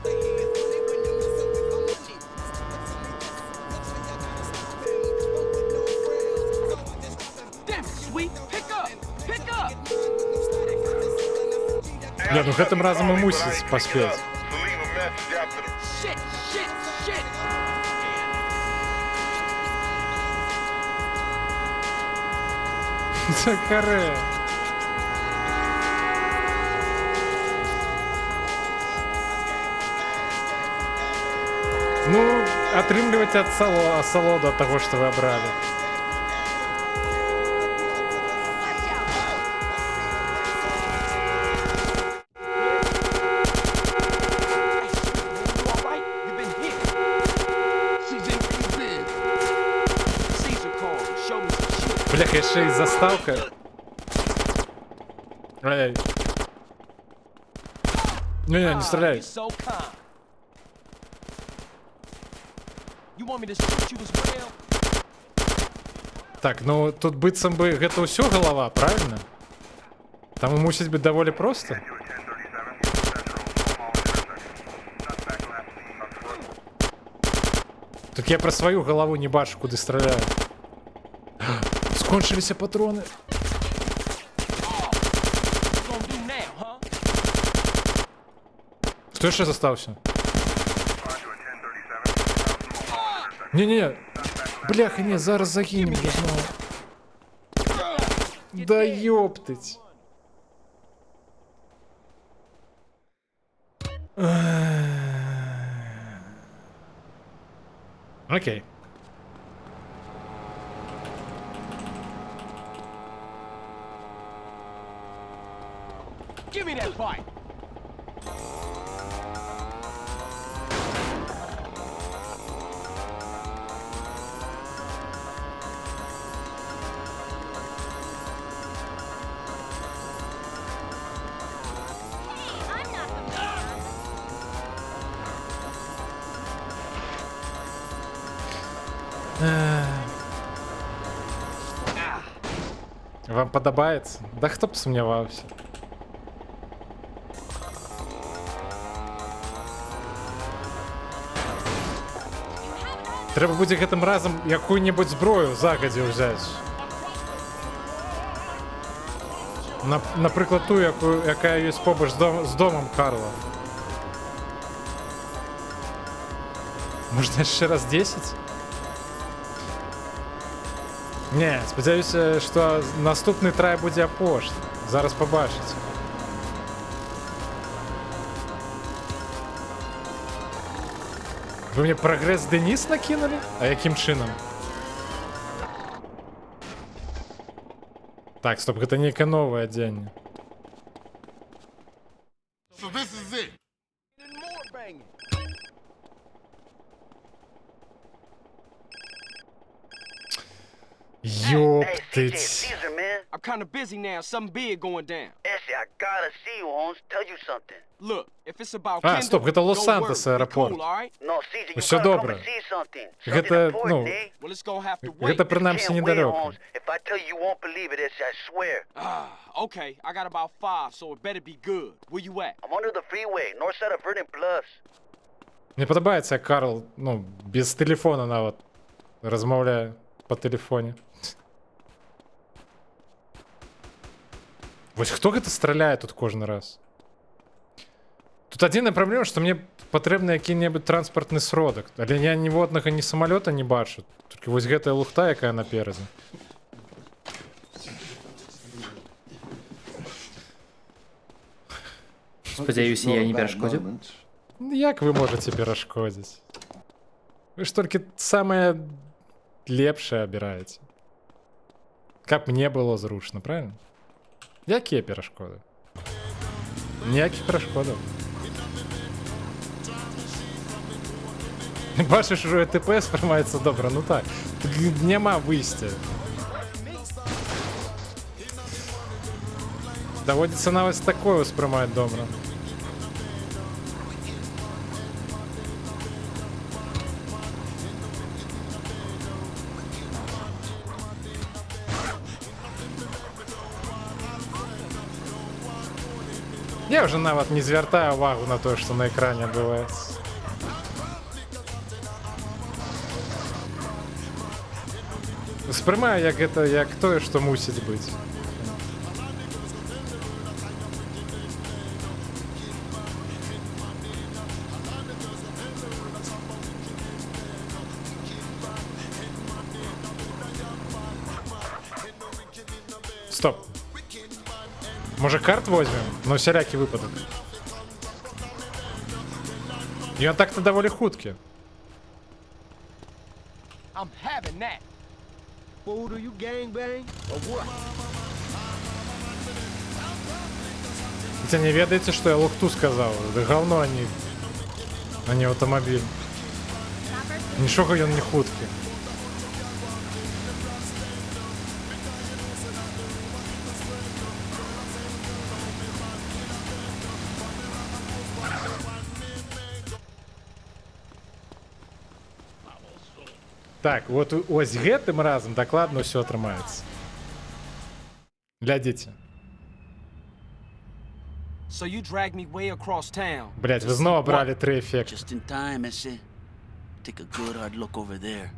Damn it, sweet. Pick up. Pick up. Не, ну гэтым разом и мусіць паспець. Shit, shit, shit. Це каре. Ну, атрымліваць ад асалоду ад таго, што вы абралі. конечно, и заставка. Эй. Не стреляй. So calm. You want me to shoot you as well? Так, ну тут быццам бы гэта ўсё голова, правильно? Там і мусіць быць даволі проста. Так я про свою голову не бачу, куды стреляю. Скончились патроны. Кто еще застался? Не-не, бляха, не, зараз загинем, я знал. Да ёптыть. Окей. Give me that bike. Вам подобається? Да хто б сумнівався. Треба буде гэтым разам якую-небудзь зброю загадзя ўзяць. Напрыклад, ту, якая ёсць побач з домам Карла. Можна яшчэ раз 10? Не, спадзяюся, што наступны трай будзе апошні. Зараз пабачыце. Вы мне прогресс Денис накинули? А яким чынам? Так, стоп, гэта нейкае новае адзенне. So this is it. Ёптыть. I'm kind of busy now. Something big going down. Essie, I gotta see you, Holmes. Tell you something. Look, if it's about А, стоп, гэта Kendall, don't Лос-Сантос worry. Be аэропорт. cool, all right? No, CJ, you Усё gotta come добра. and see something. Гэта, ну, Well, it's gonna have to гэта wait. прынамсі Can't wait, недалёка. Holmes. If I tell you, you won't believe it, Essie, I swear. Okay, I got about 5, so it better be good. Where you at? I'm under the freeway, north side of Verdant Plus. Мне падабаецца, як Карл, ну, без тэлефона нават размаўляе па тэлефоне. Вось хто гэта страляе тут кожны раз? Тут адзіная праблема, што мне патрэбны які-небудзь транспартны сродак, але я ніводнага ні самалёта не бачу. Толькі вось гэтая лухта, якая наперадзе. Спадзяюся, я не перашкодзіў. Як вы можаце перашкодзіць? Вы ж толькі самае лепшае абіраеце. Каб мне было зручна, правильно? Якія перашкоды? Ніякіх перашкодаў. Бачыш, ужо ТП спрымаецца добра, ну так. Няма выйсця. Даводзіцца нават такое ўспрымаць добра. Я уже нават не звяртаю увагу на тое, што на экране адбываецца. Успрымаю як гэта, як тое, што мусіць быць. Стоп. Може карт возьмем? На всялякі выпадак. Ён так-то даволі хуткі. I'm having that. Fool, do you gangbang or what? Хаця не ведаеце, што я лухту сказаў? Да говно, а не аўтамабіль. Нічога ён не хуткі. Так, от ось гэтым разам дакладна ўсё атрымаецца. Глядзіце. So you dragged me way across town. Блядь, вы зноў абралі 3 эфекты. Just in time, Missy. Take a good hard look over there.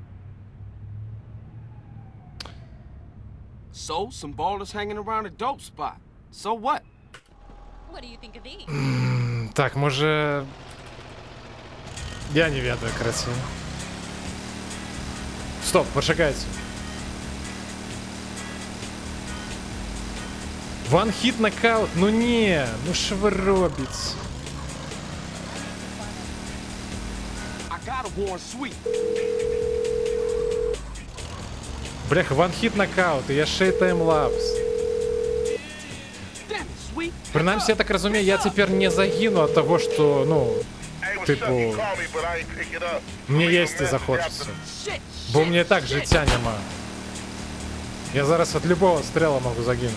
So, some ballers hanging around a dope spot. So what? What do you think of these? Так, може... Я не ведаю, карацей. Стоп, пачакайце. Ван-хіт нокаут? Ну не, ну що ви робіце? Бляха, ван-хіт нокаут, і яшчэ і таймлапс. Прынамсі, я так разумею, я цяпер не загіну ад таго, што, ну, тыпу, мне есці захочацца. Бо мне і так жыцця няма. Я зараз ад любого стрела могу загінуць.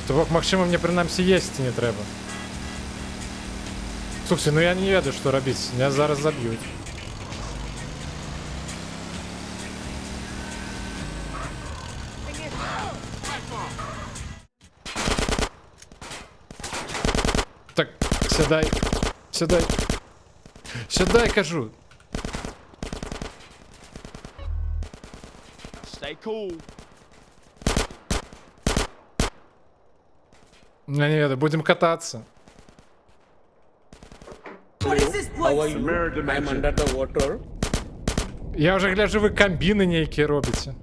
То бок, магчыма, мне прынамсі есці не трэба. Слухайте, ну я не ведаю, што рабіць. Меня зараз заб'юць. Так, сядай. Сядай. Сядай, кажу. Stay cool. Я не ведаю, будем кататься. How are you? I'm under the water. Я уже гляжу, вы комбины нейкие робите.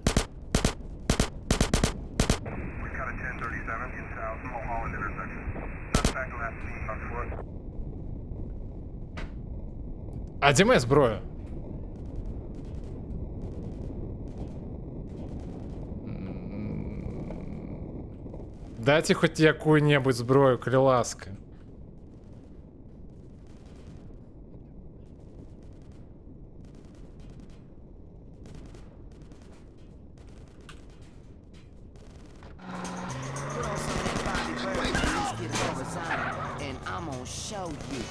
А дзе моя зброя? Дайте хоть якую-небудь зброю, калі ласка. And I'm gonna show you.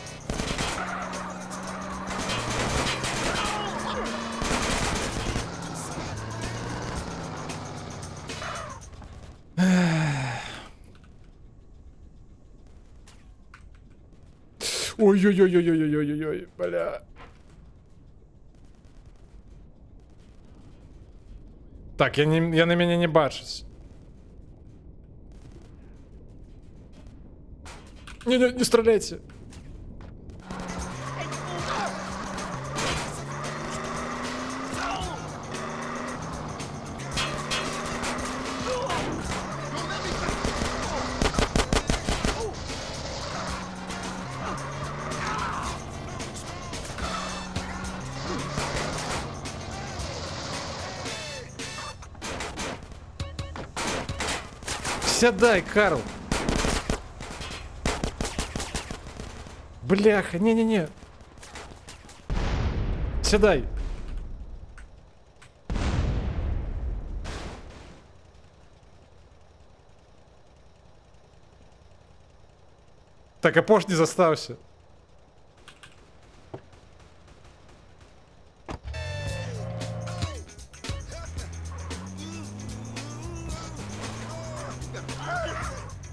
Ой-ой-ой-ой-ой-ой-ой-ой, бля. Так, я на меня не бачусь. Не стреляйте. Сядай, Карл. Бляха, не-не-не. Сядай. Так, апошні застався.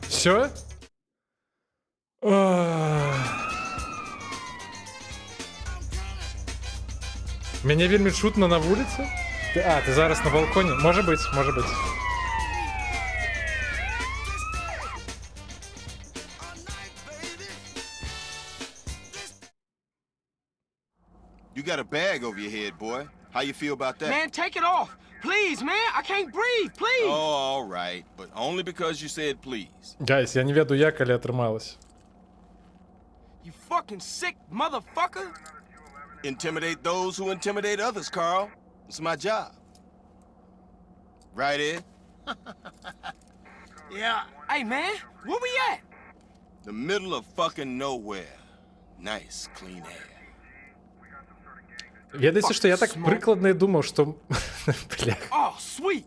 Все? Мяне вельмі чутно на вуліцы? А, ты зараз на балконе? Может быть, может быть. You got a bag over your head, boy. How you feel about that? Man, take it off. Please, man. I can't breathe. Please. Oh, all right. But only because you said please. Гайс, я не веду як, але атрымалась. You fucking sick motherfucker. Intimidate those who intimidate others, Carl. It's my job. Right, Ed? Yeah. Hey, man. Where we at? The middle of fucking nowhere. Nice, clean air. Ведаеце, што я так прыкладна і думаў, што... Бля. Oh, sweet.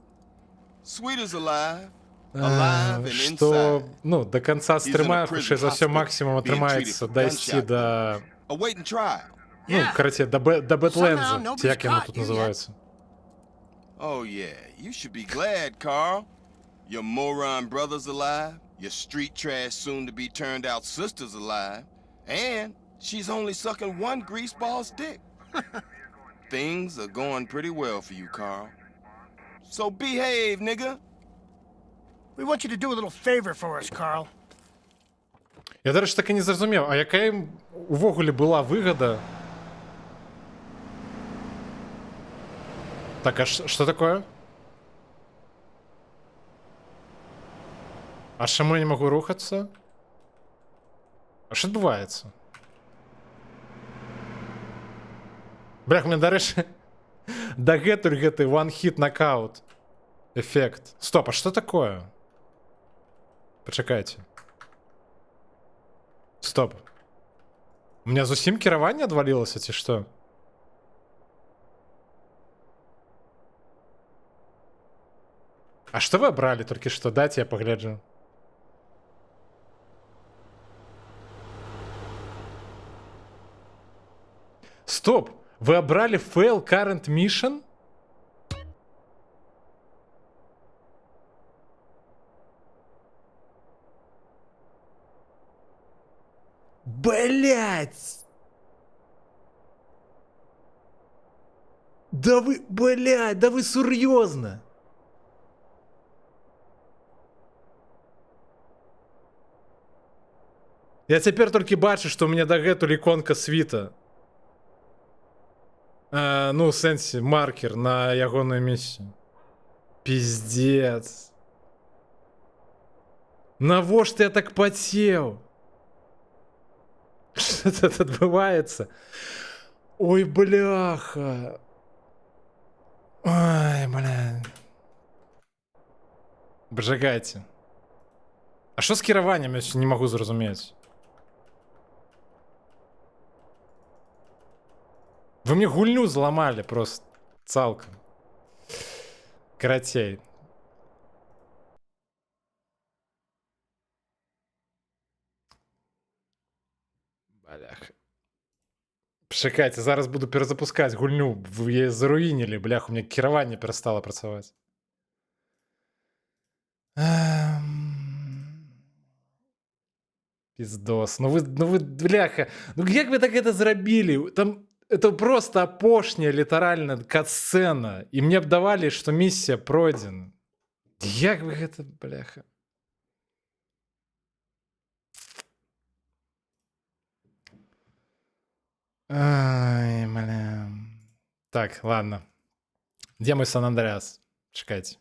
Sweet is alive. alive and Што inside. ну до конца He's in a стрыма prison хутчэй за ўсё hospital, максімум being атрымаецца treated for дайсці gunshot да Awaiting trial. ну карацей да Бэтлендза, Somehow ці як яно nobody's тут caught you yet. называецца. Oh yeah, you should be glad, Carl. Your moron brother's alive, your street trash soon-to-be turned-out sister's alive, and she's only sucking one greaseball's dick. Things are going pretty well for you, Carl. So behave, nigga. We want you to do a little favor for us, Carl. Я, до речі, так і не зрозумів, а яка їм увогуле була вигода? Так, а що таке? А чому я не можу рухатися? А що відбувається? Блях, мене, до речі, дагетуль гэты one-hit knockout ефект. Стоп, а що таке? Почекайте. Стоп. У меня зусім кіраванне адвалілася, ці што? А што вы абралі толькі што? Дайце я пагляджу. Стоп! Вы абралі fail current mission? Блять! Да вы, блять, да вы серьезно? Я цяпер толькі бачу, што ў мяне дагэтуль іконка світа. Ну, у сэнсе, маркер на ягоную місію. Пиздец. Навошта я так потеў? Что тут отбывается? Ой, бляха. Ой, бля. Бжагайце. А что с кіраваннем, я не могу зразумець? Вы мне гульню зламалі просто цалкам. Карацей. Бляха. Чекайте, зараз буду перезапускать гульню. Вы її заруїнили, бляха, у меня кіраванне перестало працаваць. Пиздос. Ну вы, бляха, ну як вы так это зрабілі? Там это просто апошняя літаральна кат-сцена. І мне б давалі, што місія пройдзена. Як вы гэта, бляха? Ай, бля. Так, ладно. Где мой Сан-Андреас? Чекайте.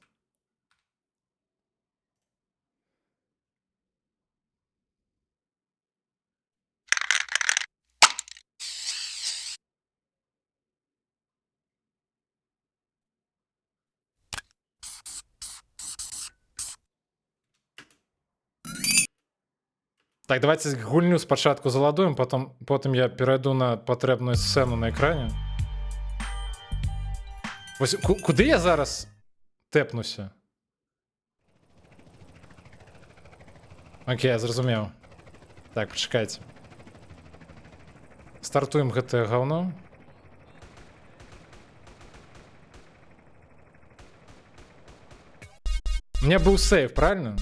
Так, давайте гульню спочатку заладуємо, потім я перейду на потрібну сцену на екрані. Ось, куди я зараз тепнуся? Окей, я зрозумів. Так, почекайте. Стартуємо гэта говно. У меня был сейв, правильно?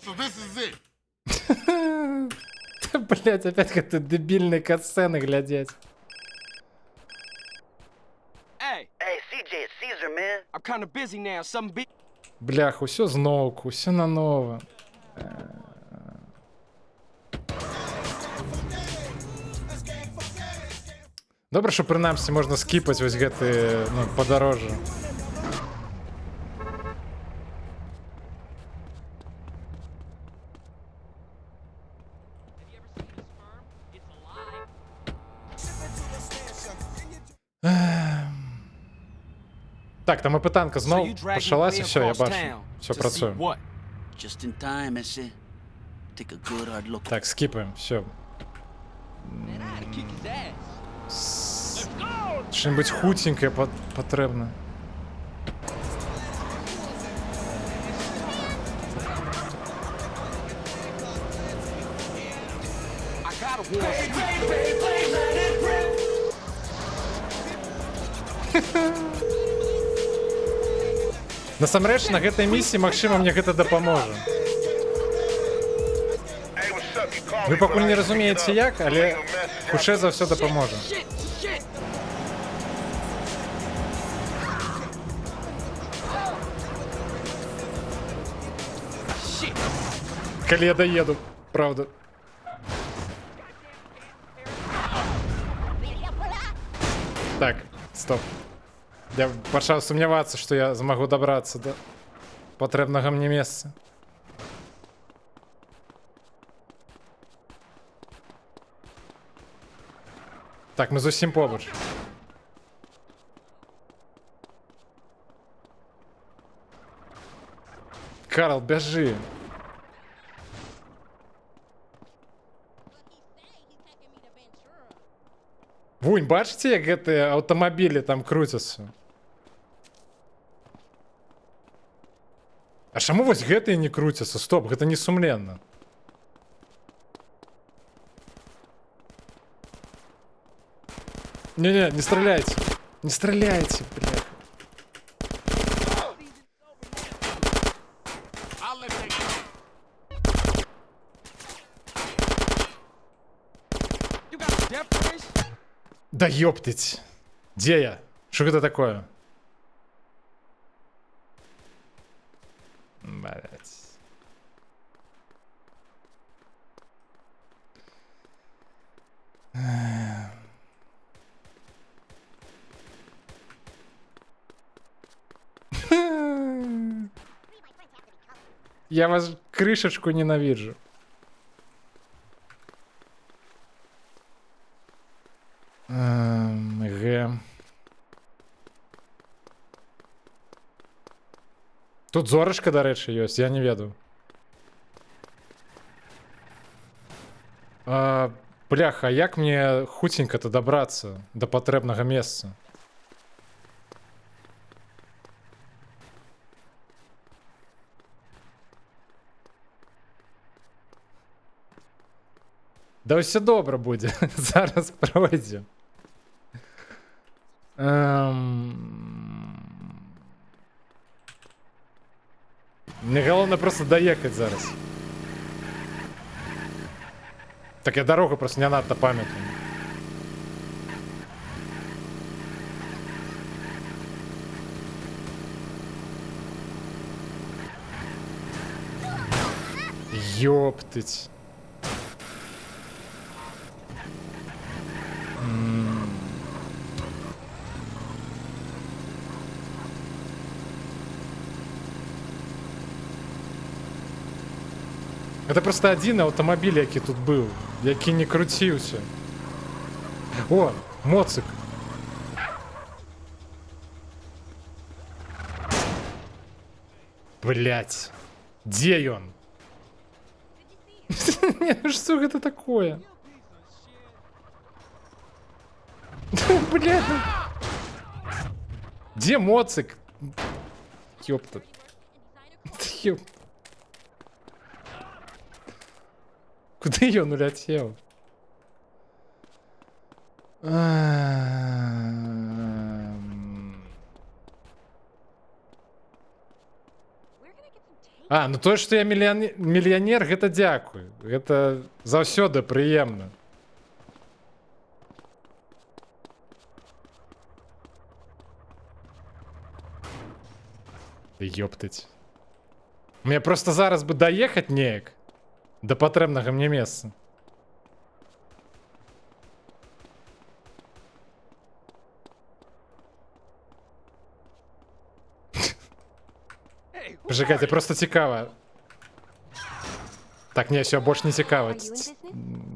So this is it. Блять, опять какие-то дебильные катсцены глядеть. Hey, CJ, it's Caesar, man. I'm kind of busy now. Something big. Блях, усё зноўку, усё нанова. Добра, што прынамсі можна скіпаць вось гэты, ну, падарожжа. Так, там опитанка So знов you dragged me почалася, way все, я across бачу. town Все, to see працюємо. what? Just in time, Missy. Take a good hard look. Так, скіпаємо, все. Що-нибудь хутеньке потрібно. I gotta warn Насамрэч, на гэтай місіі, магчыма, мне гэта дапаможа. Вы пакуль не разумееце як, але хутчэй за ўсё дапаможа. Калі я даеду, правда. Так, стоп. Я пачаў сумнявацца, што я змагу дабрацца да патрэбнага мне месца. Так, мы зусім побач. Карл, бяжы. Вунь, бачыце, як гэтыя аўтамабілі там круцяцца? А чаму вось гэтыя не круцяцца? Стоп, гэта не сумленна. Не-не, не стреляйте. Не стреляйте, блядь. Да ёптыть. Где я? Что это такое? Блядь. Я вас крышечку ненавижу. Тут зорышка, до речі, ёсць, я не ведаю. Бляха, а як мне хутенька-то добрацца до патрэбнага месца? Да ўсё добра будзе. Зараз пройдзе. Мне галоўна просто даехаць зараз. Так я дорогу просто не надта памятаю. Ёптыть. Это просто один аўтамабіль, які тут быў, які не круціўся. О, моцик. Блять. Дзе ён? Что гэта такое? Бля. Дзе моцик? Ёпта. Ёпта. Куды ён уляцеў? Ну тое, што я мільянер, гэта дзякуй. Гэта заўсёды прыемна. Ёптаць. Мне просто зараз бы даехаць неяк. Да патрэбнага мне месца. Пожигайте, просто цікава. Так, не, все, больше не цікаво.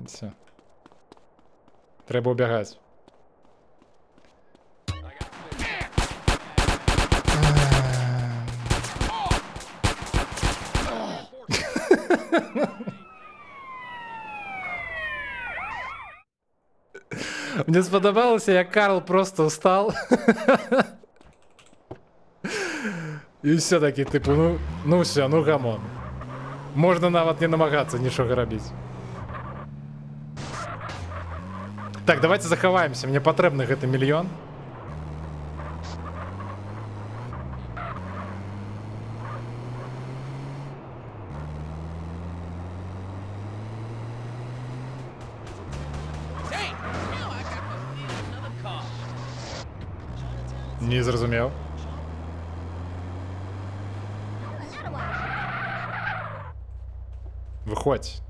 Все. Треба убегать. Мені сподобалося, як Карл просто встав. І все таки, типу, ну все, ну гамон. Можна навіть не намагатися нічого робити. Так, давайте заховаємося. Мені потрібен гэты мільйон. Не зрозумів. Виходь.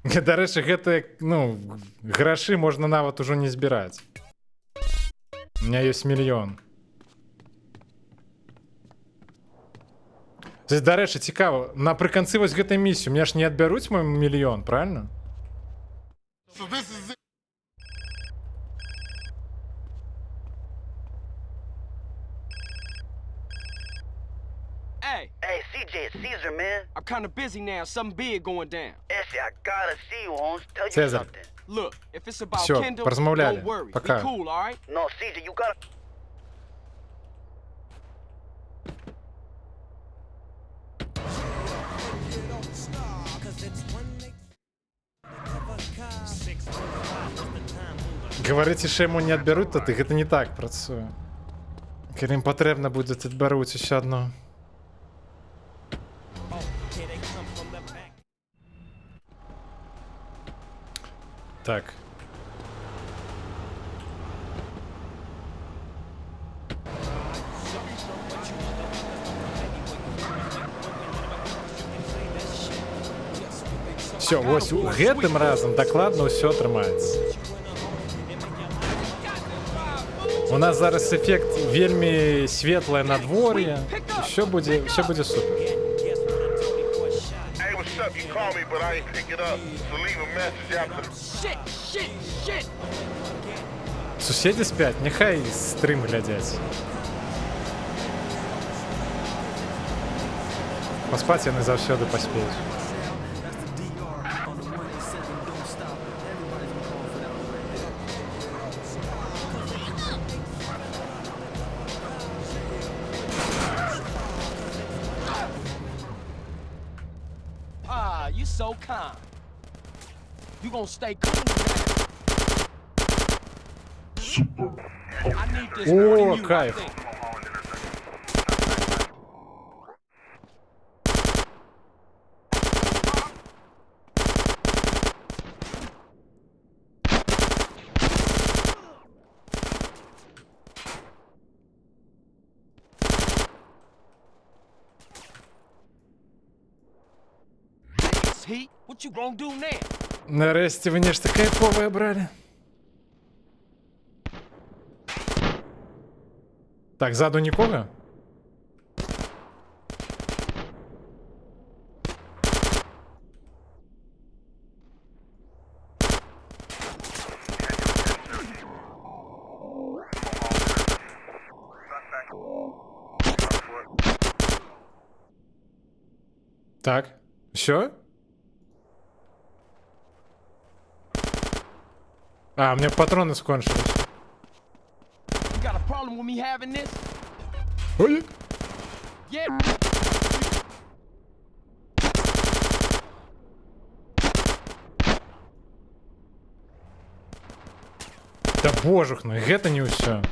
До речі, гэта, ну, гроші можна навіть уже не збирати. У мене є мільйон. Тобто, до речі, цікаво, наприкінці ось гэтай місії, мене ж не відберуть мій мільйон, правильно? Hey. Hey, CJ, it's Caesar, man. I'm kind of busy now. Something big going down. Essie, I gotta see you, Holmes. Tell you Cesar. something. Look, if it's about Всё, Kendall, поразмовляли. don't worry. Пока. Be cool, all right? No, CJ, you gotta... Говорите, що йому не відберуть, то гэта не так працює. Коли їм потрібно буде, відберуть ще одну. Так. Все, ось гэтым разом дакладна ўсё атрымаецца. У нас зараз эффект вельмі светлае надвор'е. Все будзе супер. Суседзі спяць, няхай стрым глядзяць. Паспаць яны заўсёды паспеюць. Ah, you so kind. You gonna stay cool now. I need this more than О, you, I кайф. think. Heat? What you gonna do now? Нарешті ви нешта кайфове брали. Так, ззаду нікого? Так, що? А, у меня патроны скончились. You got a problem with me having this? Ой. Yeah. Да божух, ну гэта не ўсё.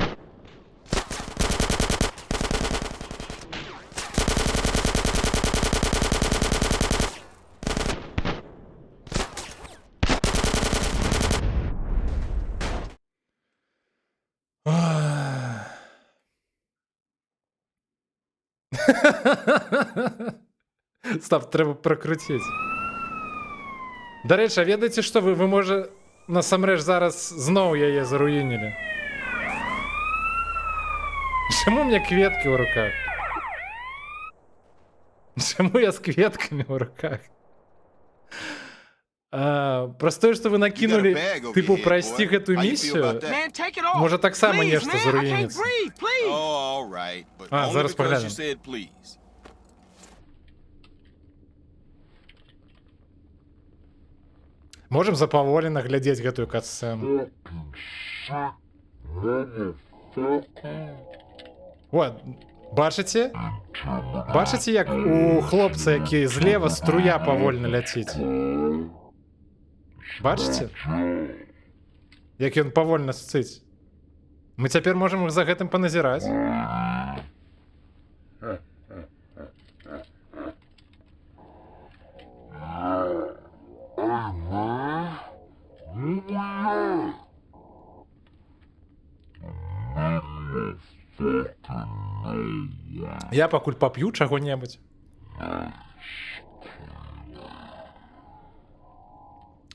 Стоп, треба прокрутити. До речі, а ведаеце, што вы можа, насамрэч зараз зноў яе заруінілі? Чаму у меня кветкі ў руках? Чаму я з кветкамі ў руках? Просто тое, што вы накінулі, типу, прайсці гэтую місію, можа таксама нешта заруініцца. А, зараз паглядзім. Можем запаволена глядзець гэтую катсцэну. Вот, бачыце? Бачыце, як у хлопца, які злева струя павольна ляціць? Бачыце? Як ён павольна сцыць? Мы цяпер можам за гэтым паназіраць. Я пакуль пап'ю чаго-небудзь.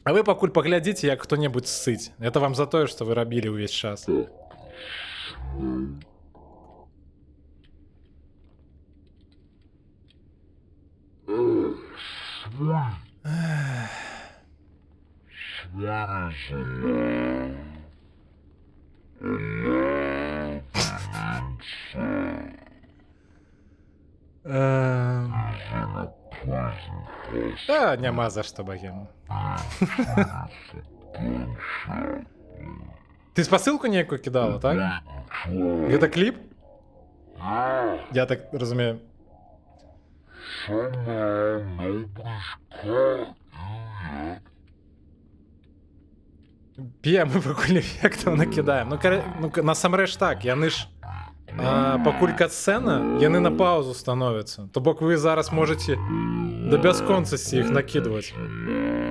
А вы пакуль паглядзіце, як хто-небудзь ссыць. Это вам за тое, што вы рабілі ўвесь час. Та няма за што, багем. Ты спасылку некую кидала, так? Гэта кліп? Я так разумею. П'ем мы пакуль эфектаў накідаем. Ну насамрэч так, яны ж пакуль катсцэна, яны на паузу становяцца. То бок вы зараз можаце да бясконцасці іх накідваць.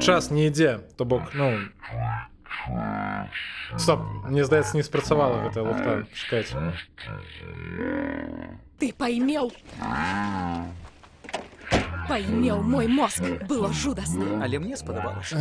Час не ідзе, то бок, ну... Стоп, мне здаецца, не спрацавала гэтая лухта. Чакайце. Ты поймел? Поймел мой мозг. Было жудасна. Але мне спадабалася.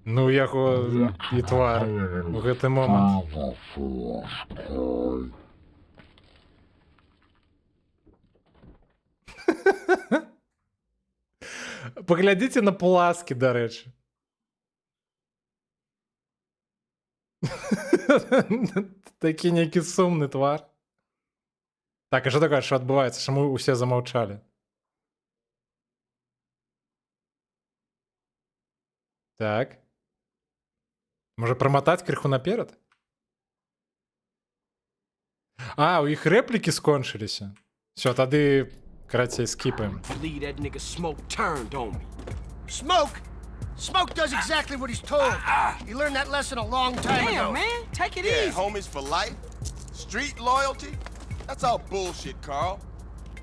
Ну, яго і твар у гэты момант. Паглядзіце на пласкі, дарэчы. Такі нейкі сумны твар. Так, а што такое, што адбываецца? Чаму ўсе замаўчалі? Так. Можа праматаць крыху наперад? А, у іх рэплікі скончыліся. Всё, тады, карацей, скіпаем. Believe that nigga Smoke turned on me. Smoke? Smoke does exactly what he's told. He learned that lesson a long time ago. Damn, man. Take it Yeah, easy. homies for life. Street loyalty. That's all bullshit, Carl.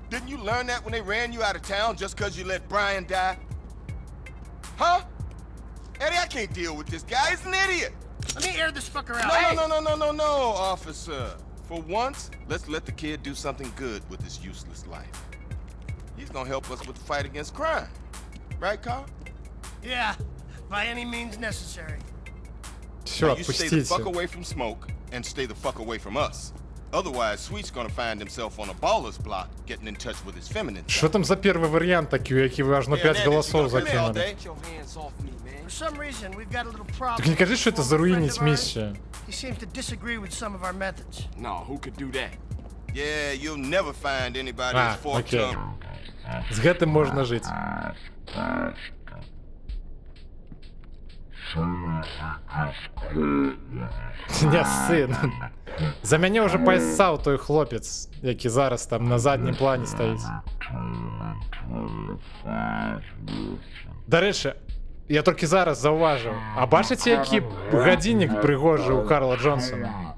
Didn't you learn that when they ran you out of town just because you let Brian die? Huh? Eddie, I can't deal with this guy. He's an idiot. Let me air this fucker out. No, officer. For once, let's let the kid do something good with his useless life. He's gonna help us with the fight against crime. Right, Carl? Yeah, by any means necessary. Всё, Now you stay the fuck отпустите. away from Smoke and stay the fuck away from us. Otherwise, Sweet's gonna find himself on a baller's block getting in touch with his feminine side. Що там за перший варіант такий, у який ви аж на 5 голосов закинули? For some reason, we've got a little problem. Так не кажи, що це заруїнить місію. He seems to disagree with some of our methods. No, who could do that? Yeah, you'll never find anybody А, as forked окей. up. З гэтым можна жыць. Не, сын. За мяне ўжо пайсаў той хлопец, які зараз там на заднім плане стаіць. Дарэчы, я толькі зараз заўважыў. А бачыце, які гадзіннік прыгожы ў Карла Джонсона?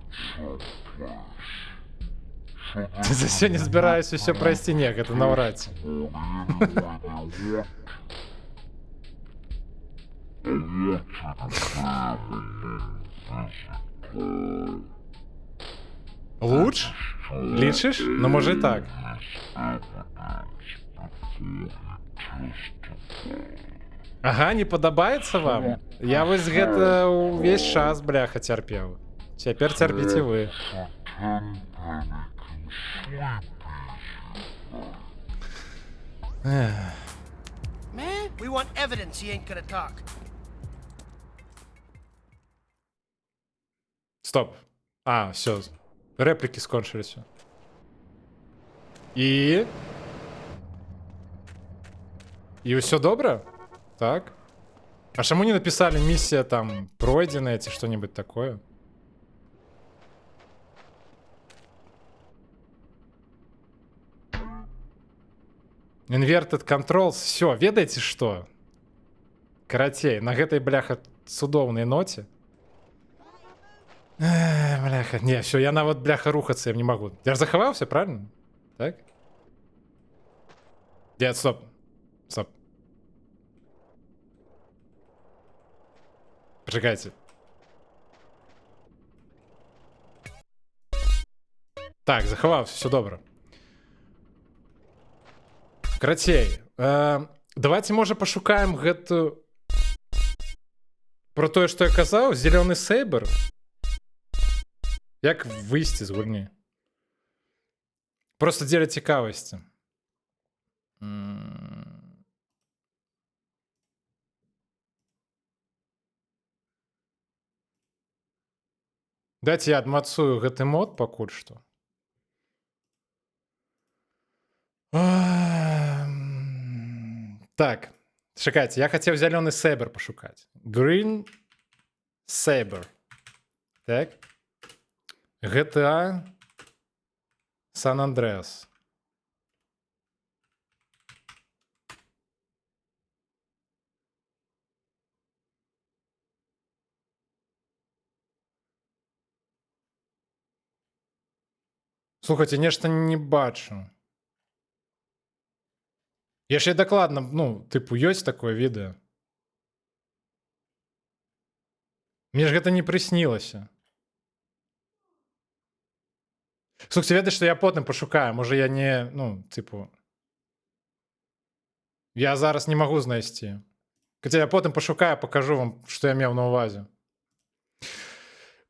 За сёння збіраюсь усё прайсці, не, гэта наўрад ці. Луч? Лічыш? Ну, можа і так. Ага, не падабаецца вам? Я вось гэта ўвесь час, бляха, цярпеў. Цяпер цярпіце вы. We want evidence he ain't gonna talk. Стоп. А, все. Репліки скончилися. І все добре? Так. А чому не написали миссия там пройденная, ці что-нибудь такое? Inverted Controls. Все, ведаеце что? Карацей, на гэтай, бляха, цудоўнай ноце. Бляха, не, все, я нават, бляха, рухацца я не могу. Я ж захаваўся, правильно? Так? Дед, стоп. Стоп. Почекайте. Так, захаваўся, все добра. Карацей, давайте, можа, пашукаем гэтую... Про тое, што я казаў, зелёны сейбр. Як выйсці з гульні? Просто дзеля цікавасці. Дайце я адмацую гэты мод пакуль што. Так, чакайце, я хацеў зялёны сейбр пашукаць. Green Saber. Так. GTA San Andreas. Слухайте, нешта не бачу. Я ж дакладна, ну, типу, ёсць такое відэо. Мне ж гэта не прыснілася. Слухайте, ведаеш, што я потым пашукаю, можа я не, ну, типу... Я зараз не магу знайсці. Хаця я потым пашукаю, пакажу вам, што я меў на ўвазе.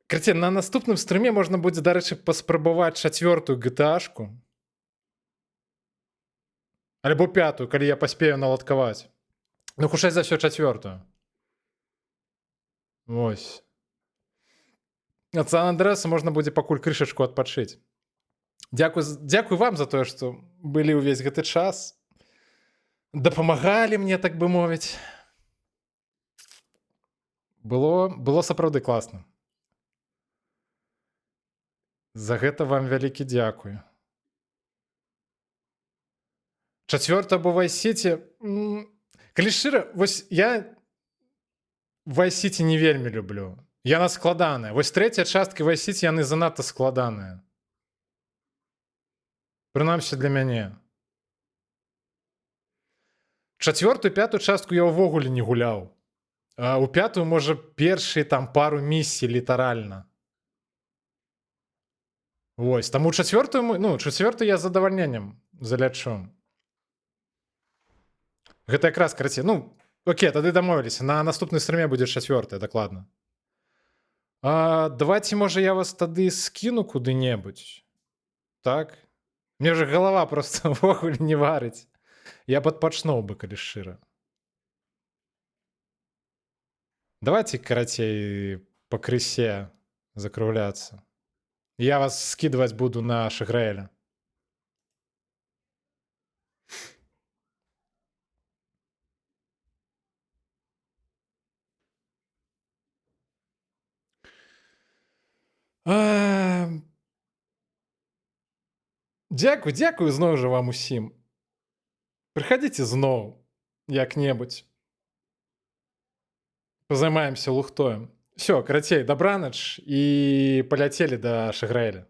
Карацей, на наступным стрыме можна будзе, дарэчы, паспрабаваць 4-ю GTA-шку. Альбо 5-ю, калі я паспею наладкаваць. Ну, хутчэй за ўсё 4-ю. Вось. Ад Сан-Андрэаса можна будзе пакуль крышачку адпачыць. Дзякуй вам за тое, што былі ўвесь гэты час. Дапамагалі мне, так бы мовіць. Было сапраўды класна. За гэта вам вялікі дзякуй. 4-я або Vice City... Калі шчыра, вось я Vice City не вельмі люблю. Яна складаная. Вось 3-я частка Vice City, яны занадта складаныя. Прынамсі для мяне. 4-ю, 5-ю частку я ўвогуле не гуляў. А у 5-ю, можа, першыя там пару місій літаральна. Вось, таму 4-ю, ну, 4-ю я з задавальненнем залячу. Гэта якраз, карацей, ну, окей, тады дамовіліся. На наступны стрыме будзе 4-я, дакладна. Давайте, можа, я вас тады скіну куды-небудзь. Так? Мне же голова просто ввогуле не варыць. Я падпачнуў бы, калі шчыра. Давайте, карацей, пакрысе закругляцца. Я вас скидывать буду на Шаграэля. Дзякуй зноў жа вам усім. Прыходзіце зноў як-небудзь. Позаймаемся лухтоем. Все, карацей, добраноч і паляцелі да Шаграэля.